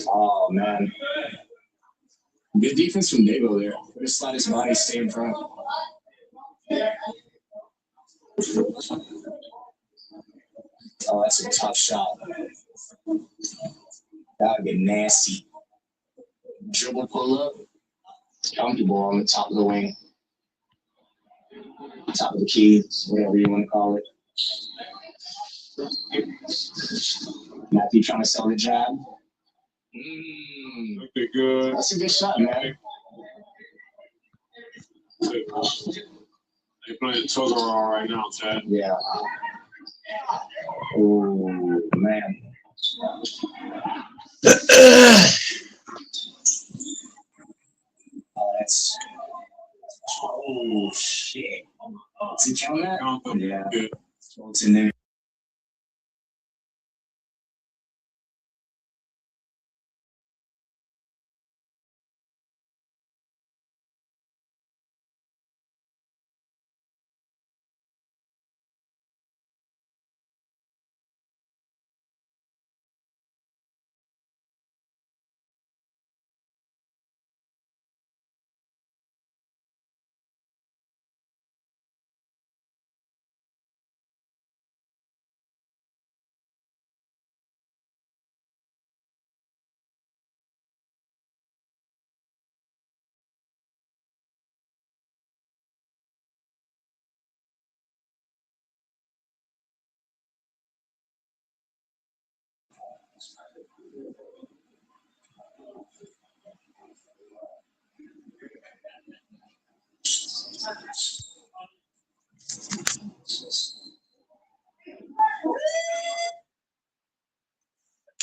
Oh, man. Good defense from Dabo there. Just let his body stay in front. Oh, that's a tough shot. That would get nasty. Dribble pull up. Comfortable on the top of the wing. Top of the key, whatever you want to call it. Matthew trying to sell the jab. Okay, good. That's a good shot, man. They're playing Totoro right now, Chad. Yeah. Oh, man. Oh, that's. Oh, shit. Is he counting that? Yeah. Good. It's in there.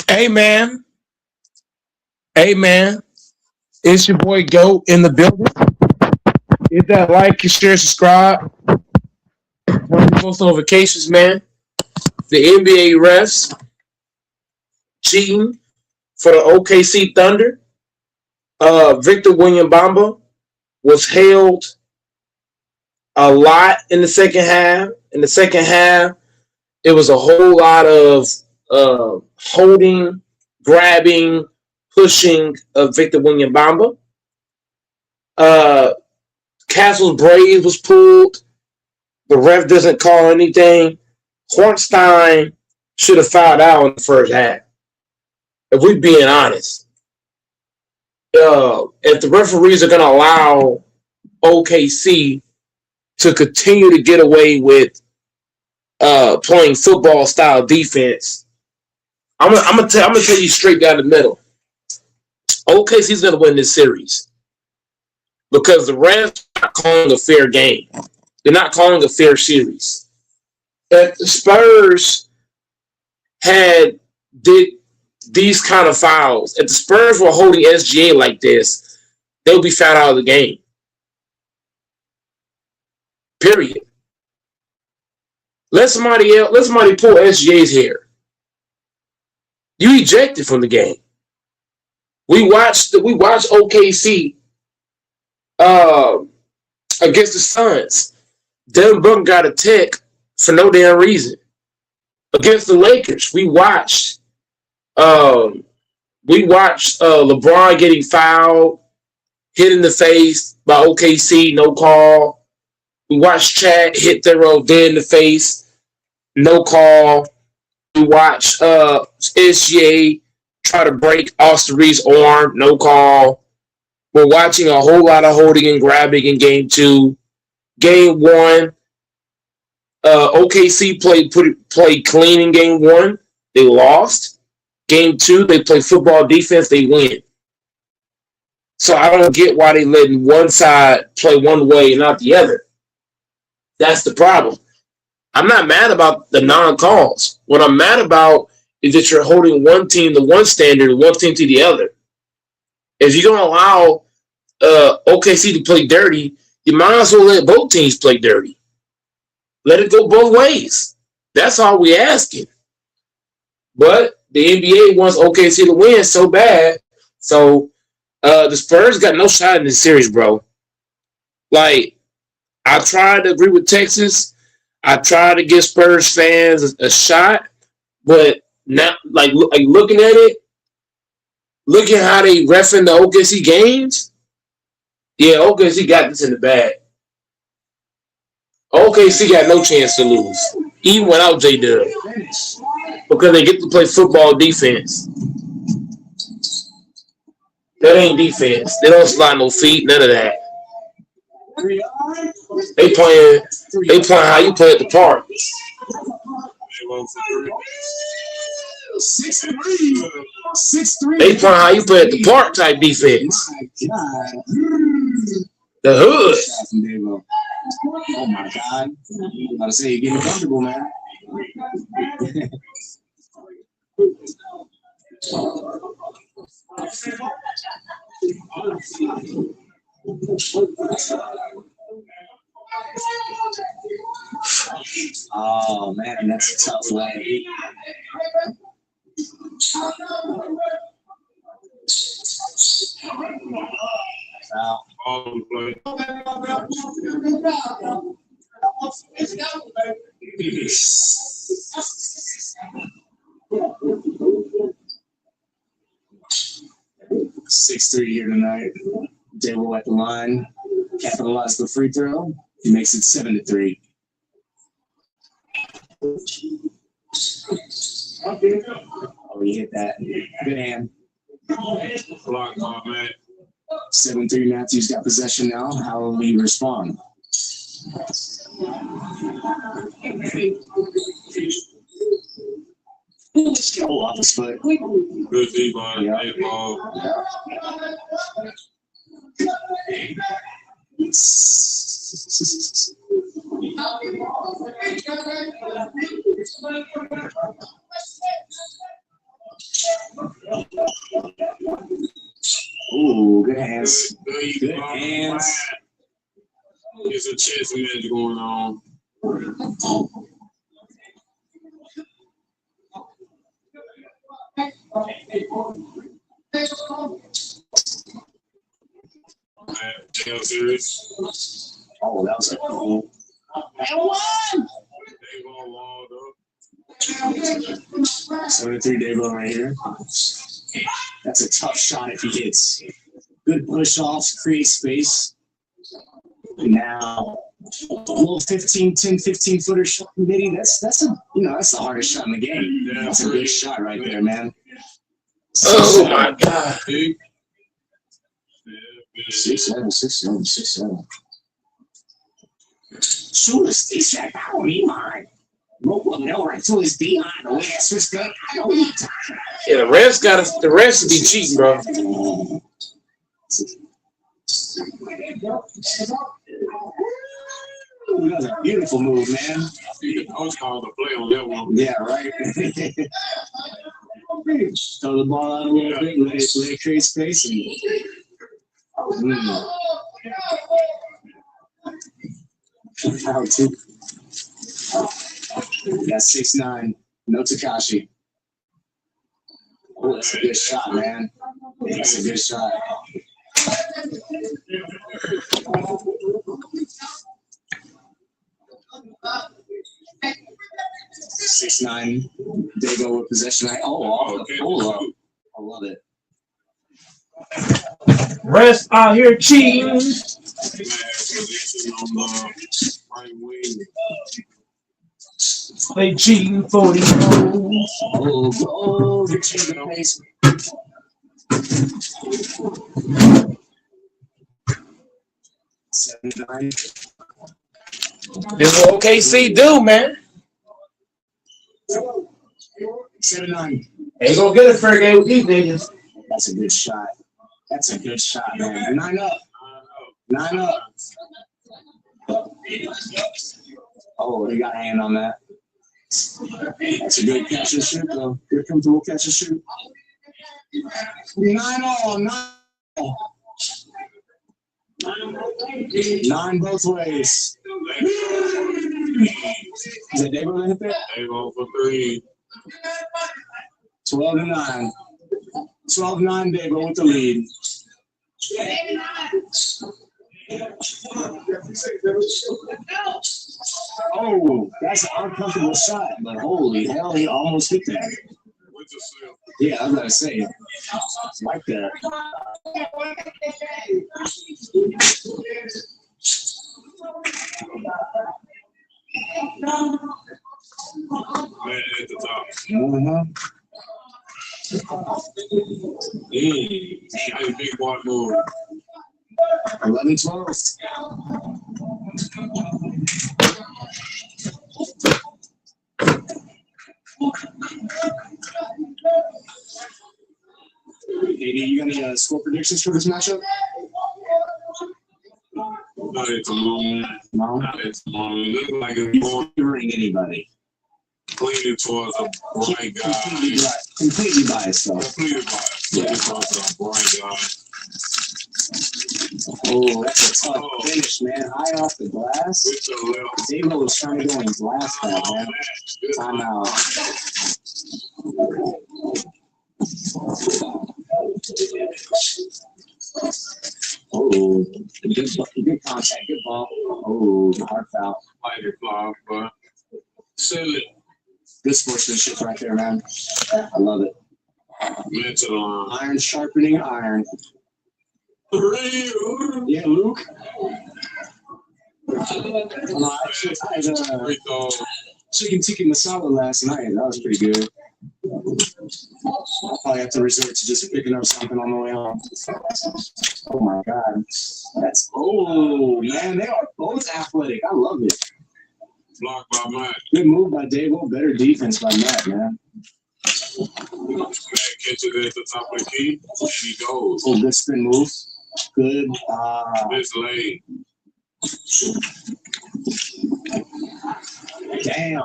Hey man, it's your boy Goat in the building. Hit that like, share, subscribe. One of the post notifications, man. The NBA refs cheating for the OKC Thunder. Victor Wembanyama was held a lot in the second half. In the second half, it was a whole lot of holding, grabbing, pushing of Victor Wembanyama. Castle's braid was pulled. The ref doesn't call anything. Hornstein should have fouled out in the first half. If we're being honest. If the referees are going to allow OKC to continue to get away with playing football style defense, I'm gonna tell you straight down the middle. OKC's gonna win this series because the refs are not calling a fair game. They're not calling a fair series. If the Spurs did these kind of fouls, if the Spurs were holding SGA like this, they would be fouled out of the game. Period. Let somebody pull SGA's hair. You ejected from the game. We watched OKC against the Suns. Devin Booker got a tech for no damn reason. Against the Lakers, we watched LeBron getting fouled, hit in the face by OKC, no call. We watched Chad hit Thero dead in the face, no call. We watched SGA try to break Austin Reeves' arm, no call. We're watching a whole lot of holding and grabbing in Game 2. Game 1, OKC played clean in Game 1. They lost. Game 2, they play football defense. They win. So I don't get why they letting one side play one way and not the other. That's the problem. I'm not mad about the non-calls. What I'm mad about is that you're holding one team to one standard and one team to the other. If you're going to allow OKC to play dirty, you might as well let both teams play dirty. Let it go both ways. That's all we're asking. But the NBA wants OKC to win so bad. So the Spurs got no shot in this series, bro. Like, I tried to agree with Texas. I tried to give Spurs fans a shot, but now, like looking at it, Look at how they reffing the OKC games. Yeah, OKC got this in the bag. OKC got no chance to lose, even without J Dub, because they get to play football defense. That ain't defense. They don't slide no feet, none of that. They playing how you play at the park. 6-3. 6-3. They playing how you play at the park type defense. The hood. Oh my God. I'm about to say you're getting comfortable, man. Oh man, that's a tough way. Wow. All over the place. 6-3 here tonight. Dable at the line. Capitalized the free throw. He makes it 7-3. Oh, he hit that. Good hand. Block, man. 7-3. Matthews got possession now. How will he respond? Oh, off his foot. Good D-line. Yeah. Hey, ball. Ooh, good hands. Good hands. There's a chess match going on. Damn serious. Oh, that was a cool. And one! They gonna walled up. 7-3 Dable right here. That's a tough shot if he hits. Good push offs, create space. Now, a little 10, 15 footer shot committee. That's the hardest shot in the game. That's a good shot right there, man. Oh my God. 6-7. Shoot a stick shot. I don't need mine. Rope up no right to his behind. The way that's just good. I don't need time. Yeah, the refs to be cheating, bro. That was a beautiful move, man. The coach called the play on that one. Yeah, right. Throw the ball out a little bit, let it create space. Foul two. That's 6-9. No Takashi. Oh, that's a good shot, man. That's a good shot. Six 9. Dago with possession. Off the pull up. I love it. Refs out here cheating. They cheating for these hoes. Oh, you're cheating the pace. 7-9. This is what OKC do, man. 7-9. Ain't gonna get a fair game with these niggas. That's a good shot. That's a good shot, man. 9 up. 9 up. Oh, he got a hand on that. That's a good catch and shoot, though. Good comfortable catch and shoot. 9 all. 9 both ways. Is that Dave over there? They go for 3. 12-9. 12-9, Dave with the lead. Oh, that's an uncomfortable shot, but holy hell, he almost hit that. What It's a slip. Yeah, I was gonna say, like that. Man at the top. Mm-hmm. Nice big boy move. 11-12. Maybe you got any score predictions for this matchup? Not at the moment. No. Not at the moment. Look like it's more Favoring anybody. leaning towards a bright guy. Completely biased though. Completely biased. Leaning towards a bright guy. Oh, that's a tough finish, man. High off the glass. With the left. Davo was trying to go in glass pad, man. Timeout. Oh, good contact, good ball. Oh, hard foul. Mighty flop, but silly. Good sportsmanship right there, man. I love it. Mental Iron sharpening iron. Yeah, Luke. I actually had chicken tikka masala last night. That was pretty good. I'll probably have to resort to just picking up something on the way home. Oh my God. Man, they are both athletic. I love it. Blocked by Matt. Good move by Davo. Better defense by Matt, man. Matt catches it at the top of the key, and he goes. Oh, good spin move. Good. This lane. Damn.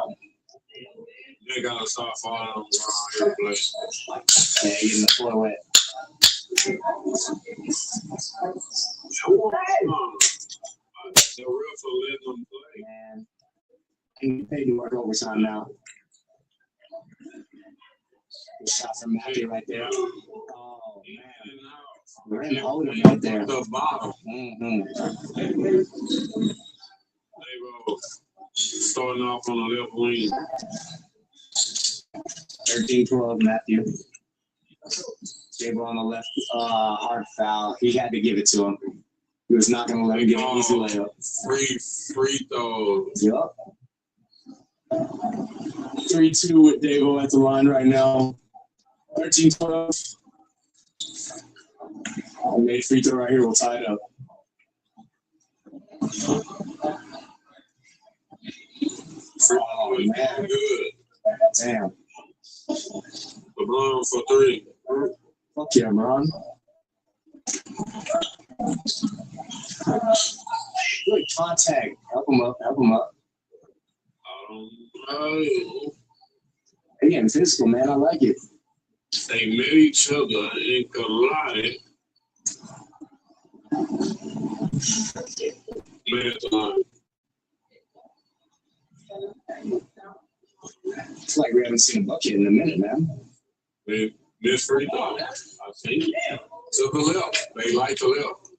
They gotta stop falling around every place. Yeah, getting the floor wet. The real for letting them play. Man. I can get paid to work overtime now. Good shot from Matthew right there. Oh, man. We're in the holder right there. The bottom. Mm-hmm. They go starting off on the left wing. 13-12, Matthew. Stable on the left. Hard foul. He had to give it to him. He was not going to let him get an easy layup. Free throws. Yup. 3-2 with Davo at the line right now. 13-12. I made a free throw right here. We'll tie it up. Oh, man. Good. Damn. LeBron for three. Fuck yeah, Ron. Good contact. Help him up. Help him up. They getting physical, man. I like it. They met each other and collided. Man, It's like we haven't seen a bucket in a minute, man. they missed free throw. I think. To the left. They like the left.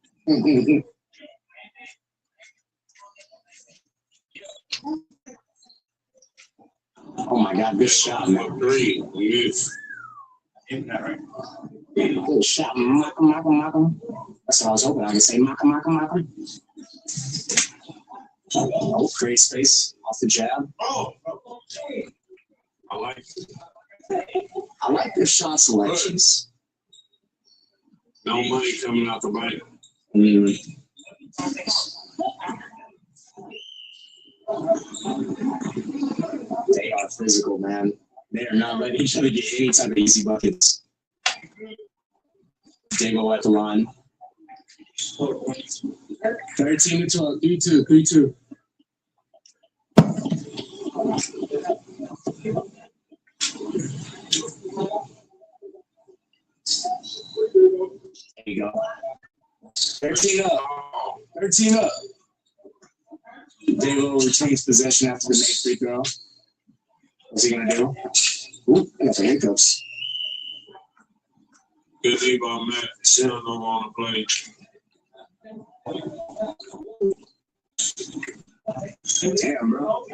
Oh my God, good shot, man. Three. Yes. Good shot, Malcolm. That's what I was hoping I could say, Malcolm. Oh, great space off the jab. Oh. I like it. I like their shot selections. No money coming out the bank. They are physical, man. They are not letting each other get any type of easy buckets. Davo at the line. 13-12, 3-2. There you go. 13 up. 13 up. Davo retains possession after the make free throw. What's he going to do? Ooh, I got the handcuffs. Good lead by Matt. Still no on the play. Damn, bro.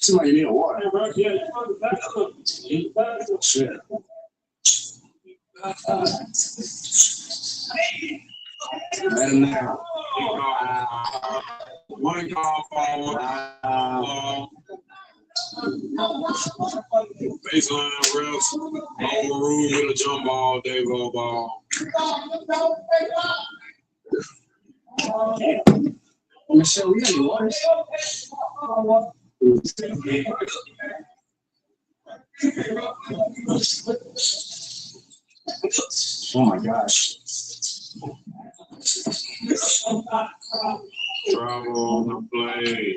Somebody need a water. Shit. Let him know. One call forward. Baseline refs. Overruled with a jump ball. Devo ball. Michelle, we got any water? Oh my gosh. Travel on the play.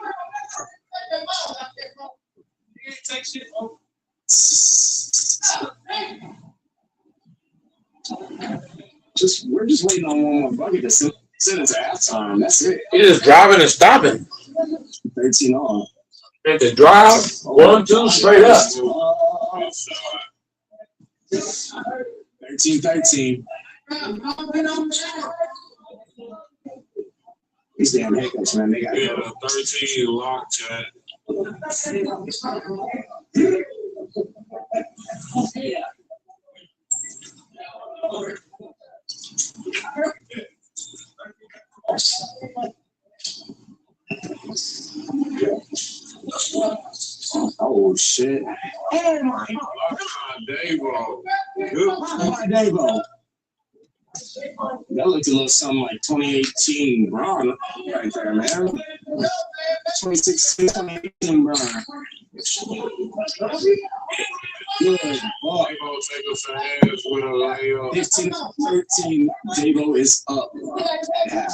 We're just waiting on one more bucket to sit into halftime. That's it. He just driving and stopping. 13 on. At the drive, 1, 2, straight up. 13. These damn hiccups, man. They got We had a 13 lock chat. Oh shit! Oh my Devo. Devo. That looked a little something like 2018 Braun right there, man. 2016, 2018 Braun. Good ball. Devo take us ahead with a layup. 15-13. Devo is up at half.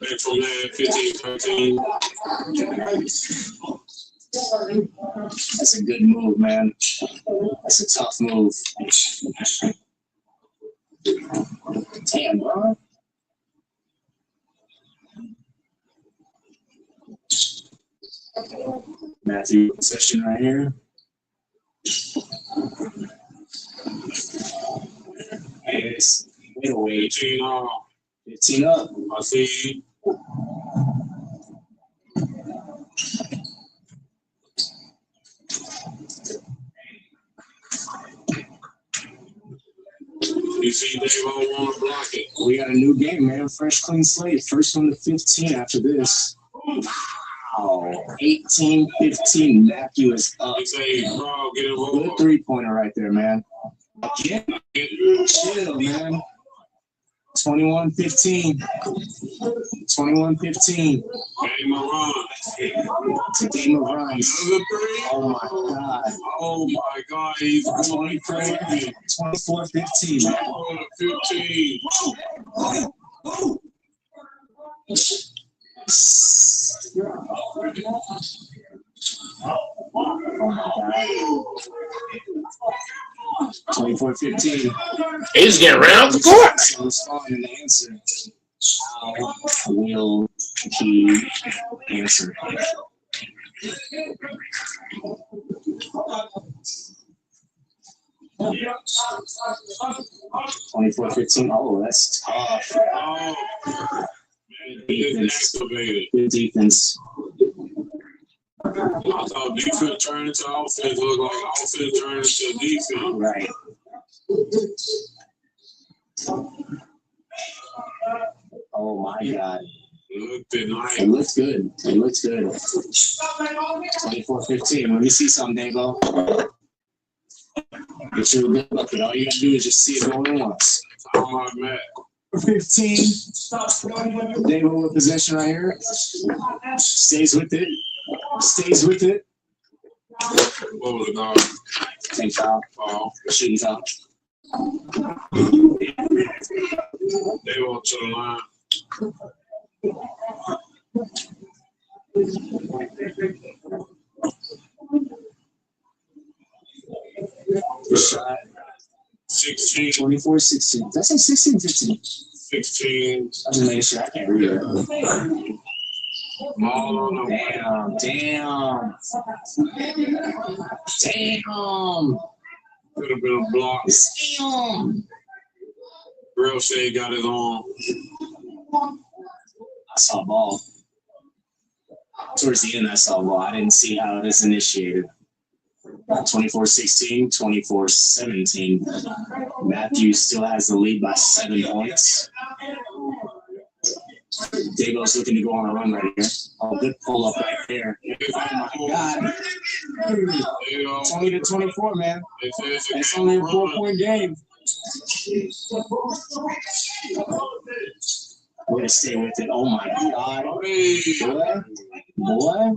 Back from there, 15-13. That's a good move, man. That's a tough move. Damn, bro. Matthew possession right here. Yes. Wait a wait. 15 off. 15 up. I see. You see Devo want to block it. We got a new game, man. Fresh, clean slate. First one to 15 after this. Wow. 18-15. Matthew is up. He say, bro, get Good involved. three-pointer right there, man. Again. Chill, man. 21-15. 21-15. Game of run. It's a game of runs. Another three. Oh my God. Oh my God, he's going crazy. 24-15. 15. Oh my God. 24-15. He's getting ran off the court. So responding to the answer. How will he answer? Twenty-four 15. Oh, that's tough. Oh, man, it's activated. Good defense. I thought defense turned into offense. Looked like offense turned into defense. Right. Oh my God. Looked at night. It looks good. It looks good. 24-15. Let me see something, Davo. Get you a good bucket. All you gotta do is just see it going once. How am I mad? 15. Davo with possession right here. Stays with it. Stays with it. What was it called? Take foul. Oh, Shooting foul. they went to the line. Shot. 16, 24-16. That's like 16-15. 16. I'm just making sure I can't read it. Ball on the way. Damn. Could have been a block. Damn. Real Shea got his on. I saw a ball. Towards the end, I saw a ball. I didn't see how it is initiated. 24-16, 24-17. Matthew still has the lead by 7 points. Dabo's looking to go on a run right here. Oh, good pull up right there. Oh my God. 20-24, man. It's only a 4-point game. Way to stay with it. Oh my God. Boy.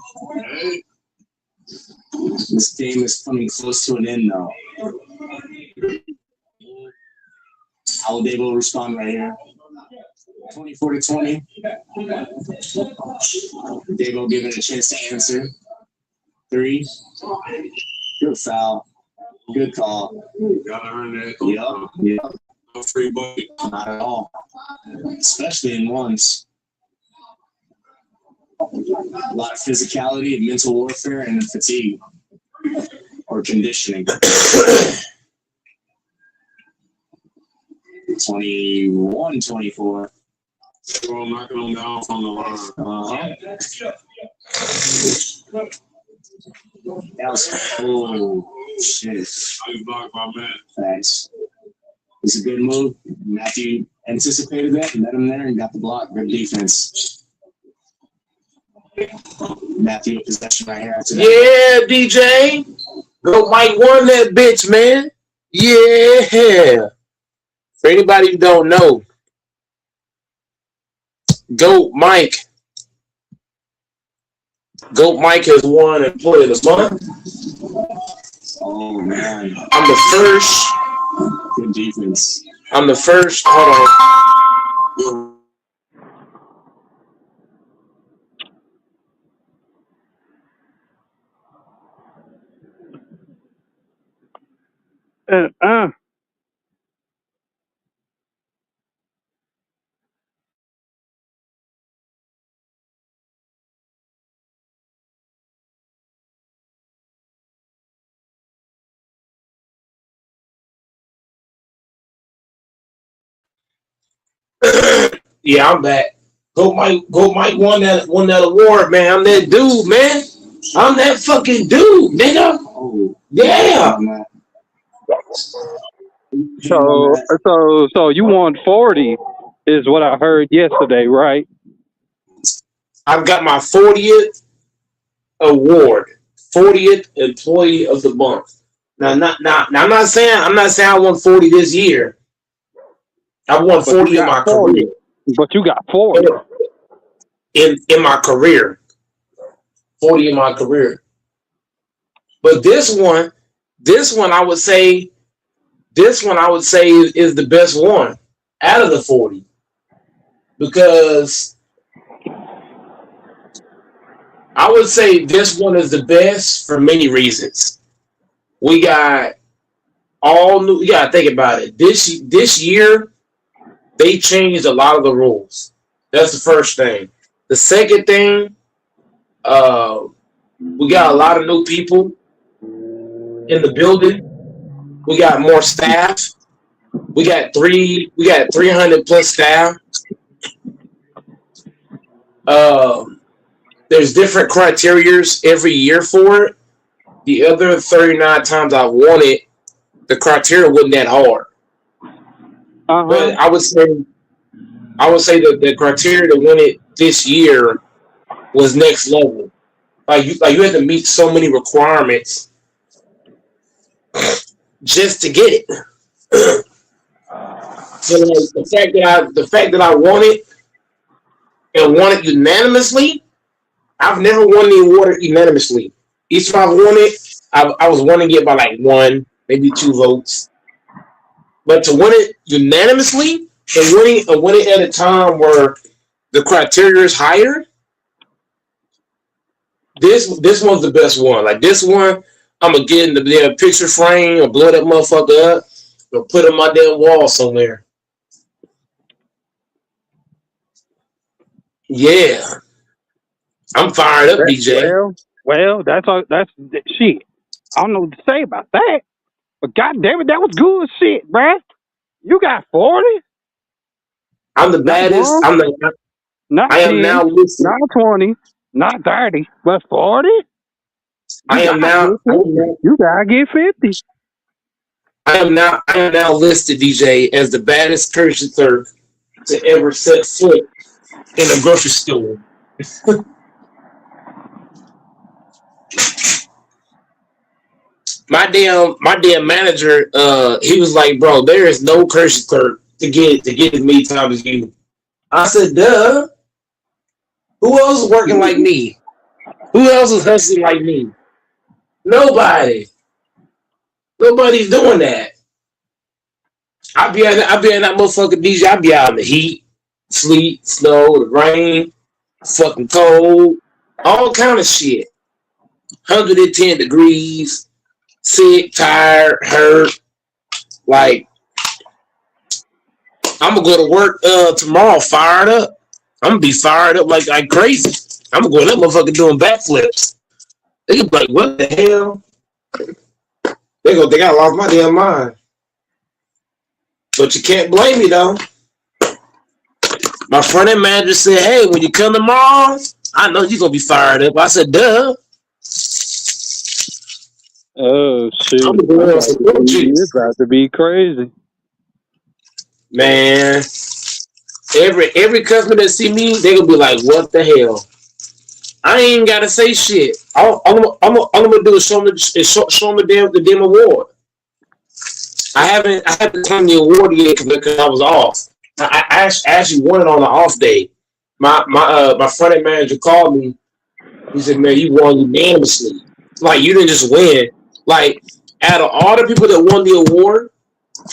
This game is coming close to an end, though. How will Dabo respond right here? 24-20. Dabo giving a chance to answer. 3. Good foul. Good call. Gotta earn that. Yep. No free bucket. Not at all. Especially in ones. A lot of physicality and mental warfare and fatigue or conditioning. 21-24. We're knocking them down from the line. That was oh shit. I blocked my man. Thanks. It's a good move. Matthew anticipated that, met him there, and got the block. Good defense. Matthew possession right here. Yeah, DJ. Go Mike won that bitch, man. Yeah. For anybody who don't know, Goat Mike has won Employee of the Month. Oh man. I'm the first. Good defense. I'm the first. Hold on. Yeah, I'm back. Go Mike won that award, man. I'm that dude, man. I'm that fucking dude, nigga. Oh yeah. So you won 40 is what I heard yesterday, right? I've got my 40th award, 40th Employee of the Month. Now, I'm not saying I won 40 this year. I won 40 in my career. But you got 40 in my career. 40 in my career. But this one I would say is the best one out of the 40 because I would say this one is the best for many reasons. We got all new. You gotta think about it. This year they changed a lot of the rules. That's the first thing. The second thing, we got a lot of new people in the building. We got more staff. We got 300 plus staff. There's different criterias every year for it. The other 39 times I won it, the criteria wasn't that hard. But I would say that the criteria to win it this year was next level. Like you had to meet so many requirements just to get it. So the fact that I won it and won it unanimously, I've never won the award unanimously. Each time I've won it, I was winning it by like 1, maybe 2 votes. But to win it unanimously and win it at a time where the criteria is higher, this one's the best one. Like this one, I'm gonna get in the damn picture frame or blow that motherfucker up or put it on my damn wall somewhere. Yeah, I'm fired up, BJ. Well, that's shit. I don't know what to say about that. But goddamn it, that was good shit, bruh. You got 40. I'm the baddest. Not I am 10, now listed. not 20, not 30, but 40. I am now. You gotta get 50. I am now listed, DJ, as the baddest cursed clerk to ever set foot in a grocery store. My damn manager, he was like, bro, there is no cursed clerk to get as many times as you. I said, duh. Who else is working like me? Who else is hustling like me? Nobody. Nobody's doing that. I be in that motherfucking DJ. I be out in the heat, sleet, snow, the rain, fucking cold, all kind of shit. 110 degrees, sick, tired, hurt. Like, I'm gonna go to work tomorrow fired up. I'm gonna be fired up like crazy. I'm gonna go in that motherfucker doing backflips. They gonna be like, what the hell? They go think I lost my damn mind. But you can't blame me though. My front end manager said, hey, when you come tomorrow, I know you're gonna be fired up. I said, duh. Oh shit! I'm gonna go It's about to be crazy. Man, every customer that see me, they gonna be like, "What the hell?" I ain't gotta say shit. All I'm gonna do is show them the damn award. I haven't claimed the award yet because I was off. I actually won it on the off day. My front end manager called me. He said, "Man, you won unanimously. Like you didn't just win. Like out of all the people that won the award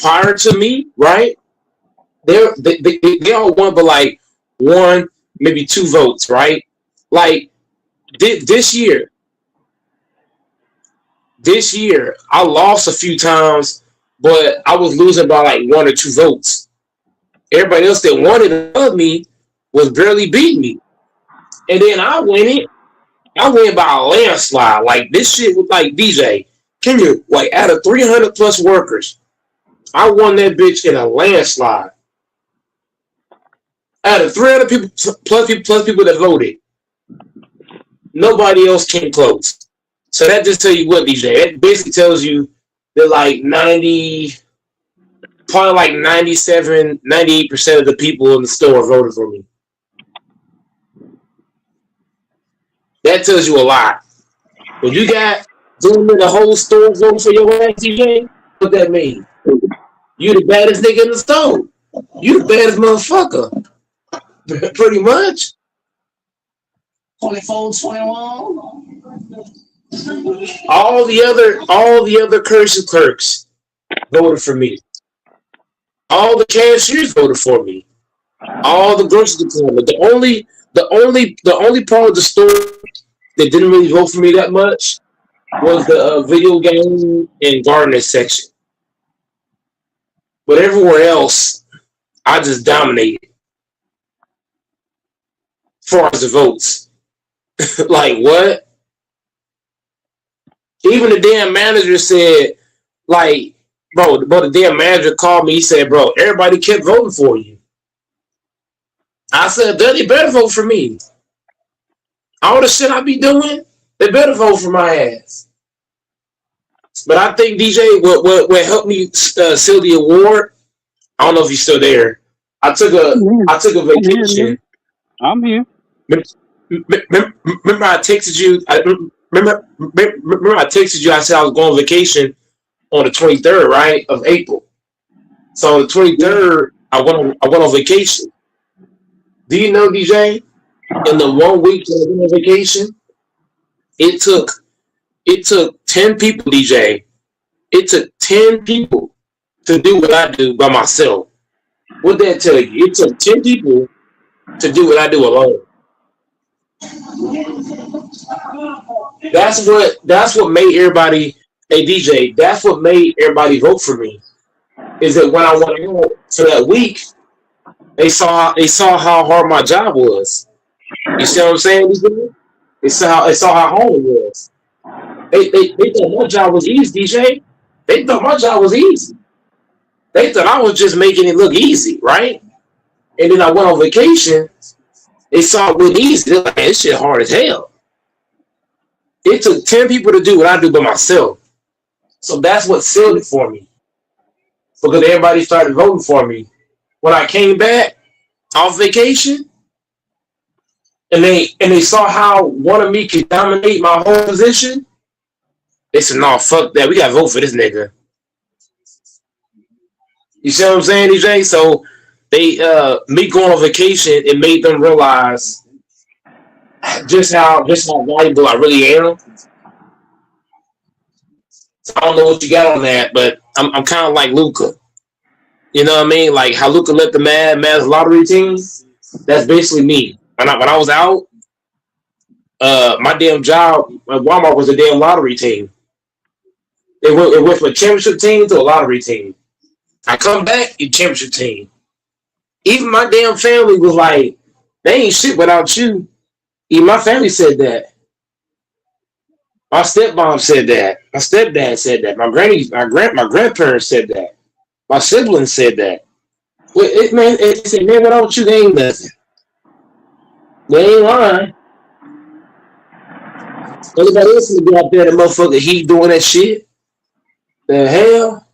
prior to me, right? They all won, but like one, maybe 2 votes, right? Like this year, I lost a few times, but I was losing by like 1 or 2 votes. Everybody else that won it above me was barely beating me, and then I win by a landslide. Like this shit was like DJ. Can you like out of 300 plus workers, I won that bitch in a landslide. Out of 300 people plus people that voted, nobody else came close. So that just tell you what, DJ. It basically tells you that like 97, 98% of the people in the store voted for me. That tells you a lot. When you got doing the whole store voting for your ass, DJ, what that mean? You the baddest nigga in the store. You the baddest motherfucker. Pretty much. 24, 21. All the other cursed clerks voted for me. All the cashiers voted for me. All the grocery department. The only part of the store that didn't really vote for me that much was the video game and gardening section. But everywhere else, I just dominated. As far as the votes. Like what? Even the damn manager said, like, bro, the damn manager called me. He said, bro, everybody kept voting for you. I said, they better vote for me. All the shit I be doing, they better vote for my ass. But I think DJ, what helped me seal the award, I don't know if he's still there. I took a vacation. I'm here. Remember I texted you. Remember I texted you. I said I was going on vacation on the 23rd, right, of April. So on the 23rd, I went on vacation. Do you know, DJ? In the 1 week that I went on vacation, it took 10 people, DJ. It took 10 people to do what I do by myself. What that tell you? It took 10 people to do what I do alone. That's what made everybody, hey DJ, that's what made everybody vote for me. Is that when I went out for that week, they saw how hard my job was. You see what I'm saying, DJ? They saw how hard it was. They thought my job was easy, DJ. They thought my job was easy. They thought I was just making it look easy, right? And then I went on vacation, They saw it with easy. They're like, this shit hard as hell. It took 10 people to do what I do by myself. So that's what sealed it for me. Because everybody started voting for me. When I came back off vacation, and they saw how one of me could dominate my whole position, they said, no, fuck that. We gotta vote for this nigga. You see what I'm saying, DJ? So they me going on vacation, it made them realize just how valuable I really am. So I don't know what you got on that, but I'm kind of like Luca. You know what I mean? Like how Luca let the Mavs lottery team. That's basically me. When I was out, my damn job at Walmart was a damn lottery team. It went from a championship team to a lottery team. I come back, a championship team. Even my damn family was like, they ain't shit without you. Even my family said that. My stepmom said that. My stepdad said that. My grandparents said that. My siblings said that. Well, it said, man, without you, they ain't nothing. They ain't lying. Anybody else gonna be out there, the motherfucker heat doing that shit? The hell?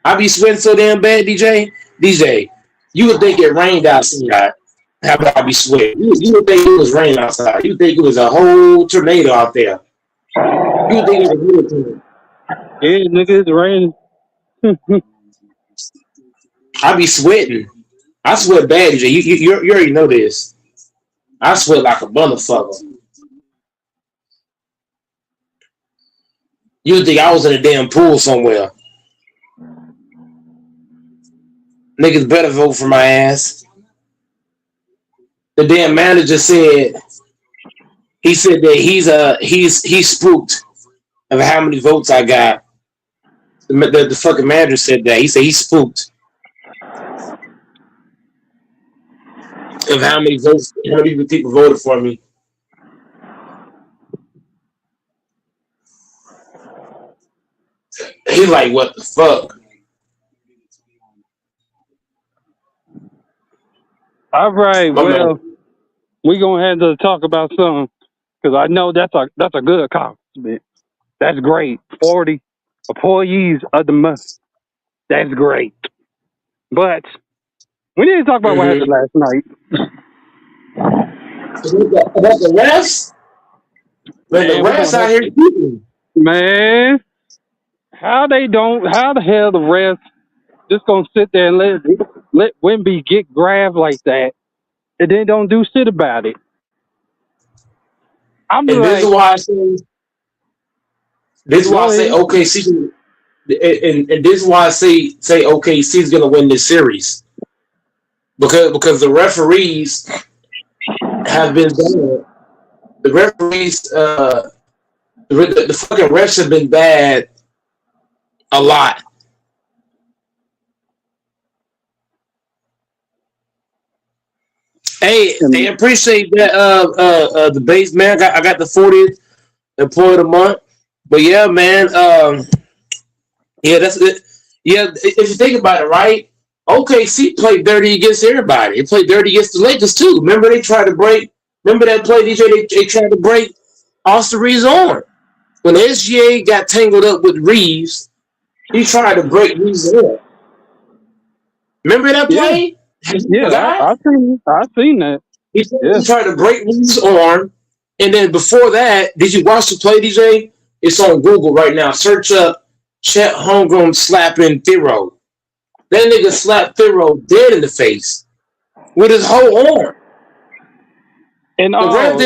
I be sweating so damn bad, DJ. DJ, you would think it rained outside. How about I be sweating? You would think it was raining outside. You would think it was a whole tornado out there. You would think it was a hurricane. Yeah, nigga, it's raining. I be sweating. I sweat bad, DJ. You already know this. I sweat like a motherfucker. You would think I was in a damn pool somewhere. Niggas better vote for my ass. The damn manager said that he's spooked of how many votes I got. The fucking manager said that. He said he's spooked of how many people voted for me. He's like, what the fuck? All right, well, we're gonna have to talk about something because I know that's a good accomplishment. That's great. 40 employees of the month. That's great. But we need to talk about what happened last night. About the refs? Man, the refs out here keeping. Man, how the hell the refs just gonna sit there and let Wemby get grabbed like that and then don't do shit about it? I'm And like, this is why I say OKC, and this is why I say OKC is gonna win this series because the referees have been bad. The referees, the fucking refs have been bad a lot. Hey, they appreciate that. The base man, I got the 40th employee of the month. But yeah, man. Yeah, that's it. Yeah, if you think about it, right? OKC played dirty against everybody. They played dirty against the Lakers too. Remember they tried to break. Remember that play, DJ? They tried to break Austin Reeves' arm when SGA got tangled up with Reeves. He tried to break Reeves' arm. Remember that play? Yeah, I seen that. He tried to break Reeves' arm, and then before that, did you watch the play, DJ? It's on Google right now. Search up Chet Holmgren slapping Thero. That nigga slapped Thero dead in the face with his whole arm. And don't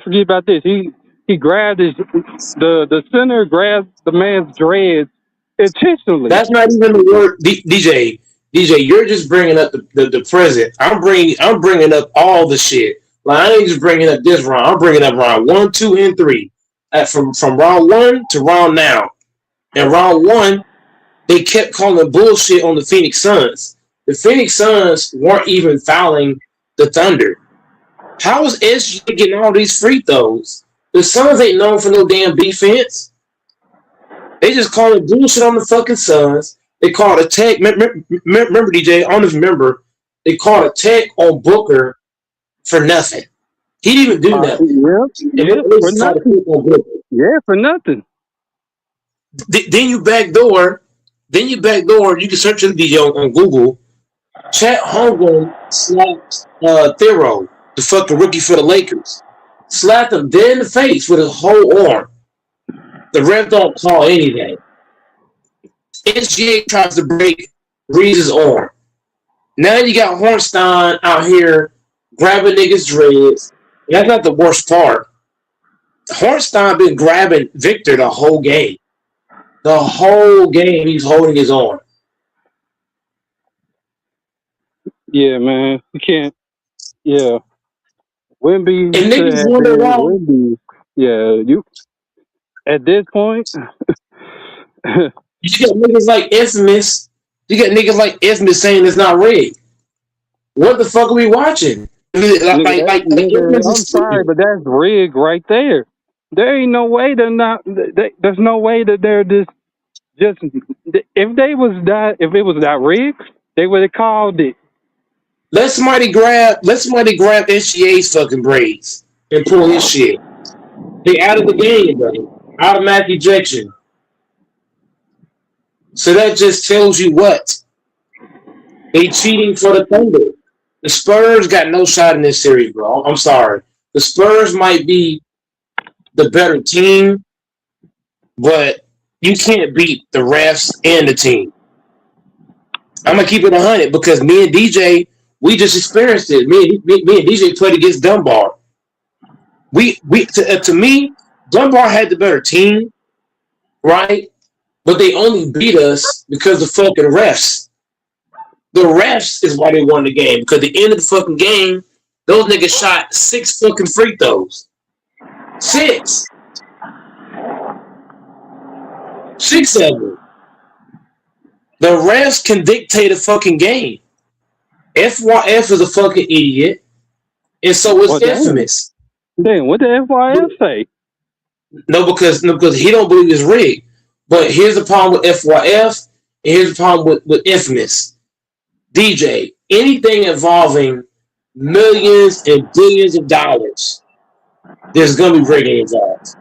forget about this. He grabbed the center grabbed the man's dreads intentionally. That's not even the word, DJ. DJ, you're just bringing up the present. I'm bringing up all the shit. Like I ain't just bringing up this round. I'm bringing up round 1, 2, and 3. From round 1 to round now. And round 1, they kept calling bullshit on the Phoenix Suns. The Phoenix Suns weren't even fouling the Thunder. How is SG getting all these free throws? The Suns ain't known for no damn defense. They just calling bullshit on the fucking Suns. They called a tag. Remember, DJ, I don't know if you remember, they called a tech on Booker for nothing. He didn't even do nothing. For nothing. Yeah, for nothing. Then you backdoor. You can search the video on Google. Chet Holmgren slapped Thero, the fucking rookie for the Lakers. Slapped him dead in the face with his whole arm. The ref don't call anything. SGA tries to break Reese's arm. Now you got Hornstein out here grabbing niggas' dreads. That's not the worst part. Hornstein been grabbing Victor the whole game. The whole game he's holding his arm. Yeah, man. You can't. Yeah. Wemby. And niggas wonder why. Wemby. Yeah, you. At this point. You got niggas like Infamous. You got niggas like Infamous saying it's not rigged. What the fuck are we watching? I'm sorry, but that's rigged right there. There ain't no way they're not. There's no way that they're just. If it was that rigged, they would have called it. Let somebody grab SGA's fucking braids and pull his shit. They out of the game, bro. Automatic ejection. So that just tells you what? They cheating for the Thunder. The Spurs got no shot in this series, bro. I'm sorry. The Spurs might be the better team, but you can't beat the refs and the team. I'm gonna keep it 100 because me and DJ, we just experienced it. Me and DJ played against Dunbar. To me, Dunbar had the better team, right? But they only beat us because of fucking refs. The refs is why they won the game. Because at the end of the fucking game, those niggas shot 6 fucking free throws. 6. 6 of them. The refs can dictate a fucking game. FYF is a fucking idiot. And so is Infamous. Damn, what the FYF say? No, because he don't believe it's rigged. But here's the problem with FYF, and here's the problem with Infamous. DJ, anything involving millions and billions of dollars, there's going to be rigging involved.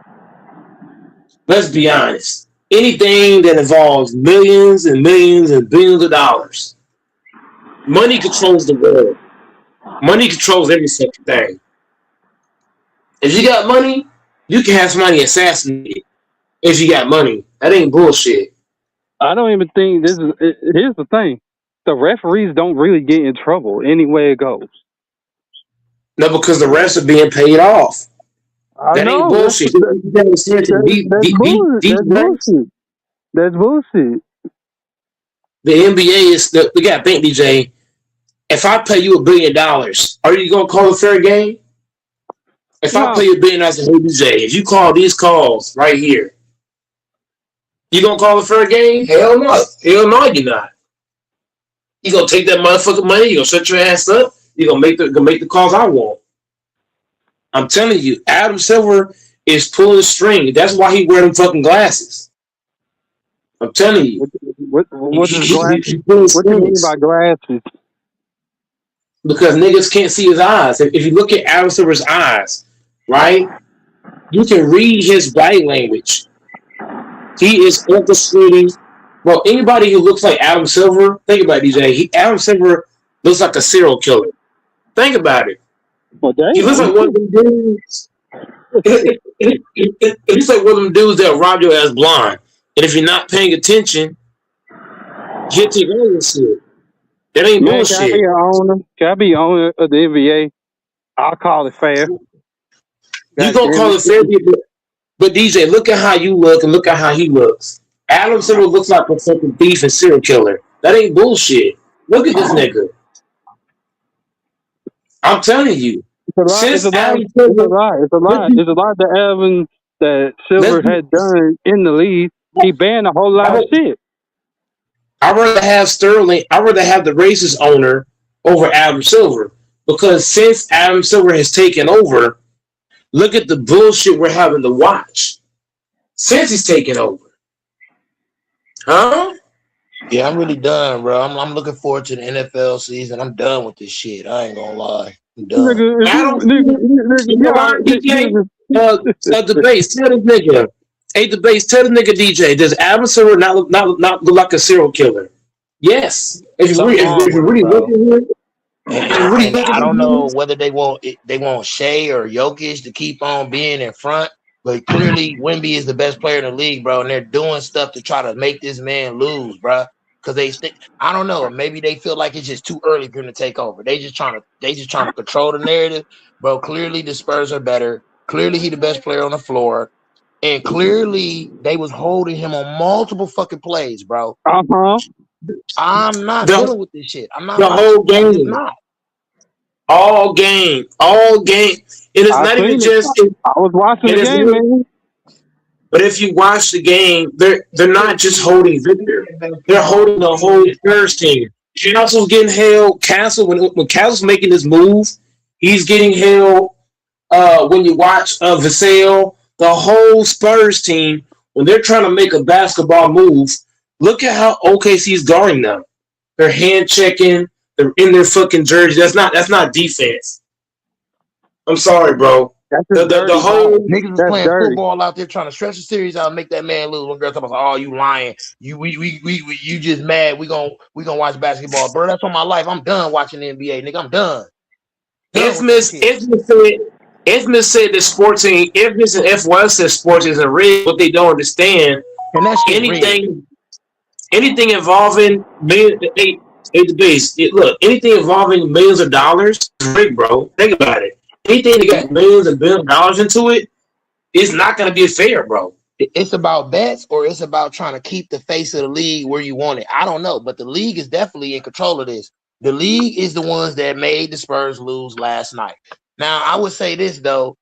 Let's be honest. Anything that involves millions and millions and billions of dollars, money controls the world. Money controls every fucking thing. If you got money, you can have somebody assassinated. If you got money, that ain't bullshit. I don't even think this is. Here's the thing: the referees don't really get in trouble any way it goes. No, because the refs are being paid off. That ain't bullshit. That's bullshit. The NBA is. We got to think, DJ. If I pay you $1 billion, are you gonna call a fair game? If I pay you $1 billion, I say, hey DJ, if you call these calls right here, you gonna call a fair game? Hell no. Hell no, you're not. You gonna take that motherfucking money, you gonna shut your ass up, you gonna make the calls I want. I'm telling you, Adam Silver is pulling the string. That's why he wear them fucking glasses. I'm telling you. What do you mean by glasses? Because niggas can't see his eyes. If you look at Adam Silver's eyes, right, you can read his body language. He is orchestrating. Well, anybody who looks like Adam Silver, think about it, DJ. Adam Silver looks like a serial killer. Think about it. Well, he looks like one of them dudes. He looks like one of them dudes that rob your ass blind. And if you're not paying attention, he'll take all this shit. That ain't bullshit. Can I be owner of the NBA? I'll call it fair. You gonna call it fair, but DJ, look at how you look and look at how he looks. Adam Silver looks like a fucking thief and serial killer. That ain't bullshit. Look at this nigga. I'm telling you. It's a lie. It's a lie that Silver had done in the league. He banned a whole lot of shit. I'd rather have the racist owner over Adam Silver. Because since Adam Silver has taken over, look at the bullshit we're having to watch. Since he's taken over. Huh? Yeah, I'm really done, bro. I'm looking forward to the NFL season. I'm done with this shit. I ain't gonna lie. I'm done. Nigga, if I you don't. You know why, DJ? The base. Tell this nigga. Hey, the base. Tell the nigga DJ. Does Adversary not look like a serial killer? Yes. Something wrong If you with him, really look bro. at him, And, if you and, really and look at I don't him, know whether they want Shea or Jokic to keep on being in front, but clearly Wemby is the best player in the league, bro. And they're doing stuff to try to make this man lose, bro. Because I don't know, maybe they feel like it's just too early for him to take over. They just trying to control the narrative, bro. Clearly the Spurs are better. Clearly he the best player on the floor, and clearly they was holding him on multiple fucking plays, bro. uh-huh. I'm not the dealing with this shit. I'm not the watching. whole I'm just game, not. all game, all game. It is I not even seen it. just. I was watching It the is. game, man. But if you watch the game, they're not just holding Victor. They're holding the whole Spurs team. Castle's getting held. Castle when Castle's making this move, he's getting held. When you watch Vassell, the whole Spurs team, when they're trying to make a basketball move, look at how OKC's guarding them. They're hand checking. They're in their fucking jersey. That's not defense. I'm sorry, bro. That's The just the, the dirty. whole Niggas was That's playing dirty. football out there trying to stretch the series out and make that man lose. One girl talking about, "Oh, you lying? You just mad? We gonna watch basketball, bro. That's on my life. I'm done watching the NBA, nigga. I'm done. Done with that shit. Infamous said that sports ain't Infamous and F1 said sports isn't rigged. What they don't understand, And that shit rigged. anything involving millions, the base. Look, anything involving millions of dollars is rigged, bro. Think about it. Anything that got millions and billions of dollars into it is not going to be fair, bro. It's about bets, or it's about trying to keep the face of the league where you want it. I don't know, but the league is definitely in control of this. The league is the ones that made the Spurs lose last night. Now, I would say this though.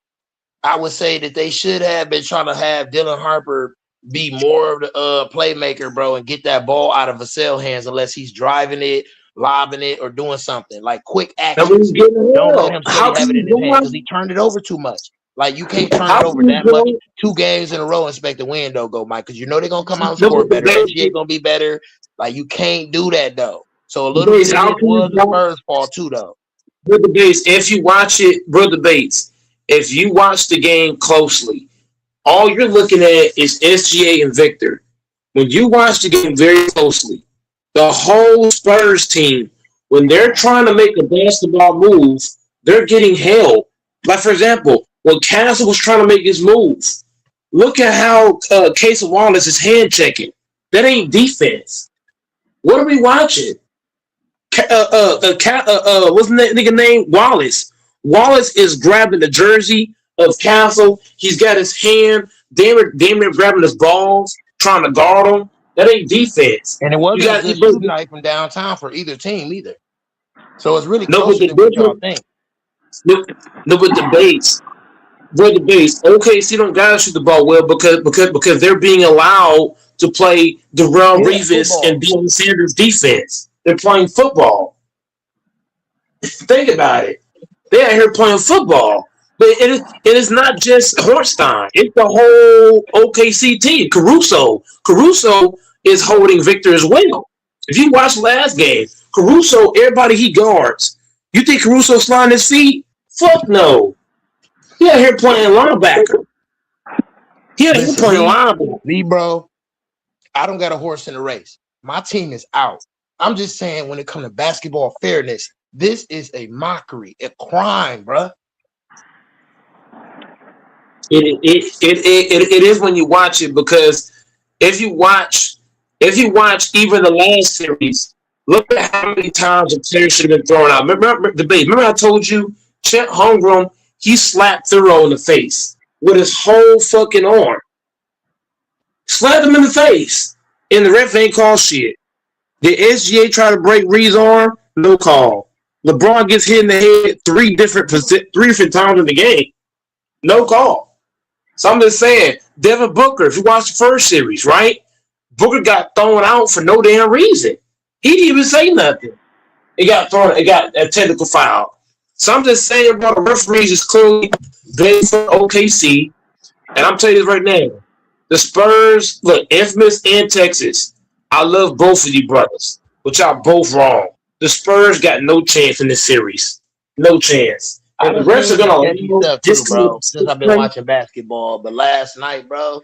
I would say that they should have been trying to have Dylan Harper be more of the playmaker, bro, and get that ball out of Vassell's hands unless he's driving it, lobbing it, or doing something like quick actions. Don't let him steady have it in his hand because he turned it over too much. Like, you can't turn it over that much. 2 games in a row and expect to win, though, go, Mike, because you know they're going to come out and score better. SGA going to be better. Like, you can't do that, though. So a little bit of it was the Spurs' fault, too, though. Brother Bates, if you watch it, Brother Bates, if you watch the game closely, all you're looking at is SGA and Victor. When you watch the game very closely, the whole Spurs team, when they're trying to make a basketball move, they're getting held. Like, for example, when Castle was trying to make his move, look at how Casey Wallace is hand checking. That ain't defense. What are we watching? What's the nigga name? Wallace. Wallace is grabbing the jersey of Castle. He's got his hand. Damon grabbing his balls, trying to guard him. That ain't defense. And it wasn't a good shooting night from downtown for either team either. So it's really closer than what y'all think. No, but the base. But the base. OKC don't gotta shoot the ball well because they're being allowed to play Darrell Reeves and Deion Sanders defense. They're playing football. Think about it. They're out here playing football. But it is not just Hornstein. It's the whole OKC team. Caruso is holding Victor as well. If you watch last game, Caruso, everybody he guards. You think Caruso sliding his feet? Fuck no. He out here playing linebacker. Lee, bro, I don't got a horse in the race. My team is out. I'm just saying, when it comes to basketball fairness, this is a mockery, a crime, bro. It is when you watch it, because if you watch even the last series, look at how many times a player should have been thrown out. Remember I told you Chet Holmgren, he slapped Thoreau in the face with his whole fucking arm. Slapped him in the face. And the ref ain't call shit. Did SGA try to break Reed's arm? No call. LeBron gets hit in the head three different times in the game. No call. So I'm just saying, Devin Booker, if you watch the first series, right? Booker got thrown out for no damn reason. He didn't even say nothing. It got a technical foul. So I'm just saying, bro, the referees is clearly big for OKC. And I'm telling you this right now. The Spurs, look, Infamous and Texas. I love both of you brothers, but y'all both wrong. The Spurs got no chance in this series. No chance. I And the done refs are seen some gonna sketchy stuff too, just bro. Since I've been play. watching basketball, but last night, bro,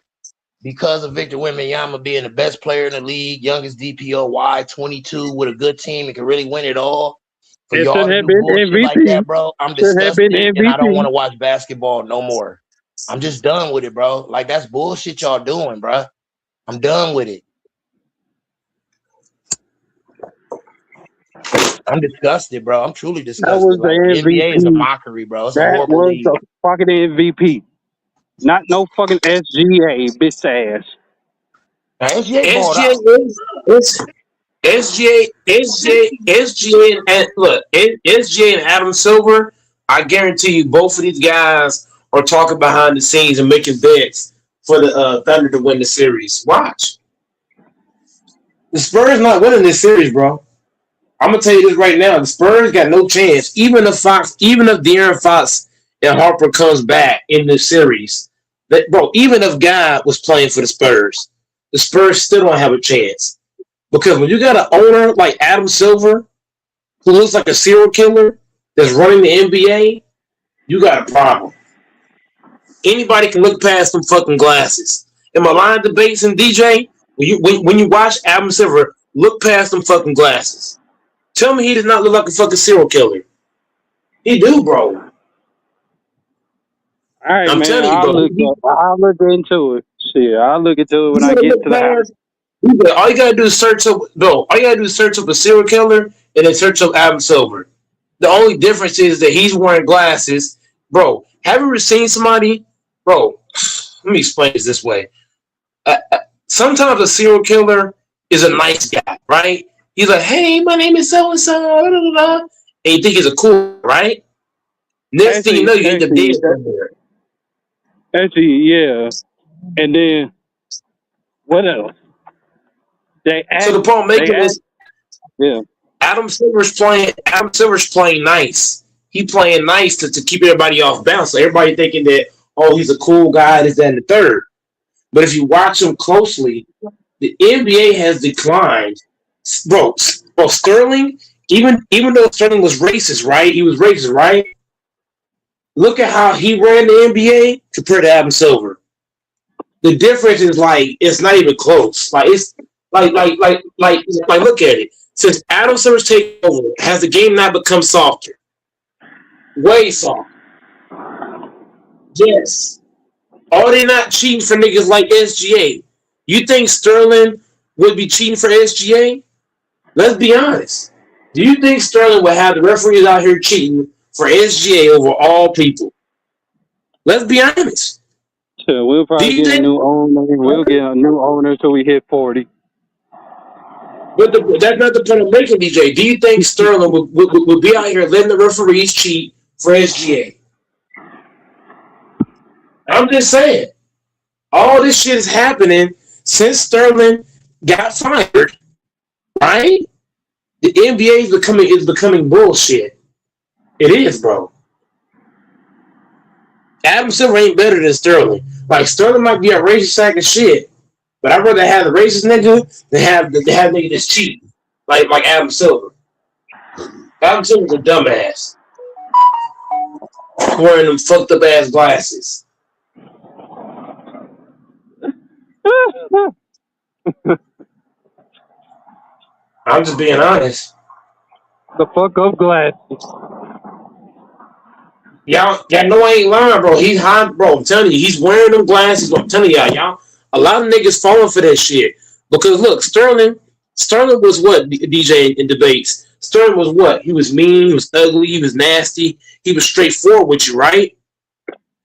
because of Victor Wembanyama being the best player in the league, youngest DPOY, 22, with a good team and can really win it all, for It y'all should to have do been bullshit like MVP. that, bro, I'm Should have been disgusted and I don't want MVP. to watch basketball no more. I'm just done with it, bro. Like, that's bullshit y'all doing, bro. I'm done with it. I'm disgusted, bro. I'm truly That was disgusted. the Like, the NBA is a MVP. mockery, bro. It's a That horrible was league. the fucking MVP. Not no fucking SGA, bitch ass. Now, SGA balled SGA out. is SGA, and look, SGA and Adam Silver. I guarantee you, both of these guys are talking behind the scenes and making bets for the Thunder to win the series. Watch, the Spurs not winning this series, bro. I'm gonna tell you this right now: the Spurs got no chance. Even if De'Aaron Fox and Harper comes back in this series, even if Guy was playing for the Spurs still don't have a chance. Because when you got an owner like Adam Silver, who looks like a serial killer that's running the NBA, you got a problem. Anybody can look past them fucking glasses. In my line debates and DJ, when you watch Adam Silver, look past them fucking glasses. Tell me he does not look like a fucking serial killer. He do, bro. All right, I'm man. telling you, I'll bro. look into it. Shit, I'll look into it when You I gotta get look to the house. past. All you gotta do is search up. No, all you gotta do is search up a serial killer and then search up Adam Silver. The only difference is that he's wearing glasses. Bro, have you ever seen somebody? Bro, let me explain this way. Sometimes a serial killer is a nice guy, right? He's like, hey, my name is so-and-so, and you think he's a cool, right? Next thing you know, you end up dead somewhere. Actually, yeah. And then what else? So the point I'm making They act, is yeah. Adam Silver's playing nice. He playing nice to keep everybody off balance. So everybody thinking that, oh, he's a cool guy, this, that, and the third. But if you watch him closely, the NBA has declined. Bro, Sterling, even though Sterling was racist, right? He was racist, right? Look at how he ran the NBA compared to Adam Silver. The difference is like it's not even close. Like it's like look at it. Since Adam Silver's taken over, has the game not become softer? Way softer. Yes. Are they not cheating for niggas like SGA? You think Sterling would be cheating for SGA? Let's be honest. Do you think Sterling would have the referees out here cheating for SGA over all people? Let's be honest. So we'll probably get a new owner. We'll get a new owner till we hit 40. But that's not the point I'm making, DJ. Do you think Sterling would be out here letting the referees cheat for SGA? I'm just saying. All this shit is happening since Sterling got fired, right? The NBA is becoming bullshit. It is, bro. Adam Silver ain't better than Sterling. Like Sterling might be a racist sack of shit, but I'd rather have the racist nigga than have nigga that's cheating. Like Adam Silver. Adam Silver's a dumbass. Wearing them fucked up ass glasses. I'm just being honest. The fuck up glasses. Y'all know I ain't lying, bro. He's hot, bro. I'm telling you, he's wearing them glasses. I'm telling y'all, a lot of niggas falling for that shit. Because look, Sterling was what, DJ in debates? Sterling was what? He was mean, he was ugly, he was nasty, he was straightforward with you, right?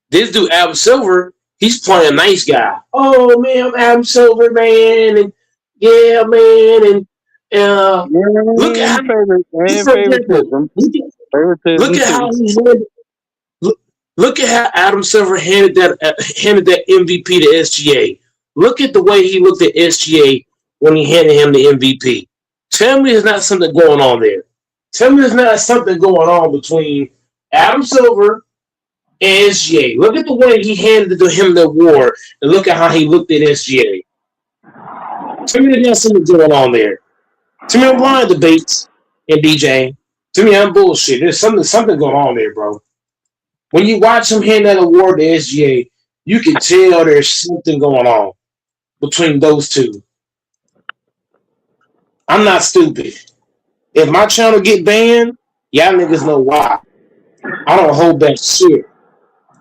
This dude, Adam Silver, he's playing a nice guy. Oh man, I'm Adam Silver, man, and yeah, man, and look at favoritism. Look at how he look at how Adam Silver handed that MVP to SGA. Look at the way he looked at SGA when he handed him the MVP. Tell me there's not something going on there. Tell me there's not something going on between Adam Silver and SGA. Look at the way he handed him the award, and look at how he looked at SGA. To me, there's something going on there. To me, I'm blind debates and DJ. To me, I'm bullshit. There's something going on there, bro. When you watch him hand that award to SGA, you can tell there's something going on between those two. I'm not stupid. If my channel get banned, y'all niggas know why. I don't hold back shit.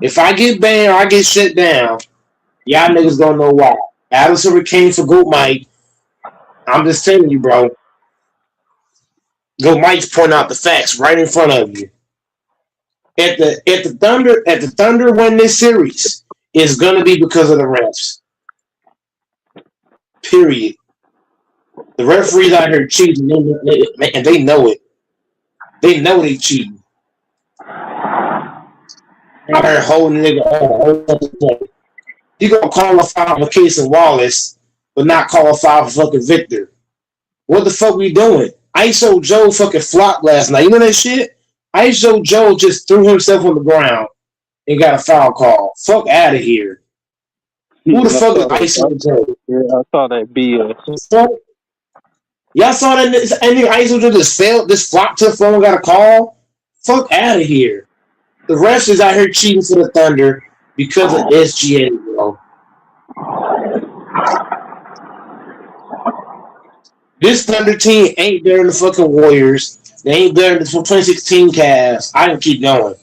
If I get banned or I get shut down, y'all niggas don't know why. Adam Silver came for Goat Mike. I'm just telling you, bro. Goat Mike's pointing out the facts right in front of you. At the Thunder win this series, it's gonna be because of the refs. Period. The referees out here cheating, and they know it. They know they cheating. Out here holding nigga on. You gonna call a foul for Casey Wallace, but not call a foul for fucking Victor. What the fuck we doing? ISO Joe fucking flopped last night. You know that shit? ISO Joe just threw himself on the ground and got a foul call. Fuck out of here. Who the fuck is ISO Joe? Yeah, I saw that BS. Fuck. Y'all saw that nigga ISO Joe just flopped to the phone and got a call? Fuck out of here. The rest is out here cheating for the Thunder because of SGA, bro. This Thunder team ain't better than the fucking Warriors. They ain't better than the 2016 Cavs. I can keep going.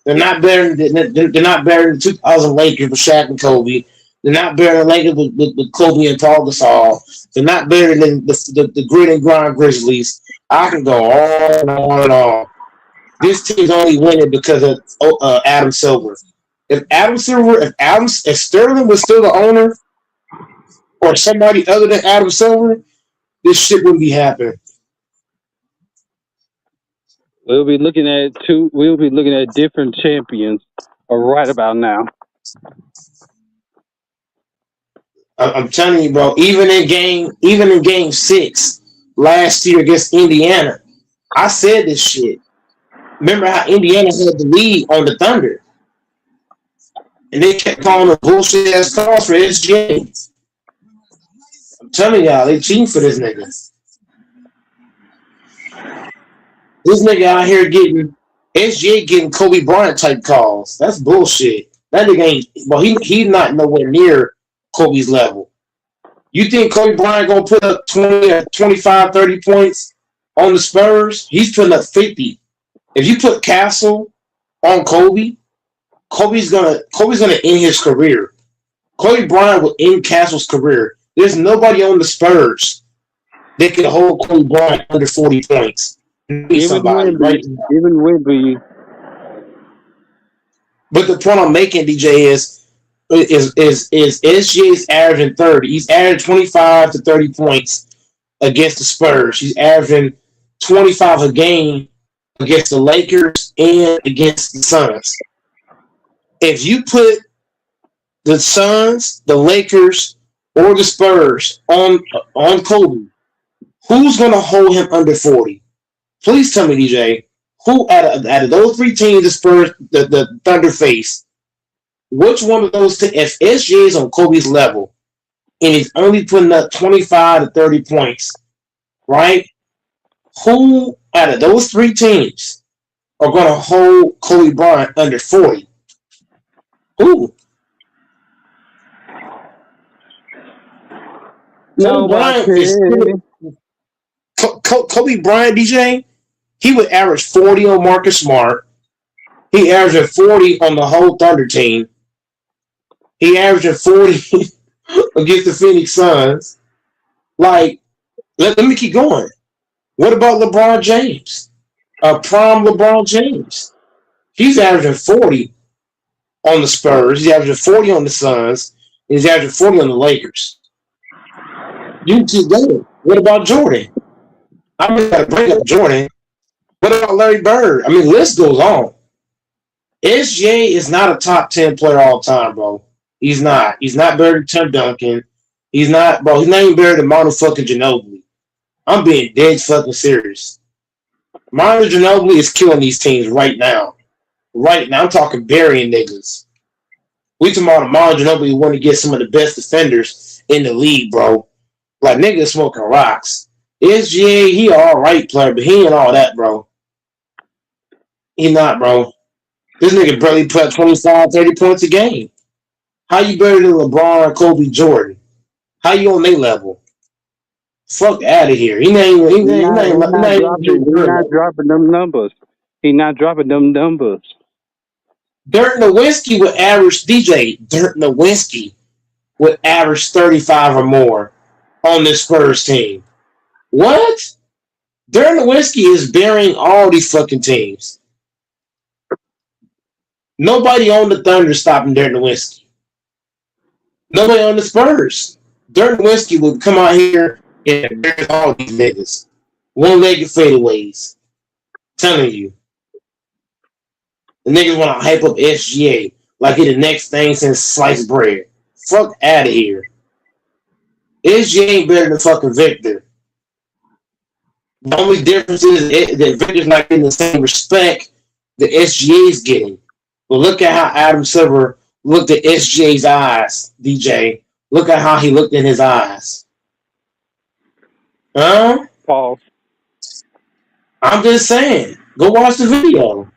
They're not better than the 2000 Lakers with Shaq and Kobe. They're not better than Lakers with Kobe and Paul Gasol. They're not better than the grit and grind Grizzlies. I can go on and on and on. This team's only winning because of Adam Silver. If Sterling was still the owner, or somebody other than Adam Silver, this shit wouldn't be happening. We'll be looking at different champions right about now. I'm telling you, bro. Even in game 6 last year against Indiana, I said this shit. Remember how Indiana had the lead on the Thunder, and they kept calling the bullshit ass calls for SGA. I'm telling y'all, they cheating for this nigga. This nigga out here getting SGA getting Kobe Bryant type calls. That's bullshit. That nigga ain't. Well, he's not nowhere near Kobe's level. You think Kobe Bryant gonna put up 20, 25, 30 points on the Spurs? He's putting up 50. If you put Castle on Kobe, Kobe's gonna end his career. Kobe Bryant will end Castle's career. There's nobody on the Spurs that can hold Kobe Bryant under 40 points. Even Wemby. But the point I'm making, DJ, is SGA's averaging 30. He's averaging 25 to 30 points against the Spurs. He's averaging 25 a game against the Lakers and against the Suns. If you put the Suns, the Lakers, or the Spurs on Kobe, who's going to hold him under 40? Please tell me, DJ, who out of those three teams, the Spurs, the Thunder face, which one of those, if SGA is on Kobe's level and he's only putting up 25 to 30 points, right? Who out of those three teams are going to hold Kobe Bryant under 40? Who? Kobe Bryant, DJ, he would average 40 on Marcus Smart. He averaged 40 on the whole Thunder team. He averaged 40 against the Phoenix Suns. Like, let me keep going. What about LeBron James? Prime LeBron James. He's averaging 40 on the Spurs. He's averaging 40 on the Suns. And he's averaging 40 on the Lakers. You keep going. What about Jordan? I'm going to bring up Jordan. What about Larry Bird? I mean, the list goes on. SGA is not a top 10 player all time, bro. He's not. He's not better than Tim Duncan. He's not even better than motherfucking Ginobili. I'm being dead fucking serious. Manu Ginobili is killing these teams right now. Right now, I'm talking burying niggas. We talking about Manu Ginobili want to get some of the best defenders in the league, bro. Like niggas smoking rocks. SGA, he all right player, but he ain't all that, bro. He not, bro. This nigga barely put 25, 30 points a game. How you better than LeBron, Kobe, Jordan? How you on their level? Fuck out of here. He not even He not dropping them numbers. He not dropping them numbers. Dirk Nowitzki would average DJ. Dirk Nowitzki would average 35 or more on this Spurs team. What? Dirk Nowitzki is burying all these fucking teams. Nobody on the Thunder stopping Dirk Nowitzki. Nobody on the Spurs. Dirk Nowitzki would come out here and bury all these niggas. One-legged fadeaways. Telling you. The niggas want to hype up SGA like he the next thing since sliced bread. Fuck out of here. SGA ain't better than fucking Victor. The only difference is that Victor's not getting the same respect that SGA is getting. But look at how Adam Silver looked at SGA's eyes, DJ. Look at how he looked in his eyes. Huh? Pause. I'm just saying. Go watch the video.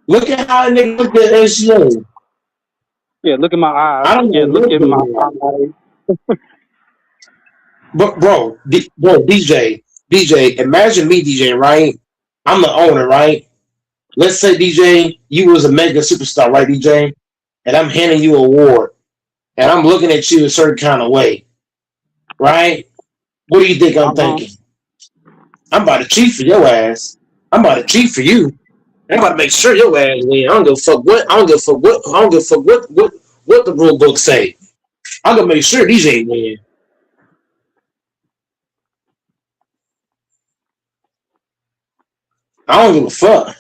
Look at how a nigga looked at SGA. Yeah, look at my eyes. I don't know Yeah, look what at my the eyes. But DJ, imagine me, DJ, right? I'm the owner, right? Let's say, DJ, you was a mega superstar, right, DJ? And I'm handing you an award, and I'm looking at you a certain kind of way, right? What do you think I'm thinking? I'm about to cheat for your ass. I'm about to cheat for you. I'm about to make sure your ass win. I don't give a fuck what. I don't give a fuck what. I don't give a fuck what the rule book say. I'm gonna make sure DJ win. I don't give a fuck.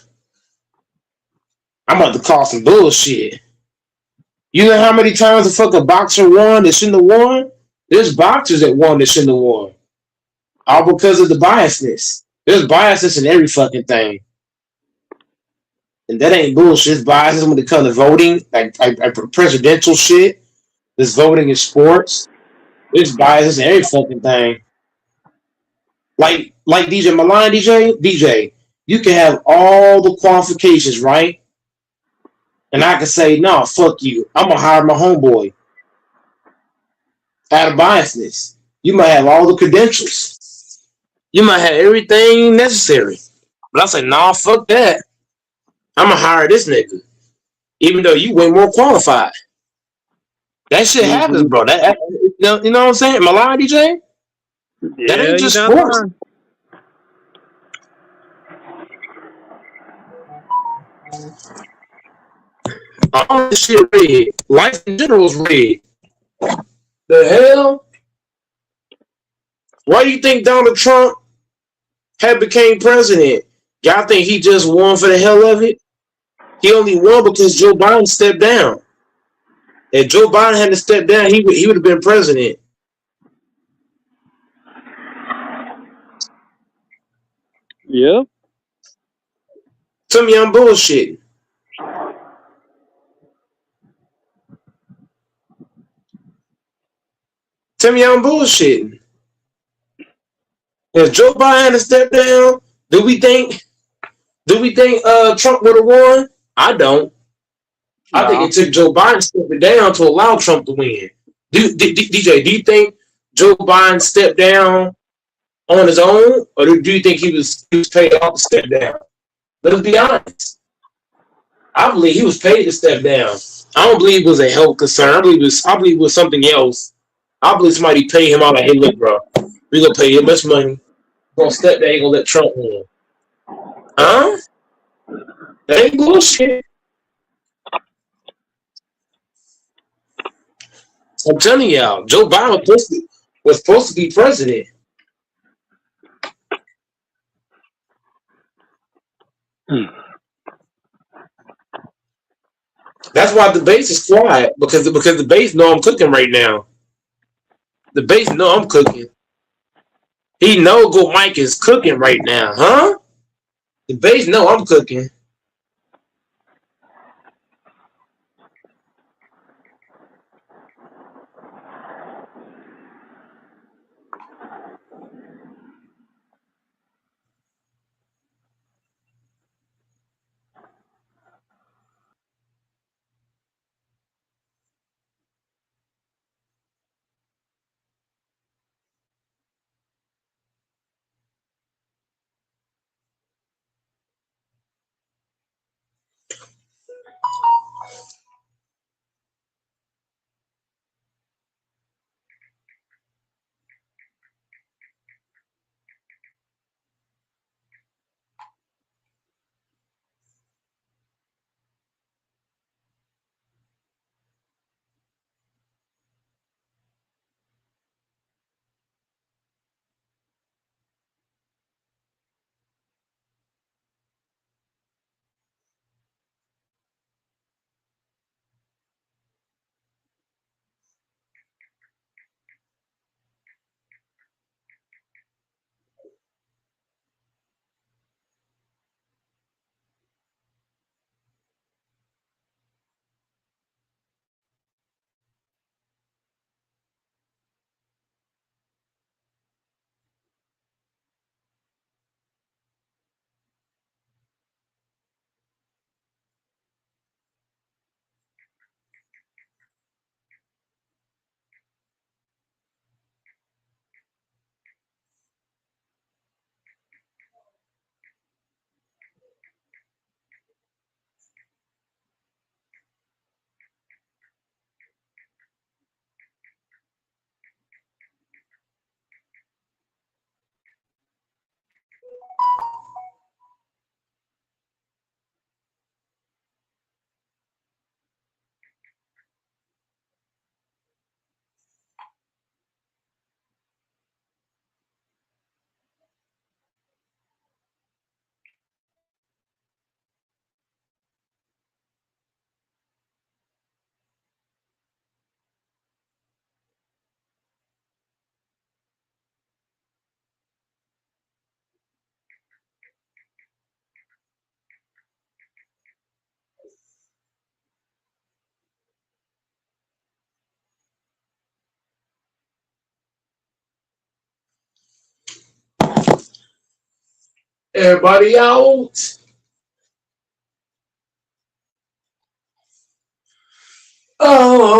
I'm about to call some bullshit. You know how many times a fucking boxer won that shouldn't have won? There's boxers that won that shouldn't have won. All because of the biasness. There's biases in every fucking thing. And that ain't bullshit. It's biases when it comes to voting, like presidential shit. There's voting in sports. There's biases in every fucking thing. Like DJ Milan, DJ, you can have all the qualifications, right? And I can say, no, fuck you. I'm gonna hire my homeboy. Out of biasness. You might have all the credentials. You might have everything necessary. But I say, nah, fuck that. I'm gonna hire this nigga. Even though you way more qualified. That shit happens, Mm-hmm. bro. You know what I'm saying? Am I lying, DJ? That Yeah, ain't you just not sports. lying. All this shit red. Life in general is red. The hell? Why do you think Donald Trump had became president? Y'all think he just won for the hell of it? He only won because Joe Biden stepped down. If Joe Biden hadn't stepped down, he would have been president. Yep. Tell me I'm bullshitting. Tell me I'm bullshitting. If Joe Biden hadn't stepped down, do we think Trump would have won? I don't. I think No. it took Joe Biden stepping down to allow Trump to win. DJ, do you think Joe Biden stepped down on his own, or do you think he was paid off to step down? Let's be honest. I believe he was paid to step down. I don't believe it was a health concern. I believe it was something else. I believe somebody paid him out like, hey, look, bro, we gonna pay you much money. We're gonna step down, ain't gonna let Trump win. Huh? That ain't bullshit. I'm telling y'all, Joe Biden was supposed to be president. That's why the base is quiet because the base know I'm cooking right now. The base know I'm cooking. He know Go Mike is cooking right now, huh? The base know I'm cooking. Everybody out. Oh.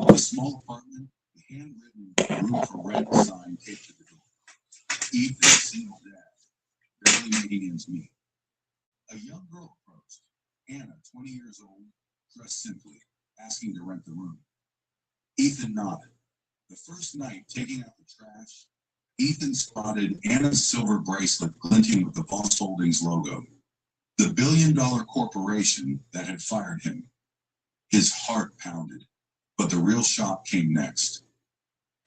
The small apartment, the handwritten room for rent sign taped to the door. Ethan, a single dad, barely making ends meet. A young girl approached, Anna, 20 years old, dressed simply, asking to rent the room. Ethan nodded. The first night, taking out the trash, Ethan spotted Anna's silver bracelet glinting with the Voss Holdings logo, the billion-dollar corporation that had fired him. His heart pounded, but the real shock came next.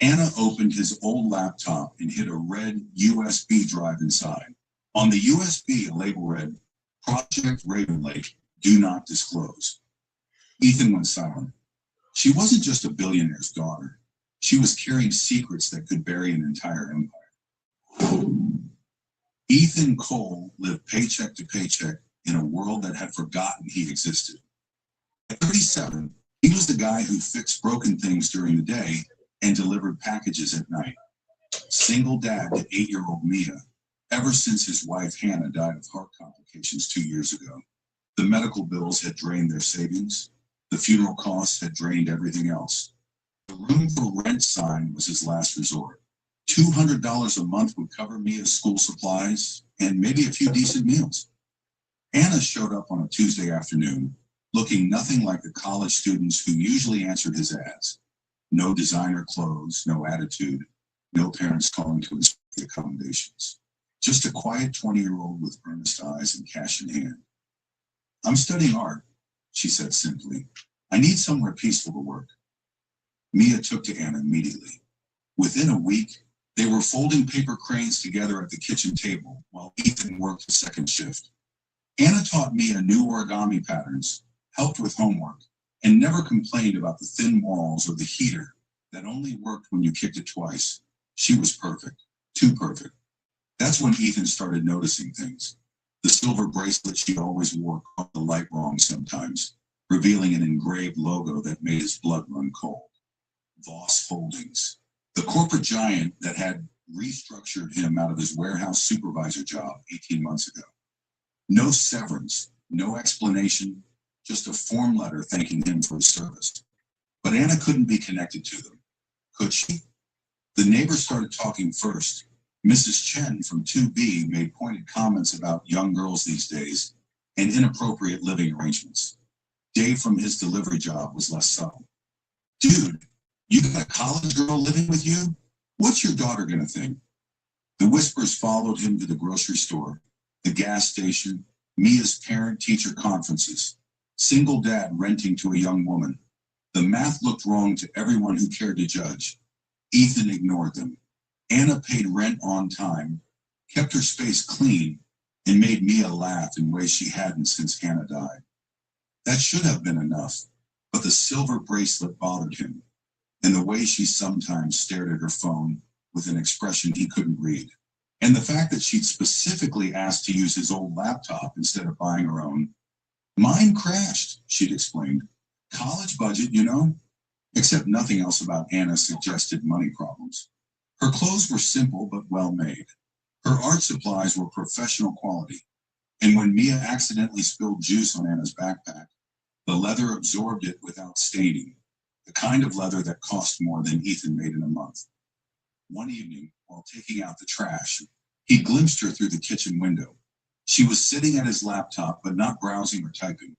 Anna opened his old laptop and hid a red USB drive inside. On the USB, a label read, Project Raven Lake, do not disclose. Ethan went silent. She wasn't just a billionaire's daughter. She was carrying secrets that could bury an entire empire. Ethan Cole lived paycheck to paycheck in a world that had forgotten he existed. At 37, he was the guy who fixed broken things during the day and delivered packages at night. Single dad to 8-year-old Mia, ever since his wife Hannah died of heart complications 2 years ago. The medical bills had drained their savings. The funeral costs had drained everything else. The room for rent sign was his last resort. $200 a month would cover Mia's school supplies and maybe a few decent meals. Anna showed up on a Tuesday afternoon, looking nothing like the college students who usually answered his ads. No designer clothes, no attitude, no parents calling to inspect the accommodations. Just a quiet 20-year-old with earnest eyes and cash in hand. I'm studying art, she said simply. I need somewhere peaceful to work. Mia took to Anna immediately. Within a week, they were folding paper cranes together at the kitchen table while Ethan worked the second shift. Anna taught Mia new origami patterns, helped with homework, and never complained about the thin walls or the heater that only worked when you kicked it twice. She was perfect, too perfect. That's when Ethan started noticing things. The silver bracelet she always wore caught the light wrong sometimes, revealing an engraved logo that made his blood run cold. Voss Holdings, the corporate giant that had restructured him out of his warehouse supervisor job 18 months ago. No severance, no explanation, just a form letter thanking him for his service. But Anna couldn't be connected to them, could she? The neighbors started talking first. Mrs. Chen from 2B made pointed comments about young girls these days and inappropriate living arrangements. Dave from his delivery job was less subtle. Dude, you got a college girl living with you? What's your daughter gonna think? The whispers followed him to the grocery store, the gas station, Mia's parent-teacher conferences, single dad renting to a young woman. The math looked wrong to everyone who cared to judge. Ethan ignored them. Anna paid rent on time, kept her space clean, and made Mia laugh in ways she hadn't since Hannah died. That should have been enough, but the silver bracelet bothered him, and the way she sometimes stared at her phone with an expression he couldn't read. And the fact that she'd specifically asked to use his old laptop instead of buying her own. Mine crashed, she'd explained. College budget, you know? Except nothing else about Anna suggested money problems. Her clothes were simple but well made. Her art supplies were professional quality. And when Mia accidentally spilled juice on Anna's backpack, the leather absorbed it without staining, the kind of leather that cost more than Ethan made in a month. One evening, while taking out the trash, he glimpsed her through the kitchen window. She was sitting at his laptop, but not browsing or typing.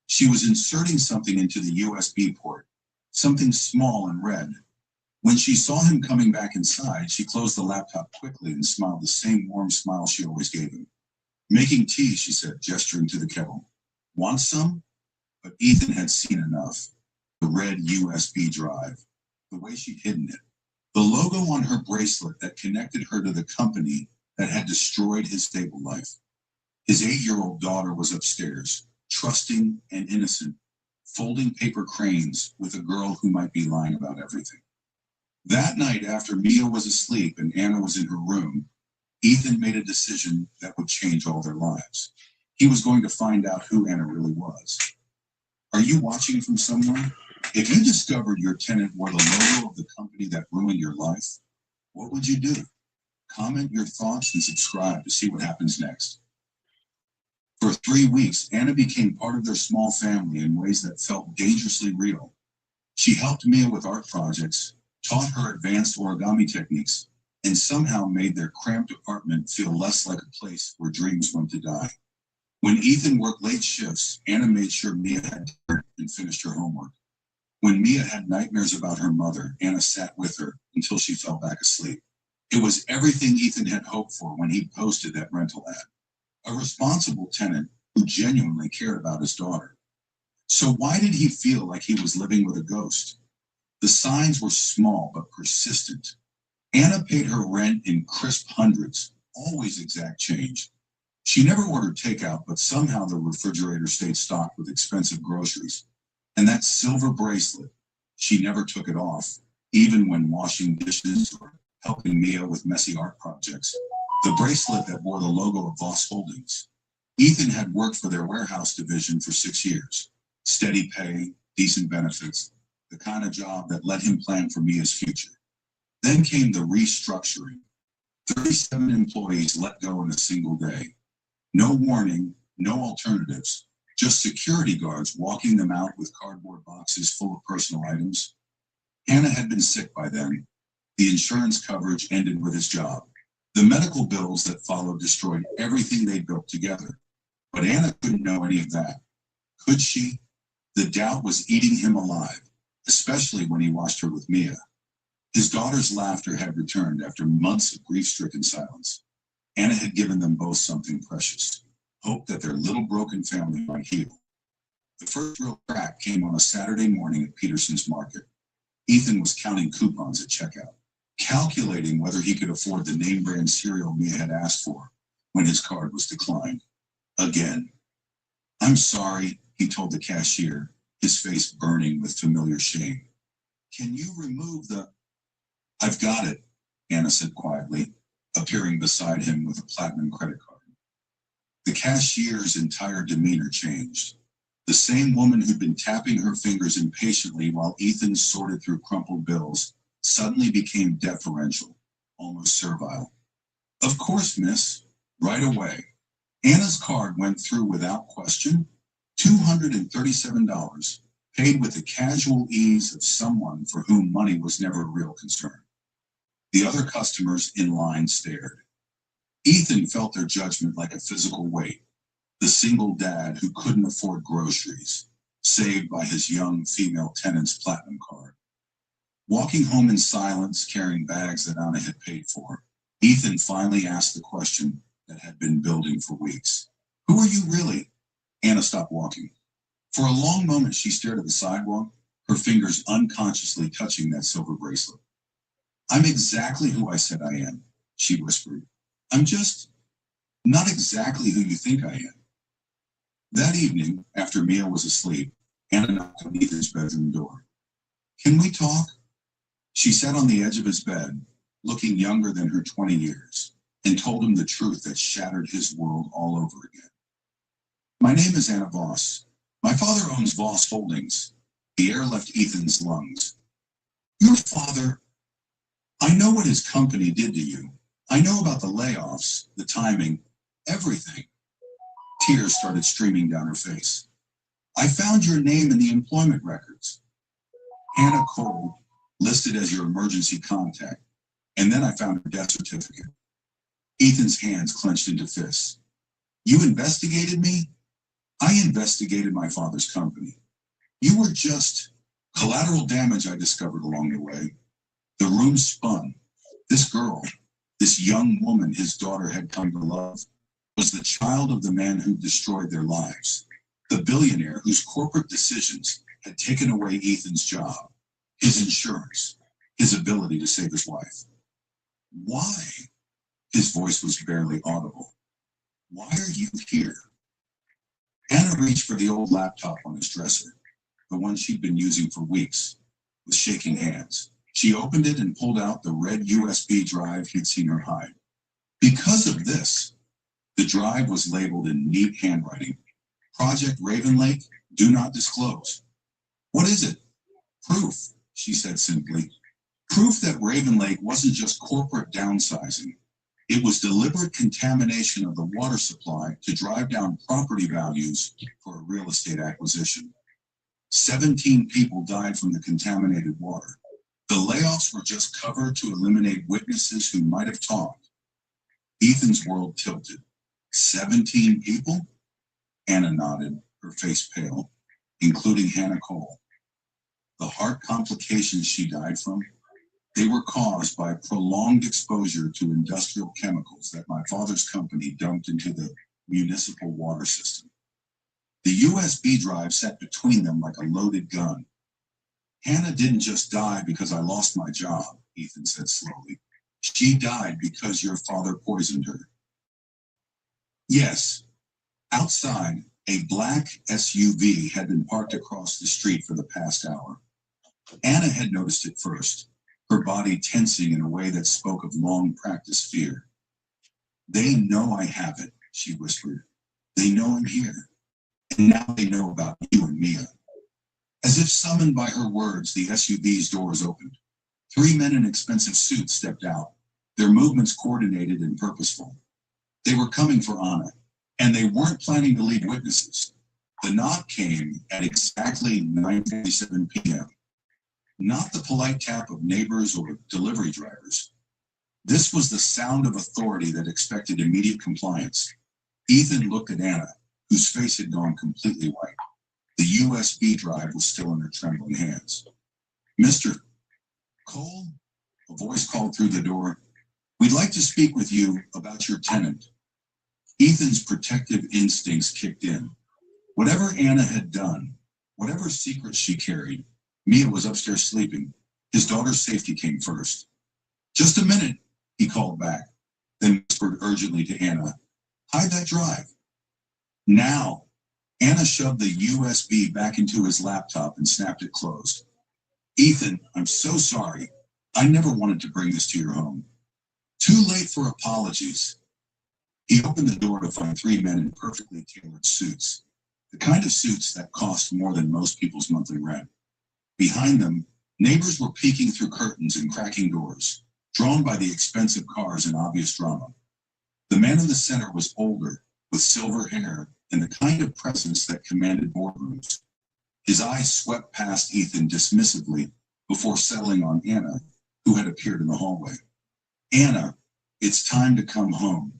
She was inserting something into the USB port, something small and red. When she saw him coming back inside, she closed the laptop quickly and smiled the same warm smile she always gave him. Making tea, she said, gesturing to the kettle. Want some? But Ethan had seen enough. The red USB drive, the way she'd hidden it, The logo on her bracelet that connected her to the company that had destroyed his stable life. His 8-year-old daughter was upstairs, trusting and innocent, folding paper cranes with a girl who might be lying about everything. That night, after Mia was asleep and Anna was in her room, Ethan made a decision that would change all their lives. He was going to find out who Anna really was. Are you watching from somewhere? If you discovered your tenant wore the logo of the company that ruined your life, what would you do? Comment your thoughts and subscribe to see what happens next. For 3 weeks, Anna became part of their small family in ways that felt dangerously real. She helped Mia with art projects, taught her advanced origami techniques, and somehow made their cramped apartment feel less like a place where dreams went to die. When Ethan worked late shifts, Anna made sure Mia had dinner and finished her homework. When Mia had nightmares about her mother, Anna sat with her until she fell back asleep. It was everything Ethan had hoped for when he posted that rental ad. A responsible tenant who genuinely cared about his daughter. So why did he feel like he was living with a ghost? The signs were small but persistent. Anna paid her rent in crisp hundreds, always exact change. She never ordered takeout, but somehow the refrigerator stayed stocked with expensive groceries. And that silver bracelet, she never took it off, even when washing dishes or helping Mia with messy art projects. The bracelet that bore the logo of Voss Holdings. Ethan had worked for their warehouse division for 6 years. Steady pay, decent benefits, the kind of job that let him plan for Mia's future. Then came the restructuring. 37 employees let go in a single day. No warning, no alternatives, just security guards walking them out with cardboard boxes full of personal items. Hannah had been sick by then. The insurance coverage ended with his job. The medical bills that followed destroyed everything they'd built together. But Anna couldn't know any of that. Could she? The doubt was eating him alive, especially when he watched her with Mia. His daughter's laughter had returned after months of grief-stricken silence. Anna had given them both something precious, hope that their little broken family might heal. The first real crack came on a Saturday morning at Peterson's Market. Ethan was counting coupons at checkout, calculating whether he could afford the name brand cereal Mia had asked for when his card was declined. Again. "I'm sorry," he told the cashier, his face burning with familiar shame. "Can you remove the—" "I've got it," Anna said quietly, appearing beside him with a platinum credit card. The cashier's entire demeanor changed. The same woman who'd been tapping her fingers impatiently while Ethan sorted through crumpled bills suddenly became deferential, almost servile. "Of course, miss. Right away." Anna's card went through without question. $237, paid with the casual ease of someone for whom money was never a real concern. The other customers in line stared. Ethan felt their judgment like a physical weight. The single dad who couldn't afford groceries, saved by his young female tenant's platinum card. Walking home in silence, carrying bags that Anna had paid for, Ethan finally asked the question that had been building for weeks. "Who are you really?" Anna stopped walking. For a long moment, she stared at the sidewalk, her fingers unconsciously touching that silver bracelet. "I'm exactly who I said I am," she whispered. "I'm just not exactly who you think I am." That evening, after Mia was asleep, Anna knocked on Ethan's bedroom door. "Can we talk?" She sat on the edge of his bed, looking younger than her 20 years, and told him the truth that shattered his world all over again. "My name is Anna Voss. My father owns Voss Holdings." The air left Ethan's lungs. "Your father? I know what his company did to you. I know about the layoffs, the timing, everything." Tears started streaming down her face. "I found your name in the employment records. Hannah Cole, listed as your emergency contact. And then I found her death certificate." Ethan's hands clenched into fists. "You investigated me? I investigated my father's company. You were just collateral damage I discovered along the way." The room spun. This girl, this young woman his daughter had come to love, was the child of the man who destroyed their lives, the billionaire whose corporate decisions had taken away Ethan's job, his insurance, his ability to save his wife. Why? His voice was barely audible. Why are you here? Anna reached for the old laptop on his dresser, the one she'd been using for weeks, with shaking hands. She opened it and pulled out the red USB drive he'd seen her hide. Because of this, the drive was labeled in neat handwriting. Project Raven Lake, do not disclose. What is it? Proof, she said simply. Proof that Raven Lake wasn't just corporate downsizing. It was deliberate contamination of the water supply to drive down property values for a real estate acquisition. 17 people died from the contaminated water. The layoffs were just cover to eliminate witnesses who might have talked. Ethan's world tilted. 17 people? Anna nodded, her face pale, including Hannah Cole. The heart complications she died from, they were caused by prolonged exposure to industrial chemicals that my father's company dumped into the municipal water system. The USB drive sat between them like a loaded gun. Hannah didn't just die because I lost my job, Ethan said slowly. She died because your father poisoned her. Yes. Outside, a black SUV had been parked across the street for the past hour. Anna had noticed it first, her body tensing in a way that spoke of long practiced fear. They know I have it, she whispered. They know I'm here. And now they know about you and Mia. As if summoned by her words, the SUV's doors opened. 3 men in expensive suits stepped out, their movements coordinated and purposeful. They were coming for Anna, and they weren't planning to leave witnesses. The knock came at exactly 9:47 p.m. Not the polite tap of neighbors or delivery drivers. This was the sound of authority that expected immediate compliance. Ethan looked at Anna, whose face had gone completely white. The USB drive was still in her trembling hands. Mr. Cole, a voice called through the door. We'd like to speak with you about your tenant. Ethan's protective instincts kicked in. Whatever Anna had done, whatever secrets she carried, Mia was upstairs sleeping. His daughter's safety came first. Just a minute, he called back, then whispered urgently to Anna, hide that drive. Now. Anna shoved the USB back into his laptop and snapped it closed. Ethan, I'm so sorry. I never wanted to bring this to your home. Too late for apologies. He opened the door to find 3 men in perfectly tailored suits, the kind of suits that cost more than most people's monthly rent. Behind them, neighbors were peeking through curtains and cracking doors, drawn by the expensive cars and obvious drama. The man in the center was older, with silver hair and the kind of presence that commanded boardrooms. His eyes swept past Ethan dismissively before settling on Anna, who had appeared in the hallway. Anna, it's time to come home.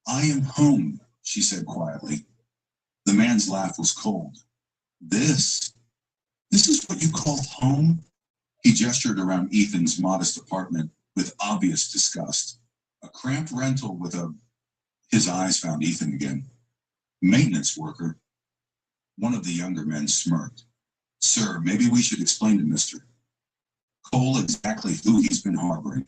I am home, she said quietly. The man's laugh was cold. This is what you call home? He gestured around Ethan's modest apartment with obvious disgust. A cramped rental with His eyes found Ethan again. Maintenance worker. One of the younger men smirked. Sir, maybe we should explain to Mr. Cole exactly who he's been harboring.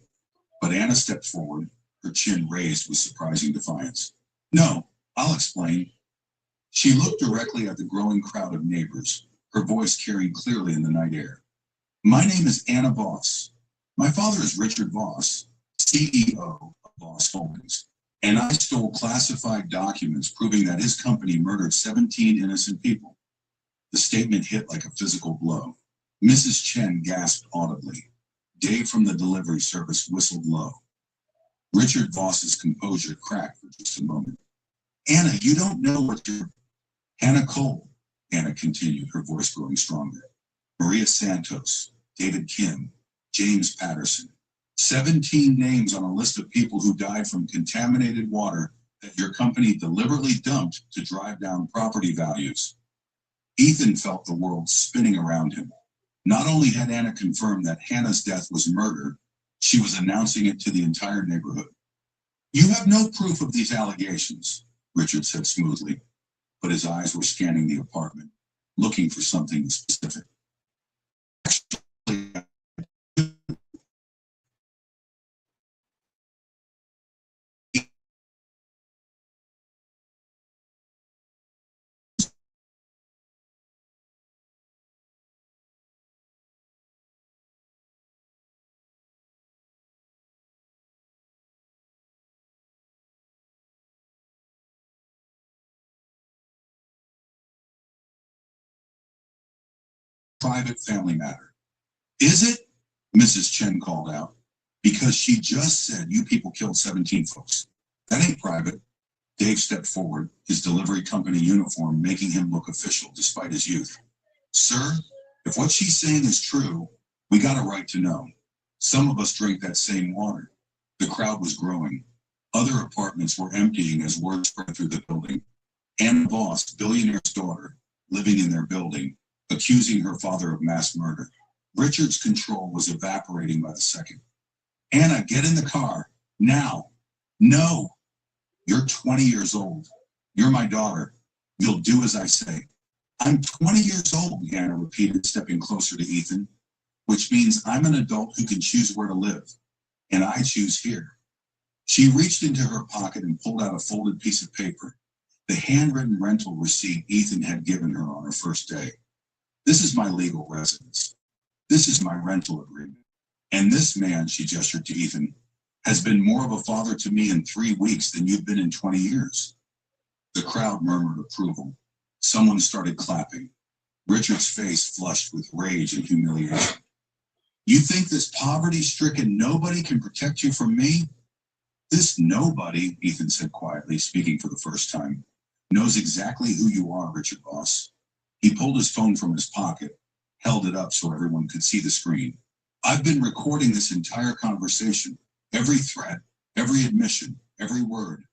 But Anna stepped forward, her chin raised with surprising defiance. No, I'll explain. She looked directly at the growing crowd of neighbors, her voice carrying clearly in the night air. My name is Anna Voss. My father is Richard Voss, CEO of Voss Holdings. And I stole classified documents proving that his company murdered 17 innocent people. The statement hit like a physical blow. Mrs. Chen gasped audibly. Dave from the delivery service whistled low. Richard Voss's composure cracked for just a moment. Anna, you don't know what you're... Hannah Cole, Anna continued, her voice growing stronger. Maria Santos, David Kim, James Patterson. 17 names on a list of people who died from contaminated water that your company deliberately dumped to drive down property values. Ethan felt the world spinning around him. Not only had Anna confirmed that Hannah's death was murder, she was announcing it to the entire neighborhood. You have no proof of these allegations, Richard said smoothly, but his eyes were scanning the apartment, looking for something specific. Actually, private family matter. Is it? Mrs. Chen called out. Because she just said you people killed 17 folks. That ain't private. Dave stepped forward, his delivery company uniform making him look official despite his youth. Sir, if what she's saying is true, we got a right to know. Some of us drink that same water. The crowd was growing. Other apartments were emptying as word spread through the building. Anna Voss, billionaire's daughter, living in their building, accusing her father of mass murder. Richard's control was evaporating by the second. Anna, get in the car. Now. No. You're 20 years old. You're my daughter. You'll do as I say. I'm 20 years old, Anna repeated, stepping closer to Ethan, which means I'm an adult who can choose where to live. And I choose here. She reached into her pocket and pulled out a folded piece of paper, the handwritten rental receipt Ethan had given her on her first day. This is my legal residence. This is my rental agreement. And this man, she gestured to Ethan, has been more of a father to me in 3 weeks than you've been in 20 years. The crowd murmured approval. Someone started clapping. Richard's face flushed with rage and humiliation. You think this poverty-stricken nobody can protect you from me? This nobody, Ethan said quietly, speaking for the first time, knows exactly who you are, Richard Voss. He pulled his phone from his pocket, held it up so everyone could see the screen. I've been recording this entire conversation, every threat, every admission, every word.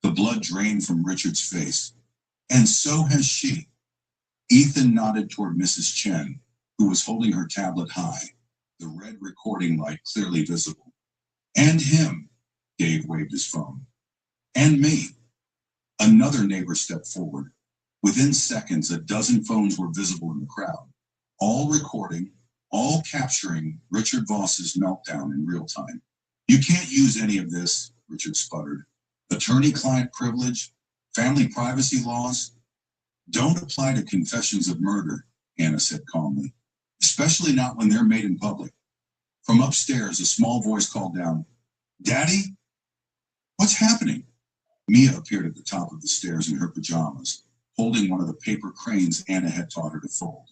The blood drained from Richard's face. And so has she. Ethan nodded toward Mrs. Chen, who was holding her tablet high, the red recording light clearly visible. And him, Dave waved his phone. And me. Another neighbor stepped forward. Within seconds, a dozen phones were visible in the crowd, all recording, all capturing Richard Voss's meltdown in real time. You can't use any of this, Richard sputtered. Attorney-client privilege, family privacy laws. Don't apply to confessions of murder, Anna said calmly, especially not when they're made in public. From upstairs, a small voice called down, Daddy? What's happening? Mia appeared at the top of the stairs in her pajamas, holding one of the paper cranes Anna had taught her to fold.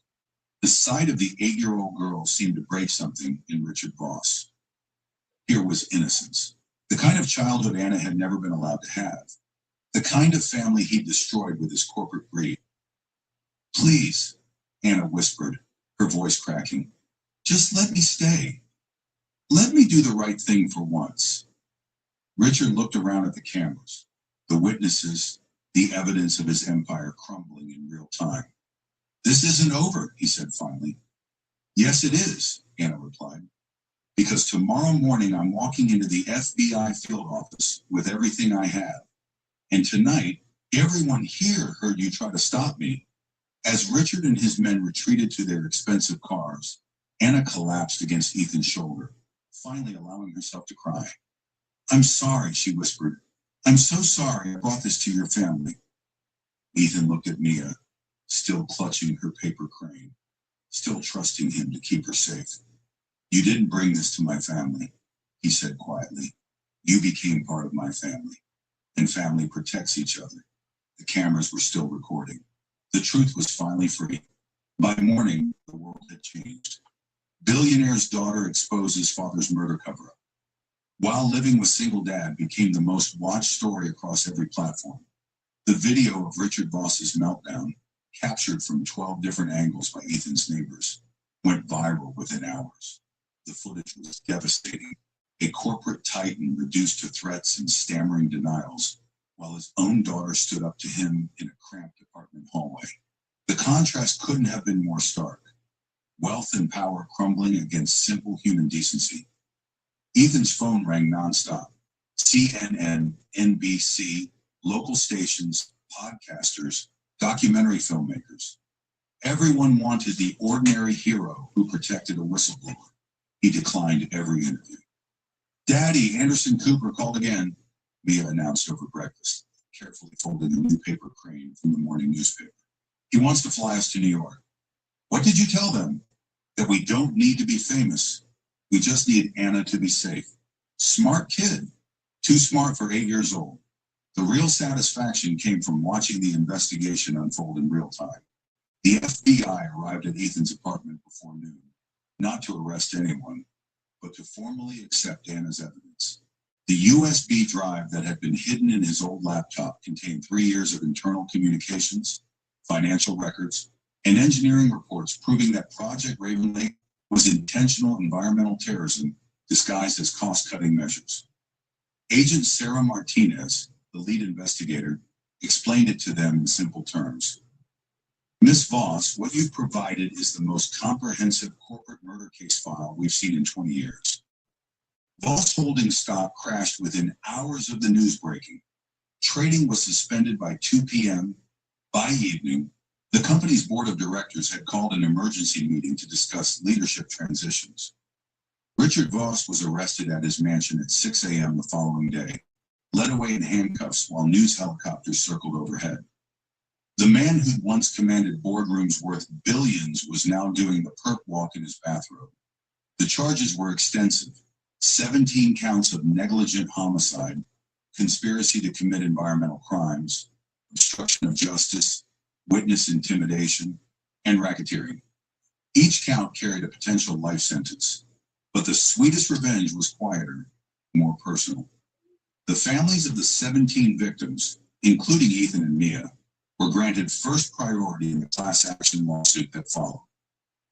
The sight of the 8-year-old girl seemed to break something in Richard Voss. Here was innocence, the kind of childhood Anna had never been allowed to have, the kind of family he destroyed with his corporate greed. Please, Anna whispered, her voice cracking, just let me stay. Let me do the right thing for once. Richard looked around at the cameras, the witnesses, the evidence of his empire crumbling in real time. This isn't over, he said finally. Yes, it is, Anna replied, because tomorrow morning I'm walking into the FBI field office with everything I have. And tonight, everyone here heard you try to stop me. As Richard and his men retreated to their expensive cars, Anna collapsed against Ethan's shoulder, finally allowing herself to cry. I'm sorry, she whispered. I'm so sorry I brought this to your family. Ethan looked at Mia, still clutching her paper crane, still trusting him to keep her safe. You didn't bring this to my family, he said quietly. You became part of my family, and family protects each other. The cameras were still recording. The truth was finally free. By morning, the world had changed. Billionaire's daughter exposes father's murder cover-up. While Living with Single Dad became the most watched story across every platform. The video of Richard Voss's meltdown, captured from 12 different angles by Ethan's neighbors, went viral within hours. The footage was devastating. A corporate titan reduced to threats and stammering denials, while his own daughter stood up to him in a cramped apartment hallway. The contrast couldn't have been more stark. Wealth and power crumbling against simple human decency. Ethan's phone rang nonstop. CNN, NBC, local stations, podcasters, documentary filmmakers. Everyone wanted the ordinary hero who protected a whistleblower. He declined every interview. Daddy, Anderson Cooper called again, Mia announced over breakfast, carefully folding a new paper crane from the morning newspaper. He wants to fly us to New York. What did you tell them? That we don't need to be famous. We just need Anna to be safe. Smart kid. Too smart for 8 years old. The real satisfaction came from watching the investigation unfold in real time. The FBI arrived at Ethan's apartment before noon, not to arrest anyone, but to formally accept Anna's evidence. The USB drive that had been hidden in his old laptop contained 3 years of internal communications, financial records, and engineering reports proving that Project Raven Lake was intentional environmental terrorism disguised as cost-cutting measures. Agent Sarah Martinez, the lead investigator, explained it to them in simple terms. Ms. Voss, what you've provided is the most comprehensive corporate murder case file we've seen in 20 years. Voss Holdings stock crashed within hours of the news breaking. Trading was suspended by 2 p.m. By evening, the company's board of directors had called an emergency meeting to discuss leadership transitions. Richard Voss was arrested at his mansion at 6 a.m. the following day, led away in handcuffs while news helicopters circled overhead. The man who'd once commanded boardrooms worth billions was now doing the perp walk in his bathrobe. The charges were extensive: 17 counts of negligent homicide, conspiracy to commit environmental crimes, obstruction of justice, witness intimidation, and racketeering. Each count carried a potential life sentence, but the sweetest revenge was quieter, more personal. The families of the 17 victims, including Ethan and Mia, were granted first priority in the class action lawsuit that followed.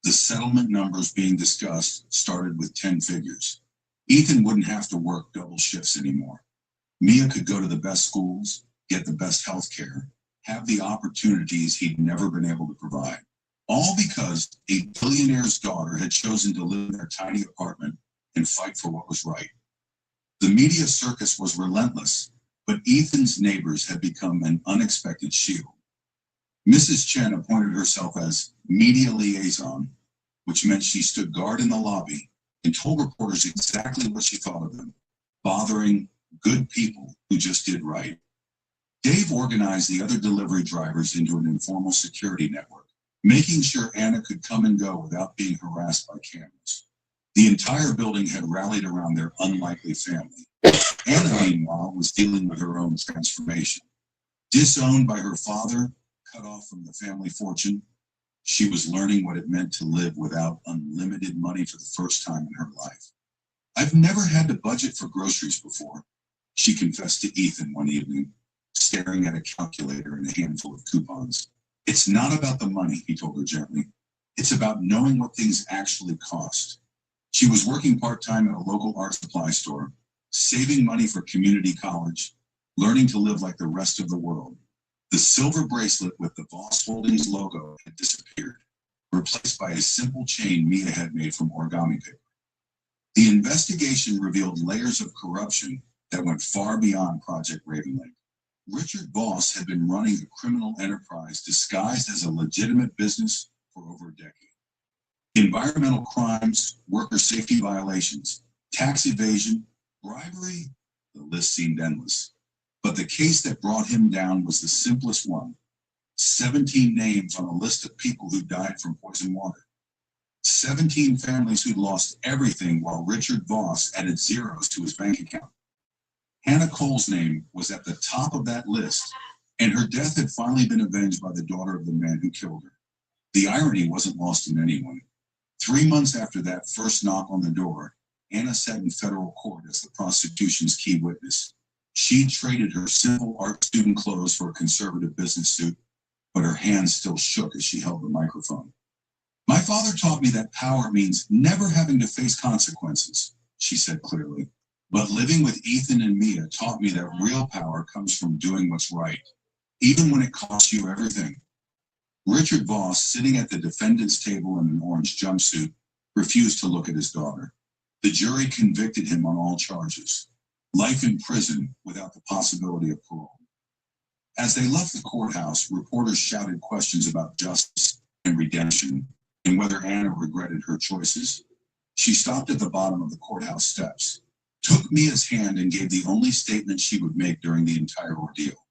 The settlement numbers being discussed started with 10 figures. Ethan wouldn't have to work double shifts anymore. Mia could go to the best schools, get the best health care, have the opportunities he'd never been able to provide. All because a billionaire's daughter had chosen to live in their tiny apartment and fight for what was right. The media circus was relentless, but Ethan's neighbors had become an unexpected shield. Mrs. Chen appointed herself as media liaison, which meant she stood guard in the lobby and told reporters exactly what she thought of them, bothering good people who just did right. Dave organized the other delivery drivers into an informal security network, making sure Anna could come and go without being harassed by cameras. The entire building had rallied around their unlikely family. Anna, meanwhile, was dealing with her own transformation. Disowned by her father, cut off from the family fortune, she was learning what it meant to live without unlimited money for the first time in her life. "I've never had to budget for groceries before," she confessed to Ethan one evening, staring at a calculator and a handful of coupons. "It's not about the money," he told her gently. "It's about knowing what things actually cost." She was working part-time at a local art supply store, saving money for community college, learning to live like the rest of the world. The silver bracelet with the Voss Holdings logo had disappeared, replaced by a simple chain Mia had made from origami paper. The investigation revealed layers of corruption that went far beyond Project Raven Lake. Richard Voss had been running a criminal enterprise disguised as a legitimate business for over a decade. Environmental crimes, worker safety violations, tax evasion, bribery, the list seemed endless. But the case that brought him down was the simplest one: 17 names on a list of people who died from poison water. 17 families who'd lost everything while Richard Voss added zeros to his bank account. Hannah Cole's name was at the top of that list, and her death had finally been avenged by the daughter of the man who killed her. The irony wasn't lost on anyone. 3 months after that first knock on the door, Anna sat in federal court as the prosecution's key witness. She traded her simple art student clothes for a conservative business suit, but her hands still shook as she held the microphone. "My father taught me that power means never having to face consequences," she said clearly. "But living with Ethan and Mia taught me that real power comes from doing what's right, even when it costs you everything." Richard Voss, sitting at the defendant's table in an orange jumpsuit, refused to look at his daughter. The jury convicted him on all charges: life in prison without the possibility of parole. As they left the courthouse, reporters shouted questions about justice and redemption and whether Anna regretted her choices. She stopped at the bottom of the courthouse steps, took Mia's hand, and gave the only statement she would make during the entire ordeal.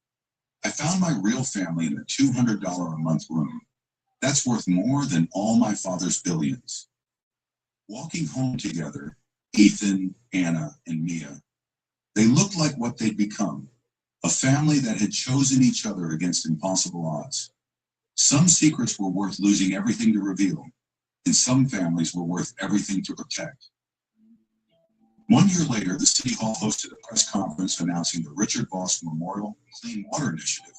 "I found my real family in a $200 a month room. That's worth more than all my father's billions." Walking home together, Ethan, Anna, and Mia, they looked like what they'd become: a family that had chosen each other against impossible odds. Some secrets were worth losing everything to reveal, and some families were worth everything to protect. 1 year later, the City Hall hosted a press conference announcing the Richard Voss Memorial Clean Water Initiative,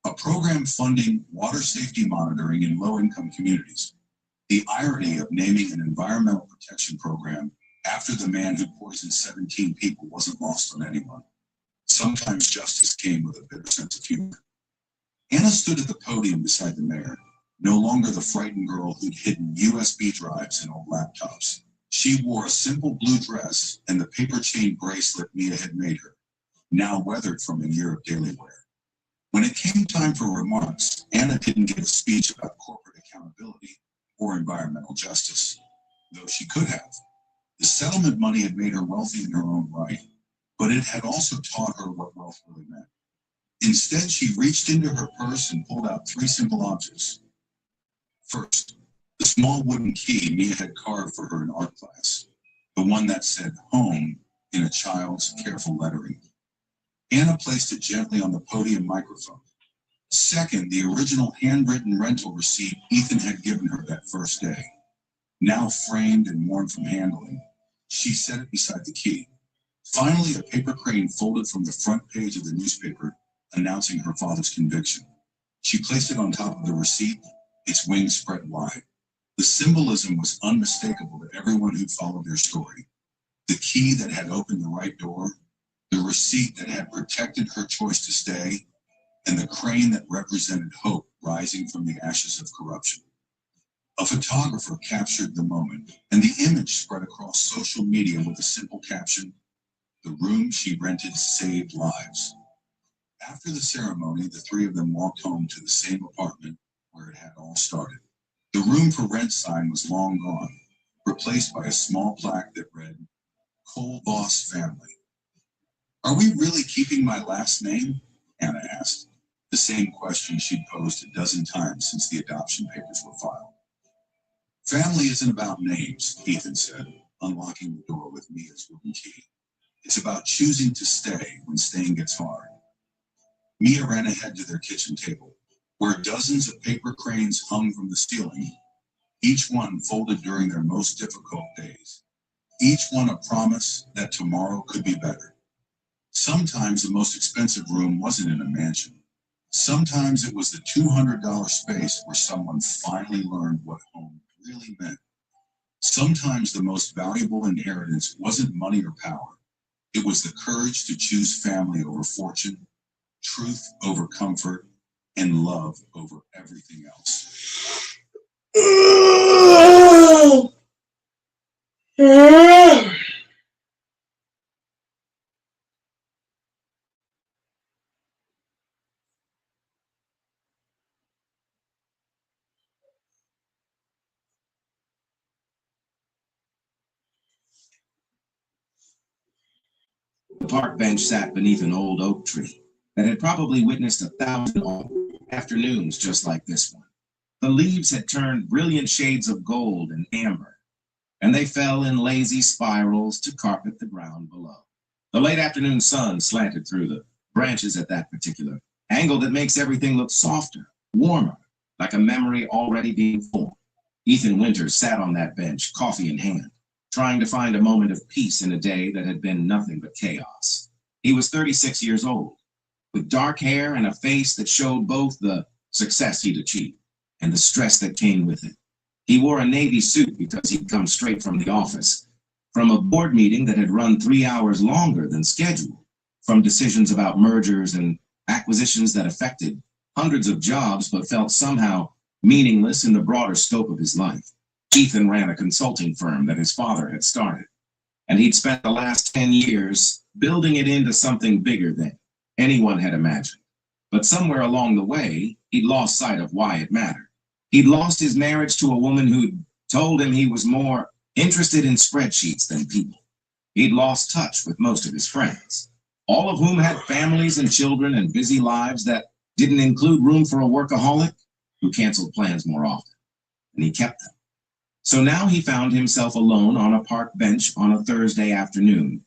a program funding water safety monitoring in low-income communities. The irony of naming an environmental protection program after the man who poisoned 17 people wasn't lost on anyone. Sometimes justice came with a bitter sense of humor. Anna stood at the podium beside the mayor, no longer the frightened girl who'd hidden USB drives in old laptops. She wore a simple blue dress and the paper chain bracelet Mia had made her, now weathered from a year of daily wear. When it came time for remarks, Anna didn't give a speech about corporate accountability or environmental justice, though she could have. The settlement money had made her wealthy in her own right, but it had also taught her what wealth really meant. Instead, she reached into her purse and pulled out 3 simple objects. First, the small wooden key Mia had carved for her in art class, the one that said home in a child's careful lettering. Anna placed it gently on the podium microphone. Second, the original handwritten rental receipt Ethan had given her that first day. Now framed and worn from handling, she set it beside the key. Finally, a paper crane folded from the front page of the newspaper announcing her father's conviction. She placed it on top of the receipt, its wings spread wide. The symbolism was unmistakable to everyone who'd followed their story. The key that had opened the right door, the receipt that had protected her choice to stay, and the crane that represented hope rising from the ashes of corruption. A photographer captured the moment, and the image spread across social media with a simple caption, "The room she rented saved lives." After the ceremony, the 3 of them walked home to the same apartment where it had all started. The room for rent sign was long gone, replaced by a small plaque that read, "Cole Voss Family." "Are we really keeping my last name?" Anna asked, the same question she'd posed a dozen times since the adoption papers were filed. "Family isn't about names," Ethan said, unlocking the door with Mia's wooden key. "It's about choosing to stay when staying gets hard." Mia ran ahead to their kitchen table, where dozens of paper cranes hung from the ceiling, each one folded during their most difficult days, each one a promise that tomorrow could be better. Sometimes the most expensive room wasn't in a mansion. Sometimes it was the $200 space where someone finally learned what home really meant. Sometimes the most valuable inheritance wasn't money or power. It was the courage to choose family over fortune, truth over comfort, and love over everything else. The park bench sat beneath an old oak tree that had probably witnessed 1,000 afternoons just like this one. The leaves had turned brilliant shades of gold and amber, and they fell in lazy spirals to carpet the ground below. The late afternoon sun slanted through the branches at that particular angle that makes everything look softer, warmer, like a memory already being formed. Ethan Winters sat on that bench, coffee in hand, trying to find a moment of peace in a day that had been nothing but chaos. He was 36 years old, with dark hair and a face that showed both the success he'd achieved and the stress that came with it. He wore a navy suit because he'd come straight from the office, from a board meeting that had run 3 hours longer than scheduled, from decisions about mergers and acquisitions that affected hundreds of jobs but felt somehow meaningless in the broader scope of his life. Ethan ran a consulting firm that his father had started, and he'd spent the last 10 years building it into something bigger than anyone had imagined. But somewhere along the way, he'd lost sight of why it mattered. He'd lost his marriage to a woman who'd told him he was more interested in spreadsheets than people. He'd lost touch with most of his friends, all of whom had families and children and busy lives that didn't include room for a workaholic who canceled plans more often, and he kept them. So now he found himself alone on a park bench on a Thursday afternoon,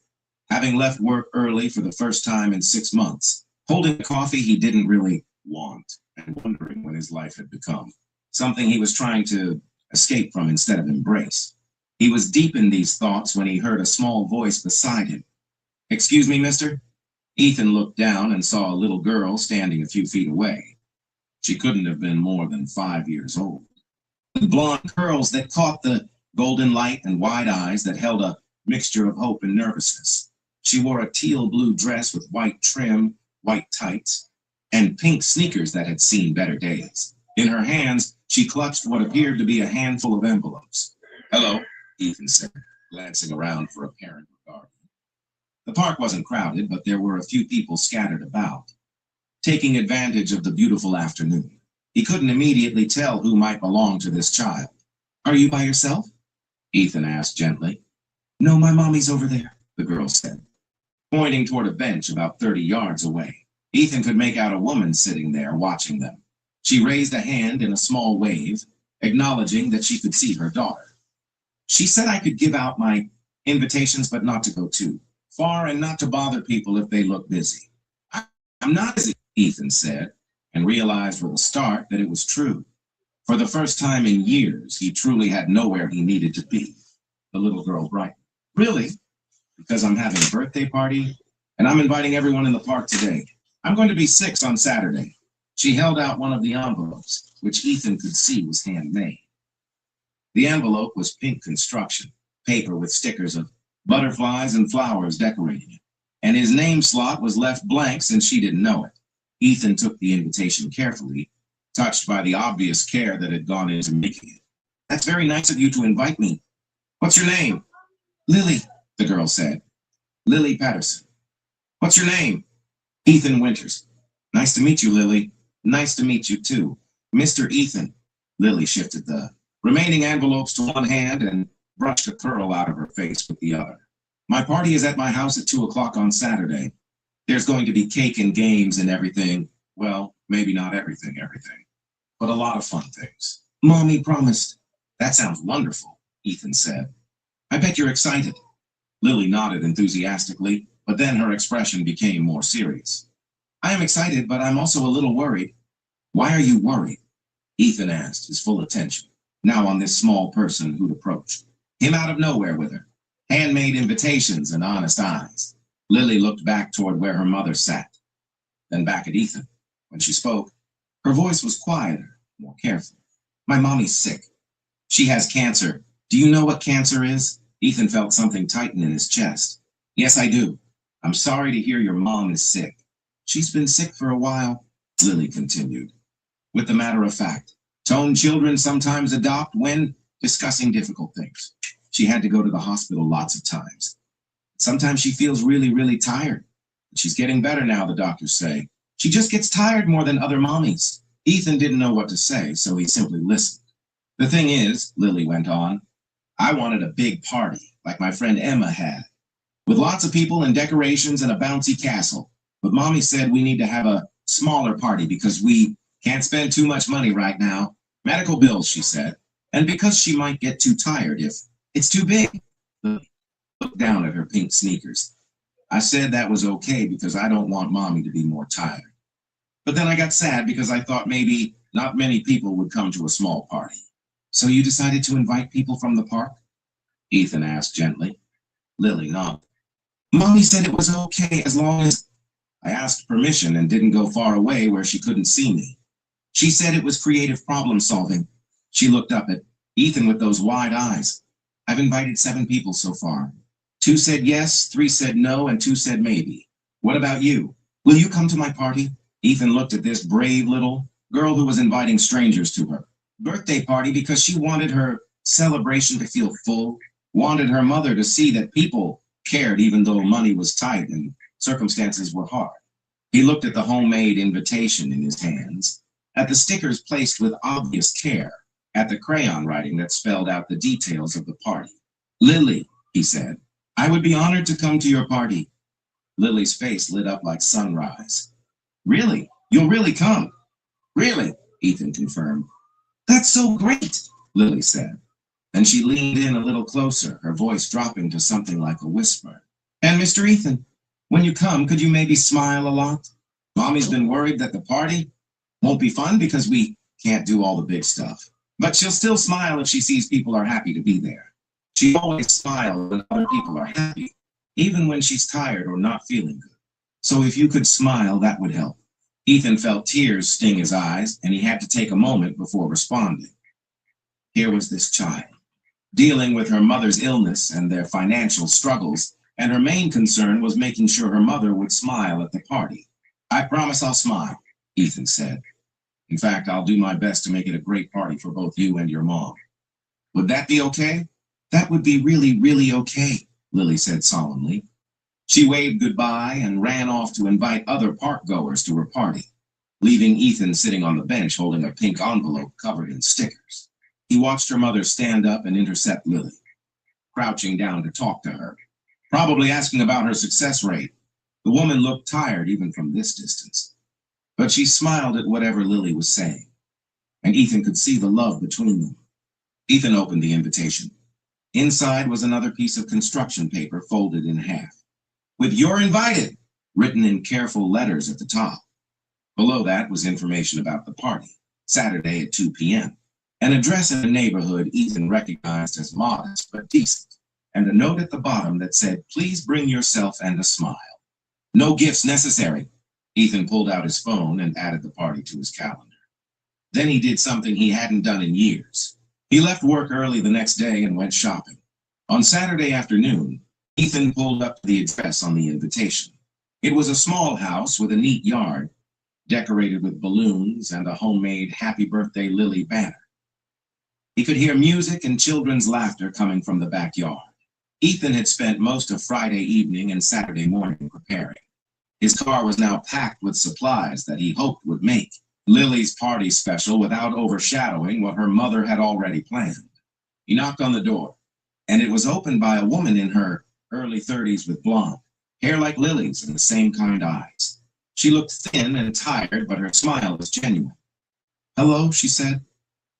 having left work early for the first time in 6 months, holding a coffee he didn't really want, and wondering when his his life had become, something he was trying to escape from instead of embrace. He was deep in these thoughts when he heard a small voice beside him. "Excuse me, mister?" Ethan looked down and saw a little girl standing a few feet away. She couldn't have been more than 5 years old, with blonde curls that caught the golden light and wide eyes that held a mixture of hope and nervousness. She wore a teal blue dress with white trim, white tights, and pink sneakers that had seen better days. In her hands, she clutched what appeared to be a handful of envelopes. "Hello," Ethan said, glancing around for a parent or guardian. The park wasn't crowded, but there were a few people scattered about, taking advantage of the beautiful afternoon. He couldn't immediately tell who might belong to this child. "Are you by yourself?" Ethan asked gently. "No, my mommy's over there," the girl said, pointing toward a bench about 30 yards away. Ethan could make out a woman sitting there watching them. She raised a hand in a small wave, acknowledging that she could see her daughter. "She said I could give out my invitations, but not to go too far and not to bother people if they look busy." "I'm not busy," Ethan said, and realized with a start that it was true. For the first time in years, he truly had nowhere he needed to be. The little girl brightened. "Really? Because I'm having a birthday party, and I'm inviting everyone in the park today. I'm going to be 6 on Saturday." She held out one of the envelopes, which Ethan could see was handmade. The envelope was pink construction, paper with stickers of butterflies and flowers decorating it, and his name slot was left blank since she didn't know it. Ethan took the invitation carefully, touched by the obvious care that had gone into making it. "That's very nice of you to invite me. What's your name?" "Lily," the girl said. "Lily Patterson." "What's your name?" "Ethan Winters." "Nice to meet you, Lily." "Nice to meet you, too. Mr. Ethan." Lily shifted the remaining envelopes to one hand and brushed a curl out of her face with the other. "My party is at my house at 2 o'clock on Saturday. There's going to be cake and games and everything. Well, maybe not everything, but a lot of fun things. Mommy promised." "That sounds wonderful," Ethan said. "I bet you're excited." Lily nodded enthusiastically, but then her expression became more serious. "I am excited, but I'm also a little worried." "Why are you worried?" Ethan asked, his full attention now on this small person who'd approached him out of nowhere with her handmade invitations and honest eyes. Lily looked back toward where her mother sat, then back at Ethan. When she spoke, her voice was quieter, more careful. "My mommy's sick. She has cancer. Do you know what cancer is?" Ethan felt something tighten in his chest. "Yes, I do. I'm sorry to hear your mom is sick." "She's been sick for a while," Lily continued, with the matter-of-fact tone children sometimes adopt when discussing difficult things. "She had to go to the hospital lots of times. Sometimes she feels really, really tired. But she's getting better now, the doctors say. She just gets tired more than other mommies." Ethan didn't know what to say, so he simply listened. "The thing is," Lily went on, "I wanted a big party, like my friend Emma had, with lots of people and decorations and a bouncy castle. But Mommy said we need to have a smaller party because we can't spend too much money right now. Medical bills, she said, and because she might get too tired if it's too big." Lily looked down at her pink sneakers. "I said that was okay because I don't want Mommy to be more tired. But then I got sad because I thought maybe not many people would come to a small party." "So you decided to invite people from the park?" Ethan asked gently. Lily nodded. "Mommy said it was okay as long as I asked permission and didn't go far away where she couldn't see me. She said it was creative problem solving." She looked up at Ethan with those wide eyes. "I've invited 7 people so far. 2 said yes, 3 said no, and 2 said maybe. What about you? Will you come to my party?" Ethan looked at this brave little girl who was inviting strangers to her birthday party because she wanted her celebration to feel full, wanted her mother to see that people cared even though money was tight and circumstances were hard. He looked at the homemade invitation in his hands, at the stickers placed with obvious care, at the crayon writing that spelled out the details of the party. "Lily," he said, "I would be honored to come to your party." Lily's face lit up like sunrise. "Really? You'll really come?" "Really," Ethan confirmed. "That's so great," Lily said. Then she leaned in a little closer, her voice dropping to something like a whisper. "And Mr. Ethan, when you come, could you maybe smile a lot? Mommy's been worried that the party won't be fun because we can't do all the big stuff. But she'll still smile if she sees people are happy to be there. She always smiles when other people are happy, even when she's tired or not feeling good. So if you could smile, that would help. Ethan felt tears sting his eyes, and he had to take a moment before responding. Here was this child, dealing with her mother's illness and their financial struggles, and her main concern was making sure her mother would smile at the party. I promise I'll smile, Ethan said. In fact, I'll do my best to make it a great party for both you and your mom. Would that be okay? That would be really, really okay, Lily said solemnly. She waved goodbye and ran off to invite other park goers to her party, leaving Ethan sitting on the bench holding a pink envelope covered in stickers. He watched her mother stand up and intercept Lily, crouching down to talk to her, probably asking about her success rate. The woman looked tired even from this distance, but she smiled at whatever Lily was saying, and Ethan could see the love between them. Ethan opened the invitation. Inside was another piece of construction paper folded in half, with "You're invited" written in careful letters at the top. Below that was information about the party, Saturday at 2 p.m., an address in a neighborhood Ethan recognized as modest but decent, and a note at the bottom that said, "Please bring yourself and a smile. No gifts necessary." Ethan pulled out his phone and added the party to his calendar. Then he did something he hadn't done in years. He left work early the next day and went shopping. On Saturday afternoon, Ethan pulled up to the address on the invitation. It was a small house with a neat yard, decorated with balloons and a homemade "Happy Birthday Lily" banner. He could hear music and children's laughter coming from the backyard. Ethan had spent most of Friday evening and Saturday morning preparing. His car was now packed with supplies that he hoped would make Lily's party special without overshadowing what her mother had already planned. He knocked on the door, and it was opened by a woman in her early 30s with blonde hair like Lily's and the same kind eyes. She looked thin and tired, but her smile was genuine. "Hello," she said.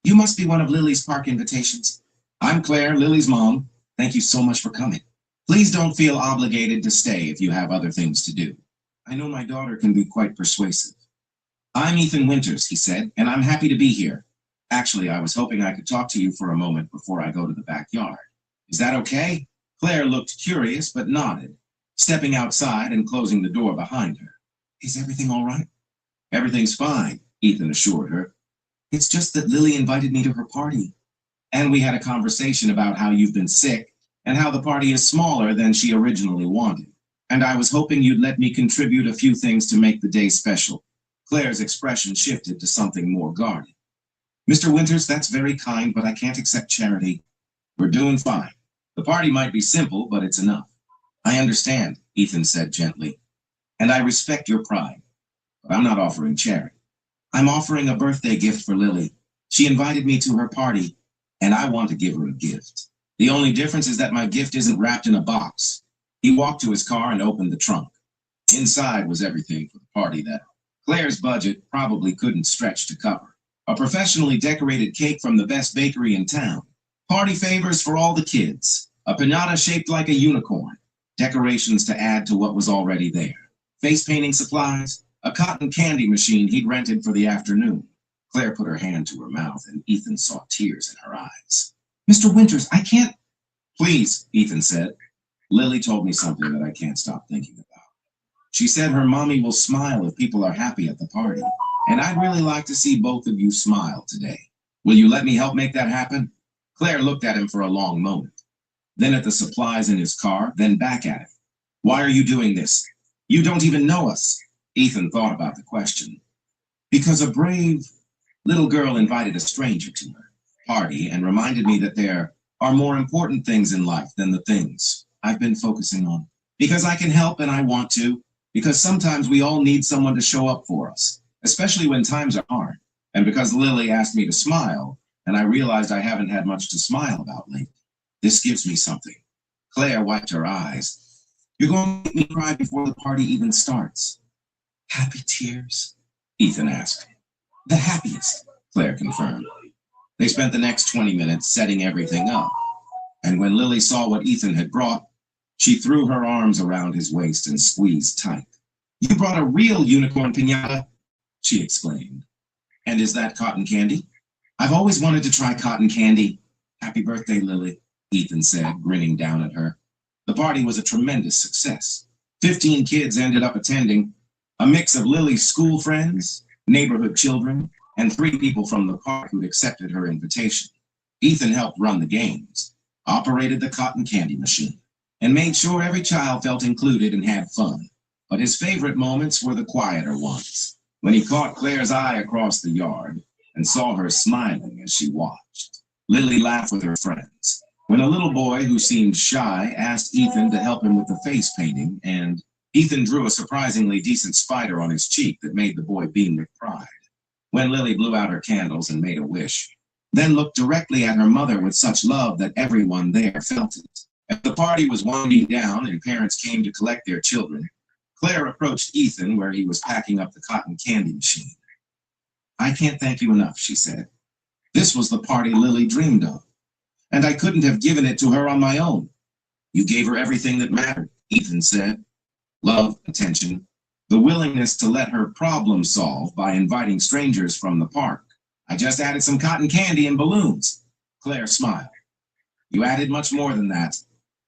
"You must be one of Lily's park invitations. I'm Claire, Lily's mom. Thank you so much for coming. Please don't feel obligated to stay if you have other things to do. I know my daughter can be quite persuasive." "I'm Ethan Winters," he said, "and I'm happy to be here. Actually, I was hoping I could talk to you for a moment before I go to the backyard. Is that okay?" Claire looked curious but nodded, stepping outside and closing the door behind her. "Is everything all right?" "Everything's fine," Ethan assured her. "It's just that Lily invited me to her party, and we had a conversation about how you've been sick and how the party is smaller than she originally wanted. And I was hoping you'd let me contribute a few things to make the day special." Claire's expression shifted to something more guarded. "Mr. Winters, that's very kind, but I can't accept charity. We're doing fine. The party might be simple, but it's enough." "I understand," Ethan said gently, "and I respect your pride, but I'm not offering charity. I'm offering a birthday gift for Lily. She invited me to her party, and I want to give her a gift. The only difference is that my gift isn't wrapped in a box." He walked to his car and opened the trunk. Inside was everything for the party that Claire's budget probably couldn't stretch to cover. A professionally decorated cake from the best bakery in town, party favors for all the kids, a piñata shaped like a unicorn, decorations to add to what was already there, face painting supplies, a cotton candy machine he'd rented for the afternoon. Claire put her hand to her mouth, and Ethan saw tears in her eyes. "Mr. Winters, I can't—" "Please," Ethan said. "Lily told me something that I can't stop thinking about. She said her mommy will smile if people are happy at the party, and I'd really like to see both of you smile today. Will you let me help make that happen?" Claire looked at him for a long moment, then at the supplies in his car, then back at him. "Why are you doing this? You don't even know us." Ethan thought about the question. "Because a brave little girl invited a stranger to her party and reminded me that there are more important things in life than the things I've been focusing on. Because I can help and I want to. Because sometimes we all need someone to show up for us, especially when times are hard. And because Lily asked me to smile, and I realized I haven't had much to smile about lately. This gives me something." Claire wiped her eyes. "You're going to make me cry before the party even starts." "Happy tears?" Ethan asked. "The happiest," Claire confirmed. They spent the next 20 minutes setting everything up, and when Lily saw what Ethan had brought, she threw her arms around his waist and squeezed tight. "You brought a real unicorn piñata," she exclaimed. And is that cotton candy? I've always wanted to try cotton candy. Happy birthday, Lily, Ethan said, grinning down at her. The party was a tremendous success. 15 kids ended up attending, a mix of Lily's school friends, neighborhood children, and 3 people from the park who'd accepted her invitation. Ethan helped run the games, operated the cotton candy machine, and made sure every child felt included and had fun. But his favorite moments were the quieter ones, when he caught Claire's eye across the yard and saw her smiling as she watched. Lily laughed with her friends. When a little boy who seemed shy asked Ethan to help him with the face painting, and Ethan drew a surprisingly decent spider on his cheek that made the boy beam with pride. When Lily blew out her candles and made a wish, then looked directly at her mother with such love that everyone there felt it. As the party was winding down and parents came to collect their children, Claire approached Ethan where he was packing up the cotton candy machine. I can't thank you enough, she said. This was the party Lily dreamed of, and I couldn't have given it to her on my own. You gave her everything that mattered, Ethan said. Love, attention, the willingness to let her problem solve by inviting strangers from the park. I just added some cotton candy and balloons. Claire smiled. You added much more than that.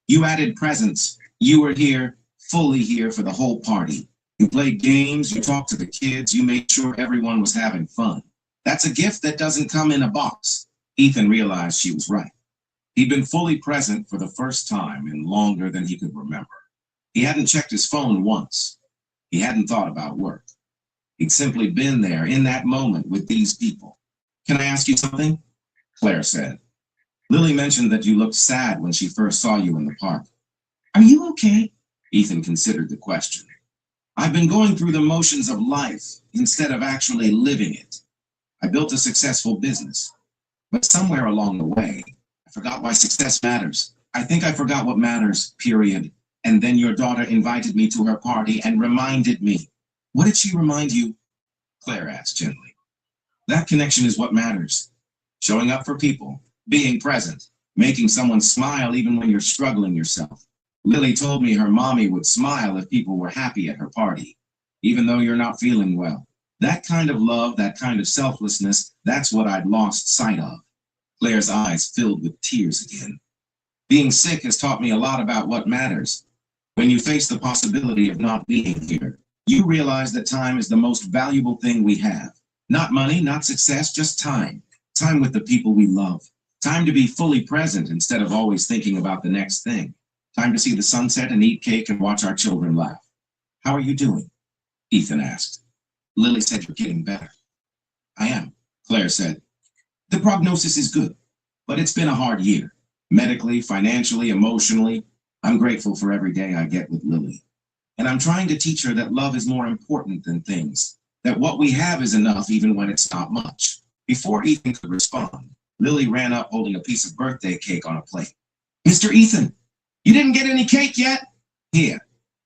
You added presents. You were here, fully here for the whole party. You played games, you talked to the kids, you made sure everyone was having fun. That's a gift that doesn't come in a box. Ethan realized she was right. He'd been fully present for the first time in longer than he could remember. He hadn't checked his phone once. He hadn't thought about work. He'd simply been there in that moment with these people. Can I ask you something? Claire said. Lily mentioned that you looked sad when she first saw you in the park. Are you okay? Ethan considered the question. I've been going through the motions of life instead of actually living it. I built a successful business, but somewhere along the way, I forgot why success matters. I think I forgot what matters, period. And then your daughter invited me to her party and reminded me. What did she remind you? Claire asked gently. That connection is what matters. Showing up for people, being present, making someone smile even when you're struggling yourself. Lily told me her mommy would smile if people were happy at her party, even though you're not feeling well. That kind of love, that kind of selflessness, that's what I'd lost sight of. Claire's eyes filled with tears again. Being sick has taught me a lot about what matters. When you face the possibility of not being here, you realize that time is the most valuable thing we have. Not money, not success, just time. Time with the people we love. Time to be fully present instead of always thinking about the next thing. Time to see the sunset and eat cake and watch our children laugh. How are you doing? Ethan asked. Lily said you're getting better. I am, Claire said. The prognosis is good, but it's been a hard year. Medically, financially, emotionally. I'm grateful for every day I get with Lily. And I'm trying to teach her that love is more important than things. That what we have is enough even when it's not much. Before Ethan could respond, Lily ran up holding a piece of birthday cake on a plate. Mr. Ethan, you didn't get any cake yet? Here,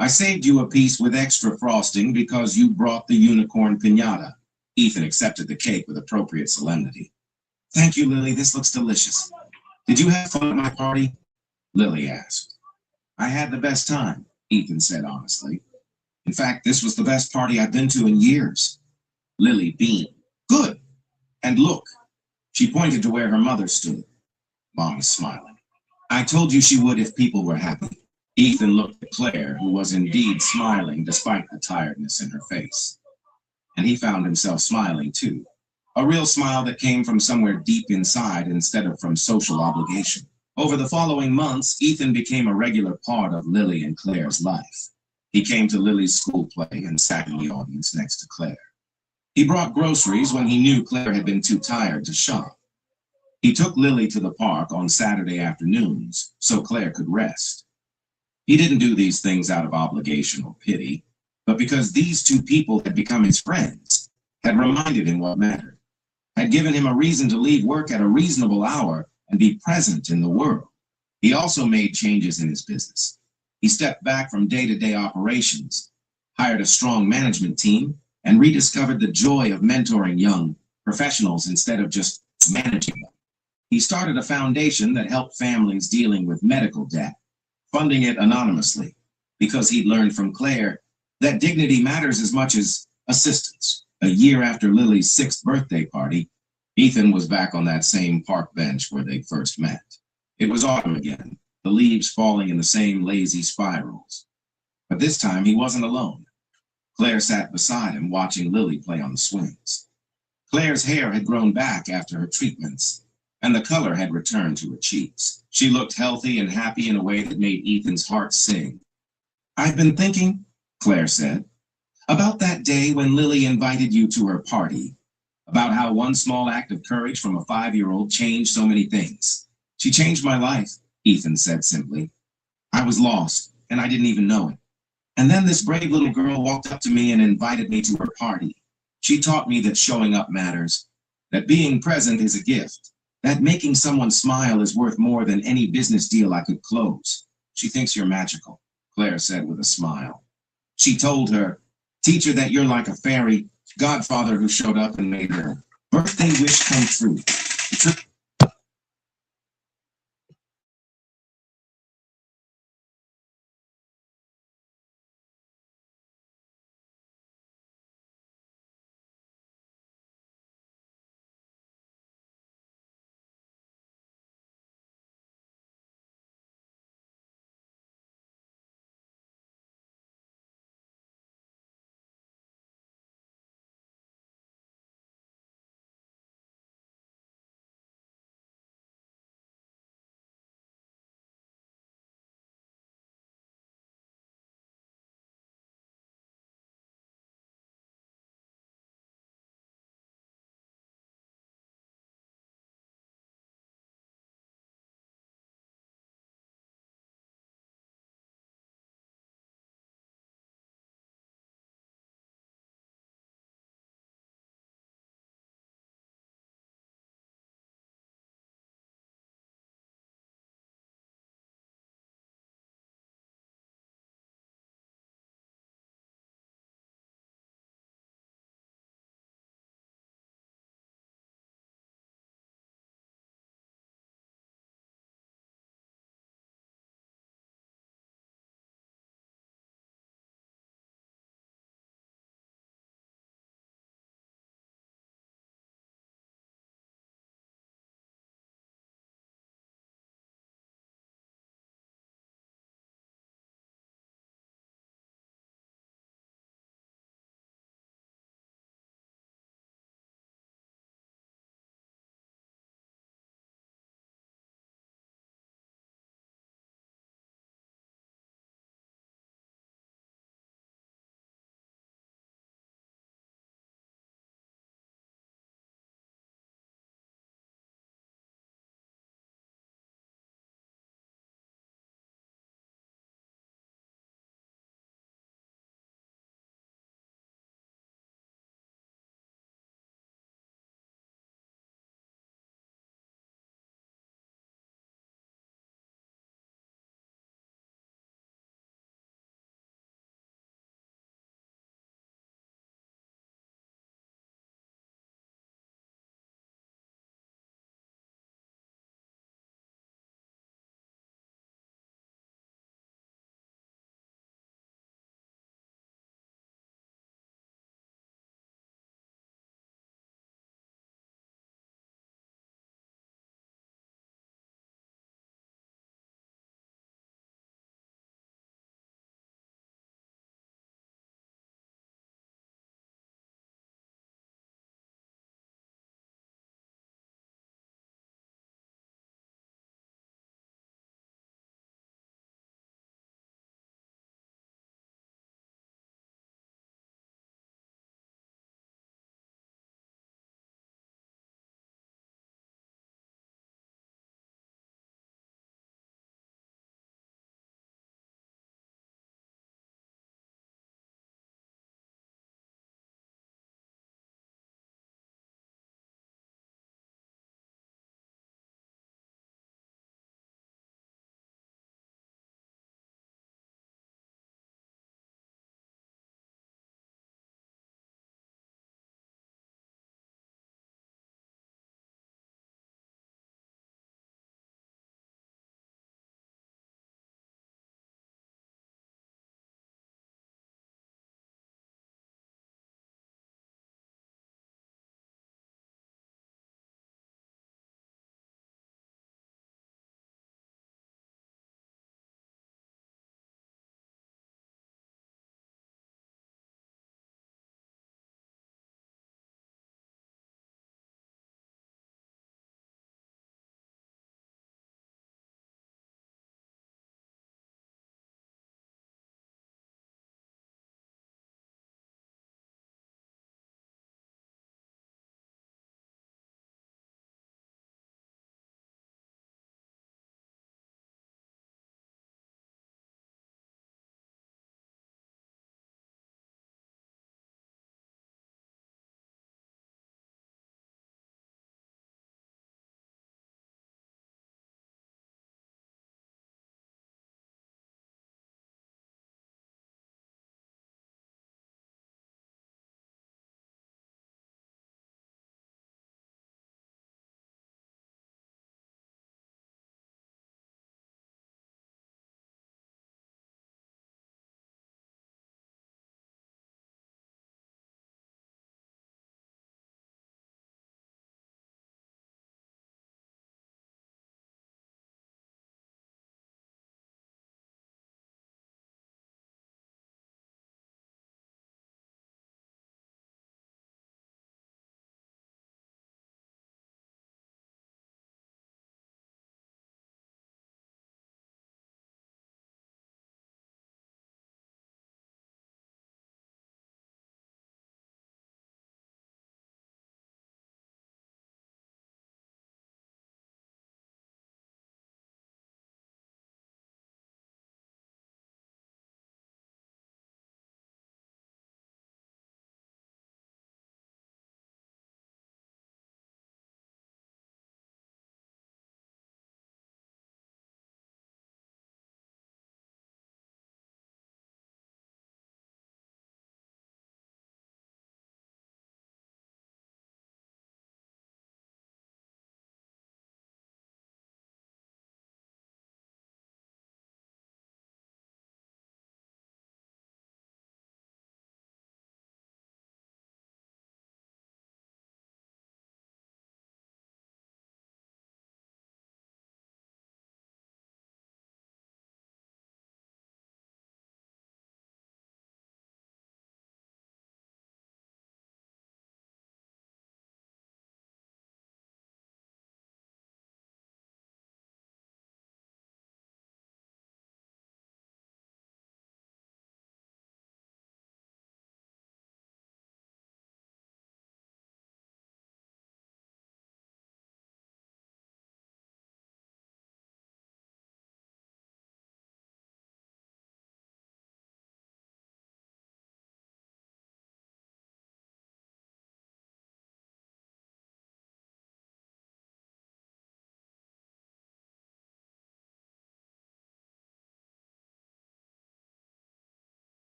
I saved you a piece with extra frosting because you brought the unicorn piñata. Ethan accepted the cake with appropriate solemnity. Thank you, Lily. This looks delicious. Did you have fun at my party? Lily asked. I had the best time, Ethan said honestly. In fact, this was the best party I've been to in years. Lily beamed. Good. And look. She pointed to where her mother stood. Mom was smiling. I told you she would if people were happy. Ethan looked at Claire, who was indeed smiling despite the tiredness in her face. And he found himself smiling too. A real smile that came from somewhere deep inside instead of from social obligation. Over the following months, Ethan became a regular part of Lily and Claire's life. He came to Lily's school play and sat in the audience next to Claire. He brought groceries when he knew Claire had been too tired to shop. He took Lily to the park on Saturday afternoons so Claire could rest. He didn't do these things out of obligation or pity, but because these two people had become his friends, had reminded him what mattered, had given him a reason to leave work at a reasonable hour and be present in the world. He also made changes in his business. He stepped back from day-to-day operations, hired a strong management team, and rediscovered the joy of mentoring young professionals instead of just managing them. He started a foundation that helped families dealing with medical debt, funding it anonymously, because he'd learned from Claire that dignity matters as much as assistance. A year after Lily's 6th birthday party, Ethan was back on that same park bench where they first met. It was autumn again, the leaves falling in the same lazy spirals. But this time he wasn't alone. Claire sat beside him, watching Lily play on the swings. Claire's hair had grown back after her treatments, and the color had returned to her cheeks. She looked healthy and happy in a way that made Ethan's heart sing. "I've been thinking," Claire said, "about that day when Lily invited you to her party, about how one small act of courage from a 5-year-old changed so many things." "She changed my life," Ethan said simply. "I was lost, and I didn't even know it. And then this brave little girl walked up to me and invited me to her party. She taught me that showing up matters, that being present is a gift, that making someone smile is worth more than any business deal I could close. She thinks you're magical," Claire said with a smile. She told her, "Teacher, that you're like a fairy godfather who showed up and made her birthday wish come true." The trip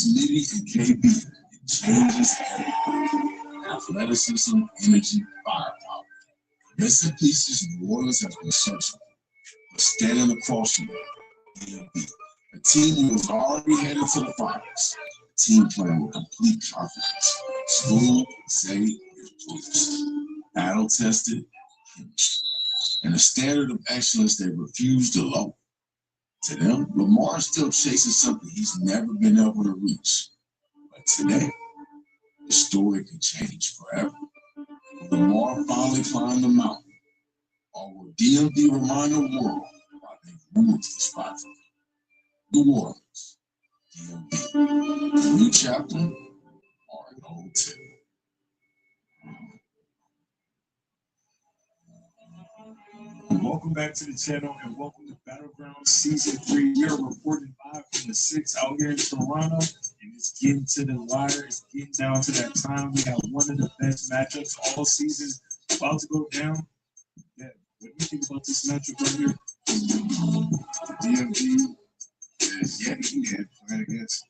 Smitty and KB, it changes everything. Athleticism, energy, firepower. Missing pieces New Orleans has been searching for. But standing across from DMB, a team who was already headed to the finals. A team playing with complete confidence. School, Zay, and Bruce. Battle tested, and a standard of excellence they refuse to lower. To them, Lamar is still chasing something he's never been able to reach. But today, the story can change forever. Will Lamar finally climb the mountain? Or will DMV remind the world why they moved the spot for New Orleans? DMV, a new chapter or an old tale? Welcome back to the channel and welcome to Battleground Season 3. We are reporting live from the 6 out here in Toronto, and it's getting to the wire. It's getting down to that time. We have one of the best matchups all season about to go down. Yeah, what do you think about this matchup right here? The DMV is yet again playing against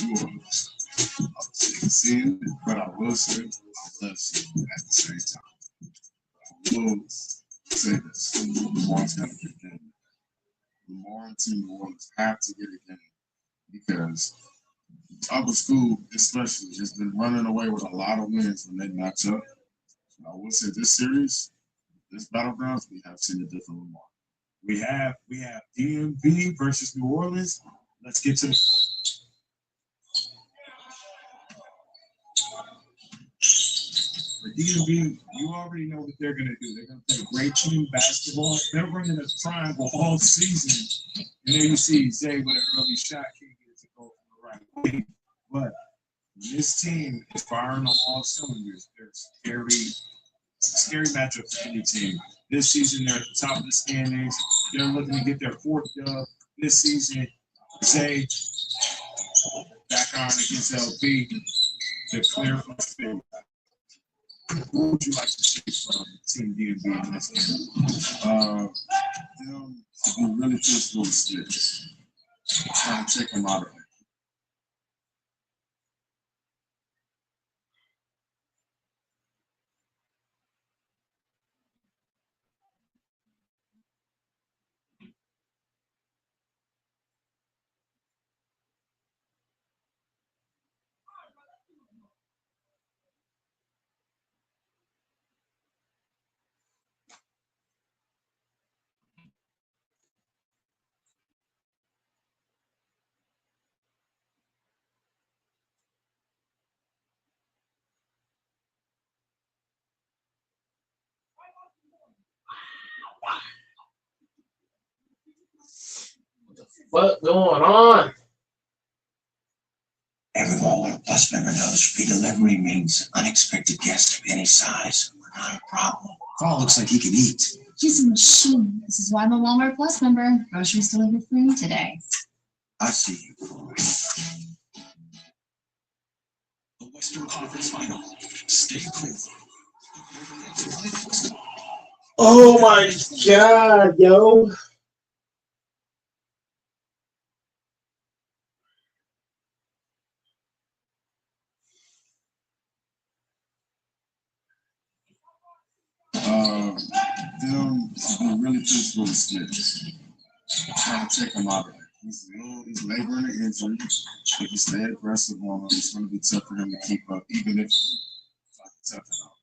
New Orleans. I was sick of seeing it, but I will say I love seeing it at the same time. I will say this. Lamar's got to get it in. Lamar and Team New Orleans have to get it in because Upper School, especially, has been running away with a lot of wins when they match up. So I will say this series, this Battlegrounds, we have seen a different Lamar. We have DMV versus New Orleans. Let's get to the floor. For DMV, you already know what they're going to do. They're going to play great team basketball. They're running a triangle all season. And there you see Zay with an early shot. Can't get it to go from the right way. But this team is firing on all cylinders. They're scary matchup for any team. This season, they're at the top of the standings. They're looking to get their 4th dub this season. Zay back on against LP to clear first favorite. What would you like to see from Team DMV in this game? Them be really physical and stiff. Trying to take them out of it. What's going on? Every Walmart Plus member knows free delivery means unexpected guests of any size are not a problem. Carl looks like he can eat. He's a machine. This is why I'm a Walmart Plus member. Groceries delivered free today. I see you. The Western Conference Final. Stay cool. Oh my God, yo. Them be really physical and stiff. Trying to take him out of it. He's laboring an injury. If you stay aggressive on him, it's going to be tough for him to keep up, even if you tough enough.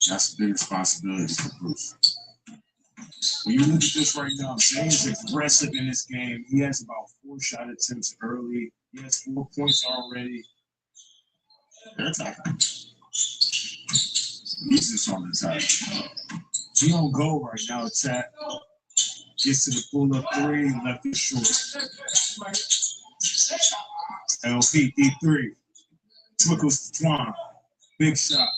That's a big responsibility for Bruce. When you look at this right now, Zay is aggressive in this game. He has about 4 shot attempts early. He has 4 points already. They're attacking. He's just on the attack. He on goal right now. Attack. Gets to the pull-up 3, left it short. LP D3. Twickles to Twan. Big shot.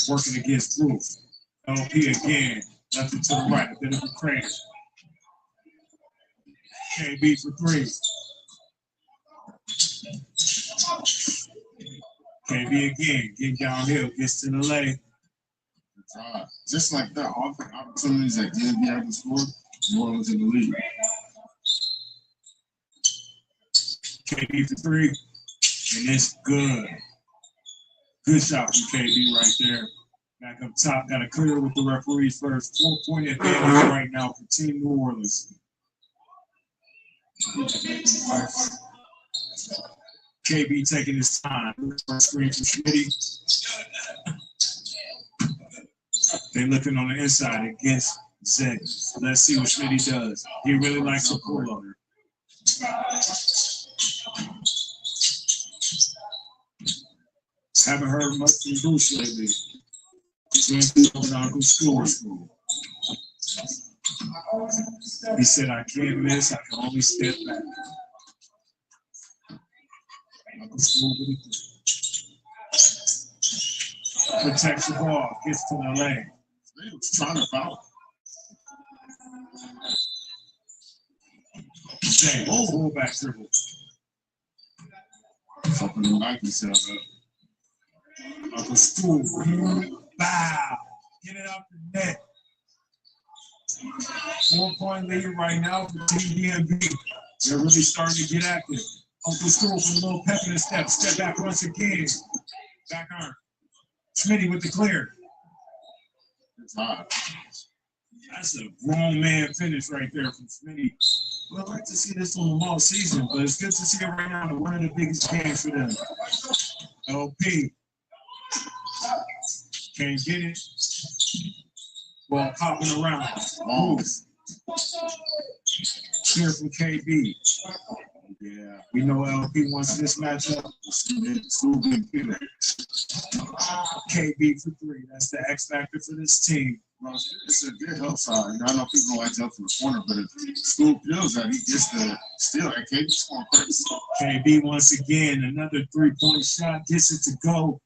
Working against Bruce. LP again. Left it to the right. A bit of a crank. KB for 3. KB again. Get downhill. Gets to the lane. Just like that, all the opportunities that DMV had to score, New Orleans in the lead. KB for three, and it's good. Good shot from KB right there. Back up top, got to clear with the referees first. 4-point advantage right now for Team New Orleans. KB taking his time. First screen from Schmitty. They're looking on the inside against Zay. Let's see what Schmitty does. He really likes to pull on her. Haven't heard much from Bruce lately. He's going to Uncle School. He said, I can't miss, I can only step back. Uncle School with it. Protects the ball, gets to the lane. He was trying to foul. Zay, fullback dribble. Something to like himself up. Uncle School, bow, get it up the net. 4-point lead right now for Team DMV. They're really starting to get active. Uncle School for a little pep in the step. Step back once again. Back arm. Schmitty with the clear. That's a grown man finish right there from Schmitty. Well, I'd like to see this on the long season, but it's good to see it right now in one of the biggest games for them. LP. Can't get it. Ball popping around. Clear from KB. Yeah, we know LP wants this matchup. KB for three. That's the X factor for this team. Well, it's a good help side. I know people don't like to help from the corner, but if School feels that, he gets the steal. And KB scoring first. KB once again, another 3-point shot, gets it to go.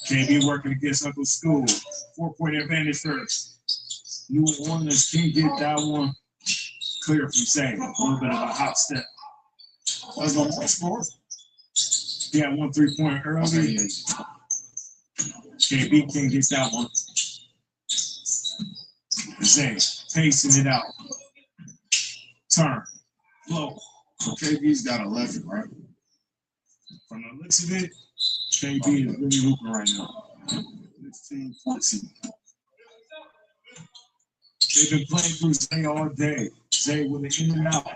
KB working against Uncle School. 4-point advantage first. New Orleans can get that one clear from Zay. A little bit of a hot step. That's on the score. He had 1 3-point early. KB can't get that one. Zay pacing it out. Turn. Flow. So KB's got 11, right? From the looks of it, KB is really hooping right now. 15, 14. They've been playing through Zay all day. Zay with an in and out.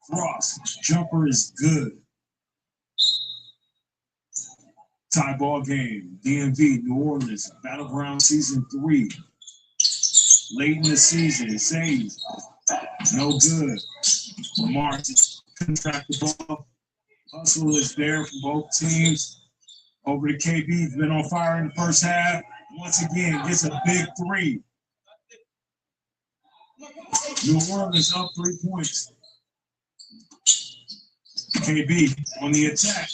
Frost. Jumper is good. Tie ball game. DMV, New Orleans, Battleground Season 3. Late in the season, Zay, no good. Lamar just couldn't track the ball. Hustle is there from both teams. Over to KB, he's been on fire in the first half. Once again, gets a big 3. New Orleans up 3 points. KB on the attack.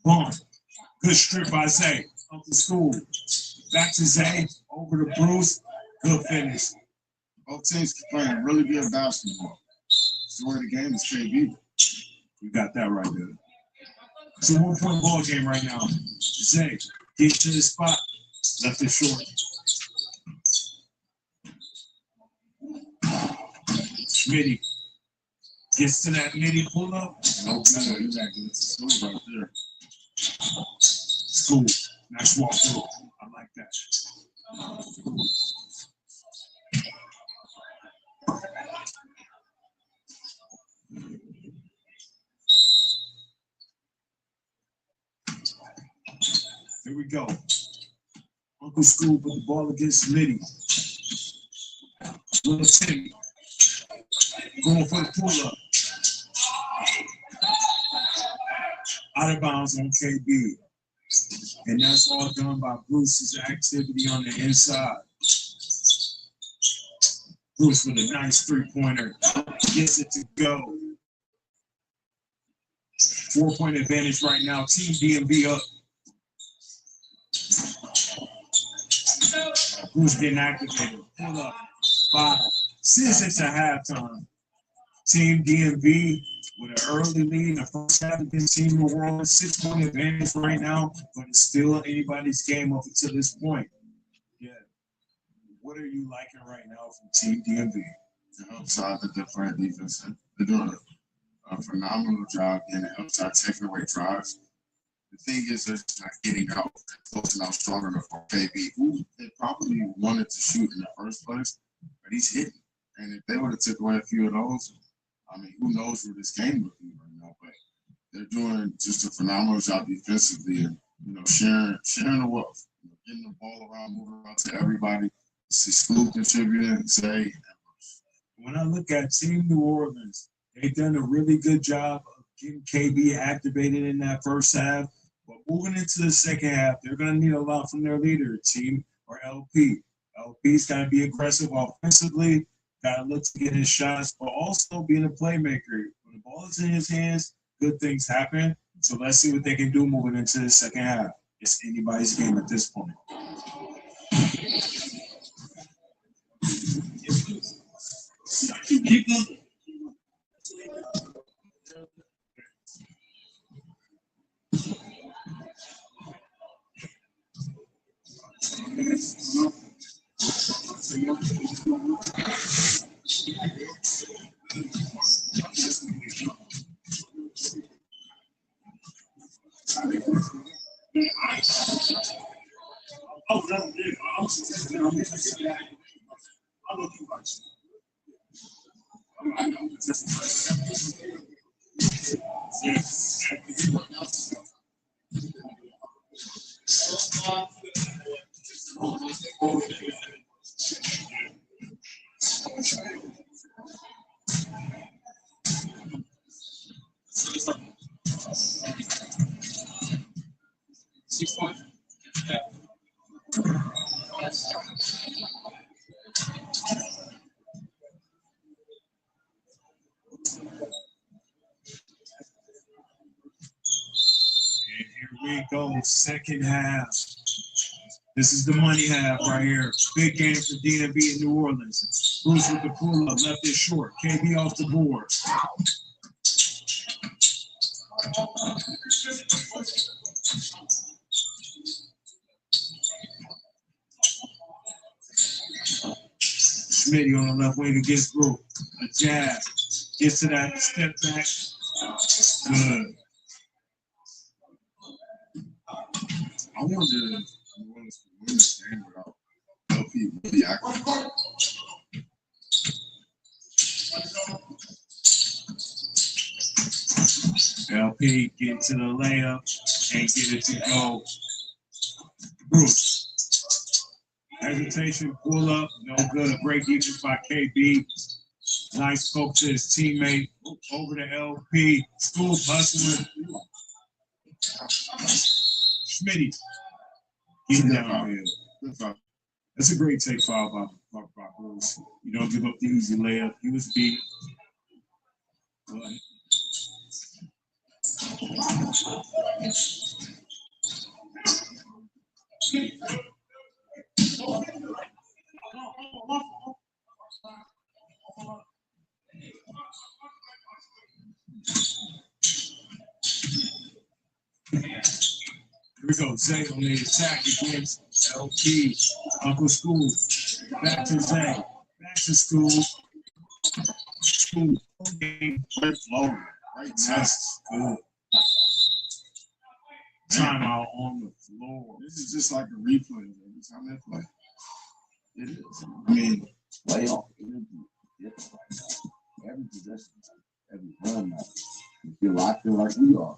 Boom. Good strip by Zay. Uncle School. Back to Zay. Over to Bruce. Good finish. Both teams playing really good basketball. Story of the game is KB. You got that right there. It's a 1-point ball game right now. Zay gets to the spot. Left it short. Schmitty gets to that midi pull up. No good. He's acting with the School right there. School. Nice walk through. I like that. Here we go. Uncle School put the ball against Liddy. Little Timmy. Going for the pull-up. Out of bounds on KB. And that's all done by Bruce's activity on the inside. Bruce with a nice 3-pointer. Gets it to go. 4-point advantage right now. Team DMV up. Bruce getting activated. Pull up. 5. Since it's a halftime. Team DMV with an early lead in the first half against Team New Orleans. 6-point advantage right now, but it's still anybody's game up until this point. Yeah. What are you liking right now from Team DMV? the help side that they're playing defense. They're doing a phenomenal job in the help side, taking away drives. The thing is, they're just not getting out close enough, strong enough for KB, who they probably wanted to shoot in the first place, but he's hitting. And if they would have took away a few of those, I mean, who knows where this game would be right now? But they're doing just a phenomenal job defensively, and sharing the wealth, getting the ball around, moving around to everybody. See Scoop contributing, say. When I look at Team New Orleans, they've done a really good job of getting KB activated in that first half. But moving into the second half, they're going to need a lot from their leader, team or LP. LP's got to be aggressive offensively, got to look to get his shots, but also being a playmaker. When the ball is in his hands, good things happen. So let's see what they can do moving into the second half. It's anybody's game at this point. We go, second half. This is the money half right here. Big game for DMV in New Orleans. Bruce with the pull up, left it short. KB off the board. Schmitty on the left wing against Group. A jab. Gets to that step back. Good. I wonder if New Orleans can win this game without LP really active. LP get to the layup and get it to go. Bruce. Hesitation, pull up, no good. A great defense by KB. Nice poke to his teammate. Over to LP. School hustling. Schmitty. Getting down here. That's a great take foul by Bruce. You don't give up the easy layup. He was beat. But here we go. Zay on the attack against LP. Uncle School. Back to Zay. Back to School. School. Great flow. Great test. Good. Timeout on the floor. This is just like a replay every time they play. It is. I mean, playoff energy different right now. Every possession, every run now. If you're locked in like we are,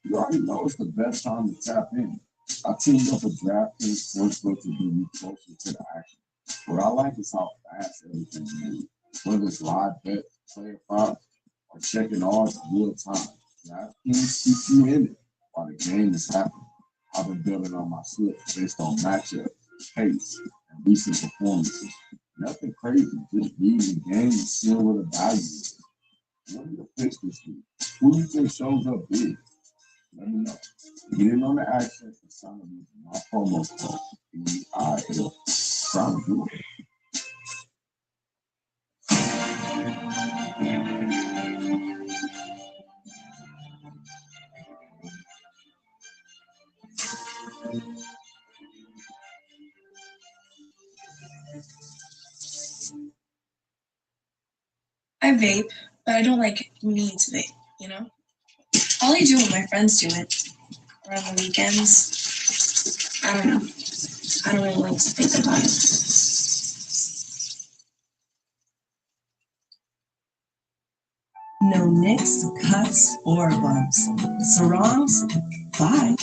you already know it's the best time to tap in. I teamed up with DraftKings Sportsbook to bring you closer to the action. What I like is how fast everything moves. Whether it's live bet, player props, or checking odds in real time. DraftKings keeps you in it while the game is happening. I've been building on my slips based on matchup, pace, and recent performances. Nothing crazy, just reading the game and seeing what the value is. What are your picks this week? Who do you think shows up big? Let me know. Get in on the action and sign up using my promo code EIL. Trying to do it. I vape, but I don't like need to vape, you know? I only do it when my friends do it. Or on the weekends. I don't know. I don't really like to think about it. No nicks, cuts, or bumps. Sarongs, bye.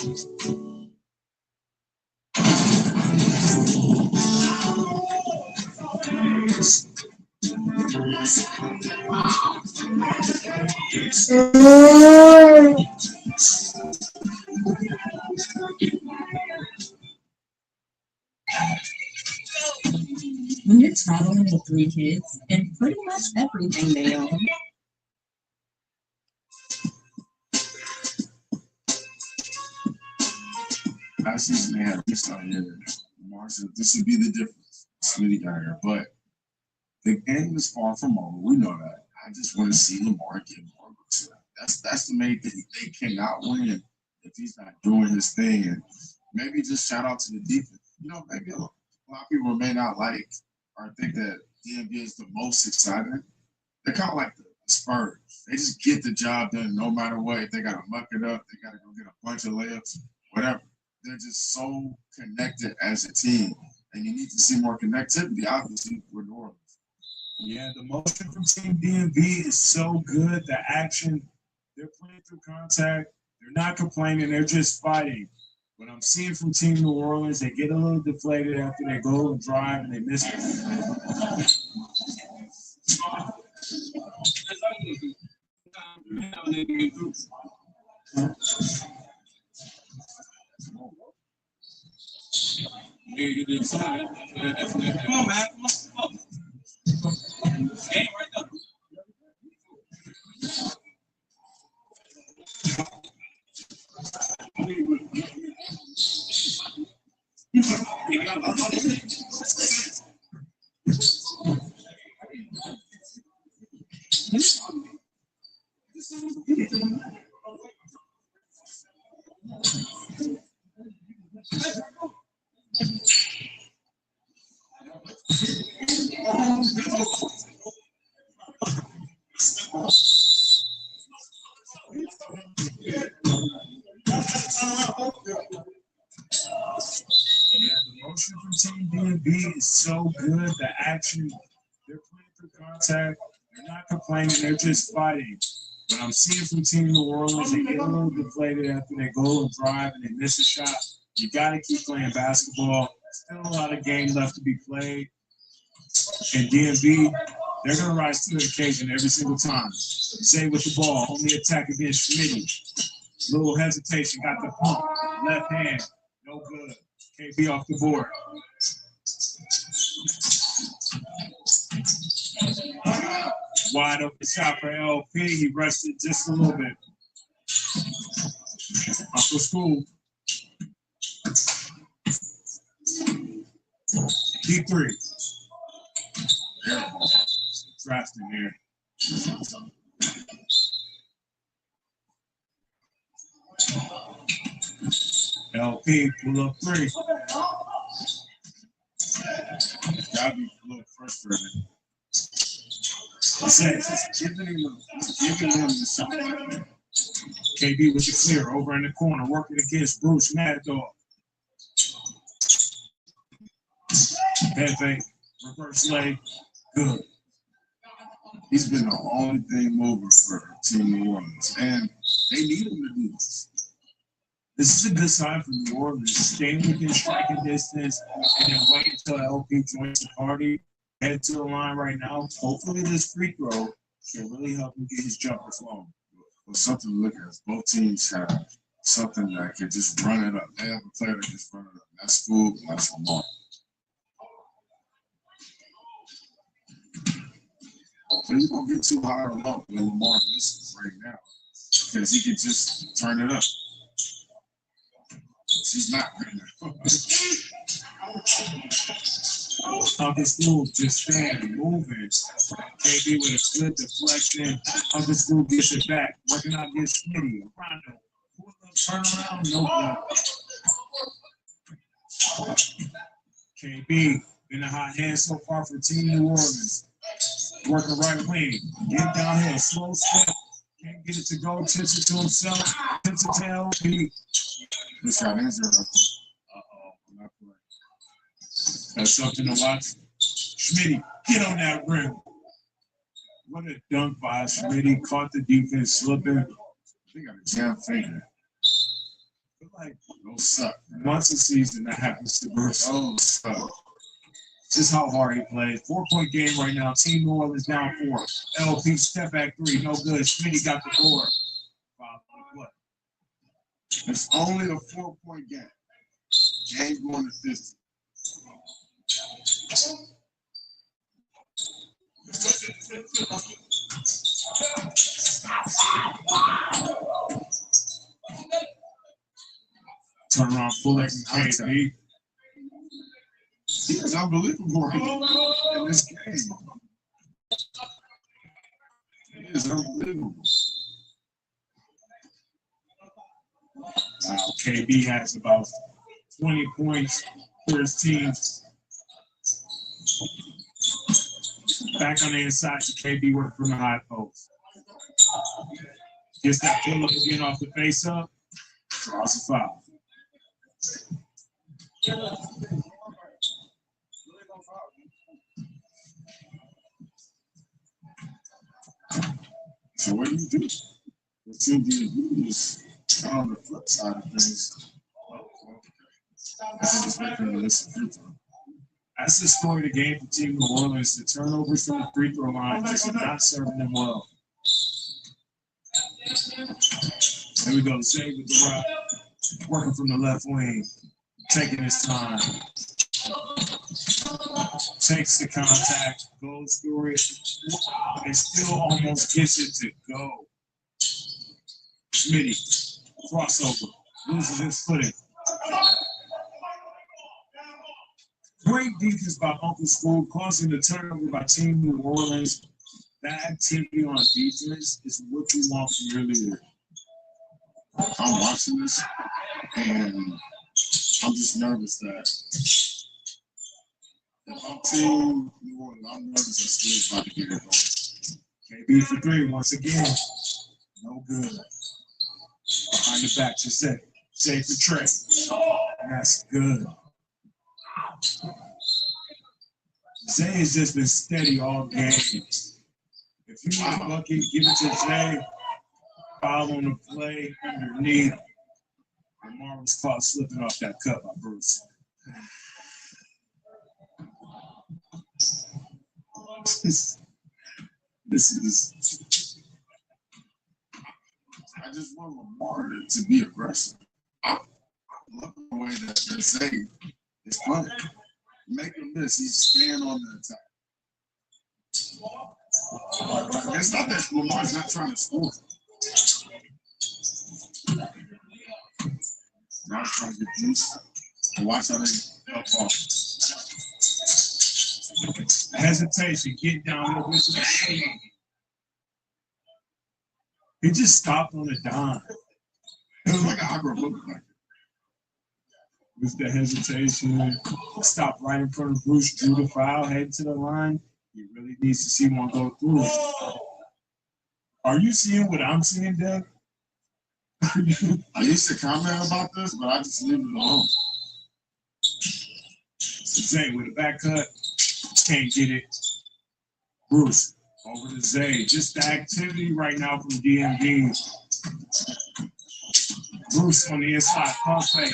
When you're traveling with 3 kids and pretty much everything they own, Last season they had this out here. Marshall, this would be the difference. Smitty got here, but the game is far from over. We know that. I just want to see Lamar get more looks. That's the main thing. They cannot win if he's not doing his thing. And maybe just shout out to the defense. You know, maybe a lot of people may not like or think that DMV is the most exciting. They're kind of like the Spurs. They just get the job done no matter what. If they got to muck it up, they got to go get a bunch of layups, whatever. They're just so connected as a team. And you need to see more connectivity, obviously, for New Orleans. Yeah, the motion from Team DMV is so good. The action, they're playing through contact. They're not complaining. They're just fighting. What I'm seeing from Team New Orleans, they get a little deflated after they go and drive and they miss it. Come on, man. Come on. Game right now. Yeah, the motion from Team DMV is so good. The action, they're playing through contact. They're not complaining. They're just fighting. What I'm seeing from Team New Orleans, they get a little deflated after they go and drive and they miss a shot. You got to keep playing basketball. Still a lot of game left to be played. And DMV, they're going to rise to the occasion every single time. Say with the ball, only attack against Schmitty. Little hesitation, got the pump. Left hand, no good. KB off the board. Wide open shot for LP. He rushed it just a little bit. Up for school. D3. Drafting here. LP, pull up 3. Gotta be a little frustrated. Just giving him the shot. KB with the clear over in the corner, working against Bruce Maddow. Head fake, reverse leg, good. He's been the only thing moving for Team New Orleans, and they need him to do this. This is a good sign for New Orleans. Staying within striking distance and then wait until LP joins the party. Head to the line right now. Hopefully this free throw can really help him get his jumper flowing. Well, something to look at. Both teams have something that can just run it up. They have a player that can just run it up. That's Foog, that's Lamar. But he's going to get too high or low when Lamar misses right now because he can just turn it up. She's not right now. Uncle School just standing, moving. KB with a good deflection. Uncle School gets it back. Working out against Smitty. Rondo. Turn around. No good. KB in the hot hand so far for Team New Orleans. Working right wing. Get downhill. Slow step. Can't get it to go. Tips it to himself. Tips it to LP. This got injured. Uh-oh. That's something to watch. Schmitty, get on that rim. What a dunk by Schmitty. Caught the defense slipping. They got a jam finger. Like, Those suck. once a season that happens to Bruce. Those suck. Just how hard he plays. 4-point game right now. Team New Orleans down 4. LP step back 3. No good. Schmitty got the board. 5-point play. It's only a 4-point game. Game going to 50. Turn around, full X KD. He is unbelievable in this game. He is unbelievable. Wow, KB has about 20 points for his team. Back on the inside to KB work from the high post. Gets that pull up again off the face up. Draws a foul. So what do you do? What you do is on the flip side of things. Just making a list of free throw. That's the story of the game for Team New Orleans. The turnovers from the free throw line just not serving them well. Here we go. Save with the rock. Working from the left wing. Taking his time. Takes the contact. Goes through it. And still almost gets it to go. Schmitty. Crossover. Loses his footing. Great defense by Uncle School, causing the turnover by Team New Orleans. That activity on defense is what you want from your leader. I'm watching this, and I'm just nervous that if I'm Team New Orleans, I'm nervous that Steel's about to get it going. KB for 3 once again. No good. Behind the back to Zay. Zay for Trey. That's good. Zay has just been steady all game. If you need a bucket, give it to Zay. Foul on the play underneath. Lamar was caught slipping off that cut by Bruce. This is. I just want Lamar to be aggressive. I love the way that they're saying it's playing. Make him miss. He's staying on the attack. It's not that Lamar's not trying to score. Now he's trying to get juice. And watch how they help off. Hesitation, get down with the He just stopped on a dime. It was like an awkward look like. With the hesitation, stop right in front of Bruce, drew the foul, head to the line. He really needs to see one go through. Are you seeing what I'm seeing, Doug? I used to comment about this, but I just leave it alone. Zay with a back cut, can't get it. Bruce over to Zay. Just the activity right now from DMD. Bruce on the inside, cross fake.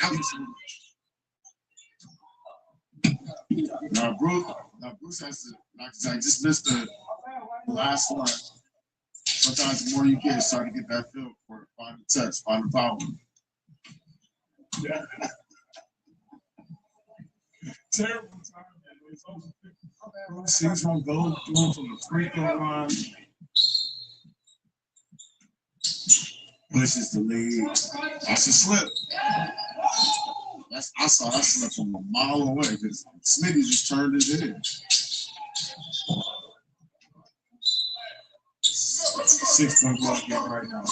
Now Bruce has to, like I said, just missed the last one. Sometimes the more you get, it's trying to get that feel for it. Find the touch, find the power. Yeah. Terrible time. Bruce sees one go through from the free throw line. Pushes the lead. That's a slip. I saw that slip from a mile away because Smitty just turned it in. 6-point block game right now.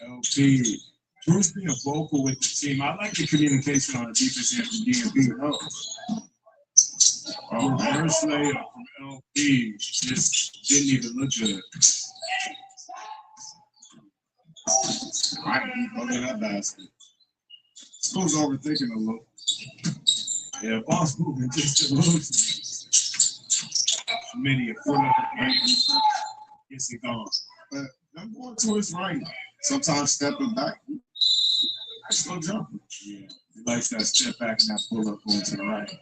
LP. Bruce being vocal with the team. I like the communication on the defense end from DMB. Reverse layup from LP just didn't even look good. I can keep looking at that basket. School's overthinking a little. Yeah, ball's moving just a little too. Many a foot up the right. Gets it gone. But I'm going to his right. Sometimes stepping back. I still jumping. Yeah, he likes that step back and that pull up going to the right.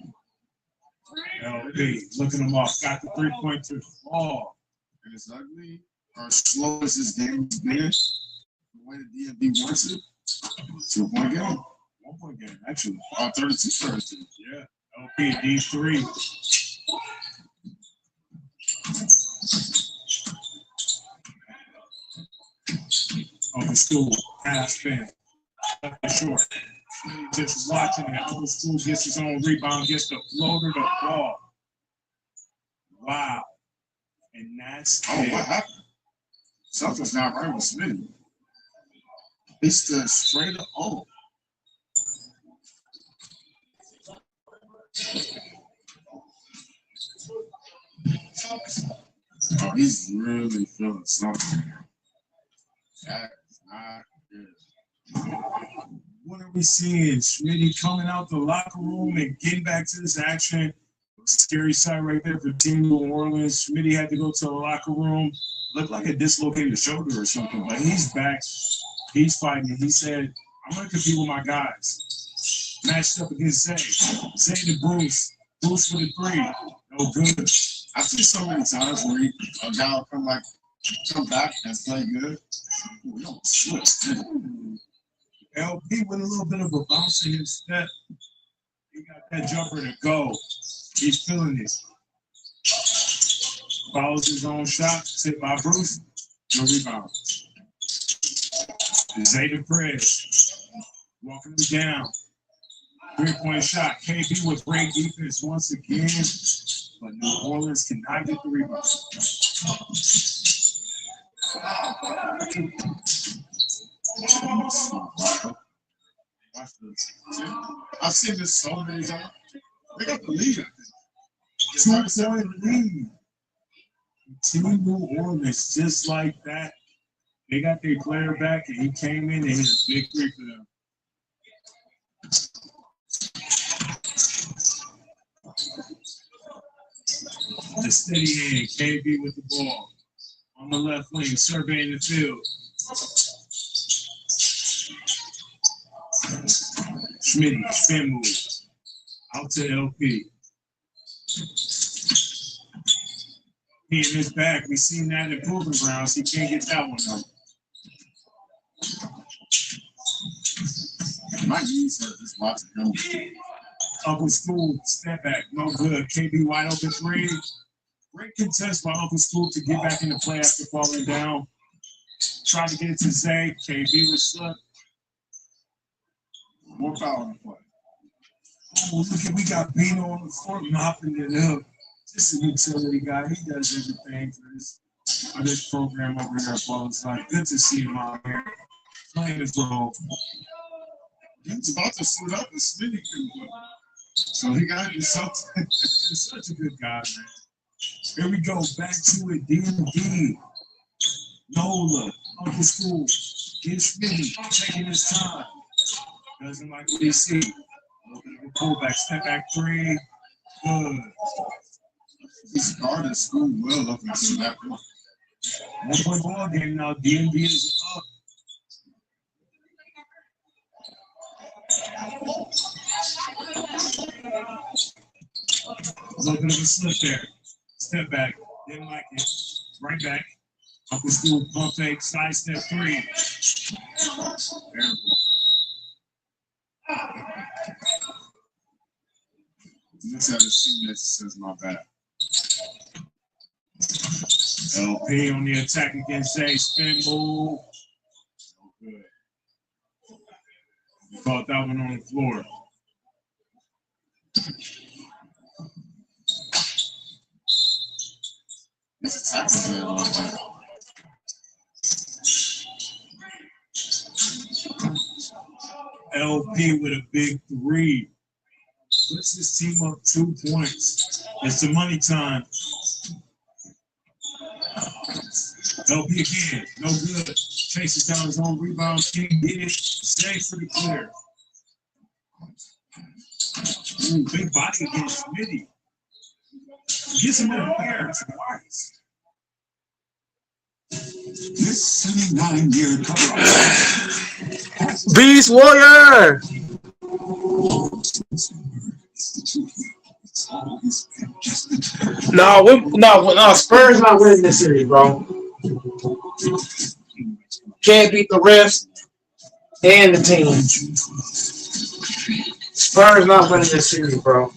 LP looking him off. Got the 3-point ball. And it's ugly. Or slow as this game has been. The way the DMV wants it. 2-point game. 1-point game, actually. 32. Yeah. LP D3. Uncle School, pass fan. Short. Just watching it. Uncle School gets his own rebound, gets the floater, the ball. Wow. And that's what happened? Something's not right with Smitty. He stood straight up. Oh, he's really feeling something. That's not good. What are we seeing? Schmitty coming out the locker room and getting back to this action. Scary sight right there for Team New Orleans. Schmitty had to go to the locker room. Looked like a dislocated shoulder or something, but he's back. He's fighting. He said, I'm going to compete with my guys. Matched up against Zay. Zay to Bruce. Bruce with a 3. No good. I've seen so many times where a guy will come back and play good. We don't switch. LP with a little bit of a bounce in his step. He got that jumper to go. He's feeling it. Follows his own shot. Hit by Bruce. No rebound. Zayden Perez walking him down. 3-point shot. KB with great defense once again, but New Orleans cannot get the rebound. Watch this. I've seen this so many times. They got the lead. 2-point lead. Team New Orleans, just like that. They got their player back, and he came in and hit a big 3 for them. The steady hand, KB with the ball. On the left wing, surveying the field. Schmitty, spin move. Out to LP. He in his back. We've seen that in Proving Grounds. He can't get that one though. My knees hurt just watching him. Uncle School, step back, no good. KB wide open 3. Great contest by Uncle School to get back into play after falling down. Tried to get it to Zay. KB was stuck. More power in the play. Oh, look at, we got Bino on the court mopping it up. Just a utility guy. He does everything for this program over here at Ballside. Good to see him out here playing his role. He was about to suit up and Smitty couldn't play. So he got into something. He's such a good guy, man. Here we go. Back to it. DMD. Nola. Uncle School. Get Smitty. Taking his time. Doesn't like what he sees. A little bit of a pullback. Step back 3. Good. He started School well up until that point. 1-point ball game now. DMD is up. A little bit of a slip there. Step back. Didn't like it. Right back. Uncle School pump fake. Side step 3. Terrible. Let's have a see that says my bad. LP on the attack against Zay. Spin move. So good. You caught that one on the floor. This attack is a long time. LP with a big 3. Puts his team up 2 points. It's the money time. LP again, no good. Chases down his own rebound. King get it. Stay for the clear. Ooh, big body against Smitty. Gets him over there twice. This 79-year cover. Beast Warrior. No, Spurs not winning this series, bro. Can't beat the refs and the team. Spurs not winning this series, bro.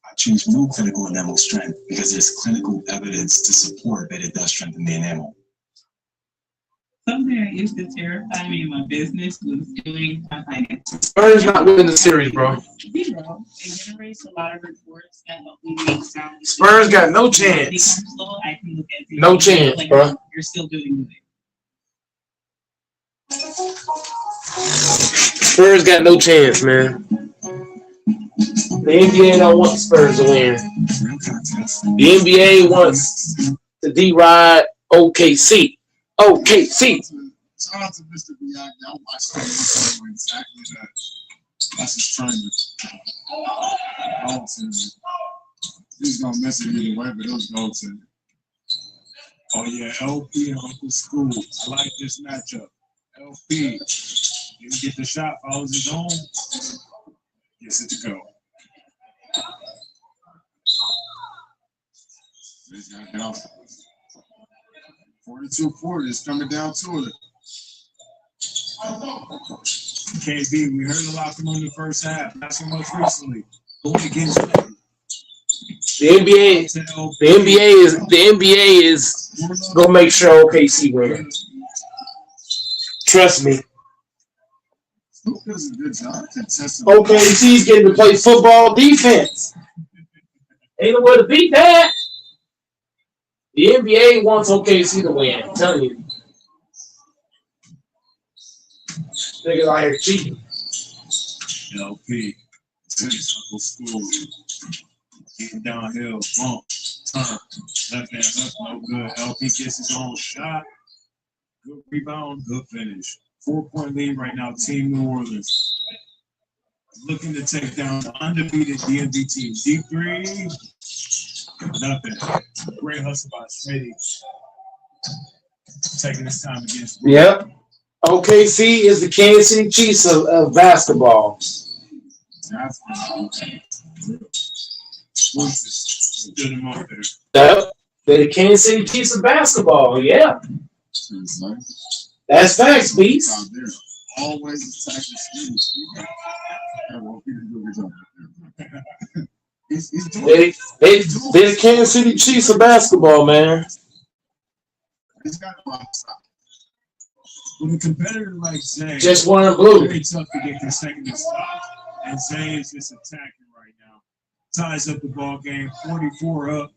I choose Blue Clinical Enamel Strength because there's clinical evidence to support that it does strengthen the enamel. Something that used to terrify me in my business was doing my finances. Spurs not winning the series, bro. Zero. It generates a lot of reports that help me make sound. Spurs got no chance. I can look at No chance, like, bro. You're still doing good. Spurs got no chance, man. The NBA don't want the Spurs to win. The NBA wants to D-Ride OKC. OKC. Shout out to Mr. Biaggi. I watched him exactly that. That's his trainer. He's gonna miss it either way, but it was Goldson. Oh yeah, LP and Uncle School. I like this matchup. LP didn't get the shot, follows his own. Gets it to go. He's got it out. 42-40 is coming down to it. KB, we heard a lot from him in the first half, not so much recently. Going against him. The NBA is gonna make sure OKC win. Trust me. OKC's getting to play football defense. Ain't no way to beat that. The NBA wants OKC to win. I'm telling you. Niggas out here cheating. LP, Uncle School, getting downhill, bump, turn, left hand hook, no good. LP gets his own shot. Good rebound, good finish. 4-point lead right now, Team New Orleans. Looking to take down the undefeated DMV team. Deep three, nothing. Great hustle by Smitty. Taking his time against. Yep. OKC is the Kansas City Chiefs of basketball. Stood him up there. Yep. They're the Kansas City Chiefs of basketball. Yeah. That's facts, Beast. Always attack the students. They're the Kansas City Chiefs of basketball, man. With a competitor like Zay, Just one blue. Very tough to get consecutive stops. And Zay is just attacking right now. Ties up the ball game, 44 up.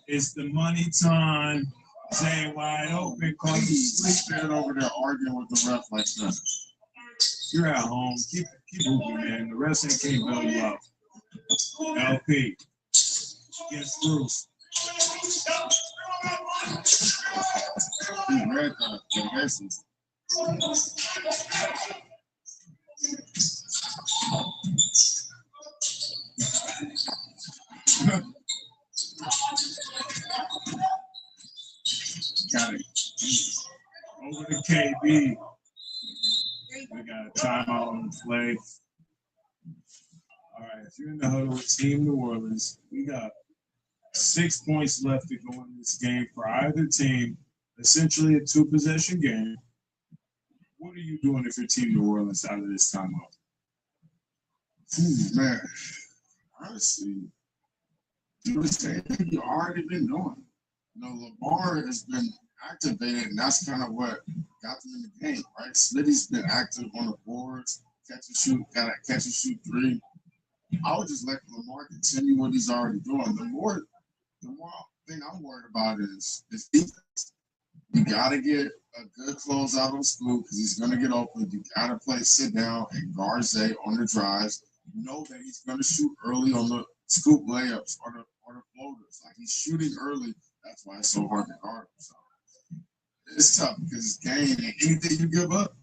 It's the money time. Zay wide open, caught you standing over there arguing with the ref like that. You're at home. Keep moving, man. The rest ain't can't bail you out. LP against Bruce. He read the message. Got it. Over to KB. We got a timeout on the play. All right, if you're in the huddle with Team New Orleans, we got 6 points left to go in this game for either team. Essentially a 2-possession game. What are you doing if you're Team New Orleans out of this timeout? Man, honestly, do the same thing you've already been doing. You know, Lamar has been activated, and that's kind of what got them in the game, right? Smitty's been active on the boards, got a catch and shoot three. I would just let Lamar continue what he's already doing. The more thing I'm worried about is defense. You got to get a good closeout on School because he's going to get open. You got to play sit down and guard Zay on the drives. know that he's going to shoot early on the scoop layups or the floaters. Like he's shooting early. That's why it's so hard to guard him. So it's tough because it's game and anything you give up.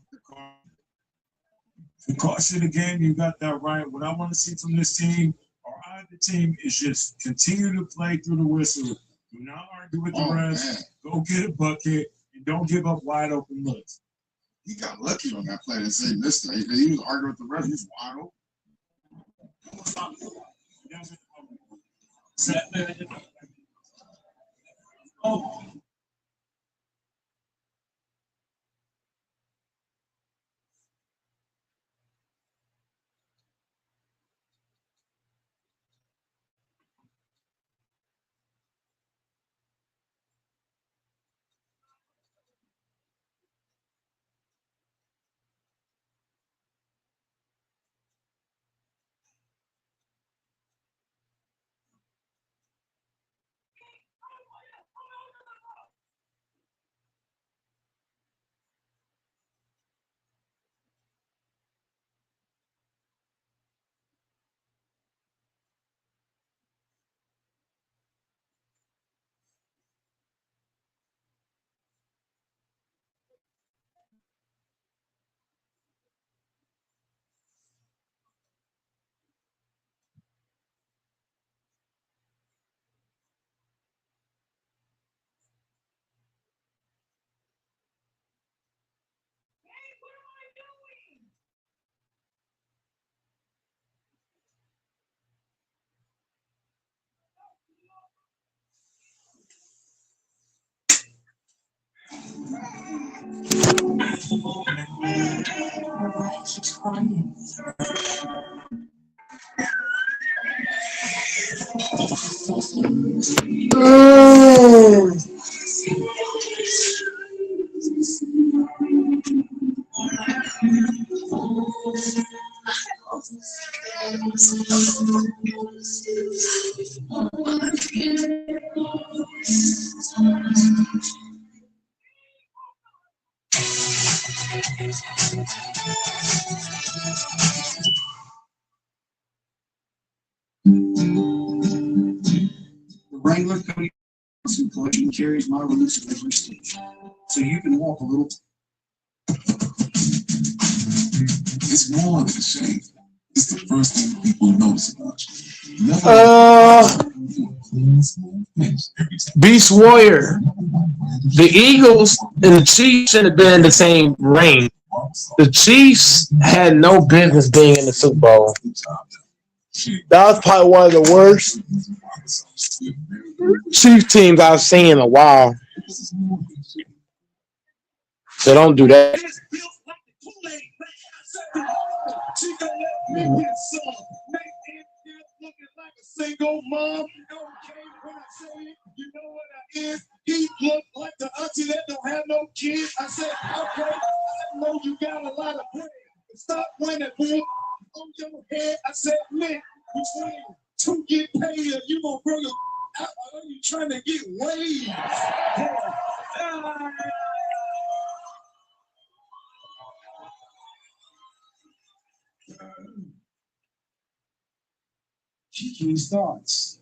The cost of the game, you got that right. What I want to see from this team or either team is just continue to play through the whistle. Do not argue with the refs. Man. Go get a bucket and don't give up wide open looks. He got lucky on that play to say missed it. He was arguing with the ref. He's wide open. Oh. The Wrangler Cody collection carries my release at every stage, so you can walk a little. It's more than a shave. It's the first thing people notice about you. Beast Warrior. The Eagles and the Chiefs shouldn't have been in the same ring. The Chiefs had no business being in the Super Bowl. That was probably one of the worst Chiefs teams I've seen in a while. So don't do that. Single mom, okay, when I say it, you know what I is. He looked like the auntie that don't have no kids. I said, okay, I know you got a lot of bread. Stop winning, boy. On your head, I said, man, between two get paid, you gonna bring them out. Are you trying to get waves? GQ's thoughts.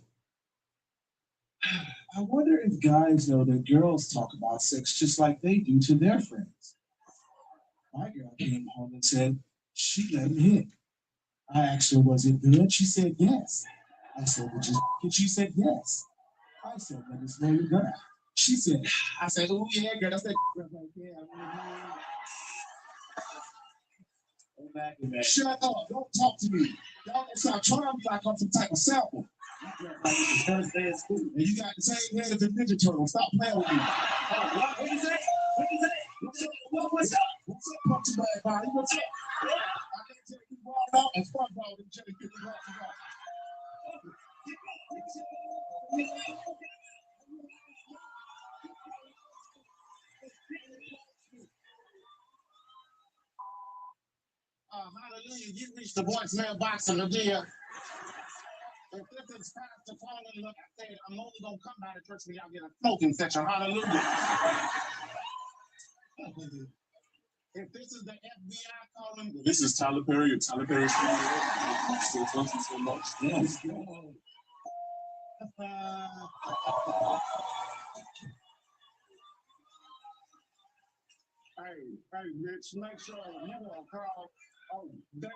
I wonder if guys know that girls talk about sex just like they do to their friends. My girl came home and said she let him hit. I asked her, was it good? She said yes. I said, would you? And she said yes. I said, let us know you're gonna. She said, I said, oh yeah, girl. I said, yeah. Shut up! Don't talk to me. Y'all gonna start trying me like I'm some type of sample. Like it's the first day of school. And you got the same head as the Ninja Turtle. Stop playing with me. What is that? What is that? What's up? What's up? What's up, Punchy Bad Body? What's up? I can't tell you ball out and SpongeBob didn't tell you get the rocks off. Hallelujah, you reached the voicemail box in the deal. If this is past the falling, look, I said, I'm only going to come by the church when y'all get a smoking section. Hallelujah. If this is the FBI calling, this is Tyler Perry or Tyler Perry's family. Still talking so much. Yes. Hey, Mitch, make sure you don't call. Oh, damn.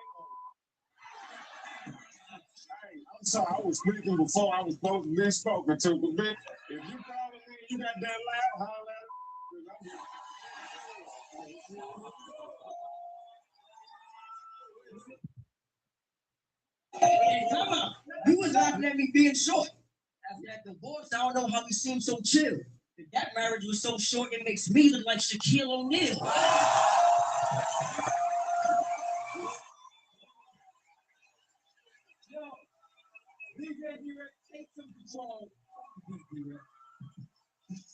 Hey, I'm sorry, I was speaking before I was supposed to be spoken to, but Mitch, if you calling me, you got that loud, holler at it. Hey, come on. You was laughing at me being short. After that divorce, I don't know how we seem so chill. If that marriage was so short, it makes me look like Shaquille O'Neal. Yo, DJ D-Rex, take some control.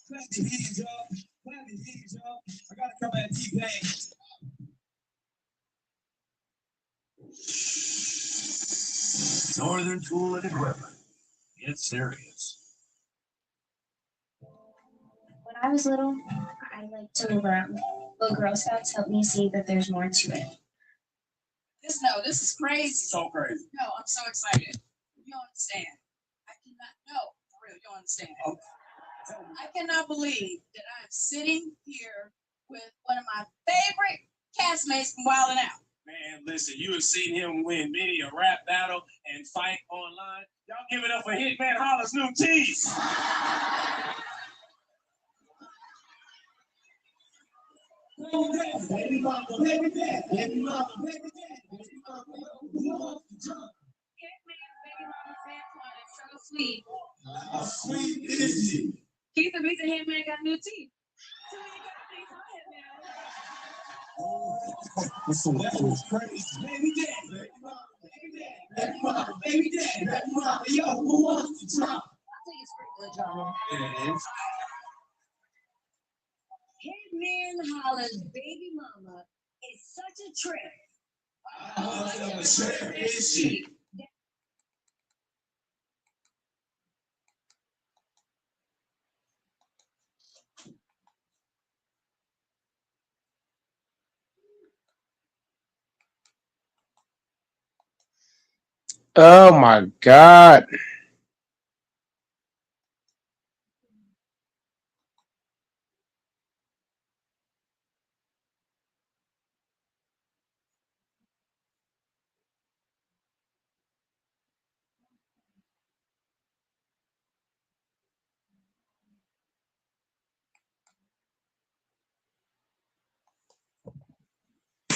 Clap your hands up. Clap your hands up. I gotta come at T-Pain. Northern Tool and Equipment. Get serious. When I was little, I liked to move around, but Girl Scouts helped me see that there's more to it. This is crazy. So crazy. No, I'm so excited. You don't understand. I cannot, no, for real, you don't understand. I cannot believe that I'm sitting here with one of my favorite castmates from Wild 'N Out. Man, listen, you have seen him win many a rap battle and fight online. Y'all give it up for Hitman Holler's new teeth. Baby mama, baby dad, baby mama, baby dad, baby mama, who wants to jump? So sweet. How sweet is she? Keith, the reason Hitman got new teeth. So that was crazy. Baby dad, baby mama, baby dad, baby mama, baby dad, baby mama, yo, who wants to jump? I think it's pretty good, John. It is. Hitman Holler's baby mama is such a trip. How much of a trip is she? Oh my God.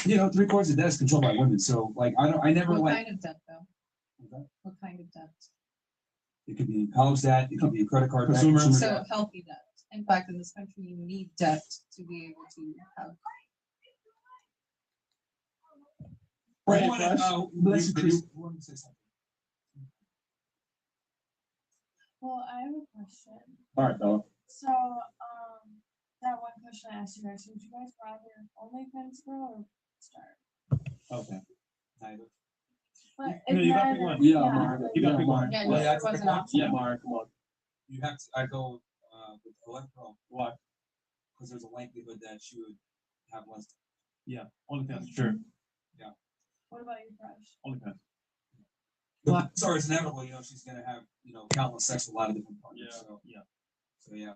You know, 3/4 of debt is controlled by women. So, like, I never What like. kind of debt, though? What kind of debt? It could be college debt. It could be a credit card debt. Consumer. Consumer So debt. healthy debt. In fact, in this country, you need debt to be able to have. Right, What if, let's increase. Want to say something? Well, I have a question. All right, Bella. So, that one question I asked you guys, would you guys rather OnlyFans girl or star? Okay. But No, if you gotta neither- pick one. Yeah, Mark. You gotta pick one. Yeah, Well, no, yeah, it wasn't pick one. optional. Yeah, Mark, come on. You have to. I go with electro. Why? Because there's a likelihood that she would have less. Yeah, OnlyFans, sure. What about your crush? OnlyFans. But sorry, it's inevitable. You know, she's gonna have countless sex with a lot of different partners. Yeah, So, yeah. so yeah.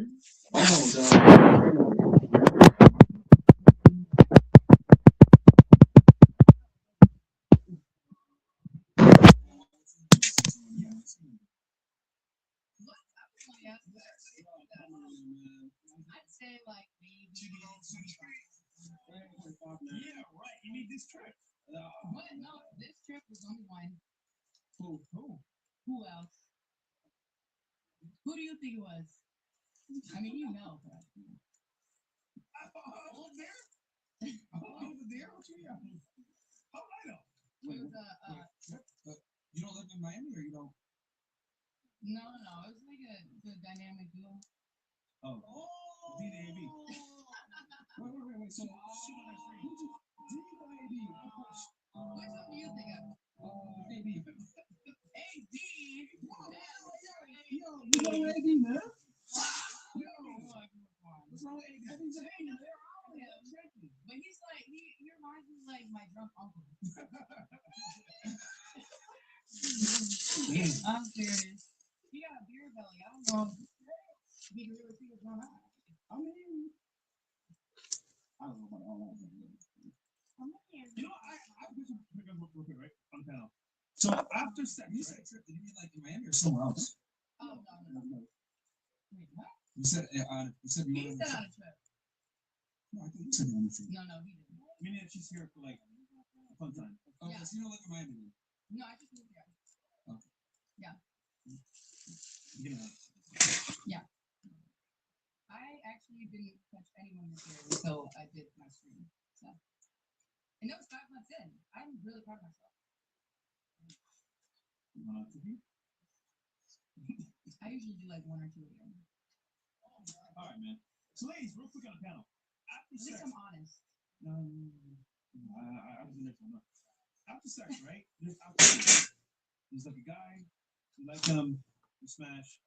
I'd say like maybe. Yeah, right. You need this trip. What? No, this trip was only one. Who? Who else? Who do you think it was? I mean, you know. Old Bear? Over there? What you mean? How I know? It was You don't live in Miami, or you don't? no. It was like a the dynamic duo. Oh. DAB. Wait. So, did you buy AD? Of course. Which one do you think of? AD. AD. Yo, you know AD, man? What's wrong with AD? AD's a hater. But he's like, he reminds me like my drunk uncle. I'm serious. He got a beer belly. I don't know if he can really see what's going on. I mean, I don't know about all that. You know, I just pick up real quick, right? On the panel. So after sex, You said trip. Did you mean like in Miami or somewhere else? Oh, no. Wait, what? You said you said you He went said on on a trip. No, I think you said you went on a trip. No, he didn't. meaning that she's here for like a fun time. Okay, so you don't live in Miami then? No, I just moved here. Okay. Yeah. You know. Yeah. I actually didn't touch anyone this year until I did my stream. So, and that was 5 months in. I'm really proud of myself. I usually do like 1 or 2 a year. All right, man. So, ladies, real quick on the panel. After At least sex, I'm honest. I was in there for enough. After sex, right? There's after sex. There's like a guy, you like him, you smash.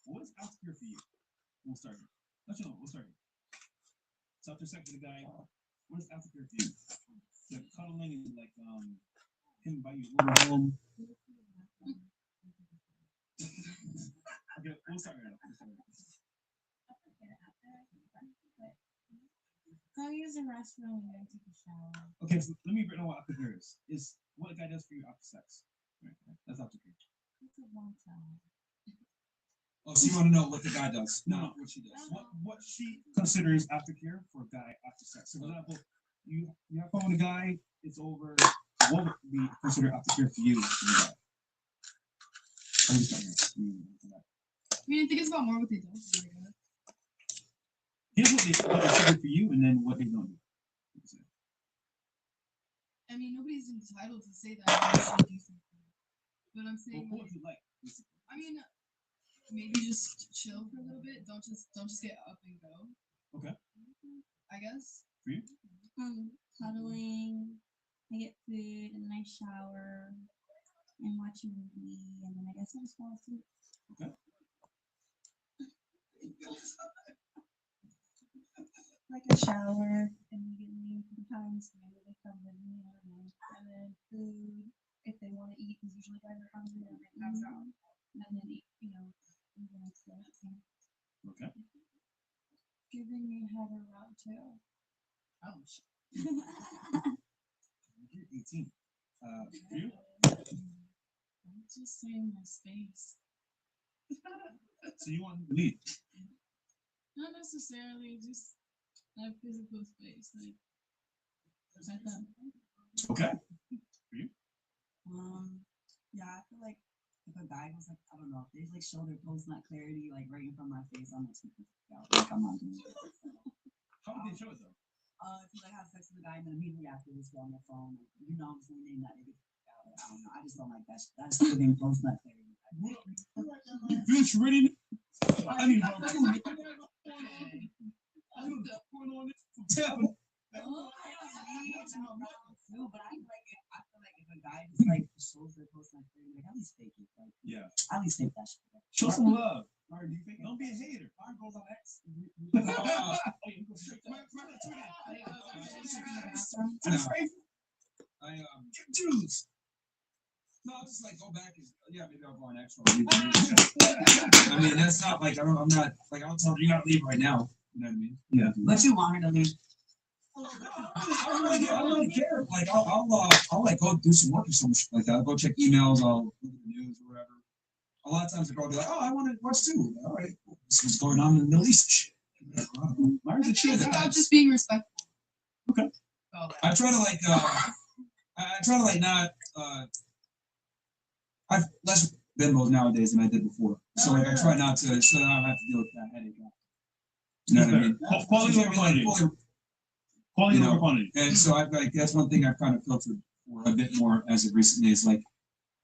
What is after for you? We'll start here. Actually, no, we'll start here. So after sex with a guy, what is after for you? Like cuddling and like him invite you over home. Okay, we'll start here. Go use the restroom and then take a shower. Okay, so let me know what aftercare is. Is what a guy does for you after sex. Right, that's aftercare. It's a long time. Oh, so you want to know what the guy does? No, what she does. What she considers aftercare for a guy after sex. So for example, you have fun with a guy, it's over. What would be considered aftercare for you? I mean, I think it's about more what they do. Here's what they consider for you, and then what they don't do. I mean, nobody's entitled to say that I should do something. But I'm saying, What would you like? I mean, maybe just chill for a little bit. Don't just get up and go. Okay. I guess. For you? Cuddling, I get food, and then I shower and watch a movie, and then I guess I just fall asleep. Okay. Like a shower immediately. Sometimes maybe they come with me, and then food if they want to eat, because usually guys are hungry and they pass out, and then eat, eat the next day. Okay. Giving me head around too. Ouch. You're 18. For you? I'm just saying my space. So you want him to leave? Not necessarily, just that physical space, like that. Okay. For you? Yeah, I feel like if a guy was like, I don't know, if they like show their post nut clarity like right in front of my face, I'm like super out. Like I'm not doing it. How would they show it though? If you like have sex with a guy and then immediately after this go on their phone, like, I'm just gonna name that nigga out. I don't know. I just don't like that. That's giving post nut clarity. Bitch, ready? I need my food. I'm going on this tapping. But I feel like if a guy just like shows their post nut clarity, like at least fake it. Like, yeah. At least fake that shit. Like, Show some love. All right, do you think? Don't be a hater. Mine goes on X. Juice. No, I'll just like go back and maybe I'll go on extra. I mean, that's not like I'm not like I'll tell her you gotta leave right now. You know what I mean? Yeah. But you want her to leave. I don't really care. Like I'll like go do some work or some shit like that. I'll go check emails. I'll look at the news or whatever. A lot of times the girl will be like, "Oh, I want to watch too." All right, this is going on in the Middle East. Shit. Where's the chill? It's about just being respectful. Okay. I try to like not I've less bimbos nowadays than I did before. So like I try not to so that I don't have to deal with that headache. You know what I mean? Quality over quantity. Quality over quantity. And so I've like that's one thing I've kind of filtered for a bit more as of recently is like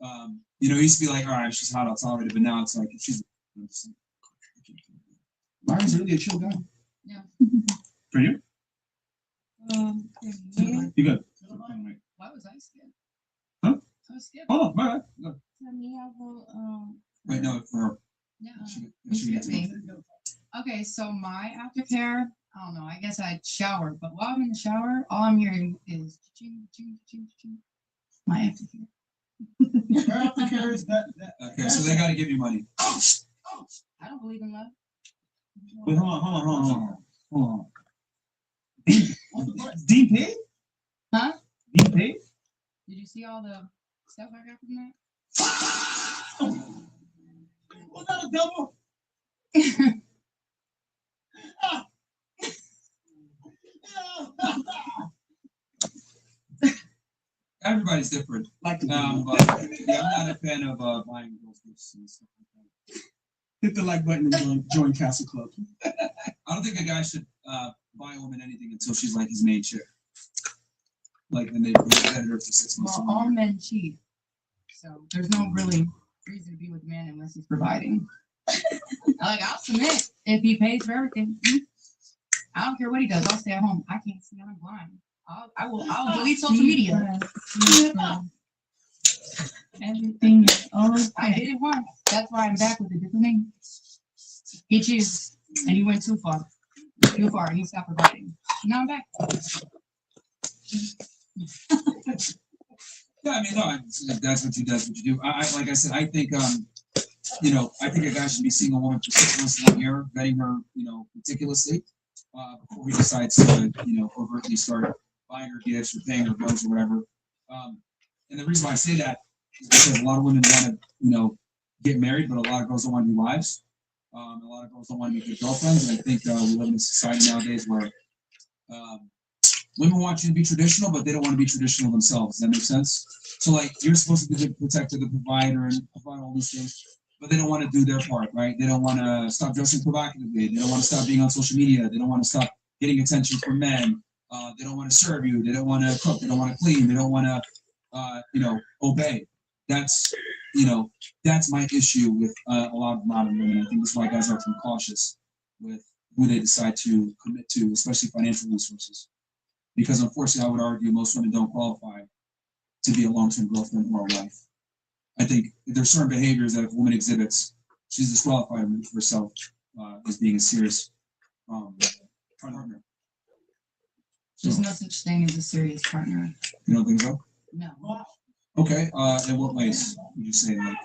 it used to be like, all right, she's hot, I'll tolerate it, but now it's like if she's Myron's really a chill guy. Yeah. For you? You good? Why was I scared? Huh? I was scared. Oh, my bad. Go. For me, I will, right now for her. Yeah. She gets me. Okay, so my aftercare, I don't know, I guess I showered, but while I'm in the shower, all I'm hearing is ching, ching, ching, ching. My aftercare. Aftercare is that. Okay, so they got to give you money. I don't believe in love. Wait, hold on. Dean paid? Huh? Dean paid? Did you see all the stuff I got from that? Was that a double? Everybody's different. Like but I'm not a fan of buying those gifts and stuff like that. Hit the like button and join Castle Club. I don't think a guy should buy a woman anything until she's like his main chick. Like then they editor for 6 months. Well, all men cheat, so there's no really reason to be with a man unless he's providing. I'll submit if he pays for everything. I don't care what he does. I'll stay at home. I can't see. I'm blind. I'll delete social media. Everything is okay. I did it once. That's why I'm back with a different name. He cheated, and he went too far, and he stopped providing. Now I'm back. Yeah, I mean, no, that's what you do. I like I said, I think I think a guy should be seeing a woman for 6 months to 1 year, vetting her, meticulously, before he decides to, overtly start buying her gifts or paying her bills or whatever. And the reason why I say that is because a lot of women want to, get married, but a lot of girls don't want to be wives. A lot of girls don't want to be good girlfriends, and I think we live in a society nowadays where women want you to be traditional, but they don't want to be traditional themselves. Does that make sense? So, like, you're supposed to be the protector, the provider, and provide all these things, but they don't want to do their part, right? They don't want to stop dressing provocatively. They don't want to stop being on social media. They don't want to stop getting attention from men. They don't want to serve you. They don't want to cook. They don't want to clean. They don't want to, obey. That's my issue with a lot of modern women. I think that's why guys are often cautious with who they decide to commit to, especially financial resources. Because unfortunately, I would argue most women don't qualify to be a long-term girlfriend or a wife. I think there's certain behaviors that if a woman exhibits, she's disqualified herself as being a serious partner. There's no such thing as a serious partner. You don't think so? No. Okay. In what ways would you say? Like,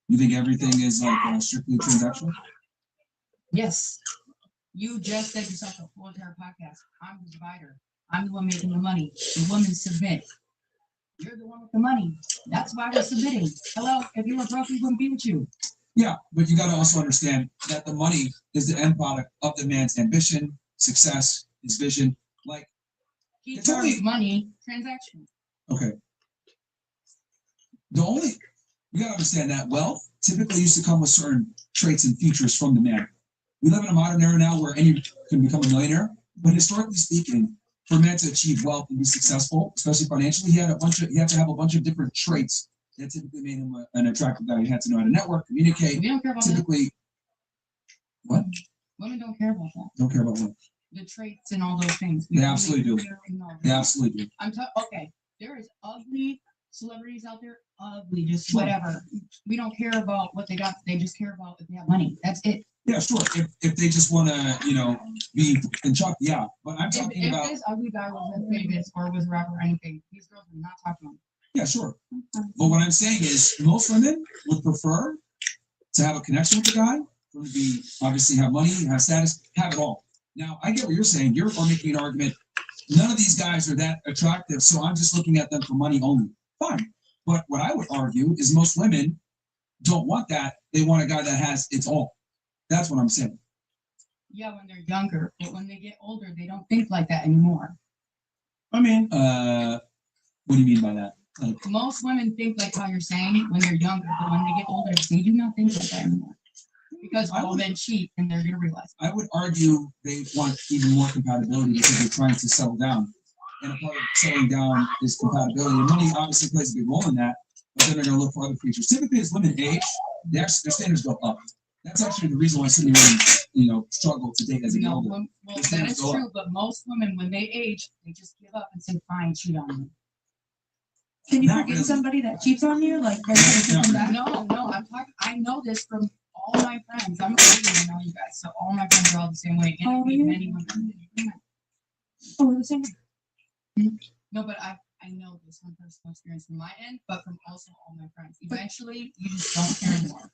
you think everything is like strictly transactional? Yes. You just said yourself a whole entire podcast. I'm the provider. I'm the one making the money. The women submit. You're the one with the money. That's why we're submitting. Hello, if you were broke, we wouldn't be with you. Yeah, but you got to also understand that the money is the end product of the man's ambition, success, his vision. Like, he turns money transactional. Okay. You got to understand that wealth typically used to come with certain traits and features from the man. We live in a modern era now where anyone can become a millionaire, but historically speaking, for a man to achieve wealth and be successful, especially financially, he had to have a bunch of different traits that typically made him an attractive guy. He had to know how to network, communicate. We don't care about typically, that. What? Women don't care about that. Don't care about what? The traits and all those things. They absolutely do. They absolutely do. Okay. There is ugly celebrities out there. Ugly, just whatever. We don't care about what they got. They just care about if they have money. That's it. Yeah, sure. If they just want to, be in shock, yeah. But I'm talking about. If this ugly guy wasn't famous or was a rapper or anything, these girls would not talk to him. Yeah, sure. But what I'm saying is, most women would prefer to have a connection with the guy, for him to be obviously have money, have status, have it all. Now, I get what you're saying. You're making an argument. None of these guys are that attractive, so I'm just looking at them for money only. Fine. But what I would argue is most women don't want that. They want a guy that has it's all. That's what I'm saying. Yeah, when they're younger, but when they get older, they don't think like that anymore. I mean, what do you mean by that? Like, Most women think like how you're saying when they're younger, but when they get older, they do not think like that anymore. Because all men cheat, and they're gonna realize. I would argue they want even more compatibility because they're trying to settle down. And a part of settling down is compatibility. And money obviously plays a big role in that, but then they're going to look for other features. Typically, as women age, their standards go up. That's actually the reason why so many women, struggle to date as they get older. Well, that is true, but most women, when they age, they just give up and say, "Fine, cheat on me." Can you forgive somebody that cheats on you? Like, No, I'm talking. I know this from all my friends. I'm older than all you guys, so all my friends are all the same way. And I meet many women. Oh, we're the same. No, but I know this from personal experience from my end, but from also all my friends. Eventually, you just don't care anymore.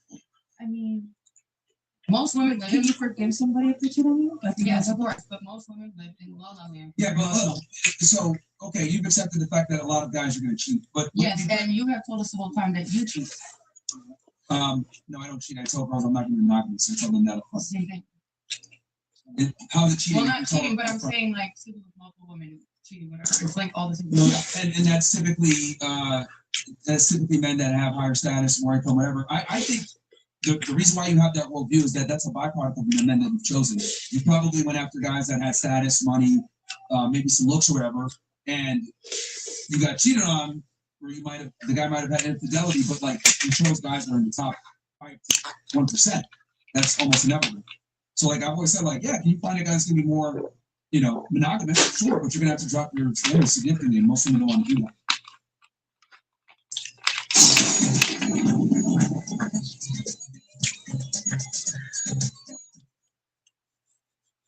I mean, most women live. Can you forgive somebody if they cheat on you? Like, yes, of course, but most women live in La La Land. Yeah, but so okay, you've accepted the fact that a lot of guys are going to cheat, but yes, and you have told us the whole time that you cheat. No, I don't cheat. I tell girls I'm not going to be monogamous. I tell them that up front. Same thing. How's it cheating? Well, not cheating, but I'm saying like sleeping with multiple women, cheating, whatever. It's like all the same. And that's typically men that have higher status, more income, whatever. I think the reason why you have that worldview is that that's a byproduct of the men that you've chosen. You probably went after guys that had status, money, maybe some looks or whatever, and you got cheated on, or the guy might have had infidelity, but like you chose guys that are in the top 1%. That's almost inevitable. So like I've always said, like, yeah, can you find a guy that's gonna be more, monogamous? Sure, but you're gonna have to drop your standards significantly, and most women don't want to do that.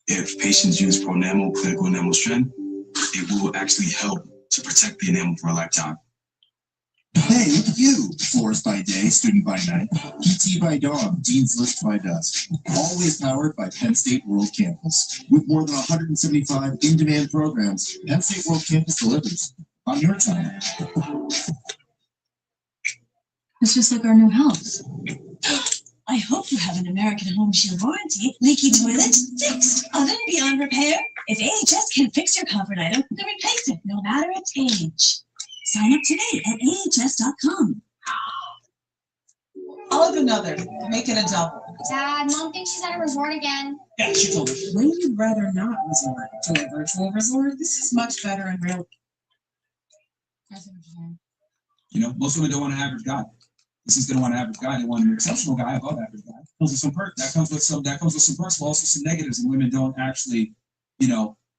If patients use Pronamel clinical enamel strength, it will actually help to protect the enamel for a lifetime. Hey, look at you! Florist by day, student by night, PT by dawn, Dean's List by dusk. Always powered by Penn State World Campus. With more than 175 in-demand programs, Penn State World Campus delivers on your time. It's just like our new house. I hope you have an American Home Shield warranty. Leaky toilet? Fixed. Oven beyond repair? If AHS can fix your comfort item, then replace it, no matter its age. Sign up today at ahs.com. I'll have another. Make it a double. Dad, Mom thinks she's at a resort again. Yeah, she told me. Wouldn't you rather not resort to a virtual resort? This is much better in real. Most women don't want an average guy. This is going to want an average guy. They want an exceptional guy above average guy. Comes with some perks. That comes with some perks, but also some negatives, and women don't actually,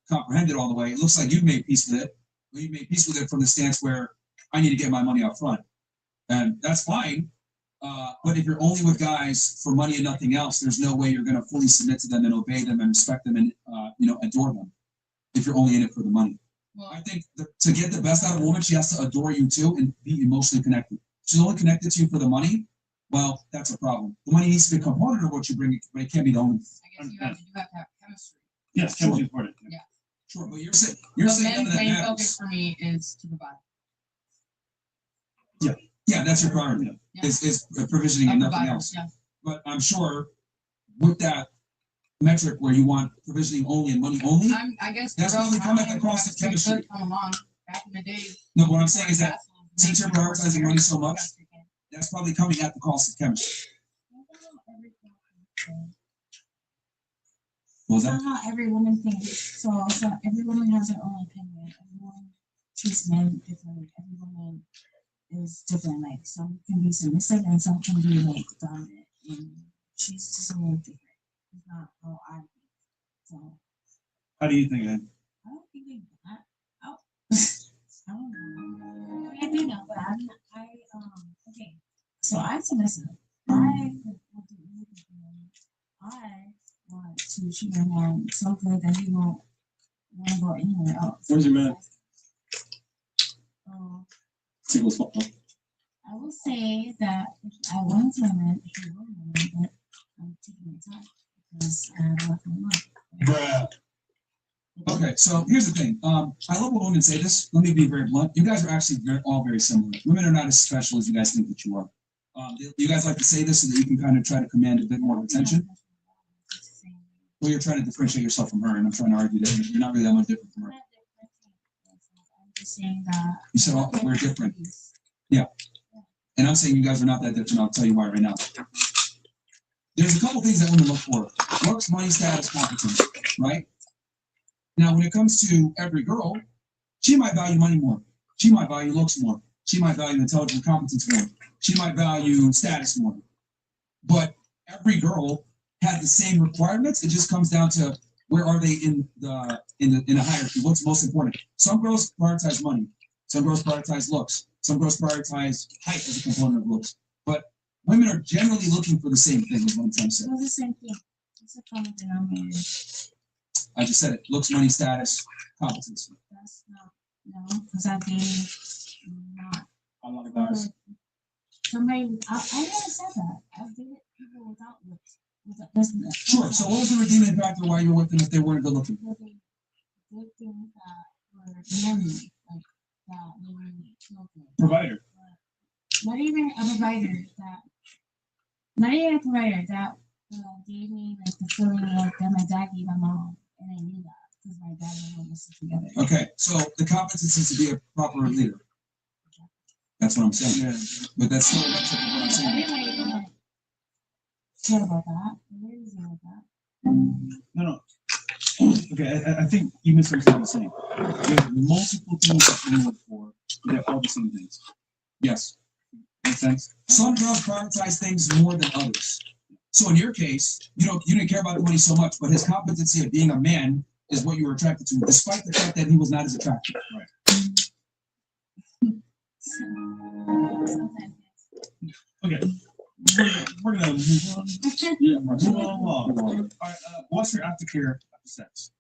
comprehend it all the way. It looks like you've made peace with it. Well, you made peace with it from the stance where I need to get my money up front, and that's fine. But if you're only with guys for money and nothing else, there's no way you're going to fully submit to them and obey them and respect them and adore them. If you're only in it for the money, I think to get the best out of a woman, she has to adore you too and be emotionally connected. If she's only connected to you for the money, well, that's a problem. The money needs to be a component of what you bring, but it can't be the only. I guess you have to have chemistry. Yes, chemistry is important. Yeah. Sure, but you're saying none of men's that main matters. focus for me is to provide. Yeah, that's your priority. Yeah. Is provisioning and nothing else. Yeah. But I'm sure with that metric where you want provisioning only and money only, I guess that's probably come at the cost of chemistry. Come along back in the day. No, what I'm saying is that since you're prioritizing money so much, that's probably coming at the cost of chemistry. That's not how every woman thinks. So every woman has her own opinion. Everyone treats men differently. Every woman is different. Like some can be submissive and some can be like dominant. And she's just a little different. It's not how I think. So How do you think, Ed? I don't think they I don't know. I do know, but okay. So I'm submissive. I want to treat my man so good that he won't want to go anywhere else. Where's your man? I will say that if I want women, if you want women, but I'm taking my time because I have a lot going on. Okay, so here's the thing. I love when women say this. Let me be very blunt. You guys are actually all very similar. Women are not as special as you guys think that you are. You guys like to say this so that you can kind of try to command a bit more attention. Well, you're trying to differentiate yourself from her, and I'm trying to argue that you're not really that much different from her. I'm just saying that. You said we're different. Yeah. And I'm saying you guys are not that different. I'll tell you why right now. There's a couple things that women look for. Looks, money, status, competence, right? Now, when it comes to every girl, she might value money more. She might value looks more. She might value intelligence, competence more. She might value status more. But every girl has the same requirements. It just comes down to where are they in the hierarchy. What's most important? Some girls prioritize money. Some girls prioritize looks. Some girls prioritize height as a component of looks. But women are generally looking for the same thing, is what I'm trying to say. It's the same thing. It's a common denominator. I just said it. Looks, money, status, competence. That's not, no, because I've dated not. A lot of guys. Somebody, I never said that. I've dated people without looks. Sure. So what was the redeeming factor why you were with them if they weren't good looking? Because they did things that were manly, like that made me feel good. Provider. Not even a provider that. Not even a provider that gave me like the feeling of that my dad gave my mom, and I knew that because my dad and mom was together. Okay, so the competence is to be a proper leader. That's what I'm saying. Yeah. But that's still not what I'm saying. Everybody don't care about that. Everybody doesn't like that. No. Okay, I think you misunderstand what I'm saying. There's multiple things that you look for. They're all the same things. Yes. Makes sense? Some girls prioritize things more than others. So in your case, you didn't care about the money so much, but his competency of being a man is what you were attracted to, despite the fact that he was not as attractive. Right. Okay. We're gonna move on. Yeah, move on along. All right, what's your aftercare after sex?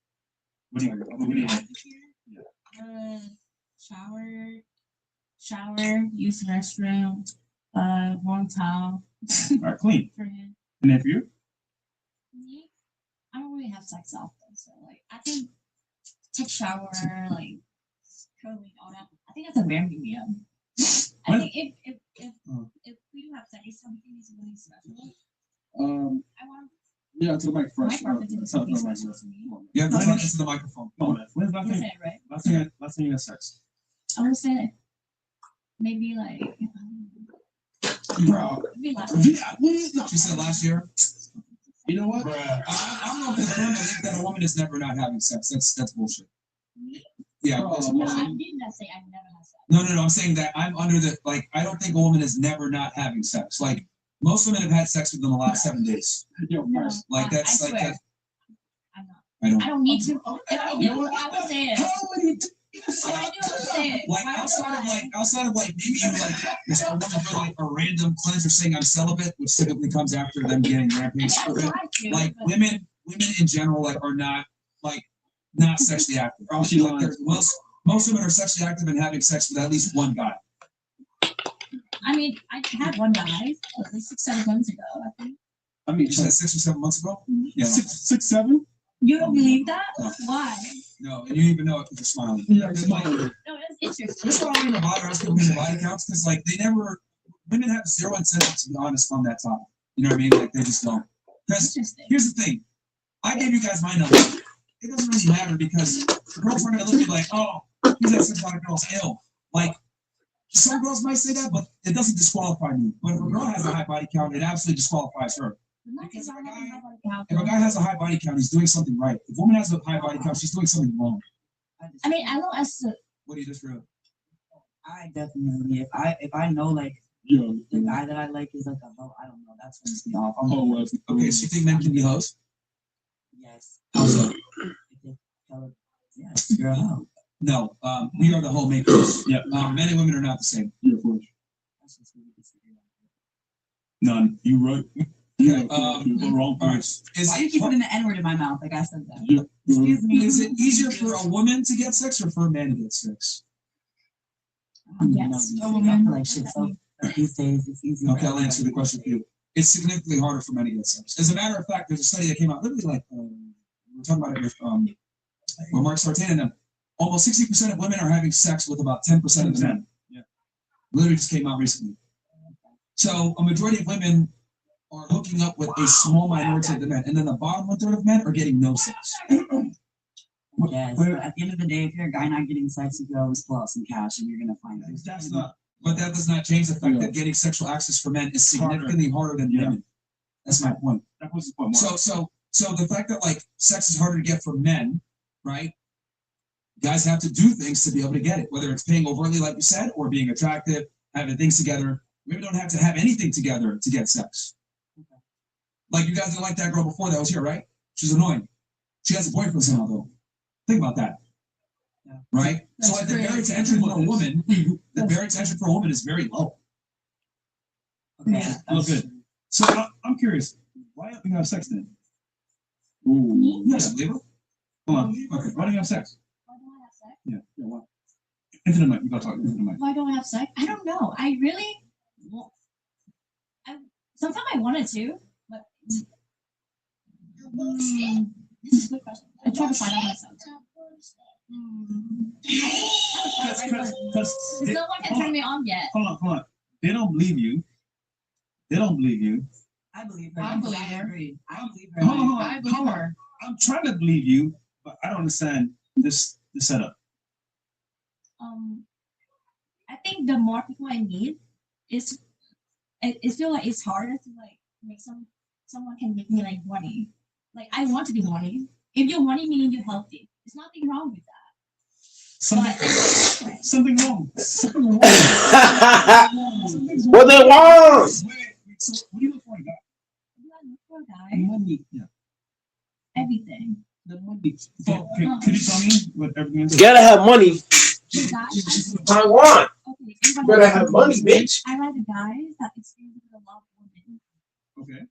What do you like? Shower, use the restroom, warm towel. All right, clean. For him. And then for you? Me, I don't really have sex often, so like I think take shower, like curling, all that. I think that's a bare medium. I think if we do have sex, something is really special. I want. Yeah, to the mic first. Yeah, to the microphone. When's the last time you had sex? I would say maybe like. Bro. Yeah. She said last year. You know what? I don't know if it's wrong to think that a woman is never not having sex. That's bullshit. Yeah. No, I did not say I never had sex. No. I'm saying that I'm under the I don't think a woman is never not having sex. Like most women have had sex within the last 7 days. No, that's I like swear. that. I don't need to. If I do, I will say it. If I do, I will say it. Like outside of maybe you just a woman for a random cleanser saying I'm celibate, which typically comes after them getting rampaged. Like women in general are not sexually active. Most women are sexually active and having sex with at least one guy. I mean, I had one guy at least 6-7 months ago, I think. I mean, you said 6 or 7 months ago? Yeah. 6, 7? You don't believe that? Why? No, and you didn't even know it because you're smiling. Yeah, I'm smiling. No, that's interesting. That's why I don't even bother asking women body counts because women have zero incentive to be honest on that topic. You know what I mean? Like they just don't. Because here's the thing. I gave you guys my number. It doesn't really matter because the girls aren't going to look at me like, oh, he's at 6 o'clock girls ill. Like, some girls might say that, but it doesn't disqualify me. But if a girl has a high body count, it absolutely disqualifies her. Because if a guy has a high body count, he's doing something right. If a woman has a high body count, she's doing something wrong. I mean, I know as to. What do you just read? I definitely, if I know the guy that I like is like a hoe, I don't know. That's turns me off. Okay, so you think men can be hoes? Yes. How so? Yes, you're a hoe. No, we are the homemakers. Yeah. Men and women are not the same. Yeah, of course. None. You right. Okay. Wrong place. Why do you keep putting the N-word in my mouth? Like I said that. Yeah. Excuse me. Is it easier for a woman to get sex or for a man to get sex? Yes. I feel like shit. So these days it's easy. Okay, I'll answer the question for you. It's significantly harder for men to get sex. As a matter of fact, there's a study that came out literally like we were talking about it with Mark Sartain and them. Almost 60% of women are having sex with about 10% of the men. Yeah. Literally just came out recently. So a majority of women are hooking up with a small minority of the men, and then the bottom 1/3 of men are getting no sex. Yes, but at the end of the day, if you're a guy not getting sex, you can always pull out some cash and you're gonna find it. That's not, but that does not change the fact that getting sexual access for men is significantly harder than women. That's my point. That was the point. So the fact that like sex is harder to get for men, right? Guys have to do things to be able to get it, whether it's paying overtly, like you said, or being attractive, having things together. Women don't have to have anything together to get sex. Like you guys didn't like that girl before that was here, right? She's annoying. She has a boyfriend somehow though. Think about that. Yeah. Right? So like the barrier to entry for a woman, the barrier to entry for a woman is very low. Okay. Look good. So I'm curious, why don't you have sex then? Yes, Libra. Hold on. Okay. Why don't you have sex? Why don't I have sex? Yeah. Why? Into the mic. You gotta talk into the mic. Why don't I have sex? I don't know. I really, sometimes I wanted to, but this is a good question. I try to find out myself. Because No one can turn me on yet. Hold on. They don't believe you. I believe her. I believe her. I believe her. Hold on. I believe her. I'm trying to believe you, but I don't understand the setup. I think the more people I meet, it feel like it's harder to like make someone can make me like horny. Like I want to be horny. If you're horny, meaning you're healthy. There's nothing wrong with that. Something wrong. What they want? So what do you look for in a guy? For a guy, Money. Yeah. everything. The money. So, could you tell me what everything is? Gotta have money. I want. You better have money, bitch. I like the guys that experience a lot of women. Okay.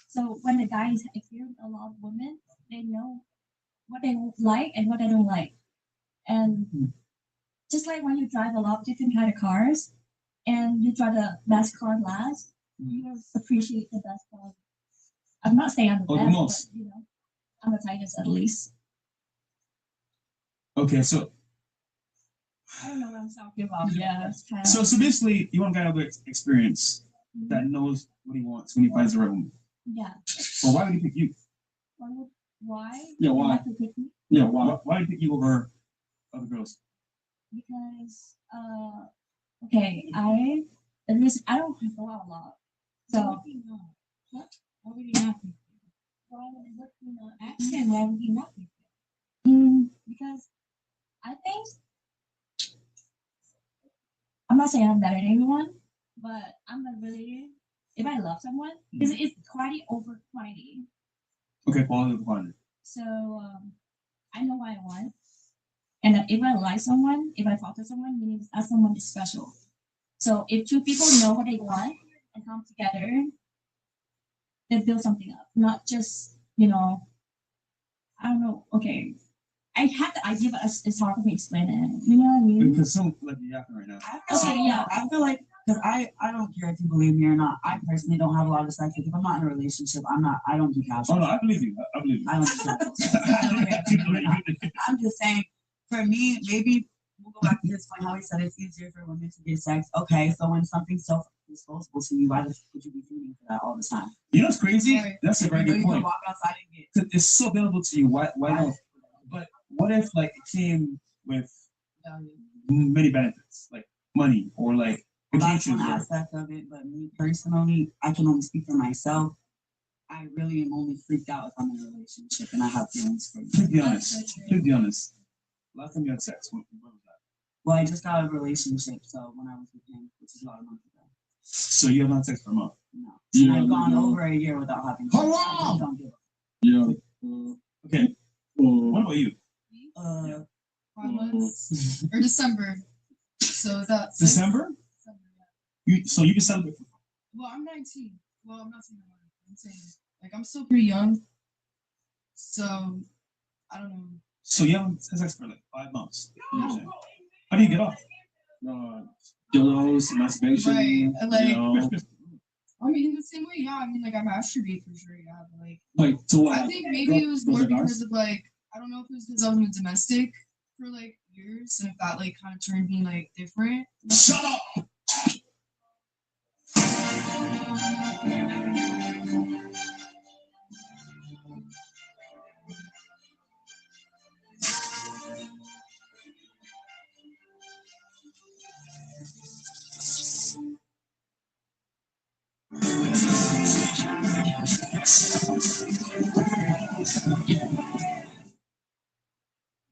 So when the guys experience a lot of women, they know what they like and what they don't like. And just like when you drive a lot of different kind of cars and you drive the best car last, you appreciate the best car. I'm not saying I'm the best, most. but I'm the tightest at least. Okay, so I don't know what I'm talking about. Yeah, it's kind of. so basically, you want a guy with experience that knows what he wants when he finds the right woman. Yeah. Well, why would he pick you? Why? Yeah, why? Like to pick me? Yeah, why? Why did he pick you over other girls? Because okay, I don't go out a lot. So what? Why would he not pick you? Why would he not ask him? Why would he not pick you? Because I think I'm not saying I'm better than anyone, but I'm not really. If I love someone, it's quality over quantity. Okay, quality over quantity. So I know what I want, and if I like someone, if I talk to someone, meaning that someone is special. So if two people know what they want and come together, they build something up, not just I don't know. Okay, I have the idea, but it's hard for me to explain it. You know what I mean? Because so like you're yapping right now. I feel like because I don't care if you believe me or not. I personally don't have a lot of sex. If I'm not in a relationship, I don't do casual. Oh no, I believe you. I believe you. I don't do casual. I'm just saying, for me, maybe we'll go back to his point how he said it's easier for women to get sex. Okay, so when something's so disposable to you, why would you be feeling for that all the time? You know what's crazy? That's a very good point. Walk outside and get. It's so available to you. Why not? But what if like it came with many benefits, like money or like That's one aspect of it, but me personally, I can only speak for myself. I really am only freaked out if I'm in a relationship and I have feelings for you. To be honest. Last time you had sex, when was that? Well, I just got out of a relationship, so when I was with him, which is about a month ago. So you have not had sex for a month? No. And I've gone over a year without having sex. I don't give a Yeah. Okay. What about you? 5 months or December. So that's December? So you can celebrate. Well, I'm 19. Well, I'm not saying I'm saying like I'm still pretty young. So I don't know. So you haven't had sex for like 5 months. How do you get off? Dildos, masturbation. Right, like- You know. I mean, in the same way, yeah. I mean, like I masturbate for sure, yeah. But like, Like, so what? I think maybe it was more because of like, I don't know if it was because I was in a domestic for like years, and if that like kind of turned me like different. Shut up!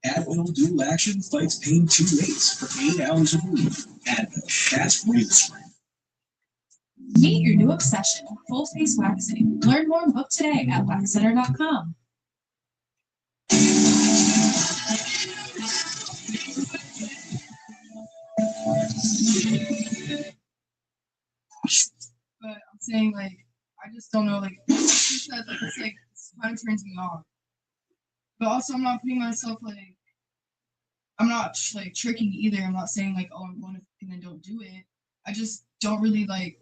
Advil Dual Action fights pain 2 days for 8 hours of relief. Advil, that's real strength. Meet your new obsession, full face waxing. Learn more and book today at waxcenter.com. But I'm saying like, I just don't know. Like, you said, like, it's like it's kind of turns me off. But also, I'm not putting myself like, I'm not like tricking either. I'm not saying like, oh, I'm going to and then don't do it. I just don't really like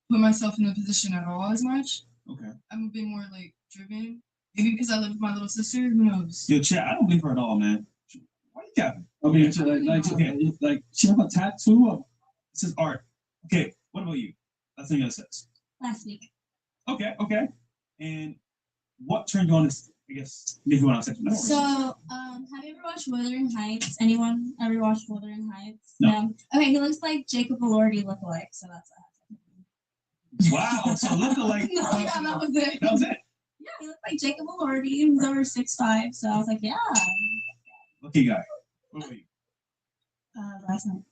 put myself in the position at all as much. Okay. I'm a bit more like driven. Maybe because I live with my little sister. Who knows? Yo, Chad, I don't believe her at all, man. Why you capping? I mean, like she have a tattoo of it says art. Okay, what about you? That's what it says. Last week. Okay. And what turned you on to, I guess, make you want to have sex with that? So, have you ever watched Wuthering Heights? Anyone ever watched Wuthering Heights? No. Okay, he looks like Jacob Elordi lookalike, so that's Wow, so look like No, yeah, that was it. That was it. Yeah, he looked like Jacob Elordi. He was over 6'5", so I was like, yeah. Lucky guy. What about you? Last night.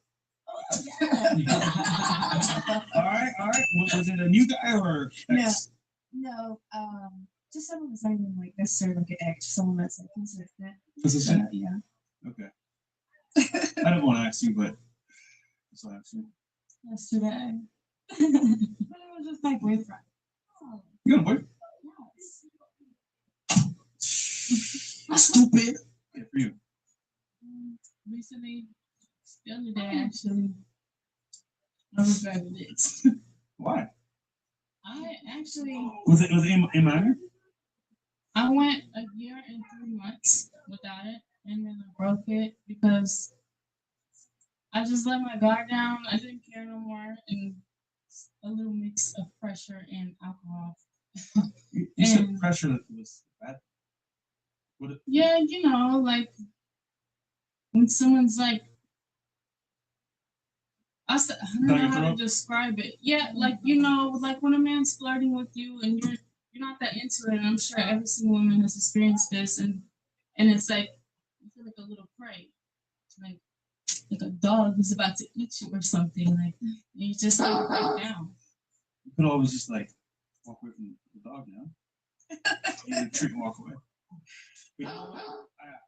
All right. Was it a new guy or ex? No, just someone that's not even like necessarily like an ex, someone that's like consistent. Consistent? Yeah. Okay. I don't want to ask you, but that's what I asked you. Yesterday. But it was just my boyfriend. You got a boyfriend? Stupid. Yeah, for you. Recently, the other day actually, I regretted it. Why? I actually Was it in minor? I went a year and 3 months without it, and then I broke it because I just let my guard down. I didn't care no more, and a little mix of pressure and alcohol. You said pressure that was bad. What? Yeah, you know, like when someone's like, I don't know how to describe it. Yeah, like you know, like when a man's flirting with you and you're not that into it. And I'm sure every single woman has experienced this, and it's like you feel like a little prey, like a dog who's about to eat you or something. Like you just like break down. You could always just like walk away from the dog, you know? You treat and walk away. But you know what?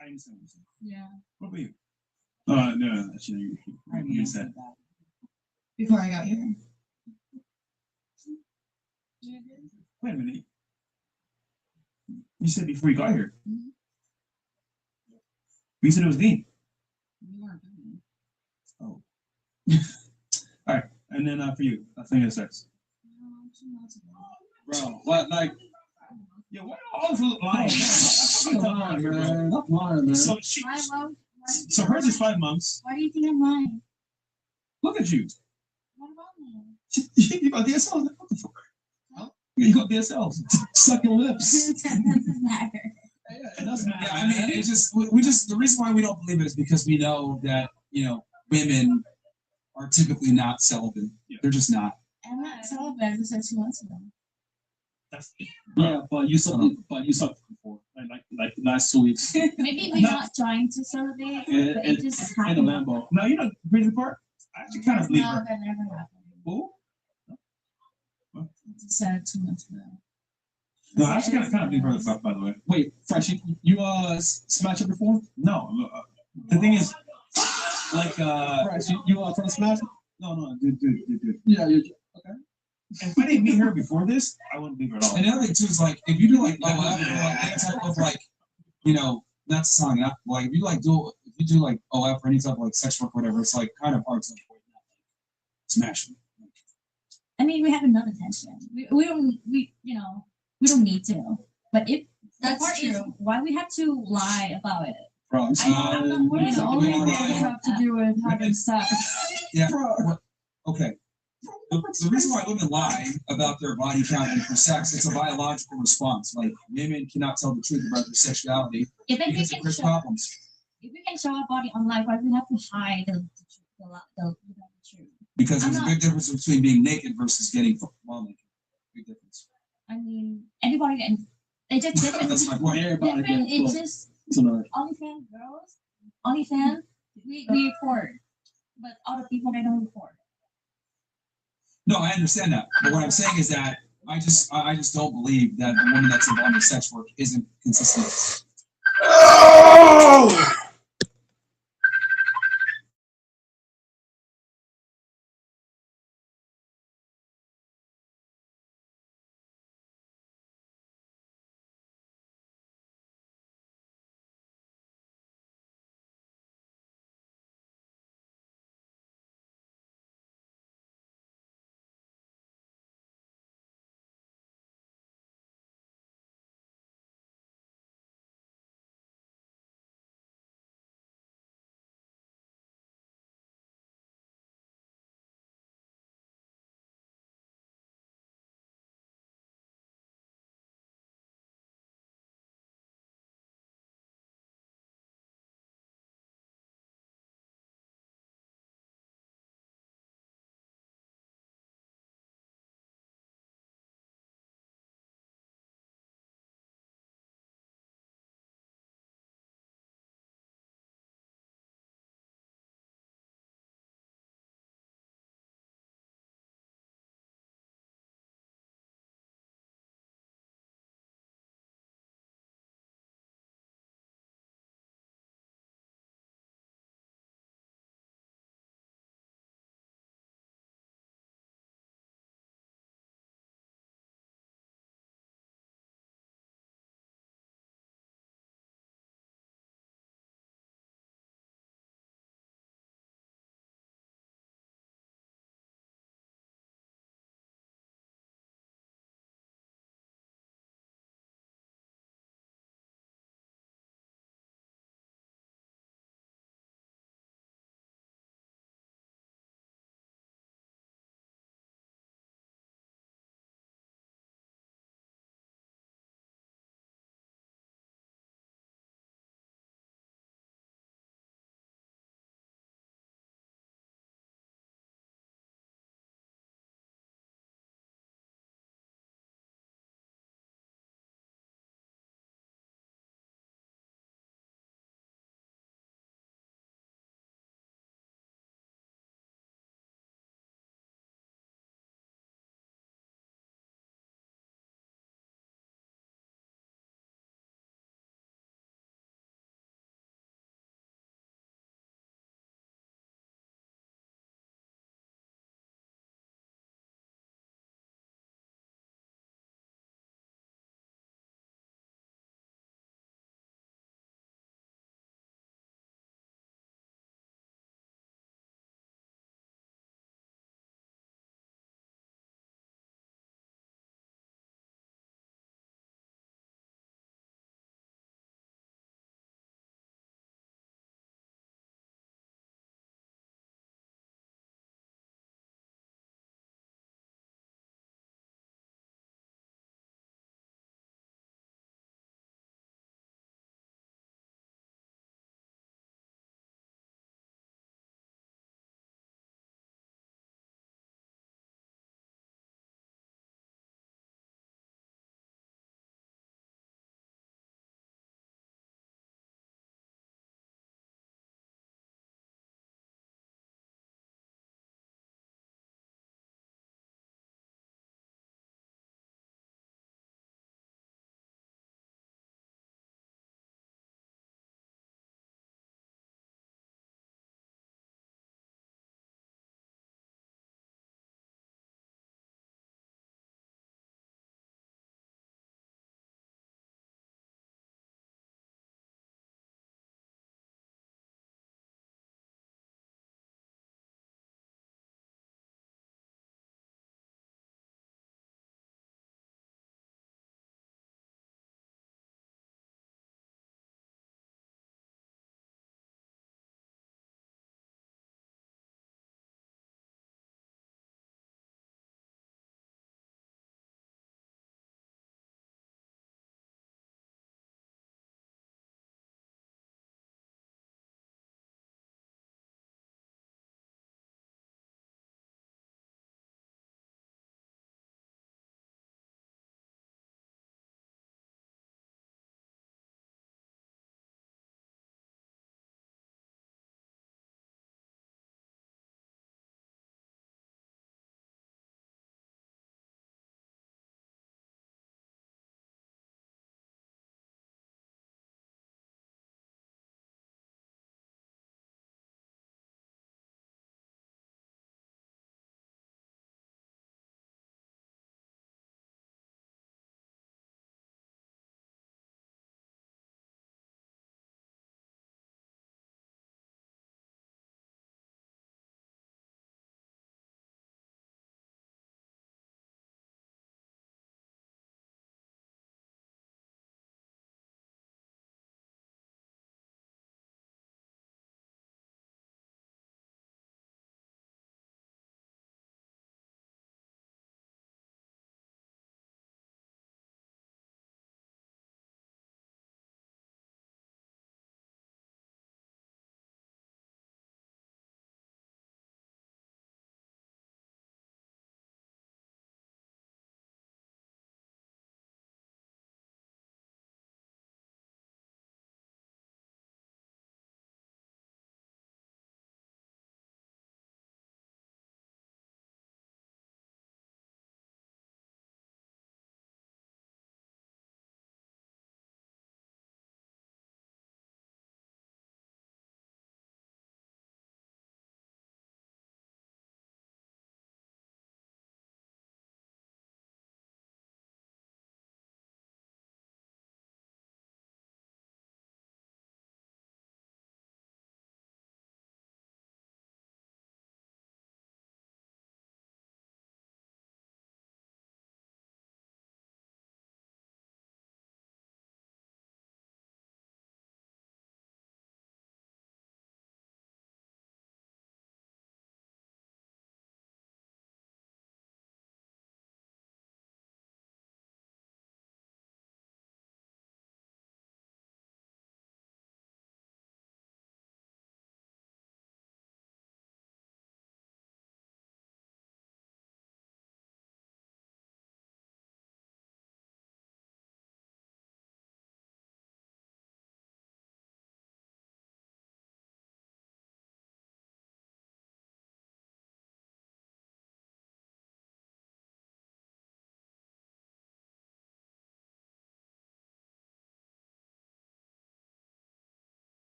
I understand what you're saying. Yeah. What about you? No, actually, you said. Before I got here. Wait a minute. You said before you got here. Mm-hmm. You said it was Dean. You weren't doing it. Oh. All right, and then for you, I think it's sex. Bro, what like? Yeah, what all this lying? Come on, man. Come on, man. So she. So hers is 5 months. Why do you think I'm lying? Look at you. What about me? You got DSLs. What the fuck? You got DSLs. Sucking lips. Doesn't matter. It doesn't matter. Yeah, I mean, it's just we just the reason why we don't believe it is because we know that women are typically not celibate. Yeah. They're just not. I'm not celibate. I just said 2 months ago. Yeah, but you sucked before, like the last 2 weeks. Maybe we're not trying to celibate, but it just in happened. a Lambo. No, you know the crazy part? I actually kind of believe her. No, that never happened. Who? I just said 2 months ago. No, I actually kind of believe her, by the way. Wait, Fresh, you smash her before? No. The thing is, like, Fresh, you from Smash? No, dude. Yeah, okay. If I didn't meet her before this, I wouldn't believe her at all. And the other thing too is like if you do like any type of like, not to sound like if you you do like OF or any type of like sex work, or whatever, it's like kind of hard to avoid that. Smash me. I mean, we have enough attention. We don't we don't need to. But if the part is why we have to lie about it. Bro, I'm not worried. The only thing have to do with having sex. Yeah. Okay. The reason why women lie about their body count and for sex, it's a biological response. Like women cannot tell the truth about their sexuality If we because can it creates show, problems. if we can show our body online, why do we have to hide the truth? Because there's a big difference between being naked versus getting well naked. Big difference. I mean, everybody can. It's just different. That's my point. Different. It's just OnlyFans girls. OnlyFans we record, but other people they don't record. No, I understand that. But what I'm saying is that I just don't believe that the woman that's involved in sex work isn't consistent. Oh!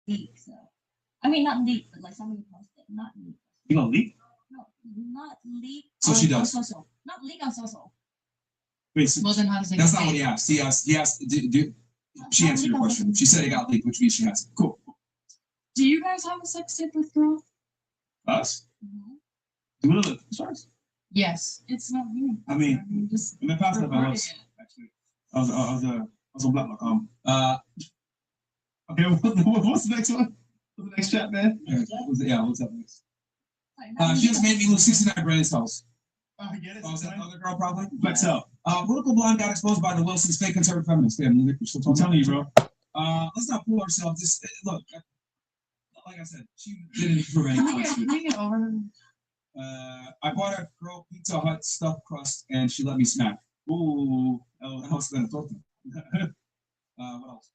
leak. So, I mean, not leak, but like somebody posted, not leak. You gonna leak? No, not leak. So on, she does. On social. Not leak on social. Wait, so Well, then how does it That's get not what paid? he asked. He asked, she answered your question. She said it got leaked, which means she has it. Cool. Do you guys have a sex tape with girls? us? Mm-hmm. Do we look stars? Yes. It's not me. I mean, just in my past life, I recorded was it. actually. I was on Black.com. Okay, what's the next one? What's the next chat, man? What's up next? She just made me lose 69 grand in his house. I get it. Oh, is that another girl probably? Flex out. Political blonde got exposed by the Wilsons, fake conservative feminists. Damn, you think we're still I'm talking? telling you, bro. Let's not fool ourselves. Just look, like I said, she didn't prove any points. Can I get over? I bought a girl Pizza Hut stuffed crust, and she let me smack. Ooh, that must have been a torta. What else?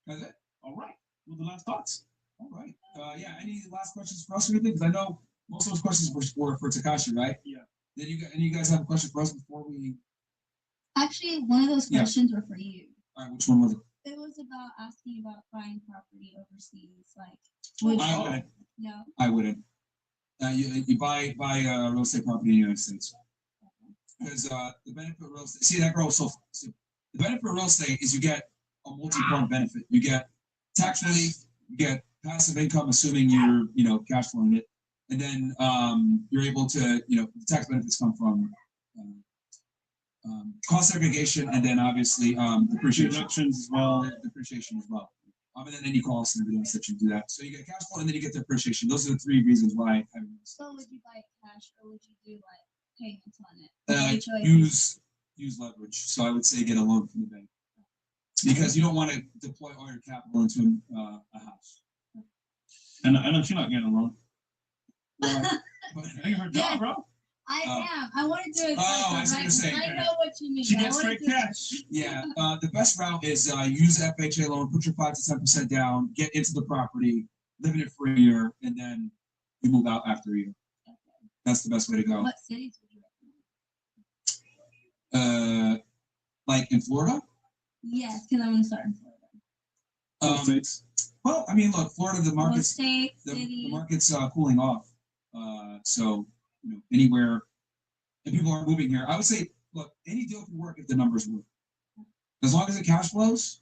That's it. All right. What are the last thoughts? All right. Yeah. Any last questions for us or anything? Because I know most of those questions were for Takashi, right? Yeah. Did you guys have a question for us before we? Actually, one of those Yeah. questions were for you. All right. Which one was it? It was about asking about buying property overseas. Like, I wouldn't. No. I wouldn't. You buy real estate property in the United States because the benefit of real estate. See that girl. So the benefit of real estate is you get a multi-pronged benefit. You get tax relief. You get passive income, assuming you're cash flowing it, and then you're able to the tax benefits come from cost segregation, and then obviously depreciation. Deductions as well. Depreciation as well. And then any costs and everything else that you do that. So you get cash flow and then you get depreciation. Those are the three reasons why. So would you buy cash or would you do like payments on it? Which way? Use leverage. So I would say get a loan from the bank because you don't want to deploy all your capital into a house. And she's not getting a loan. But ain't her job, bro. I am. I want to do it. I see what you're saying. I know what you mean. She I gets wanna straight do it. cash. Yeah, the best route is use FHA loan, put your 5 to 10% down, get into the property, live in it for a year, and then you move out after a year. That's the best way to go. What cities would you recommend? Like in Florida? Yes, because I want to start in Florida. States. Well, I mean, look, Florida, the market's state, the market's cooling off. So anywhere, and people aren't moving here. I would say, look, any deal can work if the numbers work. As long as it cash flows,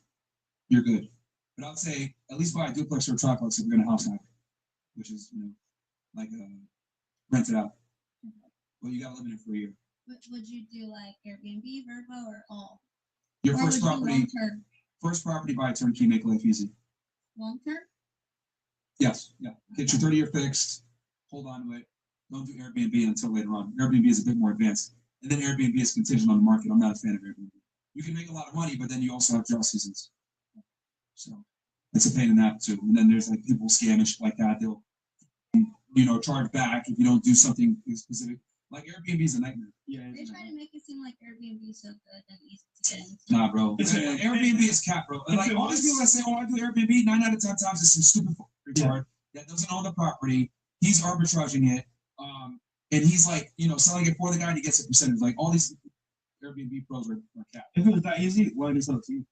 you're good. But I'd say at least buy a duplex or a triplex if you're in a house hack, which is like rent it out. Well, you got to live in it for a year. Would you do like Airbnb, Verbo, or all? Your Or first would you property, long-term? first property buy turnkey, make life easy. Long term? Yes, yeah. Get your 30-year fixed, hold on to it. Don't do Airbnb until later on. Airbnb is a bit more advanced. And then Airbnb is contingent on the market. I'm not a fan of Airbnb. You can make a lot of money, but then you also have drought seasons. So it's a pain in that too. And then there's like people scam and shit like that. They'll, charge back if you don't do something specific. Like Airbnb is a nightmare. Yeah. They try to make it seem like Airbnb is so good and easy to get into. Nah, bro. It's Airbnb is cap, bro. Like all these people that say, "Oh, I do Airbnb," 9 out of 10 times it's some stupid retard that doesn't own the property. He's arbitraging it, and he's like, selling it for the guy, and he gets a percentage. Like all these Airbnb pros are cap. If it was that easy, why do sell it to you?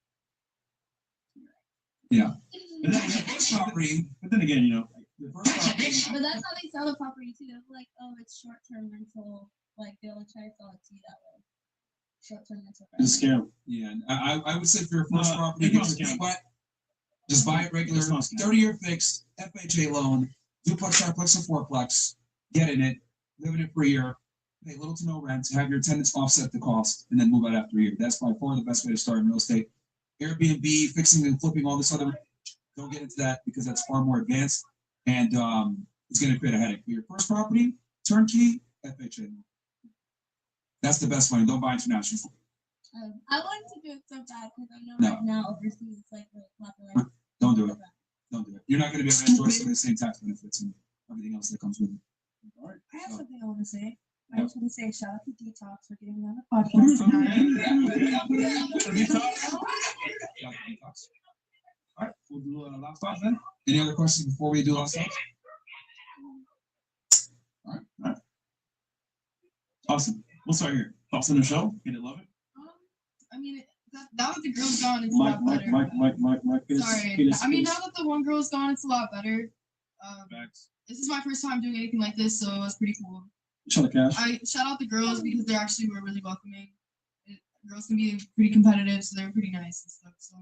Yeah. But then the first property. But then again, the first property. But that's how they sell the property too. They're like, oh, it's short term rental. Like they'll try to sell it to you that way. Short term rental. It's a scam. Yeah, and I would say for your first property, it's get not your a scam. butt. Just buy it regular, It's not a scam. 30-year fixed, FHA loan, duplex, triplex, or fourplex. Get in it, live in it for a year, pay little to no rent, have your tenants offset the cost, and then move out after a year. That's by far the best way to start in real estate. Airbnb, fixing and flipping, all this other, don't get into that because that's far more advanced and it's going to create a headache. For your first property, turnkey, FHA loan. That's the best one. Don't buy international. I wanted to do it so bad because I know No. right now overseas it's like really popular. Don't do it. Don't do it. You're not going to be able to enjoy some of the same tax benefits and everything else that comes with it. I have something I want to say. I just want to say shout out to Detox for getting me on the podcast tonight. All right, we'll do last thoughts then. Any other questions before we do last thoughts? All right. Awesome. We'll start here. Thoughts on the show? Get it, love it? I mean, Now that the girl's gone, it's a lot better. Mike. Sorry. I mean, now that the one girl's gone, it's a lot better. This is my first time doing anything like this, so it's pretty cool. Shout out Cash. I shout out the girls because they actually were really welcoming. Girls can be pretty competitive, so they're pretty nice and stuff. So,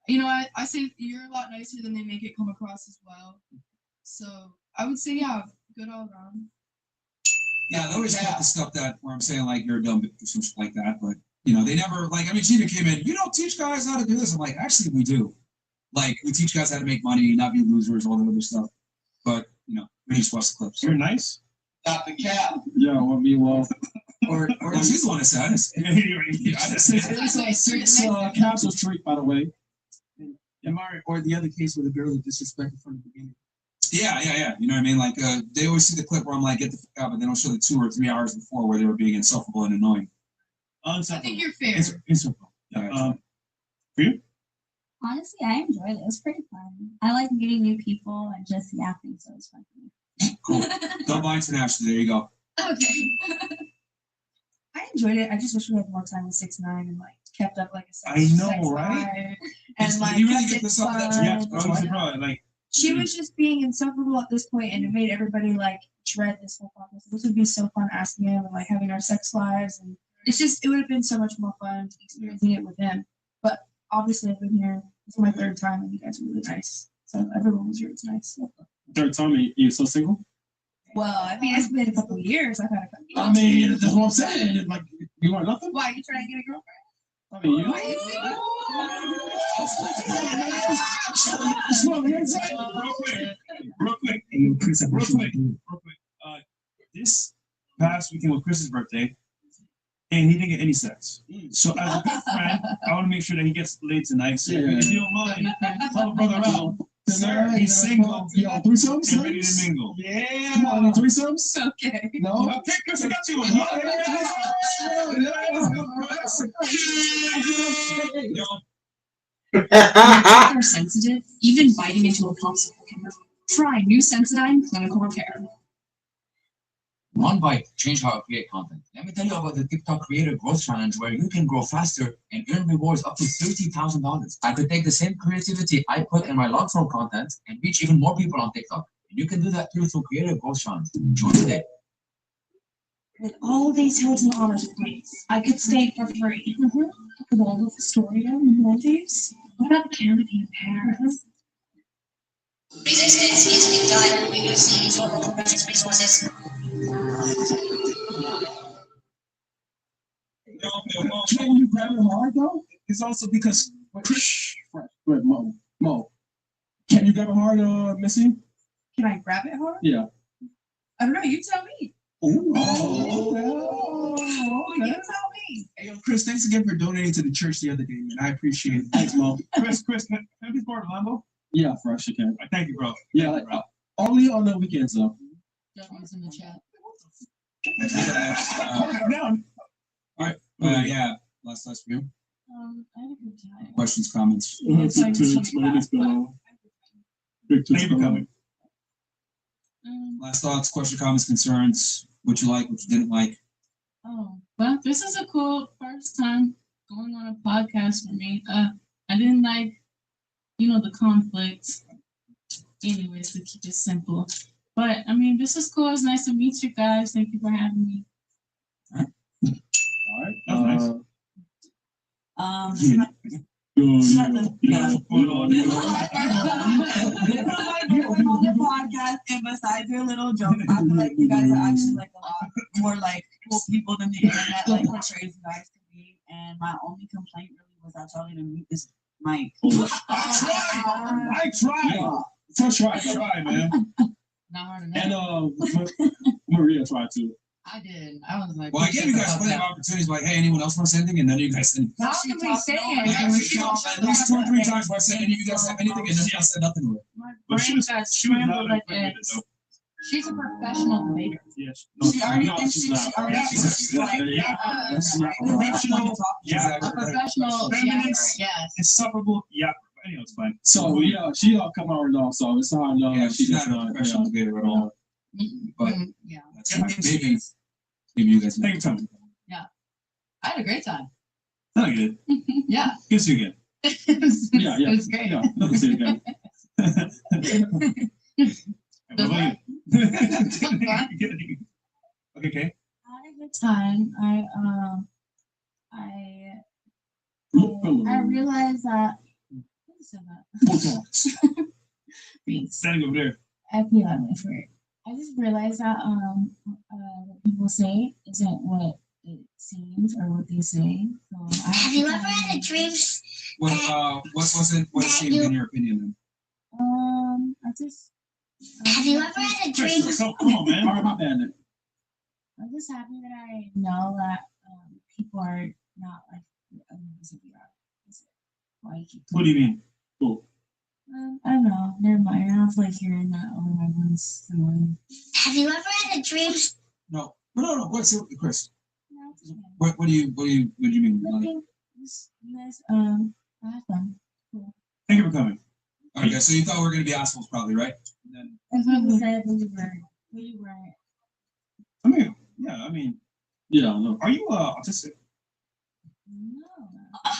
you know, I say you're a lot nicer than they make it come across as well. So I would say, yeah, good all around. Yeah, they always get the stuff that where I'm saying like you're dumb or some shit like that, but you know, they never like. I mean, Gina came in. You don't teach guys how to do this. I'm like, actually, we do. Like, we teach guys how to make money, not be losers, all that other stuff. But you know, we just watch the clips. You're nice. Stop the cap. Yeah, well, me well. Or she's the one that said it. Six capsules treat, by the way. Or the other case where the girl is disrespected from the beginning. Yeah. You know what I mean? Like, they always see the clip where I'm like, get the fuck out, but they don't show the 2 or 3 hours before where they were being insufferable and annoying. I think you're fair. Insufferable. For you? Honestly, I enjoyed it. It was pretty fun. I like meeting new people and just yapping, so it was fun for me. Cool. Double international. There you go. Okay. I enjoyed it. I just wish we had more time with 6ix9ine and like kept up like a sex. I know, sex right? vibe. And like you really kept get it this up that fun. Yeah, I was surprised. Like, She was just being insufferable at this point, and it made everybody like dread this whole podcast. This would be so fun asking him and like having our sex lives, and it would have been so much more fun experiencing it with him. But obviously, I've been here. This is my 3rd time, and you guys are really nice. So everyone was really nice. 3rd time, you're so single? Well, I mean, it's been a couple of years. I've had a couple. I mean, that's what I'm saying. Like, you want nothing? Why, you trying to get a girlfriend? I mean, you. Real quick. This past weekend was Chris's birthday, and he didn't get any sex. So as a good friend, I want to make sure that he gets laid tonight. So if you don't mind, help a brother out. Sir, he's single. Yo, threesomes? Get ready to mingle. Yeah. Come on, threesomes? Okay. No? Okay, Chris, I got you If are sensitive, even biting into a popsicle can hurt. Try new Sensodyne Clinical Repair. One bite changed how I create content. Let me tell you about the TikTok Creator Growth Challenge, where you can grow faster and earn rewards up to $30,000. I could take the same creativity I put in my long form content and reach even more people on TikTok. And you can do that too through Creator Growth Challenge. Join today. With all these hills and honors points, I could stay for free. The wall of Astoria and Maldives. What about the canopy of Paris? Resistance is being done. We use these local precious resources. Can you grab it hard though? It's also because wait, Mo. Can you grab it hard, Missy? Can I grab it hard? Yeah. I don't know. You tell me. Oh, You tell me. Hey, yo, Chris, thanks again for donating to the church the other day, man. I appreciate it. Thanks, Mo. Chris, can I be part of Lambo? Yeah, fresh, you can. Thank you, bro. Yeah, like, only on the weekends though. Definitely in the chat. All right. Yeah. Last for you. I had a good time. Questions, comments. Thank you for coming. Last thoughts, questions, comments, concerns. What you like, what you didn't like. Oh, well, this is a cool first time going on a podcast for me. I didn't like, the conflict. Anyways, to keep it simple. But I mean, this is cool. It's nice to meet you guys. Thank you for having me. All right. That's nice. On the podcast, and besides your little jokes, I feel like you guys are actually like a lot more like cool people than the internet like portrays you guys to be. And my only complaint really was that y'all didn't meet this mic. I tried. First try, man. Not hard enough. And Maria tried too. I did. I was like, Well, I gave you guys plenty of opportunities, like, hey, anyone else want to say anything? And none of you guys said anything. how can we say At anything? least 2 or 3 times where I said, any of you guys have anything? And none of you guys said nothing to it. My But she brain was got she was not scrambled like like eggs. She's a professional debater. Yes. She already thinks she's already Professional. Yeah. A professional Feminist. yes. Insufferable. Yeah. Anyway, it's fine. So yeah, she come out off, so it's hard to know. Yeah, she's not a professional debater at all. But Yeah. that's fine. Maybe you guys. Thank you, Tom. Yeah. I had a great time. Not good. Yeah. Good to see you again. Yeah, yeah. It was great. Yeah, love to see you again. What about you? Okay, okay. Had a good time. I realized that. What is that? Thanks. Standing over there. I feel that way for it. I just realized that what people say isn't what it seems or what they say. So Have you ever had a dream? What wasn't what seemed in your opinion I just. Have you ever had a dream? Come on, man. All right, my bad then. I'm just happy that I know that people are not like the other ones that we are. Why you keep What do you mean? Cool. I don't know. Never mind. I don't like hearing that. Oh, my one's annoying. Have you ever had a dream? No. What's it, Chris? What do you mean? Nothing. Just you guys I had fun. Cool. Thank you for coming. Okay, so you thought we were gonna be assholes, probably, right? And then, That's what we said. We weren't. We weren't. I mean, yeah, I mean, yeah. Look, are you autistic? No.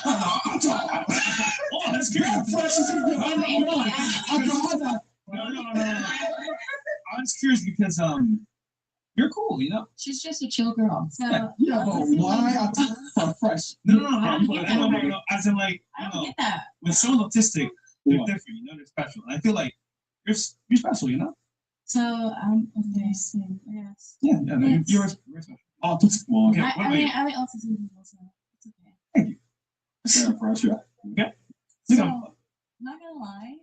Oh, that's good. No. I'm just curious because you're cool, you know. She's just a chill girl. So Yeah, but why are fresh? No. As in, like, I don't get that. when someone's autistic, they're different. You know, they're special. And I feel like you're special. You know. So okay, so yes. Yeah. You're special. Autistic. Well, okay. I mean autism people, so it's okay. Thank you. Sarah, for us, yeah. Okay. So, not gonna lie,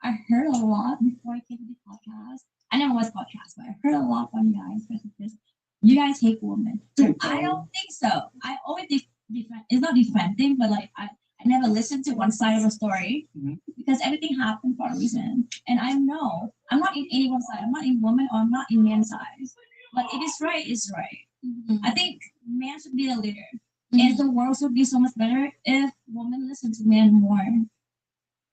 I heard a lot before I came to the podcast. I never was podcast, but I heard a lot from you guys, especially this. You guys hate women. I don't think so. I always defend. It's not defending, but like I never listened to one side of a story because everything happened for a reason. And I know I'm not in anyone's side. I'm not in woman or I'm not in man's side. But if it's right, it's right. I think man should be the leader. And the world would be so much better if women listen to men more.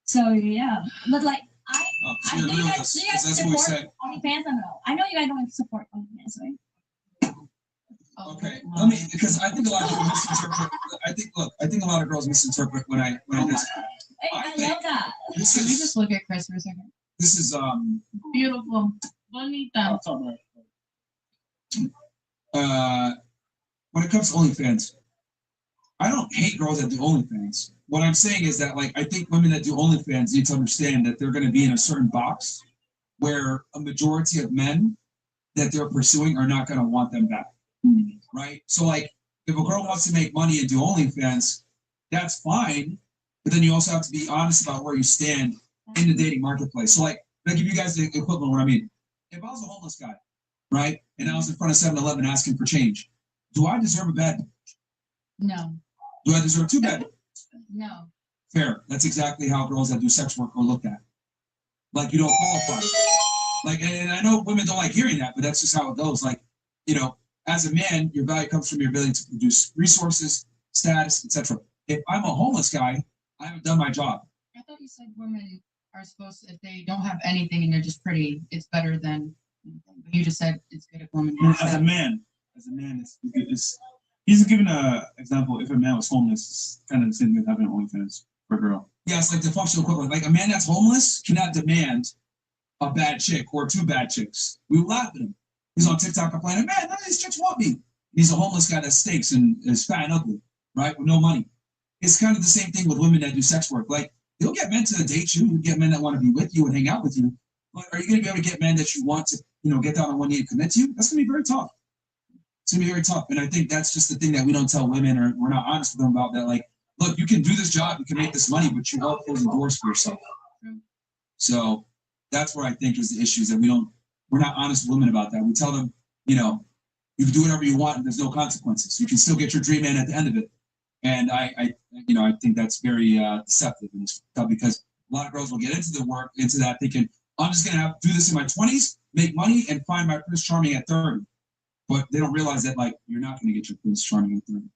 So yeah, but like I know you guys support OnlyFans. I know you guys don't support OnlyFans, right? Okay, let me because I think a lot of people misinterpret. I think a lot of girls misinterpret when I this. I love that. Can you just look at Chris for a second? This is Beautiful. Bonita. When it comes to OnlyFans, I don't hate girls that do OnlyFans. What I'm saying is that, like, I think women that do OnlyFans need to understand that they're going to be in a certain box where a majority of men that they're pursuing are not going to want them back, right? So, like, if a girl wants to make money and do OnlyFans, that's fine, but then you also have to be honest about where you stand in the dating marketplace. So, like, I'll give you guys the equivalent of what I mean. If I was a homeless guy, right, and I was in front of 7-Eleven asking for change, do I deserve a bed? No. Do I deserve 2 beds? No. Fair. That's exactly how girls that do sex work are looked at. Like, you don't qualify. Like, and I know women don't like hearing that, but that's just how it goes. Like, you know, as a man, your value comes from your ability to produce resources, status, etc. If I'm a homeless guy, I haven't done my job. I thought you said women are supposed to, if they don't have anything and they're just pretty, it's better than anything. But you just said it's good if women do As a man, it's he's giving an example. If a man was homeless, it's kind of the same thing having OnlyFans for a girl. Yeah, it's like the functional equivalent. Like a man that's homeless cannot demand a bad chick or 2 bad chicks. We laugh at him. He's on TikTok complaining, man, none of these chicks want me. He's a homeless guy that stinks and is fat and ugly, right? With no money. It's kind of the same thing with women that do sex work. Like, you'll get men to date you, you'll get men that want to be with you and hang out with you. But are you going to be able to get men that you want to, you know, get down on one knee and commit to you? That's going to be very tough. It's going to be very tough. And I think that's just the thing that we don't tell women, or we're not honest with them about, that, like, look, you can do this job, you can make this money, but you are closing doors for yourself. So that's where I think is the issue, is that we're not honest with women about that. We tell them, you know, you can do whatever you want and there's no consequences. You can still get your dream man at the end of it. And I think that's very deceptive in this stuff, because a lot of girls will get into the work, into that thinking, I'm just going to do this in my 20s, make money, and find my Prince Charming at 30. But they don't realize that, like, you're not going to get your Prince Charming at 30.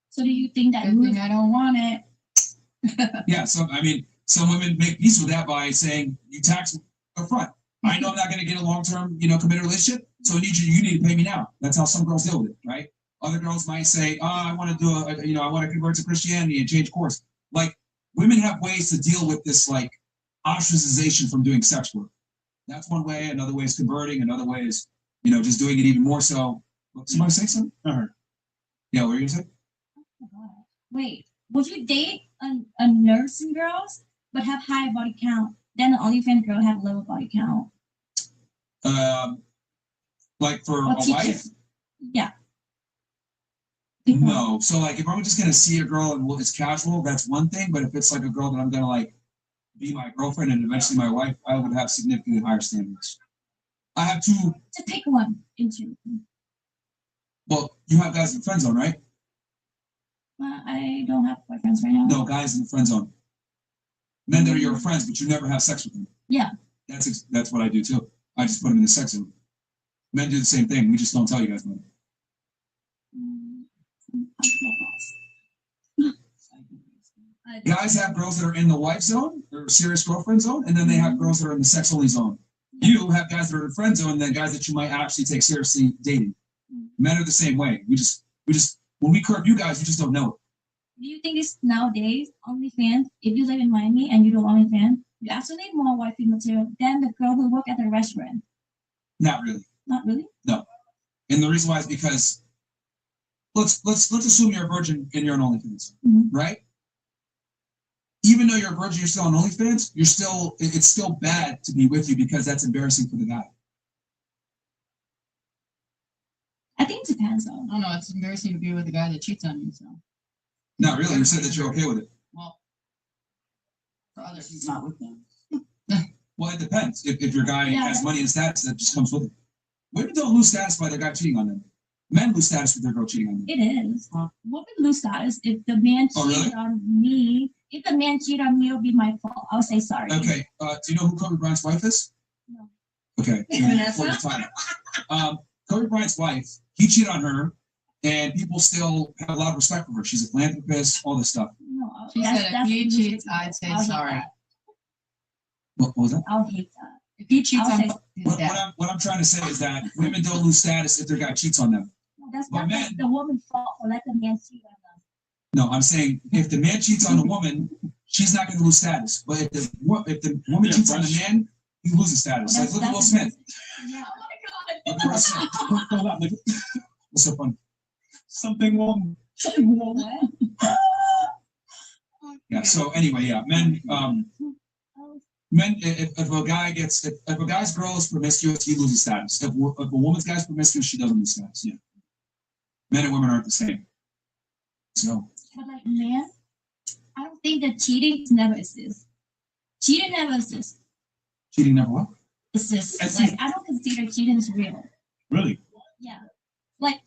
So do you think that I don't want it? Yeah, some women make peace with that by saying, you tax up front. I know I'm not going to get a long-term, committed relationship, so you need to pay me now. That's how some girls deal with it, right? Other girls might say, "Oh, I want to do I want to convert to Christianity and change course." Like, women have ways to deal with this, like, ostracization from doing sex work. That's one way. Another way is converting. Another way is, just doing it even more so. Somebody say something? I heard. Yeah, what were you gonna say? Wait, would you date a nursing girls but have high body count? Then the OnlyFans girl have lower body count. Like for Or a teacher. wife? Yeah. No. So like, if I'm just gonna see a girl and it's casual, that's one thing. But if it's like a girl that I'm gonna like be my girlfriend and eventually my wife, I would have significantly higher standards. I have two. To pick one into. Well, you have guys in the friend zone, right? I don't have boyfriends right now. No, guys in the friend zone. Men that are your friends, but you never have sex with them. Yeah. That's what I do too. I just put them in the sex zone. Men do the same thing. We just don't tell you guys about it. Guys have girls that are in the wife zone, or serious girlfriend zone, and then they have girls that are in the sex only zone. You have guys that are in the friend zone, and then guys that you might actually take seriously dating. Men are the same way. We just when we curb you guys, we just don't know it. Do you think this nowadays OnlyFans? If you live in Miami and you do OnlyFans, you actually need more wifey material than the girl who work at the restaurant. Not really. Not really. No. And the reason why is because let's assume you're a virgin and you're on OnlyFans, right? Even though you're a virgin, you're still on OnlyFans. It's still bad to be with you because that's embarrassing for the guy. I think it depends though. I don't know. It's embarrassing to be with a guy that cheats on you. So. Not really. You said that you're okay with it. Well, for others, He's not with them. Well, it depends. If your guy has money and status, that just comes with it. Women don't lose status by their guy cheating on them. Men lose status with their girl cheating on them. It is. Women lose status if the man cheated on me. If the man cheated on me, it'll be my fault. I'll say sorry. Okay. Do you know who Kobe Bryant's wife is? No. Okay. Kobe Bryant's wife, he cheated on her, and people still have a lot of respect for her. She's a philanthropist, all this stuff. No, she said if he cheats, I'd say sorry. What was that? I'll hate that. If he cheats on what I'm trying to say is that women don't lose status if their guy cheats on them. That's the woman's fault for letting the man cheat on them. No, I'm saying if the man cheats on the woman, she's not going to lose status. But if the woman cheats on the man, he loses status. Like, look at Will Smith. Yeah. Look at Will Smith. What's so funny? Something wrong. Something wrong. Yeah. So anyway, yeah, men. If a guy's girl is promiscuous, he loses status. If a woman's guy's promiscuous, she doesn't lose status. Yeah. Men and women aren't the same. So. But like man, I don't think that cheating never exists. Cheating never exists. Cheating never what? Exists. Like I don't consider cheating is real. Really? Yeah. Like.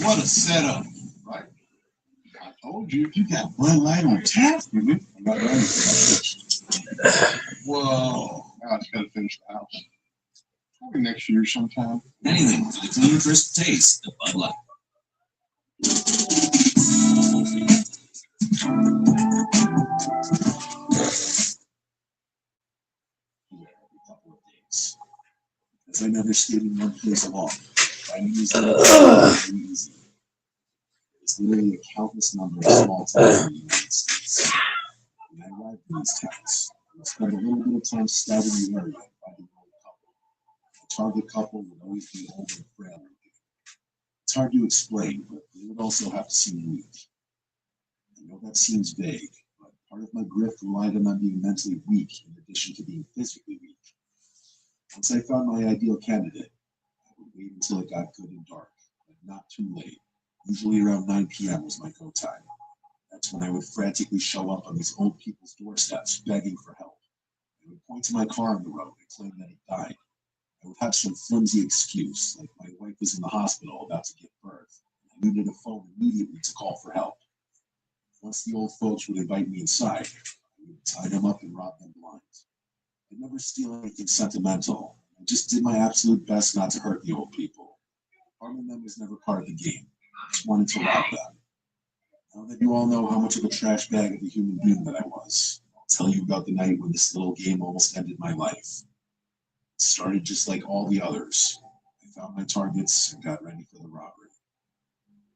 What a setup, right? I told you, if you got Bud Light on tap, I'm not ready. Whoa, now I just gotta finish the house. Probably next year sometime. Anything for the clean, crisp taste of Bud Light. As I never stayed in one place long, finding these very easy. There's literally a countless number of small towns in the United States. When I arrived in these towns, I would spend a little bit of time scouting the area and finding an old couple. The target couple would always be old and frail. It's hard to explain, but they would also have to seem weak. I know that seems vague, but part of my grift relied on not being mentally weak in addition to being physically weak. Once I found my ideal candidate, I would wait until it got good and dark, but not too late. Usually around 9 p.m. was my go time. That's when I would frantically show up on these old people's doorsteps begging for help. I would point to my car on the road and claim that it died. I would have some flimsy excuse, like my wife was in the hospital about to give birth, and I needed a phone immediately to call for help. Once the old folks would invite me inside, I would tie them up and rob them blind. I'd never steal anything sentimental. I just did my absolute best not to hurt the old people. Harming them was never part of the game. I just wanted to rob them. Now that you all know how much of a trash bag of a human being that I was, I'll tell you about the night when this little game almost ended my life. It started just like all the others. I found my targets and got ready for the robbery.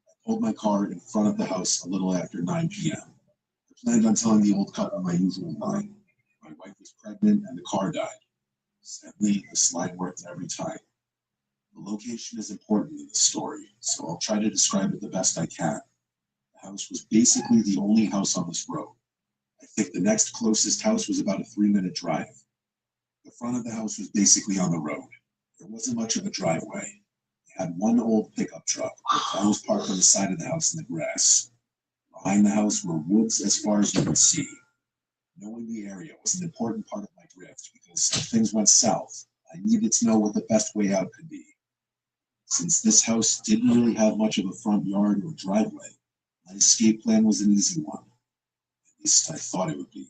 I pulled my car in front of the house a little after 9 p.m. I planned on telling the old couple my usual line. My wife was pregnant and the car died. Sadly, this line worked every time. The location is important in the story, so I'll try to describe it the best I can. The house was basically the only house on this road. I think the next closest house was about a 3-minute drive. The front of the house was basically on the road. There wasn't much of a driveway. It had one old pickup truck. That was parked on the side of the house in the grass. Behind the house were woods as far as you could see. Knowing the area was an important part of my grift because if things went south, I needed to know what the best way out could be. Since this house didn't really have much of a front yard or driveway, my escape plan was an easy one. At least I thought it would be.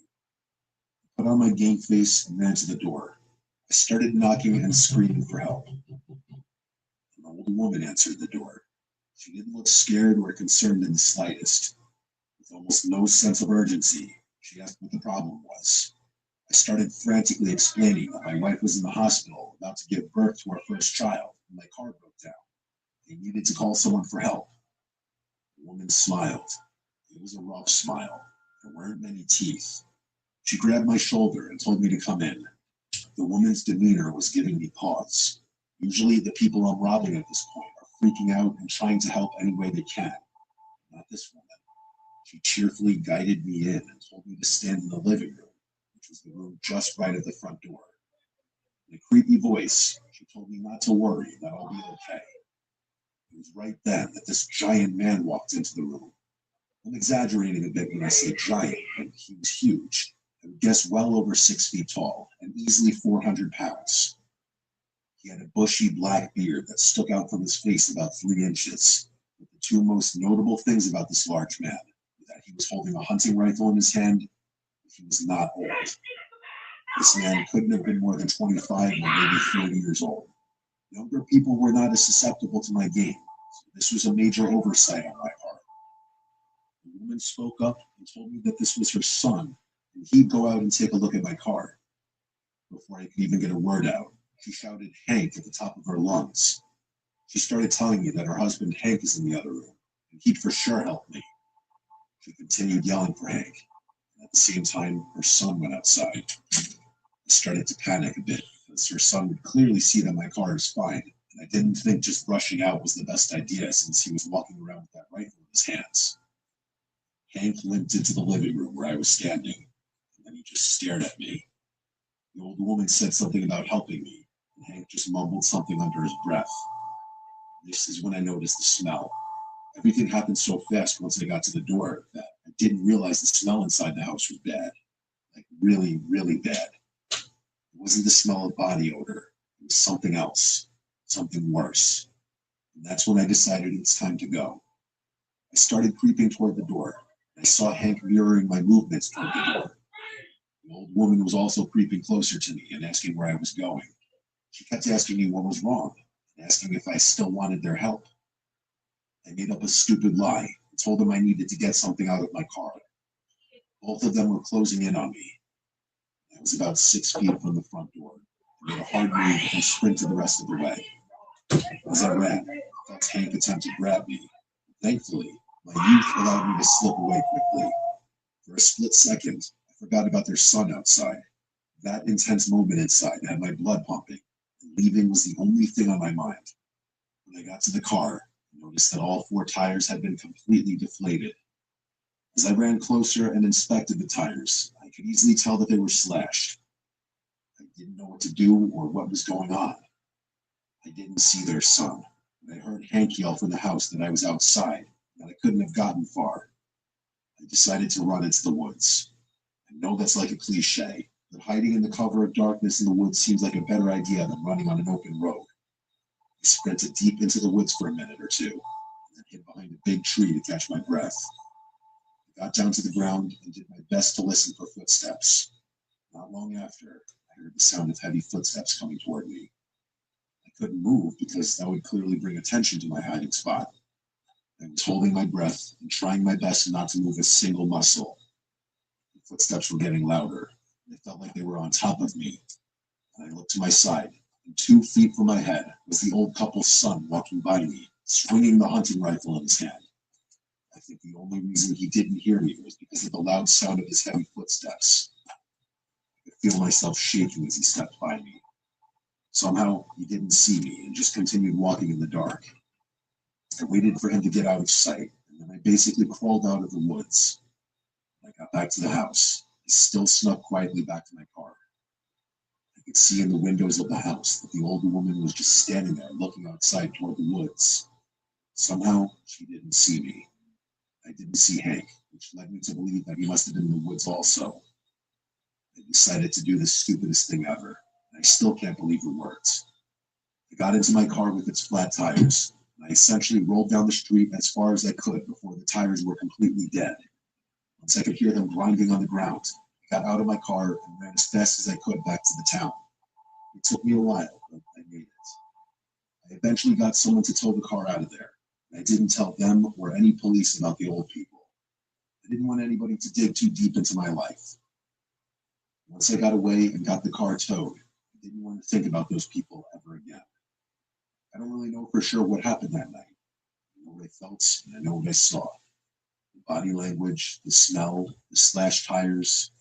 I put on my game face and ran to the door. I started knocking and screaming for help. An old woman answered the door. She didn't look scared or concerned in the slightest. With almost no sense of urgency, she asked what the problem was. I started frantically explaining that my wife was in the hospital about to give birth to our first child when my car broke down. They needed to call someone for help. The woman smiled. It was a rough smile. There weren't many teeth. She grabbed my shoulder and told me to come in. The woman's demeanor was giving me pause. Usually the people I'm robbing at this point are freaking out and trying to help any way they can. Not this woman. She cheerfully guided me in and told me to stand in the living room, which was the room just right at the front door. In a creepy voice, she told me not to worry, that I'll be okay. It was right then that this giant man walked into the room. I'm exaggerating a bit when I say giant, but he was huge. I would guess well over 6 feet tall and easily 400 pounds. He had a bushy black beard that stuck out from his face about 3 inches. But the two most notable things about this large man were that he was holding a hunting rifle in his hand, and he was not old. This man couldn't have been more than 25 or maybe 30 years old. Younger people were not as susceptible to my game, so this was a major oversight on my part. The woman spoke up and told me that this was her son, and he'd go out and take a look at my car. Before I could even get a word out, she shouted Hank at the top of her lungs. She started telling me that her husband Hank is in the other room, and he'd for sure help me. She continued yelling for Hank, and at the same time, her son went outside. I started to panic a bit, because her son would clearly see that my car is fine, and I didn't think just rushing out was the best idea since he was walking around with that rifle in his hands. Hank limped into the living room where I was standing, and then he just stared at me. The old woman said something about helping me, and Hank just mumbled something under his breath. This is when I noticed the smell. Everything happened so fast once I got to the door that I didn't realize the smell inside the house was bad. Like really, really bad. It wasn't the smell of body odor. It was something else. Something worse. And that's when I decided it's time to go. I started creeping toward the door. I saw Hank mirroring my movements toward the door. The old woman was also creeping closer to me and asking where I was going. She kept asking me what was wrong, and asking if I still wanted their help. I made up a stupid lie and told them I needed to get something out of my car. Both of them were closing in on me. I was about 6 feet from the front door. I made a hard move and sprinted the rest of the way. As I ran, I felt Hank attempt to grab me. Thankfully, my youth allowed me to slip away quickly. For a split second, I forgot about their son outside. That intense moment inside had my blood pumping, and leaving was the only thing on my mind. When I got to the car, I noticed that all 4 tires had been completely deflated. As I ran closer and inspected the tires, I could easily tell that they were slashed. I didn't know what to do or what was going on. I didn't see their son, but I heard Hank yell from the house that I was outside, that I couldn't have gotten far. I decided to run into the woods. I know that's like a cliche, but hiding in the cover of darkness in the woods seems like a better idea than running on an open road. I sprinted deep into the woods for a minute or two, and then hid behind a big tree to catch my breath. I got down to the ground and did my best to listen for footsteps. Not long after, I heard the sound of heavy footsteps coming toward me. I couldn't move because that would clearly bring attention to my hiding spot. I was holding my breath and trying my best not to move a single muscle. The footsteps were getting louder. They felt like they were on top of me. And I looked to my side, and 2 feet from my head was the old couple's son walking by me, swinging the hunting rifle in his hand. I think the only reason he didn't hear me was because of the loud sound of his heavy footsteps. I could feel myself shaking as he stepped by me. Somehow, he didn't see me and just continued walking in the dark. I waited for him to get out of sight, and then I basically crawled out of the woods. When I got back to the house, I still snuck quietly back to my car. I could see in the windows of the house that the older woman was just standing there looking outside toward the woods. Somehow, she didn't see me. I didn't see Hank, which led me to believe that he must have been in the woods also. I decided to do the stupidest thing ever, and I still can't believe it worked. I got into my car with its flat tires, and I essentially rolled down the street as far as I could before the tires were completely dead. Once I could hear them grinding on the ground, I got out of my car and ran as fast as I could back to the town. It took me a while, but I made it. I eventually got someone to tow the car out of there. I didn't tell them or any police about the old people. I didn't want anybody to dig too deep into my life. Once I got away and got the car towed, I didn't want to think about those people ever again. I don't really know for sure what happened that night. I know what I felt and I know what I saw. The body language, the smell, the slashed tires,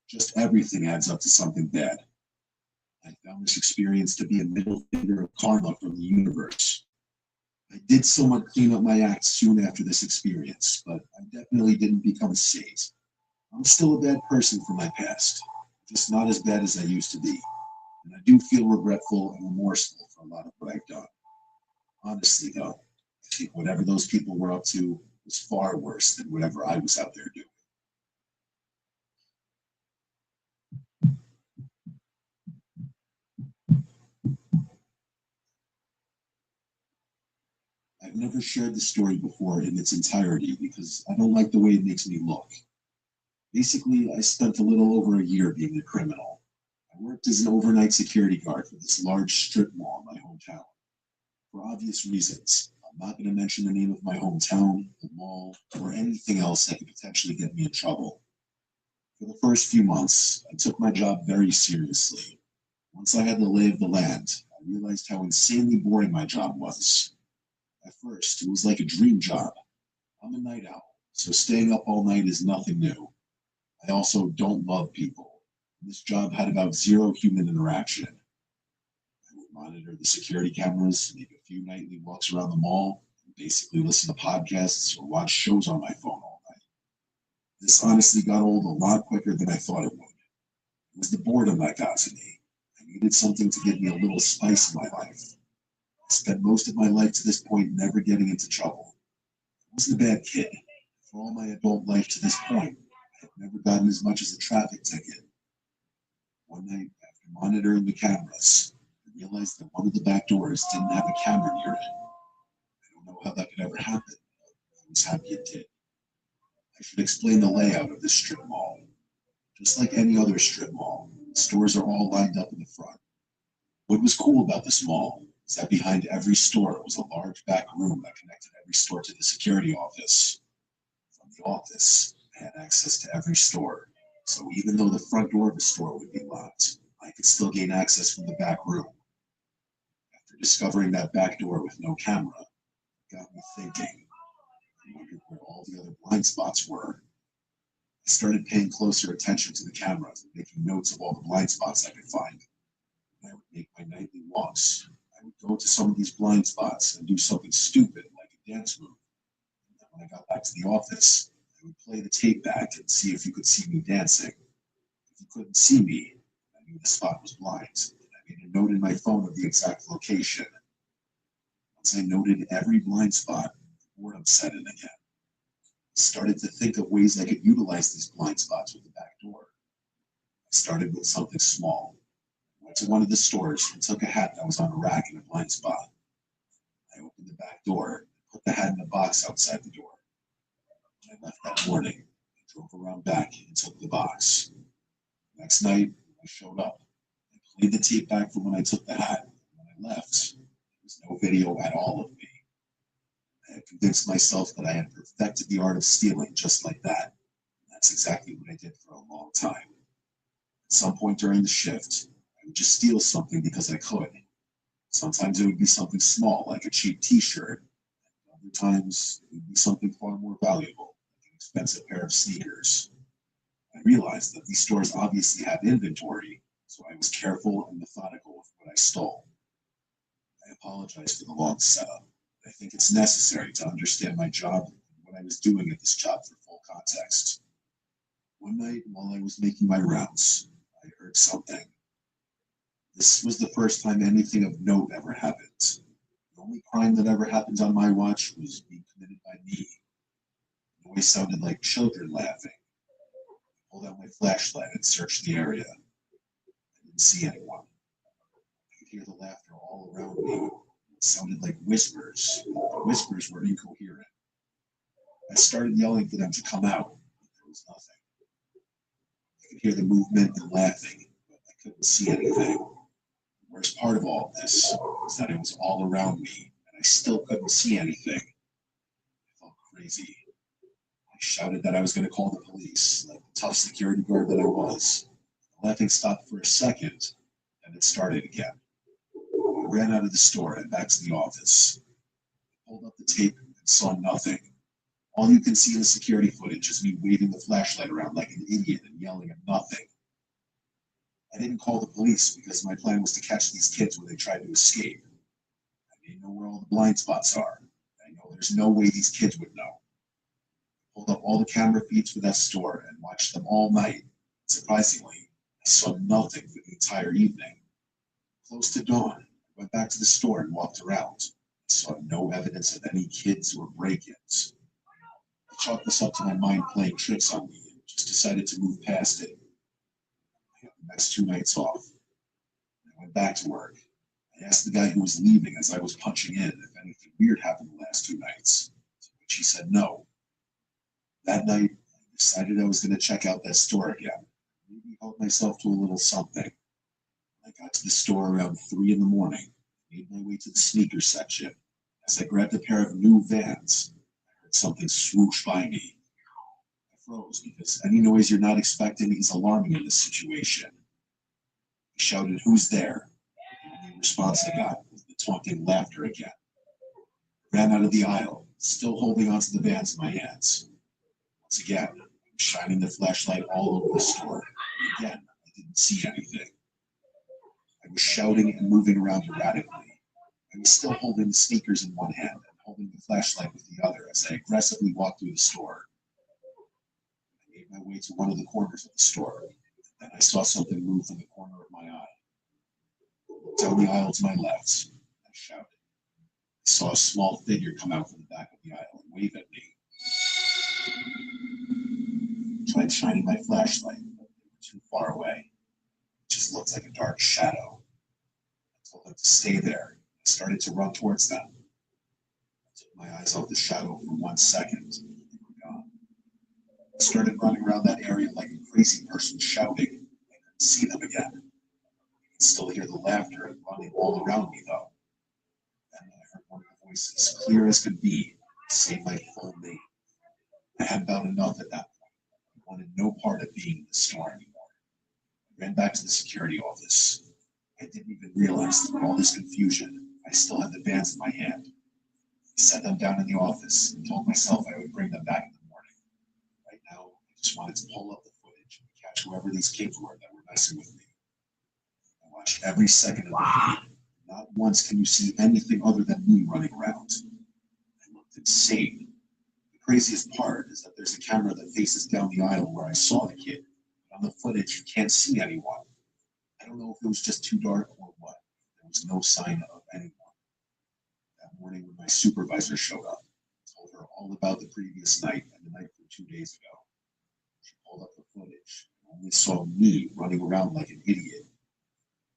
just everything adds up to something bad. I found this experience to be a middle finger of karma from the universe. I did somewhat clean up my act soon after this experience, but I definitely didn't become a saint. I'm still a bad person from my past, just not as bad as I used to be. And I do feel regretful and remorseful for a lot of what I've done. Honestly, though, I think whatever those people were up to was far worse than whatever I was out there doing. I've never shared the story before in its entirety because I don't like the way it makes me look. Basically, I spent a little over a year being a criminal. I worked as an overnight security guard for this large strip mall in my hometown. For obvious reasons, I'm not going to mention the name of my hometown, the mall, or anything else that could potentially get me in trouble. For the first few months, I took my job very seriously. Once I had the lay of the land, I realized how insanely boring my job was. At first, it was like a dream job. I'm a night owl, so staying up all night is nothing new. I also don't love people. This job had about zero human interaction. I would monitor the security cameras, make a few nightly walks around the mall, and basically listen to podcasts or watch shows on my phone all night. This honestly got old a lot quicker than I thought it would. It was the boredom that got to me. I needed something to give me a little spice in my life. I spent most of my life to this point never getting into trouble. I wasn't a bad kid. For all my adult life to this point, I had never gotten as much as a traffic ticket. One night, after monitoring the cameras, I realized that one of the back doors didn't have a camera near it. I don't know how that could ever happen, but I was happy it did. I should explain the layout of this strip mall. Just like any other strip mall, the stores are all lined up in the front. What was cool about this mall is that behind every store was a large back room that connected every store to the security office. From the office, I had access to every store, so even though the front door of the store would be locked, I I could still gain access from the back room. After discovering that back door with no camera, it got me thinking. I wondered where all the other blind spots were. I started paying closer attention to the cameras and making notes of all the blind spots I could find. I would make my nightly walks. I would go to some of these blind spots and do something stupid like a dance move. And then when I got back to the office, I would play the tape back and see if you could see me dancing. If you couldn't see me, I knew the spot was blind. And I made a note in my phone of the exact location. Once I noted every blind spot, boredom set in again. I started to think of ways I could utilize these blind spots with the back door. I started with something small. I went to one of the stores and took a hat that was on a rack in a blind spot. I opened the back door and put the hat in a box outside the door. When I left that morning, I drove around back and took the box. Next night, I showed up. I played the tape back from when I took the hat. When I left, there was no video at all of me. I had convinced myself that I had perfected the art of stealing just like that. And that's exactly what I did for a long time. At some point during the shift, I would just steal something because I could. Sometimes it would be something small, like a cheap t-shirt. Other times, it would be something far more valuable, like an expensive pair of sneakers. I realized that these stores obviously have inventory, so I was careful and methodical with what I stole. I apologize for the long setup. I think it's necessary to understand my job and what I was doing at this job for full context. One night, while I was making my rounds, I heard something. This was the first time anything of note ever happened. The only crime that ever happened on my watch was being committed by me. The noise sounded like children laughing. I pulled out my flashlight and searched the area. I didn't see anyone. I could hear the laughter all around me. It sounded like whispers. The whispers were incoherent. I started yelling for them to come out, but there was nothing. I could hear the movement and laughing, but I couldn't see anything. The worst part of all this was that it was all around me, and I still couldn't see anything. I felt crazy. I shouted that I was going to call the police, like the tough security guard that I was. The laughing stopped for a second, and it started again. I ran out of the store and back to the office. I pulled up the tape and saw nothing. All you can see in the security footage is me waving the flashlight around like an idiot and yelling at nothing. I didn't call the police because my plan was to catch these kids when they tried to escape. I didn't know where all the blind spots are. I know there's no way these kids would know. I pulled up all the camera feeds for that store and watched them all night. Surprisingly, I saw nothing for the entire evening. Close to dawn, I went back to the store and walked around. I saw no evidence of any kids or break-ins. I chalked this up to my mind playing tricks on me and just decided to move past it. I had the next 2 nights off. I went back to work. I asked the guy who was leaving as I was punching in if anything weird happened the last 2 nights, to which he said no. That night, I decided I was going to check out that store again. Maybe help myself to a little something. I got to the store around 3 in the morning, made my way to the sneakers section. As I grabbed a pair of new Vans, I heard something swoosh by me. I froze because any noise you're not expecting is alarming in this situation. I shouted, "Who's there?" The only response I got was the taunting laughter again. I ran out of the aisle, still holding onto the Vans in my hands. Once again, I was shining the flashlight all over the store. And again, I didn't see anything. I was shouting and moving around erratically. I was still holding the sneakers in one hand and holding the flashlight with the other as I aggressively walked through the store. I made my way to one of the corners of the store. Then I saw something move from the corner of my eye. I looked down the aisle to my left. I shouted. I saw a small figure come out from the back of the aisle and wave at me. I tried shining my flashlight, but they were too far away. It just looked like a dark shadow. I told them to stay there. I started to run towards them. I took my eyes off the shadow for 1 second. They were gone. I started running around that area like a crazy person shouting. I couldn't see them again. I could still hear the laughter and running all around me, though. Then I heard one of the voices, clear as could be, say my full name. I had about enough at that point. I wanted no part of being in the store anymore. I Ran back to the security office. I didn't even realize that with all this confusion, I still had the bands in my hand. I set them down in the office and told myself I would bring them back in the morning. Right now, I just wanted to pull up the footage and catch whoever these kids were that were messing with me. I watched every second of the video. Not once can you see anything other than me running around. I looked insane. The craziest part is that there's a camera that faces down the aisle where I saw the kid. But on the footage, you can't see anyone. I don't know if it was just too dark or what. There was no sign of anyone. That morning when my supervisor showed up, I told her all about the previous night and the night from 2 days ago. She pulled up the footage and only saw me running around like an idiot.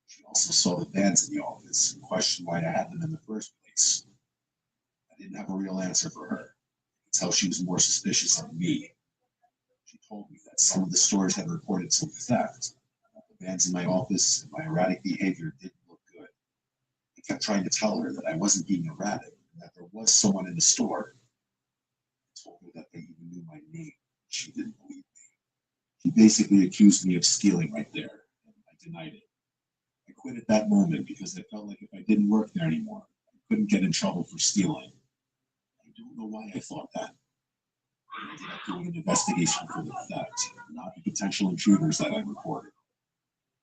She also saw the bands in the office and questioned why I had them in the first place. I didn't have a real answer for her. I could tell she was more suspicious of me. She told me that some of the stores had reported some theft. The bands in my office and my erratic behavior didn't look good. I kept trying to tell her that I wasn't being erratic and that there was someone in the store. I told her that they even knew my name. She didn't believe me. She basically accused me of stealing right there, and I denied it. I quit at that moment because I felt like if I didn't work there anymore, I couldn't get in trouble for stealing. I don't know why I thought that. I ended up doing an investigation for the theft, not the potential intruders that I reported.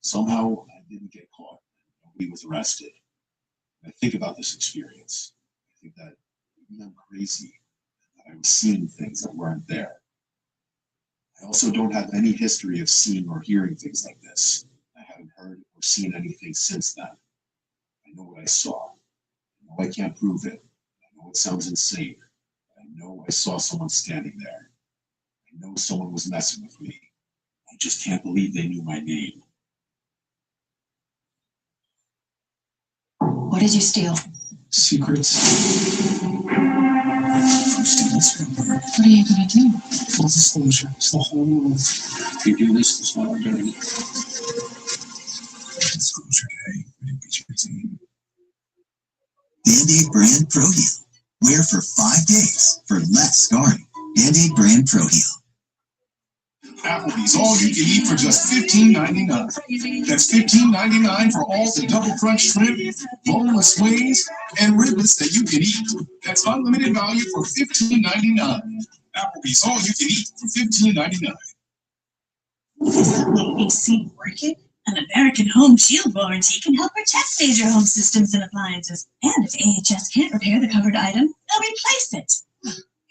Somehow, I didn't get caught. Nobody was arrested. When I think about this experience, I think that maybe I'm crazy, that I was seeing things that weren't there. I also don't have any history of seeing or hearing things like this. I haven't heard or seen anything since then. I know what I saw. I know I can't prove it. I know it sounds insane. I know I saw someone standing there. I know someone was messing with me. I just can't believe they knew my name. What did you steal? Secrets. What are you gonna do? Full disclosure. It's the whole world. If you do this, it's not dirty. Disclosure Day. Band-Aid brand Pro Heal. Wear for 5 days for less scarring. Band-Aid brand Pro Heal. Applebee's all you can eat for just $15.99. That's $15.99 for all the double crunch shrimp, boneless wings, and riblets that you can eat. That's unlimited value for $15.99. Applebee's all you can eat for $15.99. AC working? An American Home Shield warranty can help protect major home systems and appliances. And if AHS can't repair the covered item, they'll replace it.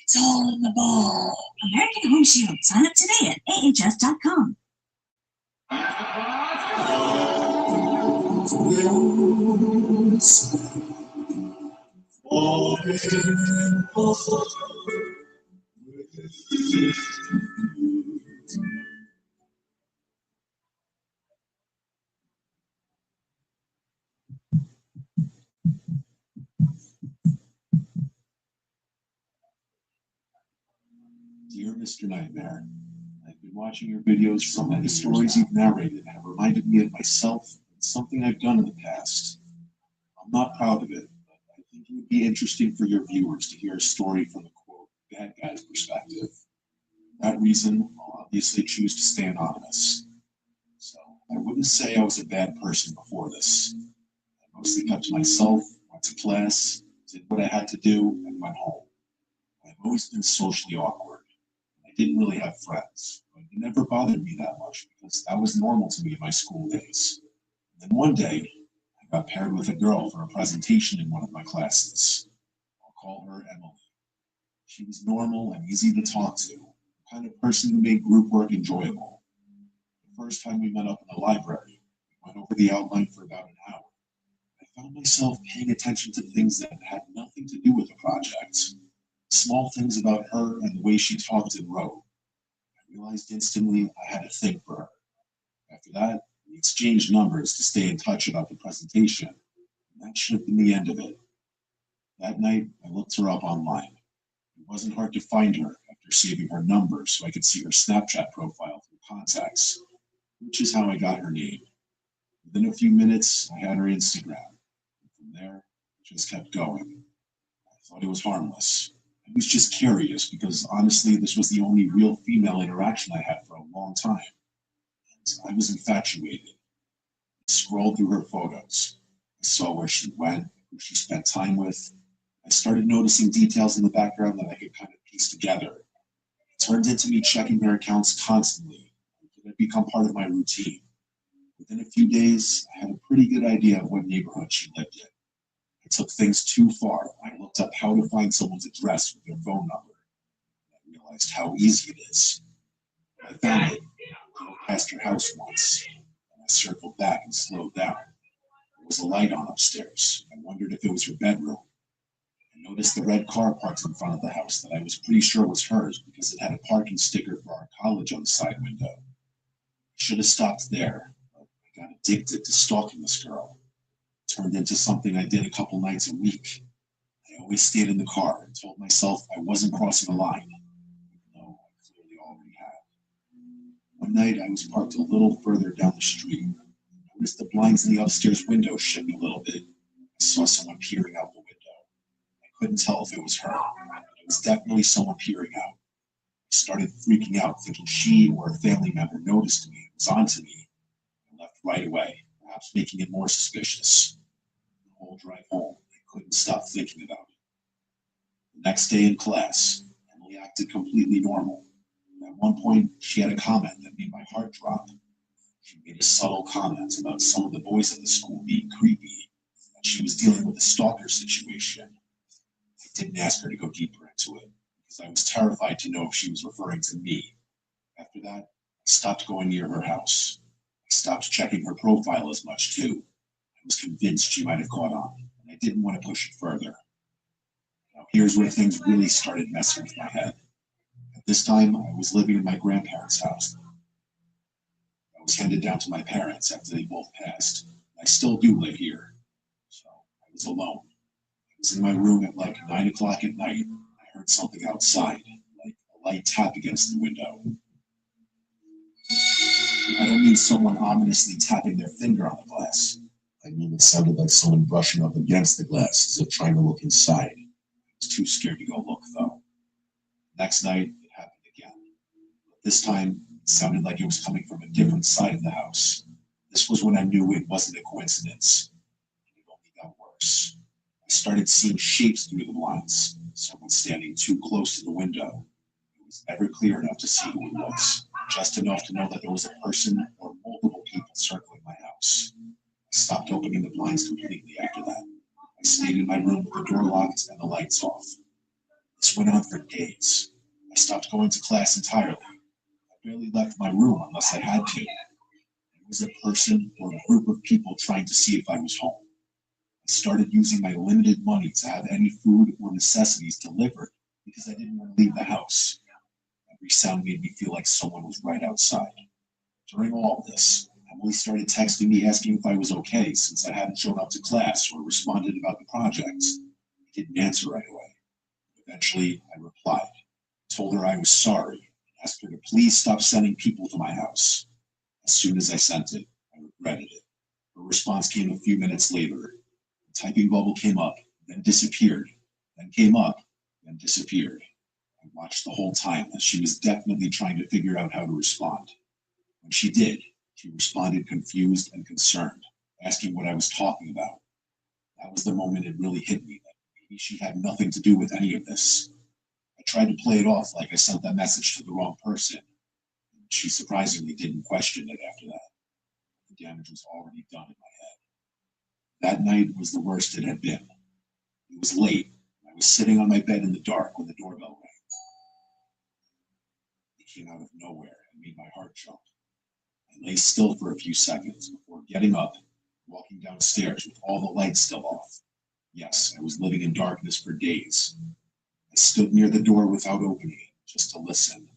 It's all in the ball. American Home Shield. Sign up today at ahs.com. Dear Mr. Nightmare, I've been watching your videos from and the stories you've narrated have reminded me of myself and something I've done in the past. I'm not proud of it, but I think it would be interesting for your viewers to hear a story from the quote, bad guy's perspective. For that reason, I'll obviously choose to stay anonymous. So I wouldn't say I was a bad person before this. I mostly kept to myself, went to class, did what I had to do, and went home. I've always been socially awkward. I didn't really have friends, but it never bothered me that much because that was normal to me in my school days. And then one day, I got paired with a girl for a presentation in one of my classes. I'll call her Emily. She was normal and easy to talk to, the kind of person who made group work enjoyable. The first time we met up in the library, we went over the outline for about an hour. I found myself paying attention to things that had nothing to do with the project. Small things about her and the way she talked and wrote. I realized instantly I had a thing for her. After that, we exchanged numbers to stay in touch about the presentation. And that should have been the end of it. That night, I looked her up online. It wasn't hard to find her after saving her number so I could see her Snapchat profile through contacts, which is how I got her name. Within a few minutes, I had her Instagram. And from there, it just kept going. I thought it was harmless. I was just curious because honestly, this was the only real female interaction I had for a long time. And I was infatuated. I scrolled through her photos. I saw where she went, who she spent time with. I started noticing details in the background that I could kind of piece together. It turned into me checking her accounts constantly. It had become part of my routine. Within a few days, I had a pretty good idea of what neighborhood she lived in. I took things too far. I looked up how to find someone's address with their phone number. I realized how easy it is. I found it. I drove past her house once, and I circled back and slowed down. There was a light on upstairs. I wondered if it was her bedroom. I noticed the red car parked in front of the house that I was pretty sure was hers because it had a parking sticker for our college on the side window. I should have stopped there, but I got addicted to stalking this girl. It turned into something I did a couple nights a week. I always stayed in the car and told myself I wasn't crossing a line, even though I clearly already had. One night I was parked a little further down the street. I noticed the blinds in the upstairs window shift a little bit. I saw someone peering out the window. I couldn't tell if it was her. It was definitely someone peering out. I started freaking out, thinking she or a family member noticed me, was onto me, and left right away, perhaps making it more suspicious. The whole drive home, I couldn't stop thinking about it. The next day in class, Emily acted completely normal. At one point, she had a comment that made my heart drop. She made a subtle comment about some of the boys at the school being creepy, and she was dealing with a stalker situation. I didn't ask her to go deeper into it, because I was terrified to know if she was referring to me. After that, I stopped going near her house. I stopped checking her profile as much, too. I was convinced she might have caught on, and I didn't want to push it further. Now, here's where things really started messing with my head. At this time, I was living in my grandparents' house. I was handed down to my parents after they both passed. I still do live here, so I was alone. I was in my room at like 9 o'clock at night. I heard something outside, like a light tap against the window. I don't mean someone ominously tapping their finger on the glass. I mean it sounded like someone brushing up against the glass as if trying to look inside. I was too scared to go look, though. Next night, it happened again. But this time, it sounded like it was coming from a different side of the house. This was when I knew it wasn't a coincidence. It only got worse. I started seeing shapes through the blinds, someone standing too close to the window. It was never clear enough to see who it was, just enough to know that there was a person or multiple people circling my house. I stopped opening the blinds completely after that. I stayed in my room with the door locked and the lights off. This went on for days. I stopped going to class entirely. I barely left my room unless I had to. It was a person or a group of people trying to see if I was home. I started using my limited money to have any food or necessities delivered because I didn't want to leave the house. Every sound made me feel like someone was right outside. During all of this, Emily started texting me asking if I was okay since I hadn't shown up to class or responded about the projects. I didn't answer right away. Eventually, I replied, told her I was sorry, and asked her to please stop sending people to my house. As soon as I sent it, I regretted it. Her response came a few minutes later. The typing bubble came up, then disappeared, then came up, then disappeared. I watched the whole time as she was definitely trying to figure out how to respond. When she did, she responded confused and concerned, asking what I was talking about. That was the moment it really hit me that maybe she had nothing to do with any of this. I tried to play it off like I sent that message to the wrong person. She surprisingly didn't question it after that. The damage was already done in my head. That night was the worst it had been. It was late. I was sitting on my bed in the dark when the doorbell rang. It came out of nowhere and made my heart jump. I lay still for a few seconds before getting up, walking downstairs with all the lights still off. Yes, I was living in darkness for days. I stood near the door without opening it, just to listen.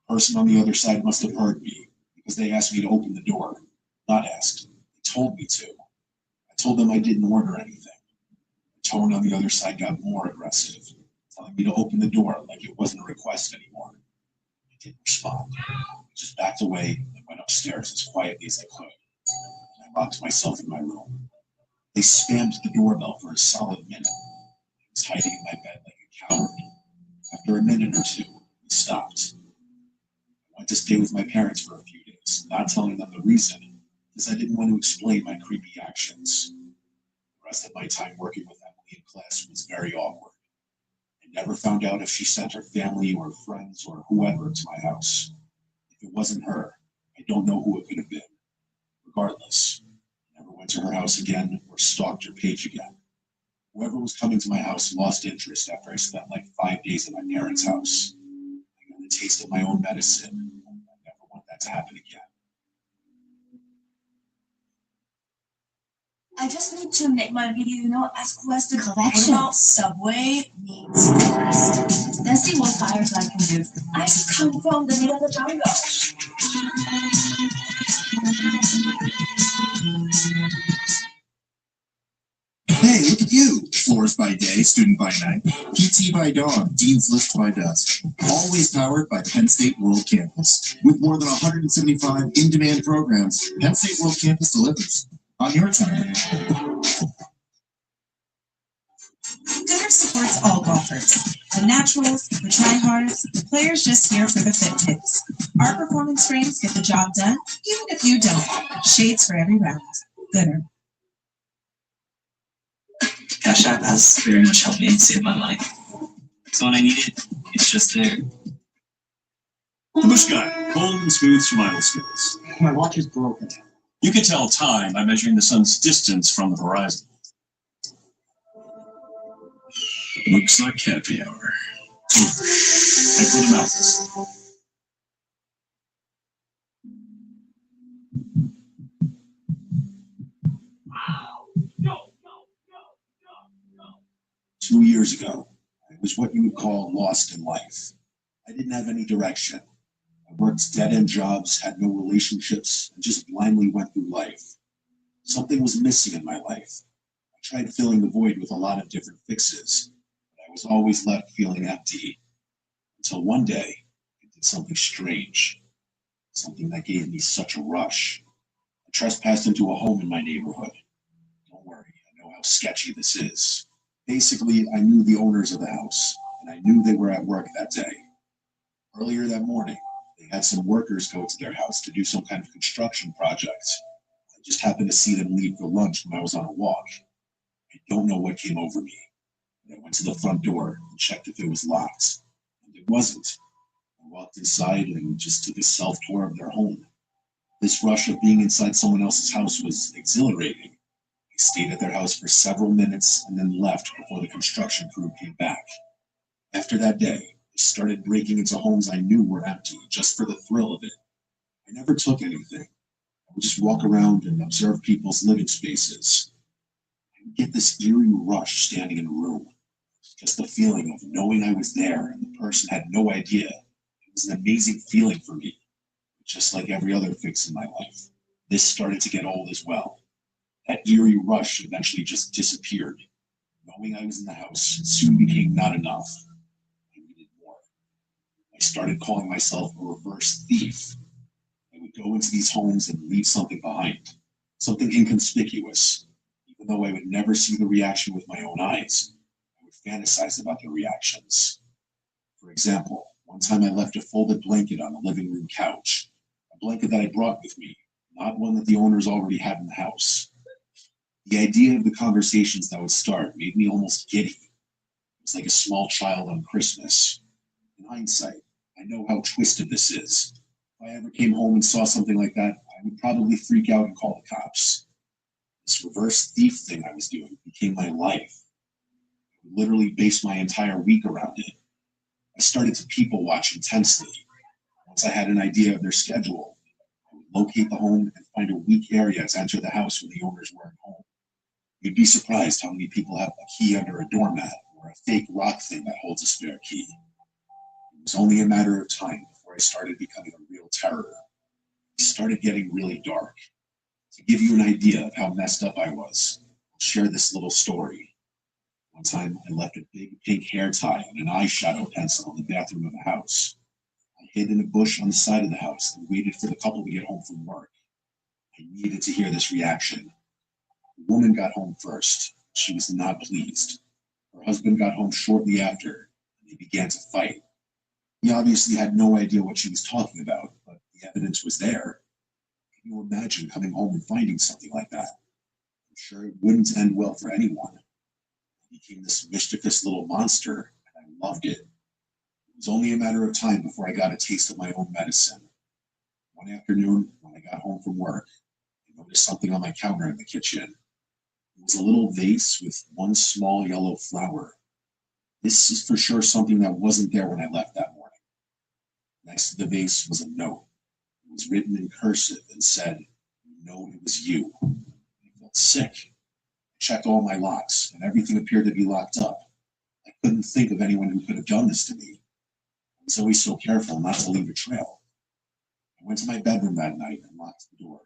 The person on the other side must have heard me, because they asked me to open the door. Not asked, they told me to. I told them I didn't order anything. The tone on the other side got more aggressive, telling me to open the door like it wasn't a request anymore. I didn't respond. I just backed away and went upstairs as quietly as I could. I locked myself in my room. They spammed the doorbell for a solid minute. I was hiding in my bed like a coward. After a minute or two, it stopped. I went to stay with my parents for a few days. friends, not telling them the reason, because I didn't want to explain my creepy actions. The rest of my time working with Emily in class was very awkward. I never found out if she sent her family or friends or whoever to my house. If it wasn't her, I don't know who it could have been. Regardless, I never went to her house again or stalked her page again. Whoever was coming to my house lost interest after I spent like 5 days at my parents' house. I got the taste of my own medicine. I never want that to happen again. I just need to make my video, as cool as the collection. What about Subway meets forest? Let's see what fires I can do. I just come from the middle of the jungle. Hey, look at you! Floors by day, student by night, PT by dawn, Dean's List by dusk. Always powered by Penn State World Campus. With more than 175 in-demand programs, Penn State World Campus delivers on your time. Gunner supports all golfers. The naturals, the tryhards, the players just here for the fit tips. Our performance frames get the job done, even if you don't. Shades for every round. Gunner. Cash App has very much helped me save my life. So when I need it, it's just there. The Bush Guy, cold and smooth survival skills. My watch is broken. You can tell time by measuring the sun's distance from the horizon. Looks like happy hour. Head for the mountains. Wow. 2 years ago, I was what you would call lost in life. I didn't have any direction. I worked dead-end jobs, had no relationships, and just blindly went through life. Something was missing in my life. I tried filling the void with a lot of different fixes, but I was always left feeling empty. Until one day, I did something strange. Something that gave me such a rush. I trespassed into a home in my neighborhood. Don't worry, I know how sketchy this is. Basically, I knew the owners of the house, and I knew they were at work that day. Earlier that morning, they had some workers go to their house to do some kind of construction project. I just happened to see them leave for lunch when I was on a walk. I don't know what came over me. I went to the front door and checked if it was locked, and it wasn't. I walked inside and just took a self-tour of their home. This rush of being inside someone else's house was exhilarating. I stayed at their house for several minutes and then left before the construction crew came back. After that day, I started breaking into homes I knew were empty just for the thrill of it. I never took anything. I would just walk around and observe people's living spaces. I would get this eerie rush standing in a room. Just the feeling of knowing I was there and the person had no idea. It was an amazing feeling for me. Just like every other fix in my life, this started to get old as well. That eerie rush eventually just disappeared. Knowing I was in the house soon became not enough. I needed more. I started calling myself a reverse thief. I would go into these homes and leave something behind, something inconspicuous. Even though I would never see the reaction with my own eyes, I would fantasize about the reactions. For example, one time I left a folded blanket on the living room couch, a blanket that I brought with me, not one that the owners already had in the house. The idea of the conversations that would start made me almost giddy. It was like a small child on Christmas. In hindsight, I know how twisted this is. If I ever came home and saw something like that, I would probably freak out and call the cops. This reverse thief thing I was doing became my life. I would literally base my entire week around it. I started to people watch intensely. Once I had an idea of their schedule, I would locate the home and find a weak area to enter the house when the owners weren't home. You'd be surprised how many people have a key under a doormat or a fake rock thing that holds a spare key. It was only a matter of time before I started becoming a real terror. It started getting really dark. To give you an idea of how messed up I was, I'll share this little story. One time, I left a big pink hair tie and an eyeshadow pencil in the bathroom of the house. I hid in a bush on the side of the house and waited for the couple to get home from work. I needed to hear this reaction. The woman got home first. She was not pleased. Her husband got home shortly after, and they began to fight. He obviously had no idea what she was talking about, but the evidence was there. Can you imagine coming home and finding something like that? I'm sure it wouldn't end well for anyone. It became this mischievous little monster, and I loved it. It was only a matter of time before I got a taste of my own medicine. One afternoon, when I got home from work, I noticed something on my counter in the kitchen. It was a little vase with one small yellow flower. This is for sure something that wasn't there when I left that morning. Next to the vase was a note. It was written in cursive and said, "You know it was you." I felt sick. I checked all my locks, and everything appeared to be locked up. I couldn't think of anyone who could have done this to me. I was always so careful not to leave a trail. I went to my bedroom that night and locked the door.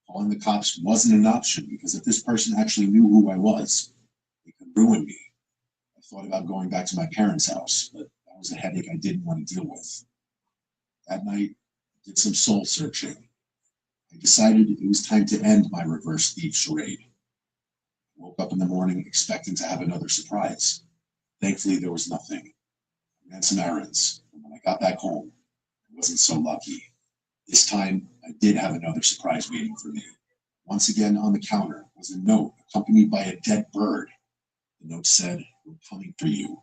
Calling the cops wasn't an option because if this person actually knew who I was, they could ruin me. I thought about going back to my parents' house, but that was a headache I didn't want to deal with. That night, I did some soul searching. I decided it was time to end my reverse thief charade. I woke up in the morning expecting to have another surprise. Thankfully, there was nothing. I ran some errands, and when I got back home, I wasn't so lucky. This time, I did have another surprise waiting for me. Once again on the counter was a note accompanied by a dead bird. The note said, "We're coming for you."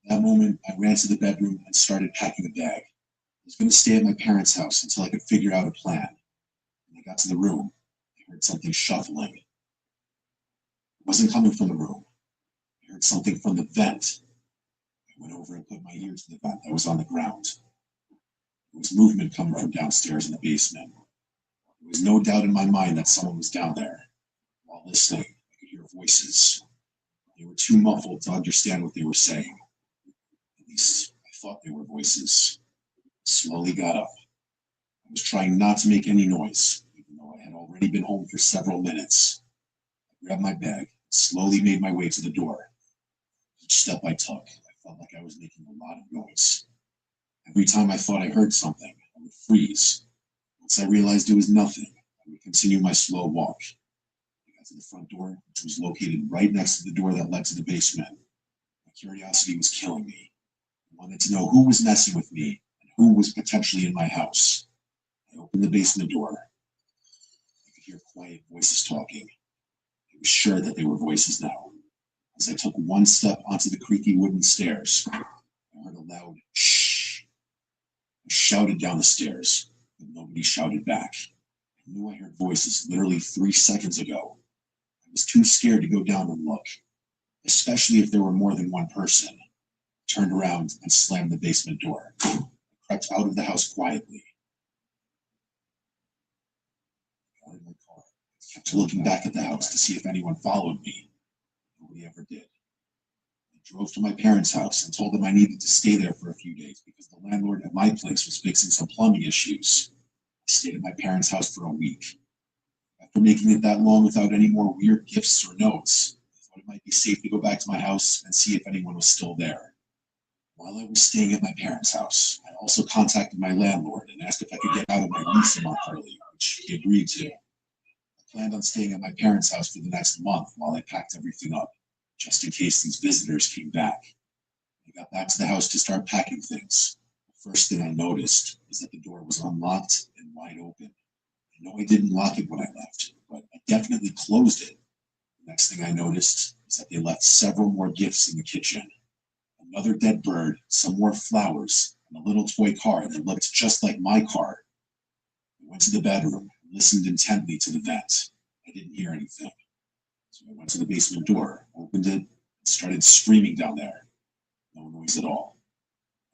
At that moment, I ran to the bedroom and started packing a bag. I was going to stay at my parents' house until I could figure out a plan. When I got to the room, I heard something shuffling. It wasn't coming from the room. I heard something from the vent. I went over and put my ear to the vent that was on the ground. There was movement coming from downstairs in the basement. There was no doubt in my mind that someone was down there. While listening, I could hear voices. They were too muffled to understand what they were saying. At least I thought they were voices. I slowly got up. I was trying not to make any noise, even though I had already been home for several minutes. I grabbed my bag, slowly made my way to the door. Each step I took, I felt like I was making a lot of noise. Every time I thought I heard something, I would freeze. Once I realized it was nothing, I would continue my slow walk. I got to the front door, which was located right next to the door that led to the basement. My curiosity was killing me. I wanted to know who was messing with me and who was potentially in my house. I opened the basement door. I could hear quiet voices talking. I was sure that they were voices now. As I took one step onto the creaky wooden stairs, I heard a loud shh. I shouted down the stairs, but nobody shouted back. I knew I heard voices literally 3 seconds ago. I was too scared to go down and look, especially if there were more than one person. I turned around and slammed the basement door. I crept out of the house quietly. I got in my car. I kept looking back at the house to see if anyone followed me. Nobody ever did. I drove to my parents' house and told them I needed to stay there for a few days because the landlord at my place was fixing some plumbing issues. I stayed at my parents' house for a week. After making it that long without any more weird gifts or notes, I thought it might be safe to go back to my house and see if anyone was still there. While I was staying at my parents' house, I also contacted my landlord and asked if I could get out of my lease a month early, which he agreed to. I planned on staying at my parents' house for the next month while I packed everything up, just in case these visitors came back. I got back to the house to start packing things. The first thing I noticed was that the door was unlocked and wide open. I know I didn't lock it when I left, but I definitely closed it. The next thing I noticed was that they left several more gifts in the kitchen. Another dead bird, some more flowers, and a little toy car that looked just like my car. I went to the bedroom and listened intently to the vent. I didn't hear anything. So I went to the basement door, opened it, and started screaming down there. No noise at all.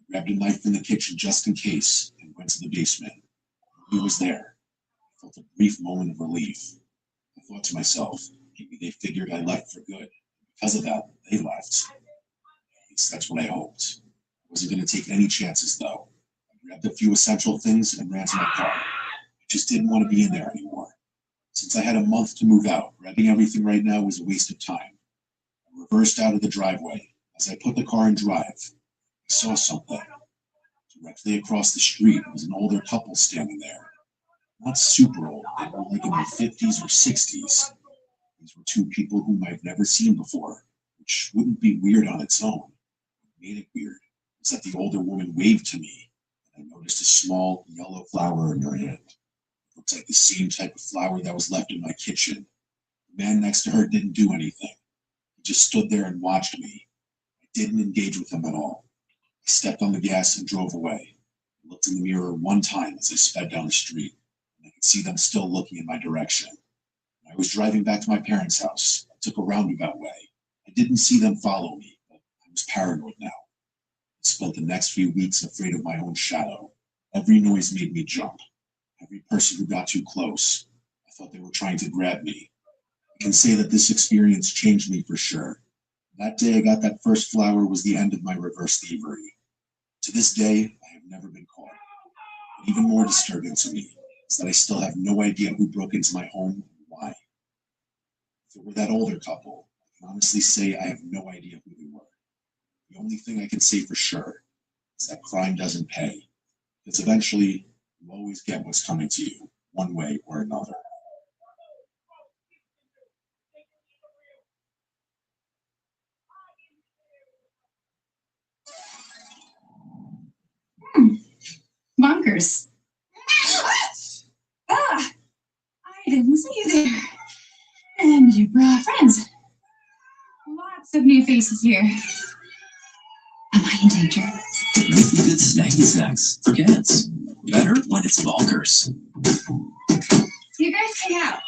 I grabbed a knife from the kitchen just in case and went to the basement. He was there. I felt a brief moment of relief. I thought to myself, maybe they figured I left for good. Because of that, they left. At least that's what I hoped. I wasn't going to take any chances, though. I grabbed a few essential things and ran to my car. I just didn't want to be in there anymore. Since I had a month to move out, grabbing everything right now was a waste of time. I reversed out of the driveway. As I put the car in drive, I saw something. Directly across the street was an older couple standing there. Not super old, they were like in their 50s or 60s. These were two people whom I've never seen before, which wouldn't be weird on its own. What made it weird was that the older woman waved to me, and I noticed a small yellow flower in her hand. Looked like the same type of flower that was left in my kitchen. The man next to her didn't do anything. He just stood there and watched me. I didn't engage with him at all. I stepped on the gas and drove away. I looked in the mirror one time as I sped down the street, and I could see them still looking in my direction. When I was driving back to my parents' house, I took a roundabout way. I didn't see them follow me, but I was paranoid now. I spent the next few weeks afraid of my own shadow. Every noise made me jump. Every person who got too close, I thought they were trying to grab me. I can say that this experience changed me for sure. That day I got that first flower was the end of my reverse thievery. To this day, I have never been caught. But even more disturbing to me is that I still have no idea who broke into my home and why. If it were that older couple, I can honestly say I have no idea who they were. The only thing I can say for sure is that crime doesn't pay. Because eventually, you always get what's coming to you, one way or another. Bonkers. Ah, I didn't see you there. And you brought friends. Lots of new faces here. Am I in danger? Make me good snacky snacks for kids. Better when it's bonkers. You guys hang out.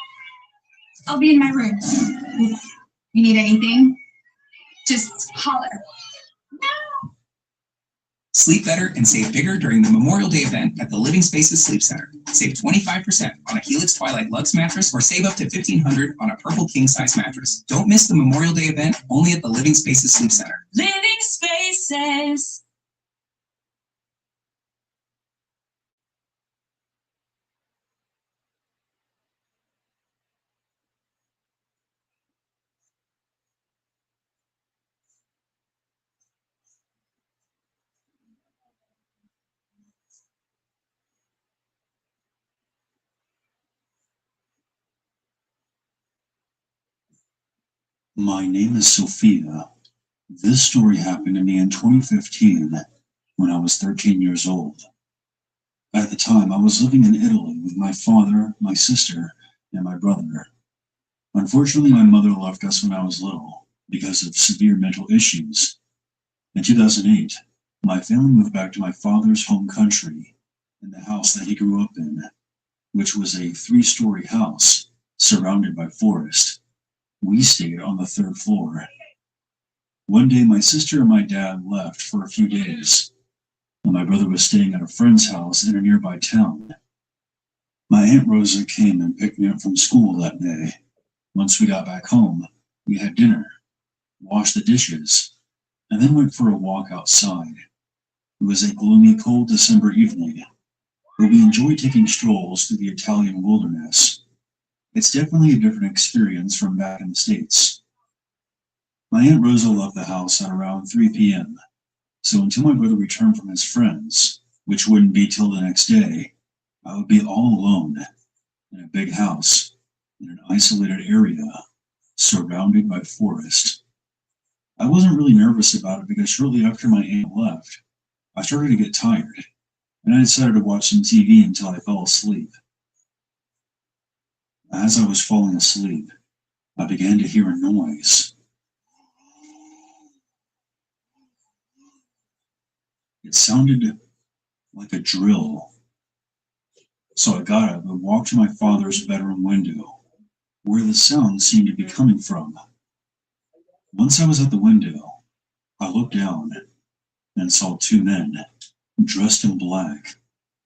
I'll be in my room. If you need anything, just holler. Sleep better and save bigger during the Memorial Day event at the Living Spaces Sleep Center. Save 25% on a Helix Twilight Luxe mattress or save up to $1,500 on a Purple King Size mattress. Don't miss the Memorial Day event only at the Living Spaces Sleep Center. Living Spaces. My name is Sophia. This story happened to me in 2015 when I was 13 years old. At the time, I was living in Italy with my father, my sister, and my brother. Unfortunately, my mother left us when I was little because of severe mental issues. In 2008, my family moved back to my father's home country in the house that he grew up in, which was a 3-story house surrounded by forest. We stayed on the 3rd floor. One day, my sister and my dad left for a few days, and my brother was staying at a friend's house in a nearby town. My Aunt Rosa came and picked me up from school that day. Once we got back home, we had dinner, washed the dishes, and then went for a walk outside. It was a gloomy, cold December evening, but we enjoyed taking strolls through the Italian wilderness. It's definitely a different experience from back in the States. My Aunt Rosa left the house at around 3 p.m., so until my brother returned from his friends, which wouldn't be till the next day, I would be all alone in a big house in an isolated area surrounded by forest. I wasn't really nervous about it because shortly after my aunt left, I started to get tired, and I decided to watch some TV until I fell asleep. As I was falling asleep, I began to hear a noise. It sounded like a drill. So I got up and walked to my father's bedroom window, where the sound seemed to be coming from. Once I was at the window, I looked down and saw 2 men, dressed in black.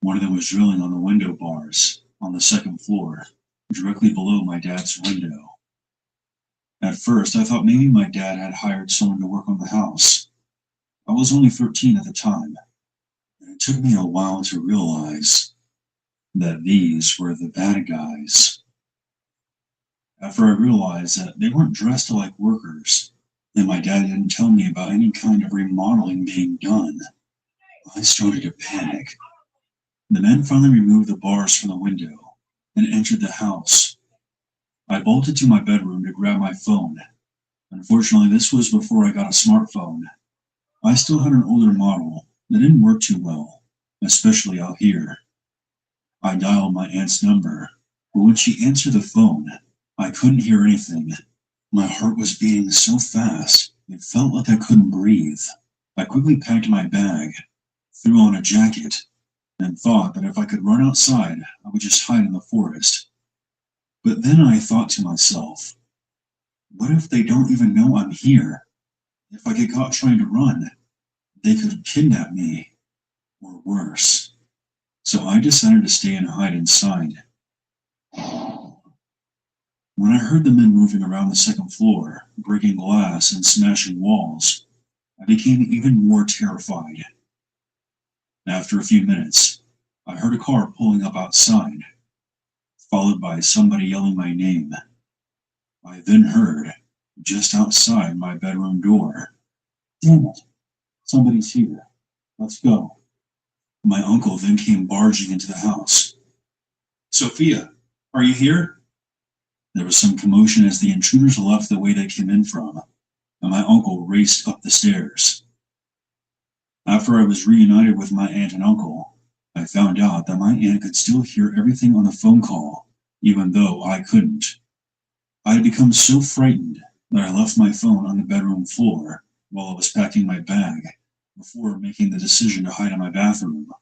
One of them was drilling on the window bars on the 2nd floor, directly below my dad's window. At first, I thought maybe my dad had hired someone to work on the house. I was only 13 at the time, and it took me a while to realize that these were the bad guys. After I realized that they weren't dressed like workers, and my dad didn't tell me about any kind of remodeling being done, I started to panic. The men finally removed the bars from the window and entered the house. I bolted to my bedroom to grab my phone. Unfortunately, this was before I got a smartphone. I still had an older model that didn't work too well, especially out here. I dialed my aunt's number, but when she answered the phone, I couldn't hear anything. My heart was beating so fast, it felt like I couldn't breathe. I quickly packed my bag, threw on a jacket, and thought that if I could run outside, I would just hide in the forest. But then I thought to myself, what if they don't even know I'm here? If I get caught trying to run, they could kidnap me, or worse. So I decided to stay and hide inside. When I heard the men moving around the second floor, breaking glass and smashing walls, I became even more terrified. After a few minutes, I heard a car pulling up outside, followed by somebody yelling my name. I then heard, just outside my bedroom door, "Damn it, somebody's here. Let's go." My uncle then came barging into the house. "Sophia, are you here?" There was some commotion as the intruders left the way they came in from, and my uncle raced up the stairs. After I was reunited with my aunt and uncle, I found out that my aunt could still hear everything on the phone call, even though I couldn't. I had become so frightened that I left my phone on the bedroom floor while I was packing my bag before making the decision to hide in my bathroom.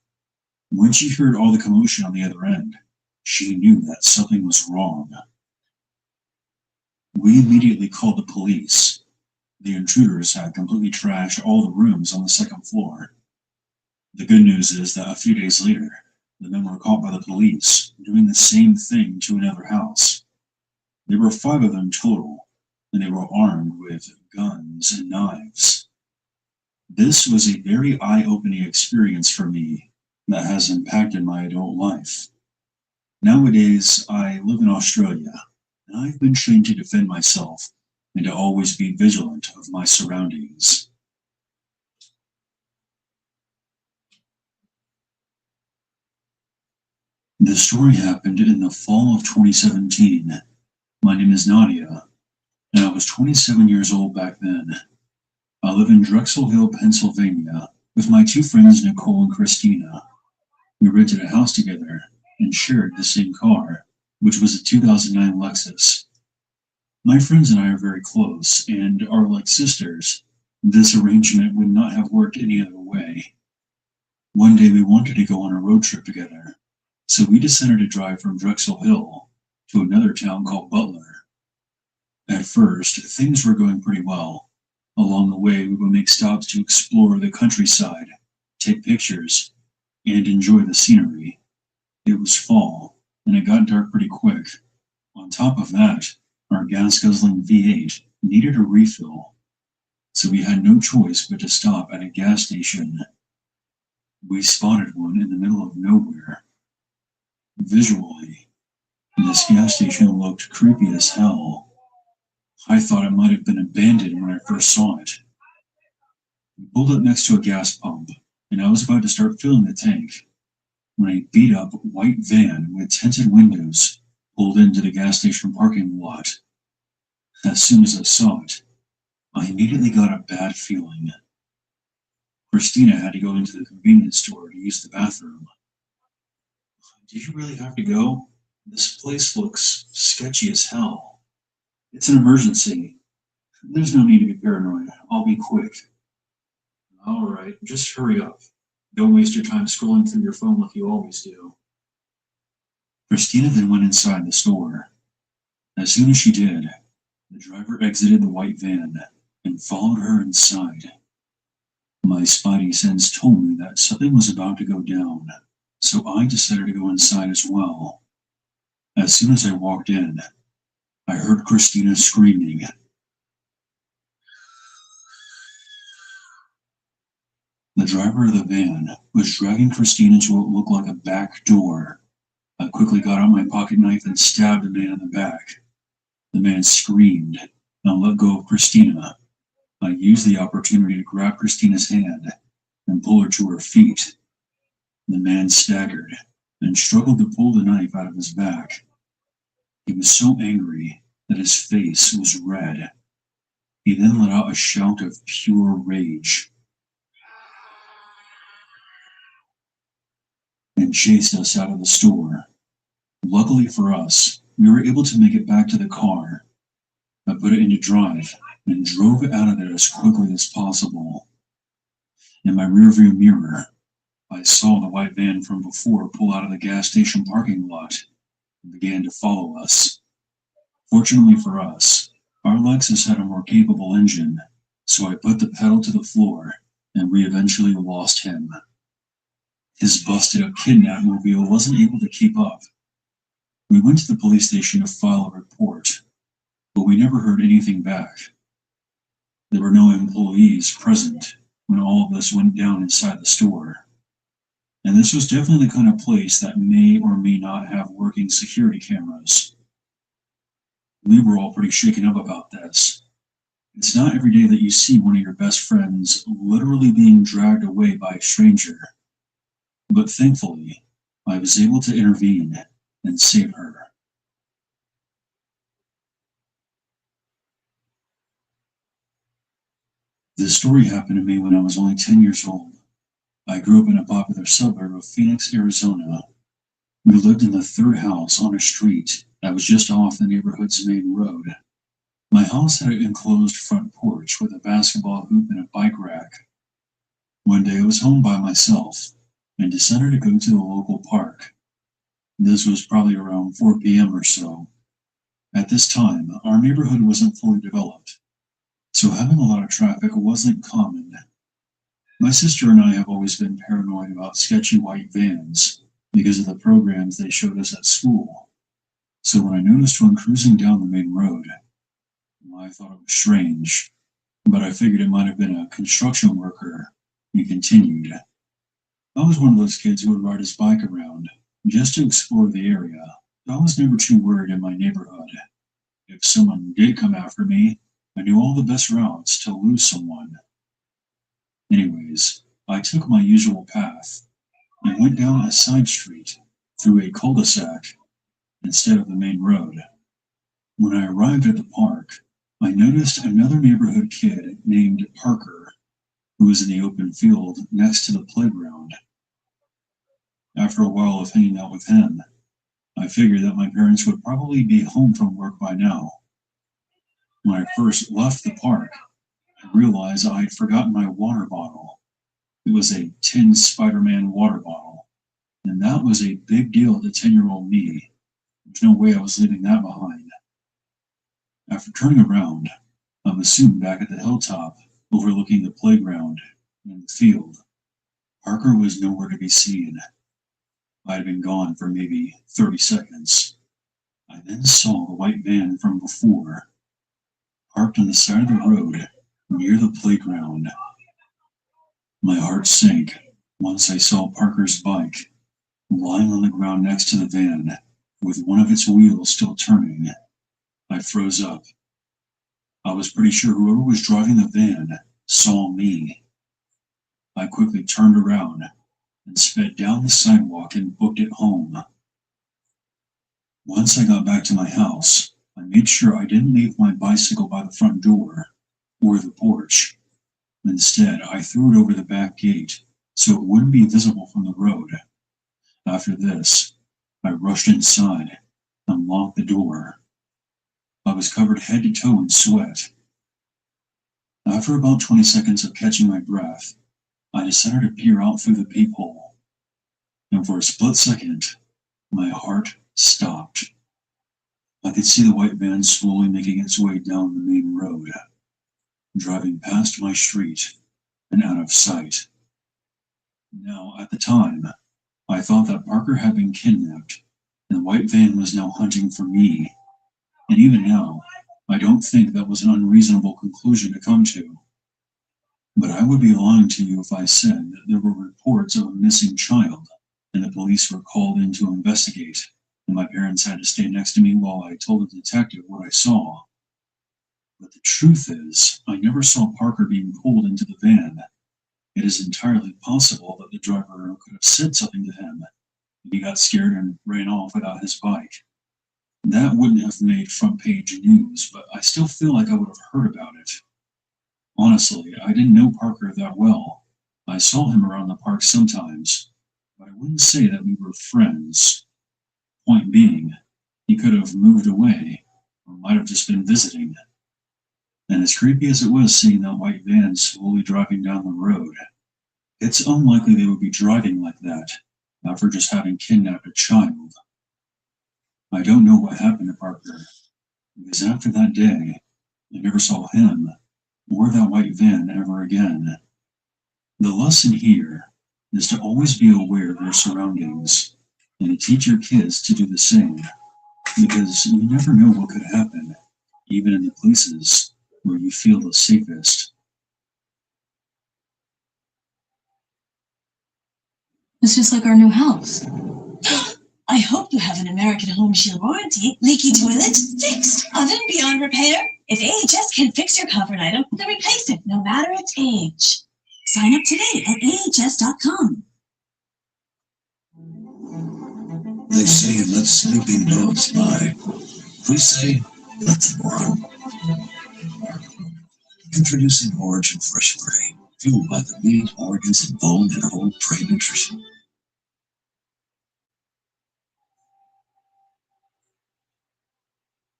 When she heard all the commotion on the other end, she knew that something was wrong. We immediately called the police. The intruders had completely trashed all the rooms on the second floor. The good news is that a few days later, the men were caught by the police doing the same thing to another house. There were 5 of them total, and they were armed with guns and knives. This was a very eye-opening experience for me that has impacted my adult life. Nowadays, I live in Australia, and I've been trained to defend myself and to always be vigilant of my surroundings. The story happened in the fall of 2017. My name is Nadia, and I was 27 years old back then. I live in Drexel Hill, Pennsylvania, with my 2 friends, Nicole and Christina. We rented a house together and shared the same car, which was a 2009 Lexus. My friends and I are very close and are like sisters. This arrangement would not have worked any other way. One day we wanted to go on a road trip together, so we decided to drive from Drexel Hill to another town called Butler. At first, things were going pretty well. Along the way, we would make stops to explore the countryside, take pictures, and enjoy the scenery. It was fall, and it got dark pretty quick. On top of that, our gas-guzzling V8 needed a refill, so we had no choice but to stop at a gas station. We spotted one in the middle of nowhere. Visually, this gas station looked creepy as hell. I thought it might have been abandoned when I first saw it. We pulled up next to a gas pump, and I was about to start filling the tank when a beat-up white van with tinted windows pulled into the gas station parking lot. As soon as I saw it, I immediately got a bad feeling. Christina had to go into the convenience store to use the bathroom. "Do you really have to go? This place looks sketchy as hell." "It's an emergency. There's no need to be paranoid. I'll be quick." "All right, just hurry up. Don't waste your time scrolling through your phone like you always do." Christina then went inside the store. As soon as she did, the driver exited the white van and followed her inside. My spidey sense told me that something was about to go down, so I decided to go inside as well. As soon as I walked in, I heard Christina screaming. The driver of the van was dragging Christina to what looked like a back door. I quickly got out my pocket knife and stabbed the man in the back. The man screamed and let go of Christina. I used the opportunity to grab Christina's hand and pull her to her feet. The man staggered and struggled to pull the knife out of his back. He was so angry that his face was red. He then let out a shout of pure rage. and chased us out of the store. Luckily for us, we were able to make it back to the car. I put it into drive and drove it out of there as quickly as possible. In my rearview mirror, I saw the white van from before pull out of the gas station parking lot and began to follow us. Fortunately for us, our Lexus had a more capable engine, so I put the pedal to the floor and we eventually lost him. His busted up kidnap mobile wasn't able to keep up. We went to the police station to file a report, but we never heard anything back. There were no employees present when all of this went down inside the store. And this was definitely the kind of place that may or may not have working security cameras. We were all pretty shaken up about this. It's not every day that you see one of your best friends literally being dragged away by a stranger. But thankfully, I was able to intervene and save her. This story happened to me when I was only 10 years old. I grew up in a popular suburb of Phoenix, Arizona. We lived in the third house on a street that was just off the neighborhood's main road. My house had an enclosed front porch with a basketball hoop and a bike rack. One day I was home by myself and decided to go to the local park. This was probably around 4 p.m. or so. At this time, our neighborhood wasn't fully developed, so having a lot of traffic wasn't common. My sister and I have always been paranoid about sketchy white vans because of the programs they showed us at school. So when I noticed one cruising down the main road, I thought it was strange, but I figured it might have been a construction worker and continued. I was one of those kids who would ride his bike around just to explore the area. I was never too worried in my neighborhood. If someone did come after me, I knew all the best routes to lose someone. Anyways, I took my usual path and went down a side street through a cul-de-sac instead of the main road. When I arrived at the park, I noticed another neighborhood kid named Parker, who was in the open field next to the playground. After a while of hanging out with him, I figured that my parents would probably be home from work by now. When I first left the park, I realized I had forgotten my water bottle. It was a tin Spider-Man water bottle, and that was a big deal to 10-year-old me. There's no way I was leaving that behind. After turning around, I was soon back at the hilltop overlooking the playground and the field. Parker was nowhere to be seen. I had been gone for maybe 30 seconds. I then saw the white van from before, parked on the side of the road near the playground. My heart sank once I saw Parker's bike lying on the ground next to the van with one of its wheels still turning. I froze up. I was pretty sure whoever was driving the van saw me. I quickly turned around and sped down the sidewalk and booked it home. Once I got back to my house, I made sure I didn't leave my bicycle by the front door or the porch. Instead, I threw it over the back gate so it wouldn't be visible from the road. After this, I rushed inside and locked the door. I was covered head to toe in sweat. After about 20 seconds of catching my breath, I decided to peer out through the peephole. And for a split second, my heart stopped. I could see the white van slowly making its way down the main road, driving past my street and out of sight. Now, at the time, I thought that Parker had been kidnapped, and the white van was now hunting for me. And even now, I don't think that was an unreasonable conclusion to come to. But I would be lying to you if I said that there were reports of a missing child, and the police were called in to investigate, and my parents had to stay next to me while I told the detective what I saw. But the truth is, I never saw Parker being pulled into the van. It is entirely possible that the driver could have said something to him, and he got scared and ran off without his bike. That wouldn't have made front page news, but I still feel like I would have heard about it. Honestly, I didn't know Parker that well. I saw him around the park sometimes, but I wouldn't say that we were friends. Point being, he could have moved away, or might have just been visiting. And as creepy as it was seeing that white van slowly driving down the road, it's unlikely they would be driving like that after just having kidnapped a child. I don't know what happened to Parker, because after that day, I never saw him or that white van ever again. The lesson here is to always be aware of your surroundings and to teach your kids to do the same, because you never know what could happen, even in the places where you feel the safest. It's just like our new house. I hope you have an American Home Shield warranty. Leaky toilet? Fixed. Oven beyond repair? If AHS can fix your comfort item, then replace it, no matter its age. Sign up today at ahs.com. They say let sleeping dogs lie. We say let them run. Introducing Origin Fresh Gray, fueled by the meat, organs, and bone and whole prey nutrition.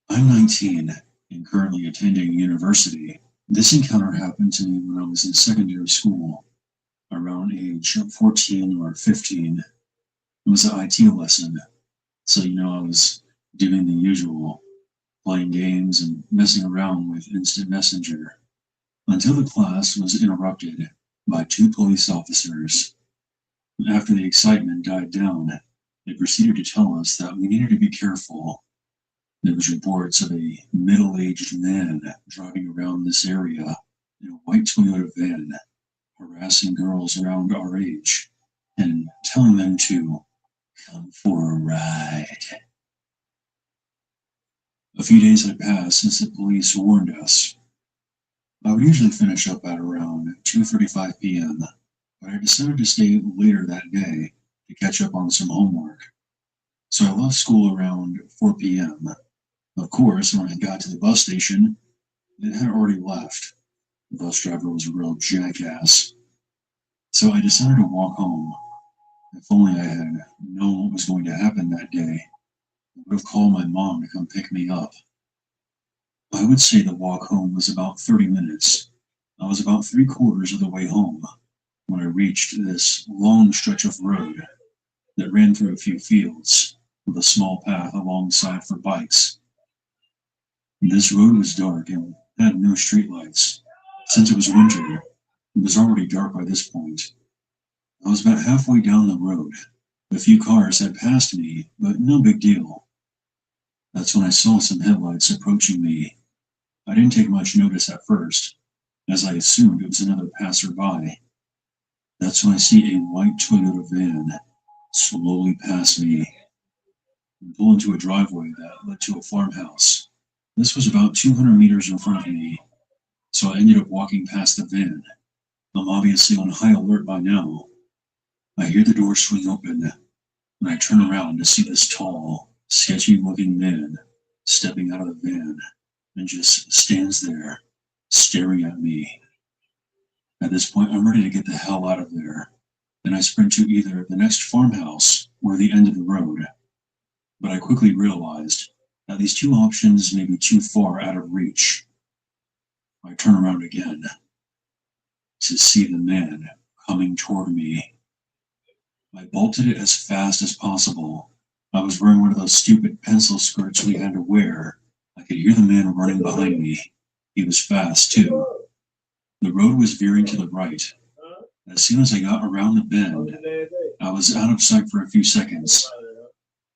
I'm 19 and currently attending university. This encounter happened to me when I was in secondary school, around age 14 or 15. It was an IT lesson, so I was doing the usual, playing games and messing around with Instant Messenger, until the class was interrupted by 2 police officers. After the excitement died down, they proceeded to tell us that we needed to be careful. There was reports of a middle-aged man driving around this area in a white Toyota van, harassing girls around our age and telling them to come for a ride. A few days had passed since the police warned us. I would usually finish up at around 2:35 p.m., but I decided to stay later that day to catch up on some homework. So I left school around 4 p.m. Of course, when I got to the bus station, it had already left. The bus driver was a real jackass. So I decided to walk home. If only I had known what was going to happen that day, I would have called my mom to come pick me up. I would say the walk home was about 30 minutes. I was about 3/4 of the way home when I reached this long stretch of road that ran through a few fields with a small path alongside for bikes. This road was dark and had no streetlights. Since it was winter, it was already dark by this point. I was about halfway down the road. A few cars had passed me, but no big deal. That's when I saw some headlights approaching me. I didn't take much notice at first, as I assumed it was another passerby. That's when I see a white Toyota van slowly pass me and pull into a driveway that led to a farmhouse. This was about 200 meters in front of me, so I ended up walking past the van. I'm obviously on high alert by now. I hear the door swing open, and I turn around to see this tall, sketchy-looking man stepping out of the van and just stands there, staring at me. At this point, I'm ready to get the hell out of there, and I sprint to either the next farmhouse or the end of the road. But I quickly realized that these 2 options may be too far out of reach. I turn around again to see the man coming toward me. I bolted it as fast as possible. I was wearing one of those stupid pencil skirts we had to wear. I could hear the man running behind me. He was fast, too. The road was veering to the right. As soon as I got around the bend, I was out of sight for a few seconds.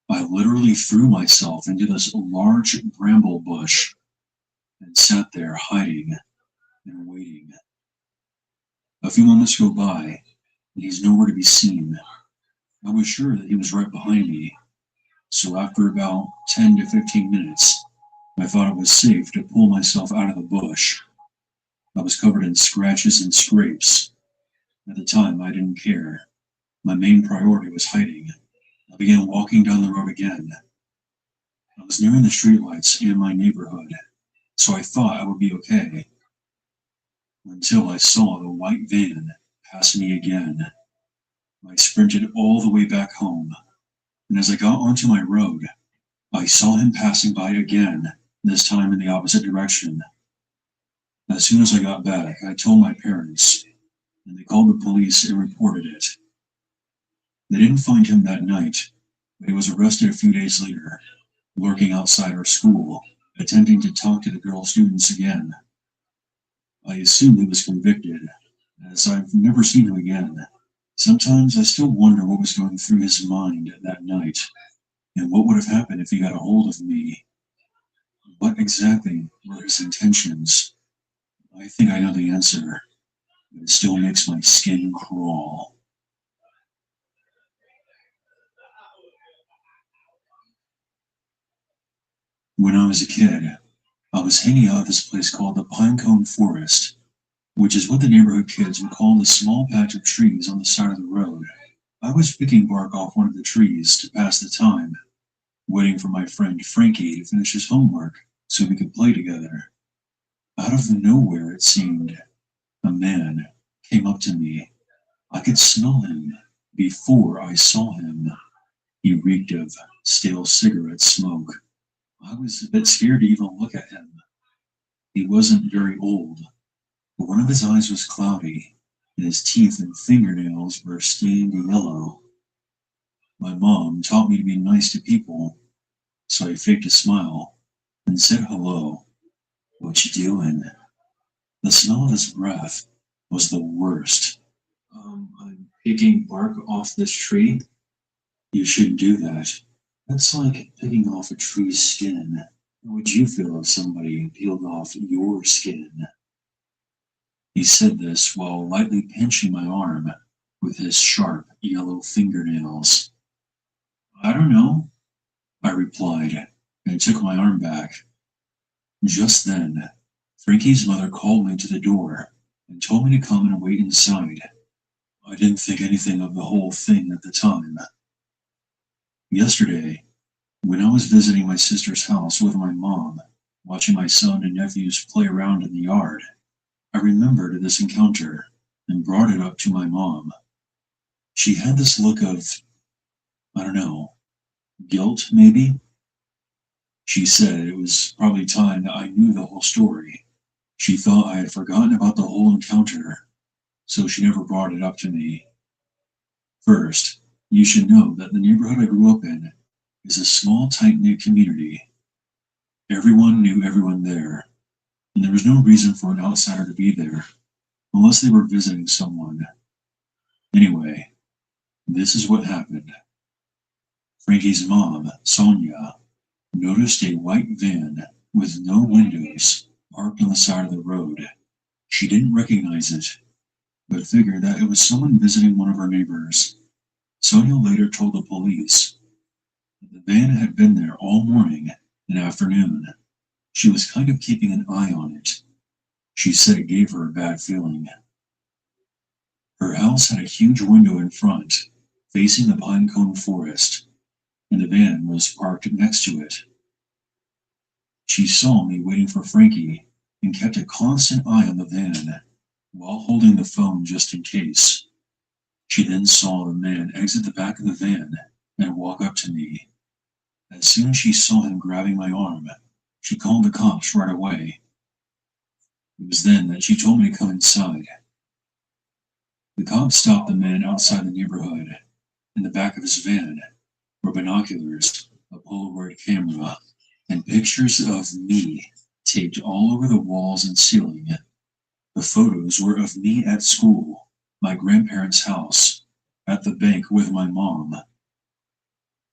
I literally threw myself into this large bramble bush and sat there hiding and waiting. A few moments go by, and he's nowhere to be seen. I was sure that he was right behind me, so after about 10 to 15 minutes, I thought it was safe to pull myself out of the bush. I was covered in scratches and scrapes. At the time, I didn't care. My main priority was hiding. I began walking down the road again. I was nearing the streetlights in my neighborhood, so I thought I would be okay. Until I saw the white van pass me again. I sprinted all the way back home, and as I got onto my road, I saw him passing by again, this time in the opposite direction. As soon as I got back, I told my parents, and they called the police and reported it. They didn't find him that night, but he was arrested a few days later, lurking outside our school, attempting to talk to the girl students again. I assume he was convicted, as I've never seen him again. Sometimes I still wonder what was going through his mind that night, and what would have happened if he got a hold of me. What exactly were his intentions? I think I know the answer, but it still makes my skin crawl. When I was a kid, I was hanging out at this place called the Pinecone Forest, which is what the neighborhood kids would call the small patch of trees on the side of the road. I was picking bark off one of the trees to pass the time, waiting for my friend Frankie to finish his homework so we could play together. Out of nowhere, it seemed, a man came up to me. I could smell him before I saw him. He reeked of stale cigarette smoke. I was a bit scared to even look at him. He wasn't very old, but one of his eyes was cloudy, and his teeth and fingernails were stained yellow. My mom taught me to be nice to people, so I faked a smile and said hello. "What you doing?" The smell of his breath was the worst. I'm picking bark off this tree. You shouldn't do that. That's like picking off a tree's skin. How would you feel if somebody peeled off your skin? He said this while lightly pinching my arm with his sharp yellow fingernails. I don't know, I replied, and took my arm back. Just then, Frankie's mother called me to the door and told me to come and wait inside. I didn't think anything of the whole thing at the time. Yesterday, when I was visiting my sister's house with my mom, watching my son and nephews play around in the yard, I remembered this encounter and brought it up to my mom. She had this look of, I don't know, guilt maybe? She said it was probably time that I knew the whole story. She thought I had forgotten about the whole encounter, so she never brought it up to me. First, you should know that the neighborhood I grew up in is a small, tight-knit community. Everyone knew everyone there, and there was no reason for an outsider to be there, unless they were visiting someone. Anyway, this is what happened. Frankie's mom, Sonia, noticed a white van with no windows parked on the side of the road. She didn't recognize it, but figured that it was someone visiting one of her neighbors. Sonia later told the police that the van had been there all morning and afternoon. She was kind of keeping an eye on it. She said it gave her a bad feeling. Her house had a huge window in front, facing the Pinecone Forest, and the van was parked next to it. She saw me waiting for Frankie and kept a constant eye on the van, while holding the phone just in case. She then saw the man exit the back of the van and walk up to me. As soon as she saw him grabbing my arm, she called the cops right away. It was then that she told me to come inside. The cops stopped the man outside the neighborhood. In the back of his van were binoculars, a Polaroid camera, and pictures of me taped all over the walls and ceiling. The photos were of me at school, my grandparents' house, at the bank with my mom.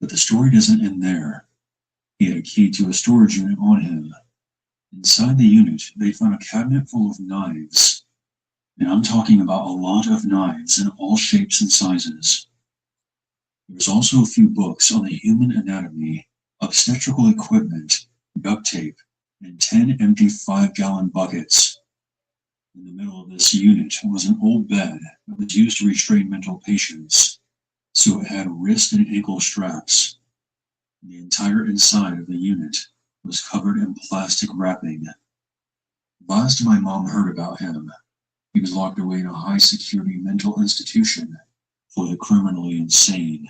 But the story doesn't end there. He had a key to a storage unit on him. Inside the unit, they found a cabinet full of knives. And I'm talking about a lot of knives in all shapes and sizes. There's also a few books on the human anatomy, obstetrical equipment, duct tape, and 10 empty 5-gallon buckets. In the middle of this unit was an old bed that was used to restrain mental patients, so it had wrist and ankle straps. The entire inside of the unit was covered in plastic wrapping. Last my mom heard about him, he was locked away in a high-security mental institution for the criminally insane.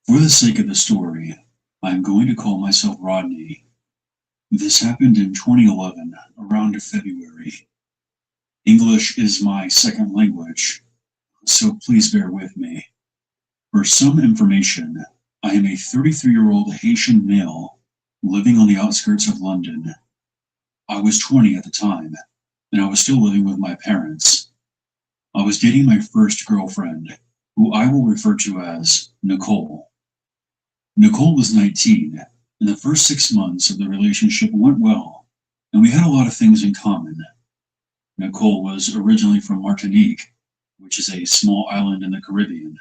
For the sake of the story, I'm going to call myself Rodney. This happened in 2011, around February. English is my second language, so please bear with me. For some information, I am a 33-year-old Haitian male living on the outskirts of London. I was 20 at the time, and I was still living with my parents. I was dating my first girlfriend, who I will refer to as Nicole. Nicole was 19, and the first 6 months of the relationship went well, and we had a lot of things in common. Nicole was originally from Martinique, which is a small island in the Caribbean.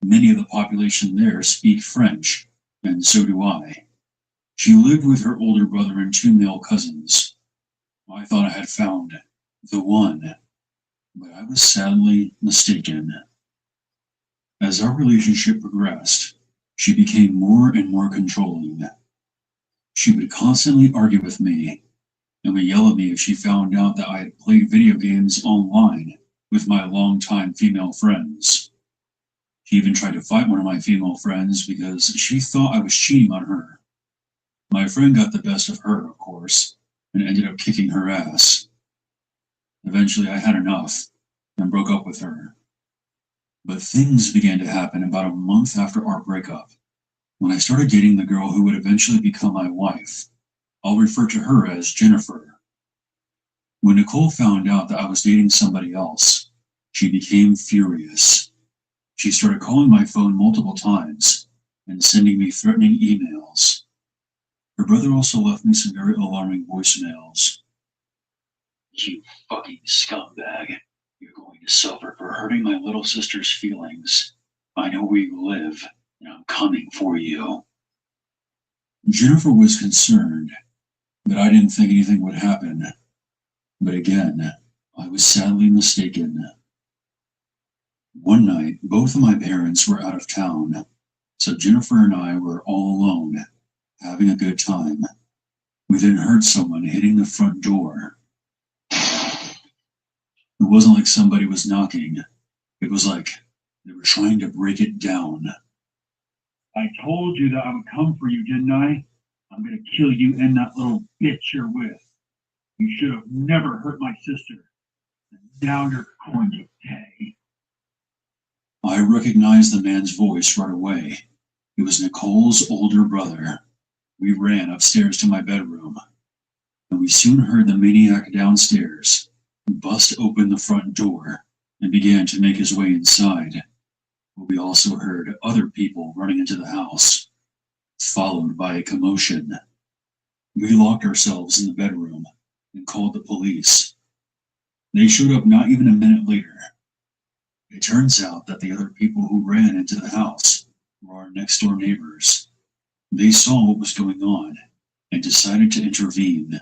Many of the population there speak French, and so do I. She lived with her older brother and 2 male cousins. I thought I had found the one, but I was sadly mistaken. As our relationship progressed, she became more and more controlling. She would constantly argue with me and would yell at me if she found out that I had played video games online with my longtime female friends. She even tried to fight one of my female friends because she thought I was cheating on her. My friend got the best of her, of course, and ended up kicking her ass. Eventually, I had enough and broke up with her. But things began to happen about a month after our breakup, when I started dating the girl who would eventually become my wife. I'll refer to her as Jennifer. When Nicole found out that I was dating somebody else, she became furious. She started calling my phone multiple times and sending me threatening emails. Her brother also left me some very alarming voicemails. "You fucking scumbag. You're going to suffer for hurting my little sister's feelings. I know where you live, and I'm coming for you." Jennifer was concerned, but I didn't think anything would happen. But again, I was sadly mistaken. One night, both of my parents were out of town, so Jennifer and I were all alone, having a good time. We then heard someone hitting the front door. It wasn't like somebody was knocking. It was like they were trying to break it down. "I told you that I would come for you, didn't I? I'm gonna kill you and that little bitch you're with. You should have never hurt my sister. And now you're going to pay." I recognized the man's voice right away. It was Nicole's older brother. We ran upstairs to my bedroom, and we soon heard the maniac downstairs bust open the front door and began to make his way inside. But we also heard other people running into the house, followed by a commotion. We locked ourselves in the bedroom and called the police. They showed up not even a minute later. It turns out that the other people who ran into the house were our next-door neighbors. They saw what was going on and decided to intervene.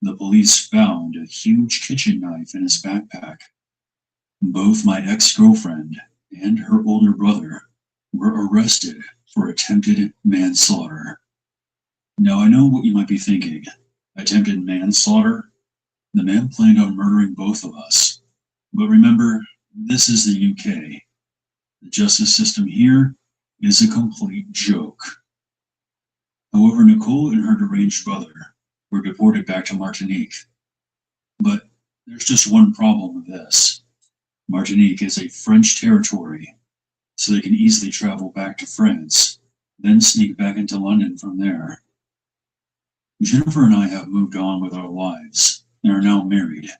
The police found a huge kitchen knife in his backpack. Both my ex-girlfriend and her older brother were arrested for attempted manslaughter. Now I know what you might be thinking. Attempted manslaughter? The man planned on murdering both of us. But remember, this is the UK. The justice system here is a complete joke. However, Nicole and her deranged brother were deported back to Martinique. But there's just one problem with this. Martinique is a French territory, so they can easily travel back to France, then sneak back into London from there. Jennifer and I have moved on with our lives and are now married.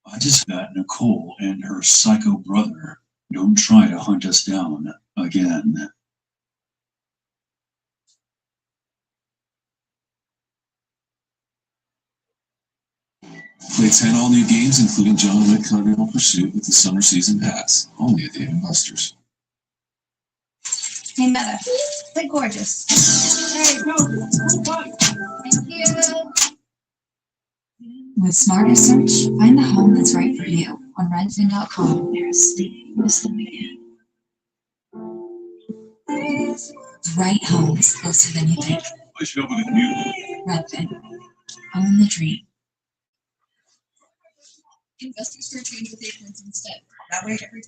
I just hope that Nicole and her psycho brother don't try to hunt us down again. Play 10 all-new games, including John Wick Continental Pursuit with the Summer Season Pass, only at Dave & Buster's. Hey, Meta. They're gorgeous. Hey, no. Thank you. With Smarter Search, find the home that's right for you on redfin.com. There's miss them again. Right homes closer than you think. I should help with the community. Redfin. Own the dream. Investors for change with aprons instead. That way every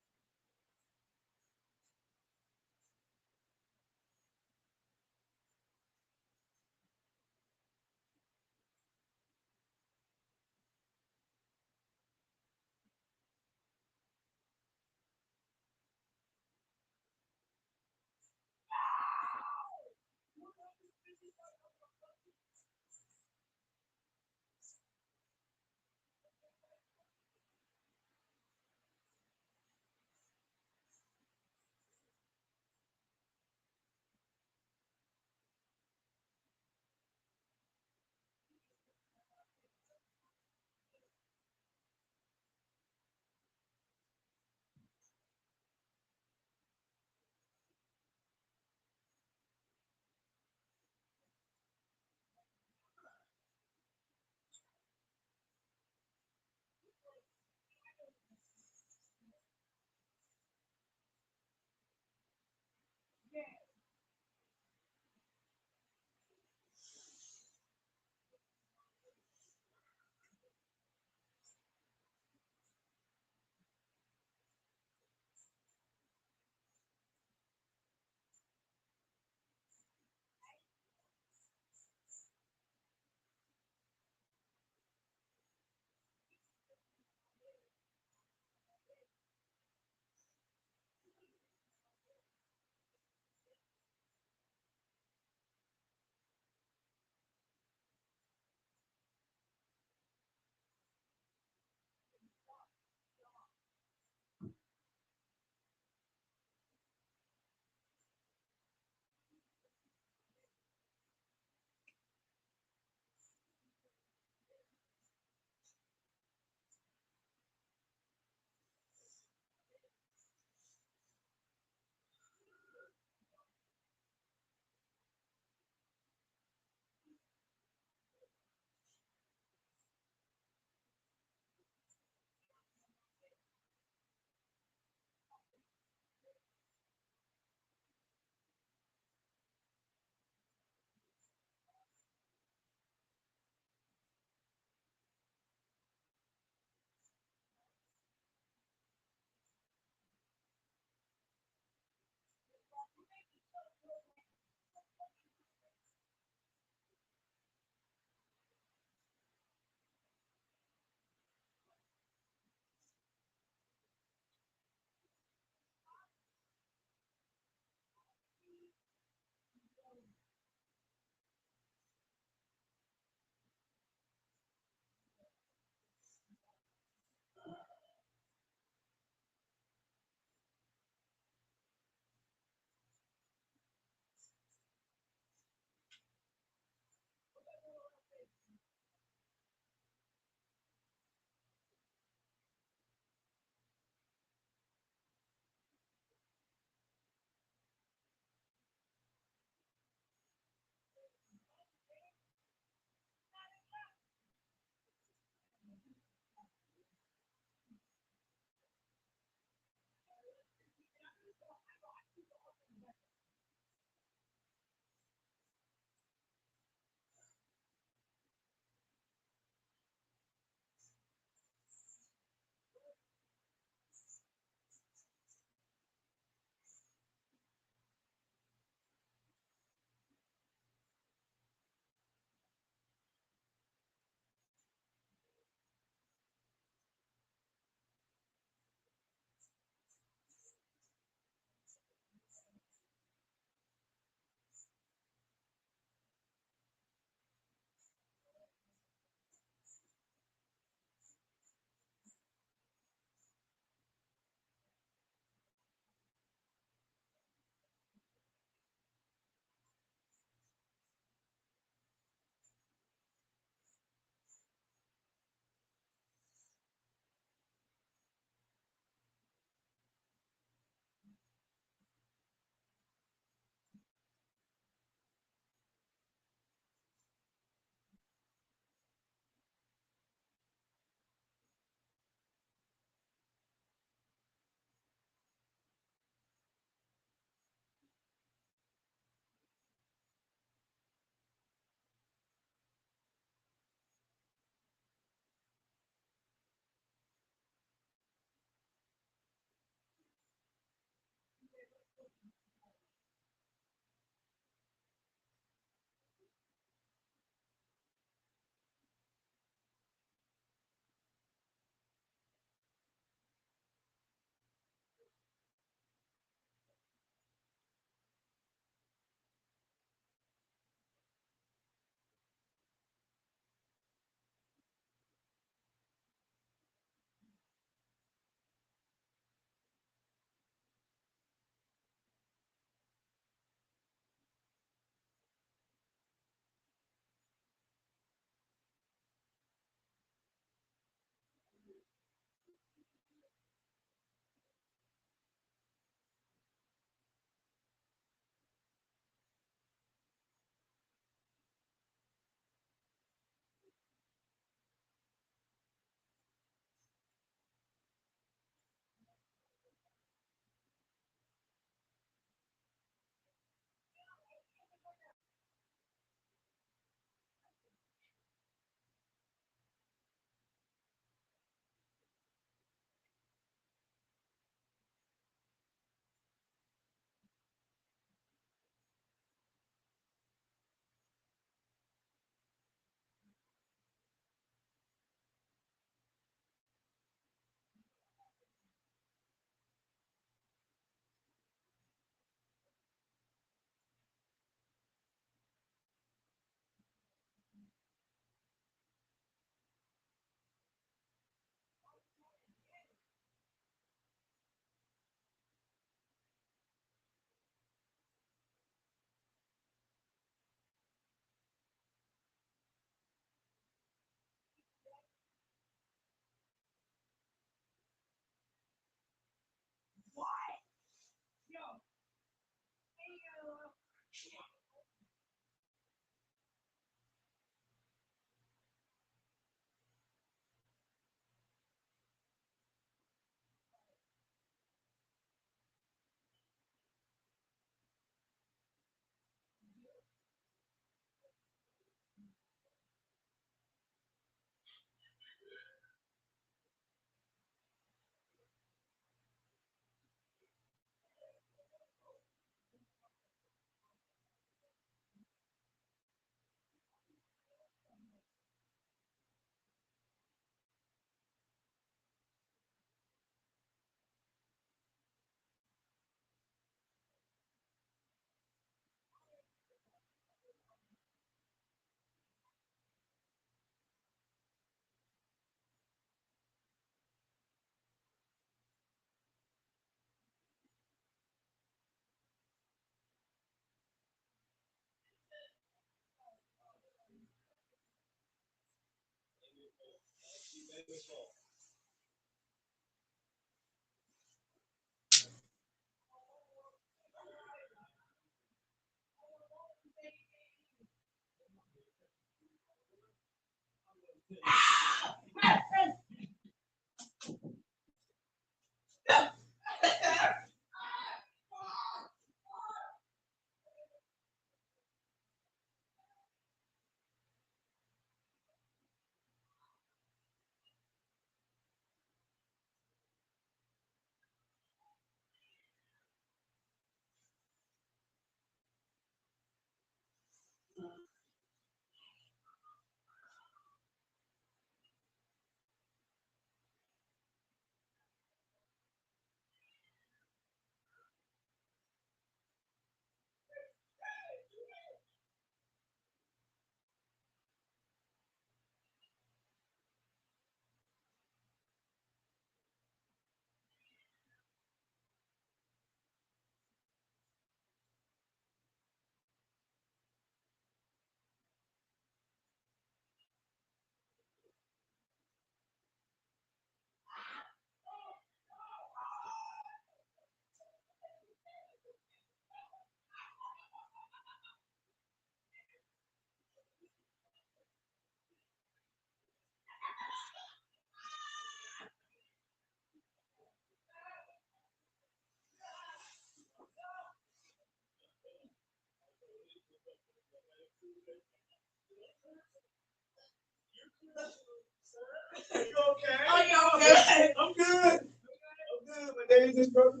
You okay? Oh, you okay? I'm good. I'm good. My day just broken.